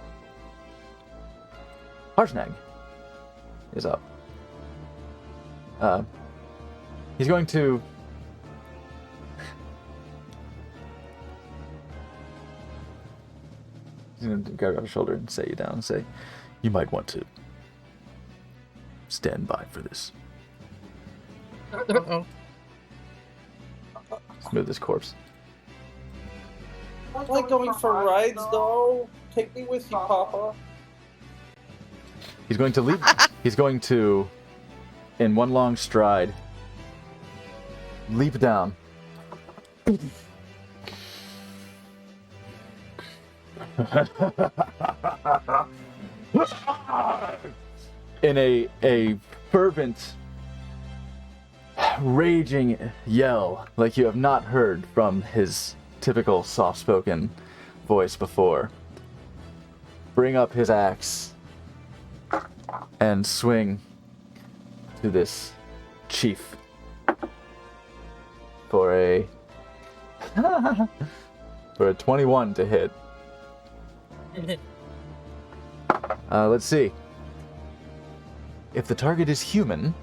Harshnag is up. He's going to. He's going to grab your shoulder and set you down and say, "You might want to stand by for this." Uh-oh. Move this corpse. I like going for rides, though. Take me with you, Papa. He's going to leap. He's going to, in one long stride, leap down. In a fervent, raging yell like you have not heard from his typical soft-spoken voice before. Bring up his axe and swing to this chief for a 21 to hit. Let's see. If the target is human,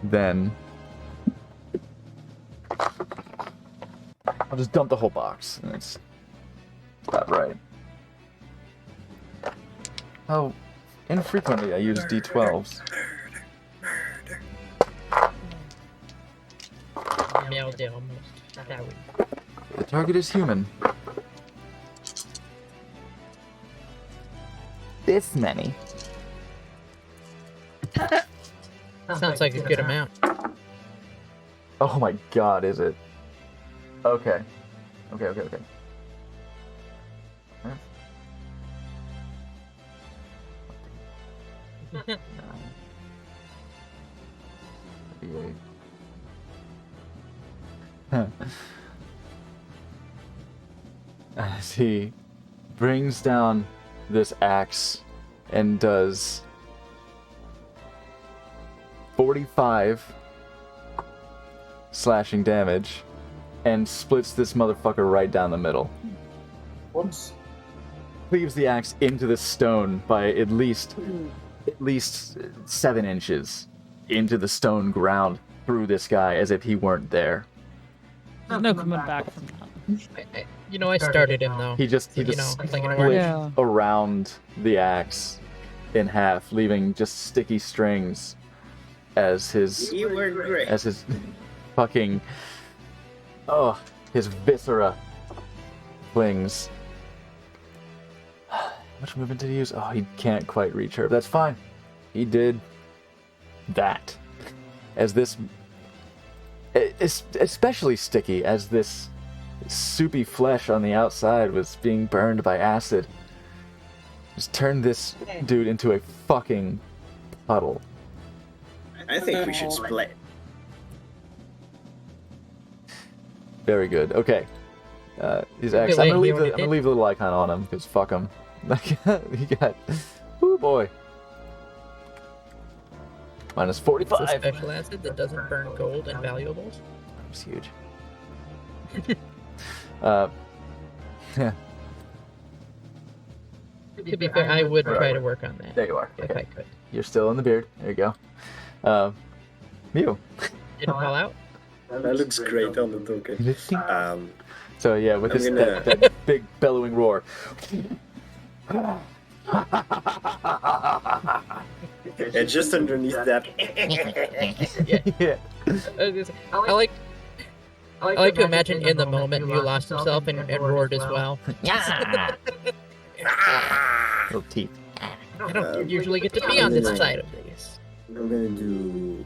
then I'll just dump the whole box. And it's about right. How infrequently I use D12s. Nailed it almost. That would. The target is human. This many. Sounds like a good amount. Oh my god, is it? Okay. Okay. Huh? 9, 38. As he brings down this axe and does 45 slashing damage and splits this motherfucker right down the middle. Whoops. Cleaves the axe into the stone by at least 7 inches into the stone ground through this guy as if he weren't there. There's no coming back from that. I started him though. He just like an split orange. Yeah. around the axe in half, leaving just sticky strings as his fucking his viscera flings. How much movement did he use? Oh, he can't quite reach her. That's fine. He did that. As this, especially sticky, as this soupy flesh on the outside was being burned by acid. Just turned this dude into a fucking puddle. I think we should split. Very good. Okay. His axe. wait, I'm gonna you already leave the did? little icon on him because fuck him. He got. Oh boy. Minus It's a 45. special acid that doesn't burn gold and valuables. It's huge. Yeah. To be fair, I would try to work on that There you are. if Okay. I could. You're still in the beard. There you go. Mew. Didn't fall out. That looks great on the token. So yeah, with I'm this gonna- that big bellowing roar. And just underneath that, Yeah. Yeah. I like. I like to imagine in the moment you lost himself and roared as well. Yeah. Little teeth. I don't usually get to be on this side of these. I'm gonna do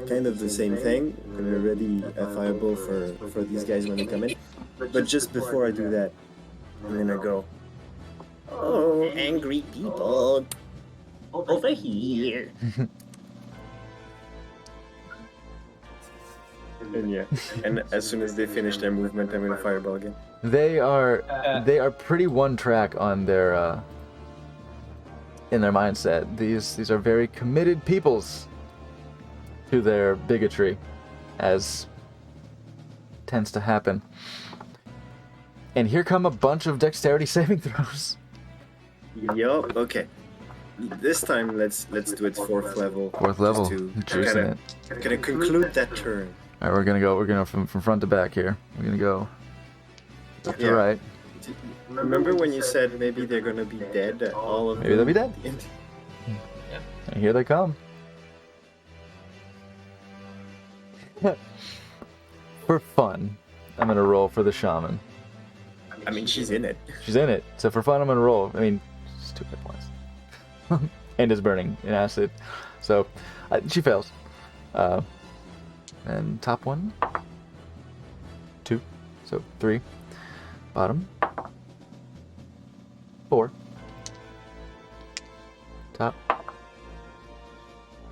kind of the same thing. I'm gonna ready a fireball for these guys when they come in. But just before I do that, I'm gonna go. Oh, angry people, over here. And yeah, and as soon as they finish their movement, I'm gonna fireball again. They are pretty one track on their in their mindset. These are very committed peoples to their bigotry, as tends to happen. And here come a bunch of dexterity saving throws. Yup. Okay. This time, let's do it fourth level. Fourth level, Just to juicing it. gonna conclude that turn. All right, we're gonna from front to back here. We're gonna go left to right. Remember when you said maybe they're gonna be dead? All of Maybe they'll be dead. them? And here they come. For fun, I'm gonna roll for the shaman. I mean, she's in it. She's in it, so for fun, I'm gonna roll. I mean, it's 2 hit points, and is burning in acid, so she fails. And top 1, 2, so 3. Bottom 4. Top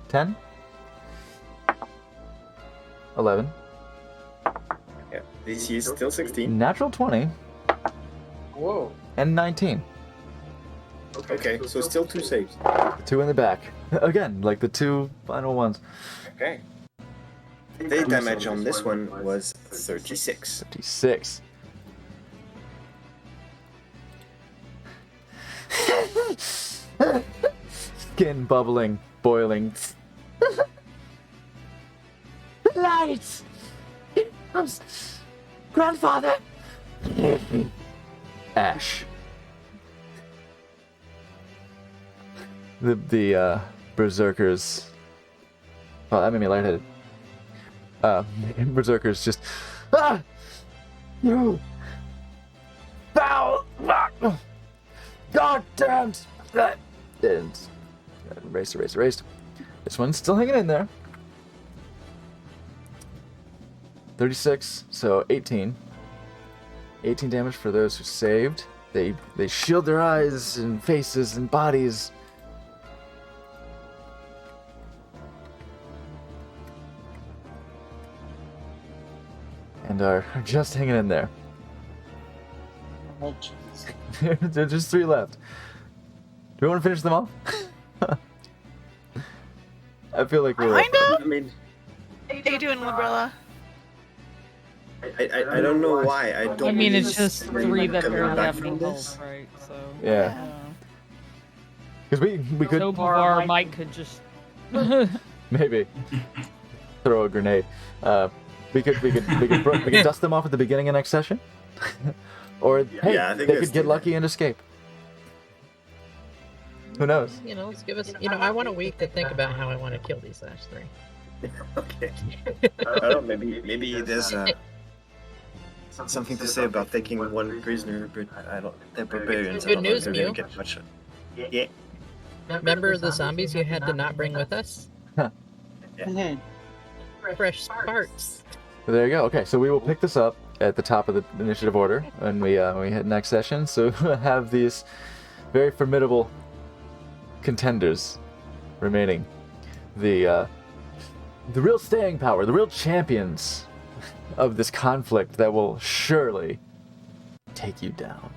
10. 11. Yeah. DC is still 16. Natural 20. Whoa. And 19. Okay, so still 2 saves. 2 in the back. Again, like the 2 final ones. Okay. The damage on this one was 36. 56. Skin bubbling, boiling. Lights! Grandfather! Ash. The berserkers. Oh, that made me lightheaded. Berserkers just. Ah! You! Foul! God damn! And erased. This one's still hanging in there. 36, so 18. 18 damage for those who saved. They shield their eyes and faces and bodies. And are just hanging in there. Oh, jeez. There's just 3 left. Do we want to finish them off? I feel like we're. Kind of? I mean, How you doing, Librella? I don't know why. I don't. I mean, it's really just remember 3 that coming barely back have from any this. health, right? So. Yeah. Because we could So far, Mike could just. maybe throw a grenade. We could dust them off at the beginning of next session, or hey, Yeah, I think they let's could get do lucky and escape. Who knows? You know, let's give us. You know, I want a week to think about how I want to kill these last 3. Okay. I don't know, maybe there's something to say about taking 1 prisoner, but I don't. The barbarians. Good I don't know if news, they're gonna Mew. get much. Yeah. Remember the zombies you had to not bring with us? Mhm. Fresh parts. There you go. Okay, so we will pick this up at the top of the initiative order when we hit next session. So we'll have these very formidable contenders remaining. The real staying power, the real champions of this conflict that will surely take you down.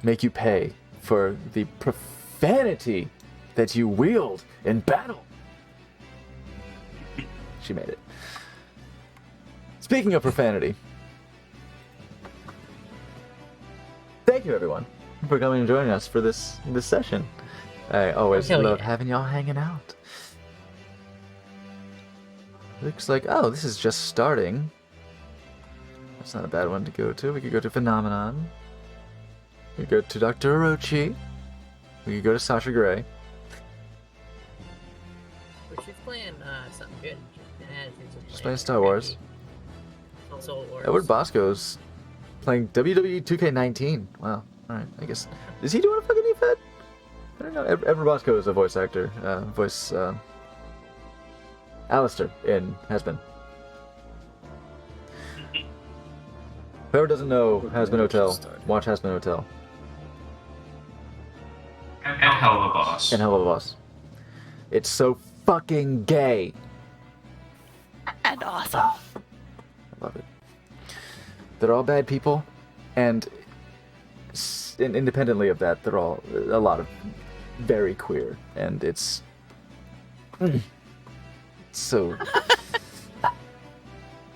Make you pay for the profanity that you wield in battle. She made it. Speaking of profanity, thank you everyone for coming and joining us for this session. I always Hell love yeah. having y'all hanging out. Looks like, oh, this is just starting. That's not a bad one to go to. We could go to Phenomenon. We could go to Dr. Orochi. We could go to Sasha Grey. But she's playing something good. playing Star Wars. Soul Wars. Edward Bosco's playing WWE 2K19. Wow. Alright, I guess. Is he doing a fucking EFED? I don't know. Edward Bosco is a voice actor. Alistair in Has-Been. Whoever doesn't know Has-Been Hotel, watch Has-Been Hotel. And Hell of a Boss. And Hell of a Boss. It's so fucking gay. And awesome. I love it. They're all bad people, and independently of that, they're all a lot of very queer, and it's so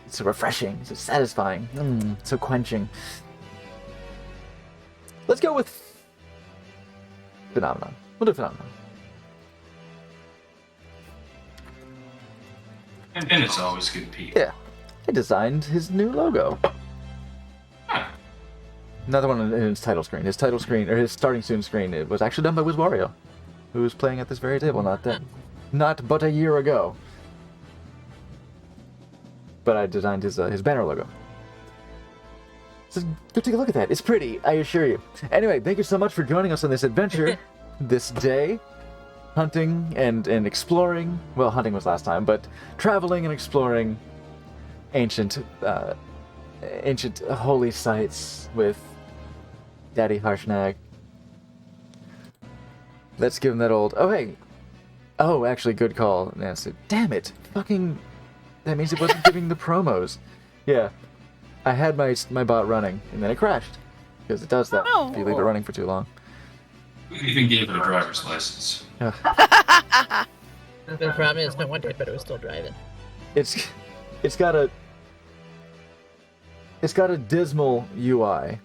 it's so refreshing, so satisfying, so quenching. Let's go with Phenomenon. We'll do Phenomenon. And it's always good Pete. Yeah, I designed his new logo. Another one in his title screen. His title screen, or his starting soon screen, it was actually done by WizWario, who was playing at this very table not but a year ago. But I designed his banner logo. So go take a look at that. It's pretty, I assure you. Anyway, thank you so much for joining us on this adventure this day. Hunting and exploring. Well, hunting was last time, but traveling and exploring ancient holy sites with Daddy Harshnag. Let's give him that old. Oh hey. Oh, actually, good call, Nancy. Damn it! Fucking. That means it wasn't giving the promos. Yeah, I had my bot running and then it crashed because it does that if you leave it running for too long. We even gave it a driver's license. The problem is no one did, but it was still driving. It's got a dismal UI,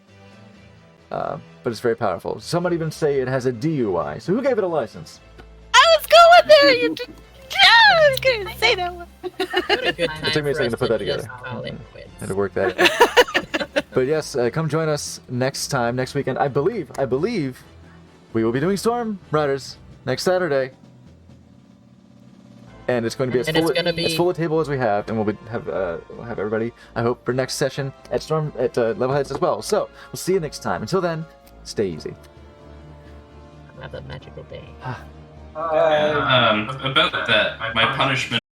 but it's very powerful. Some might even say it has a DUI. So who gave it a license? I was going there. You just, I was going to say that one. It took me a second to put that together. Had to work that. But yes, come join us next weekend. I believe we will be doing Storm Riders next Saturday. And it's going to be as full a table as we have, and we'll have everybody, I hope, for next session at Levelheads as well. So we'll see you next time. Until then, stay easy. Have a magical day. About that, my punishment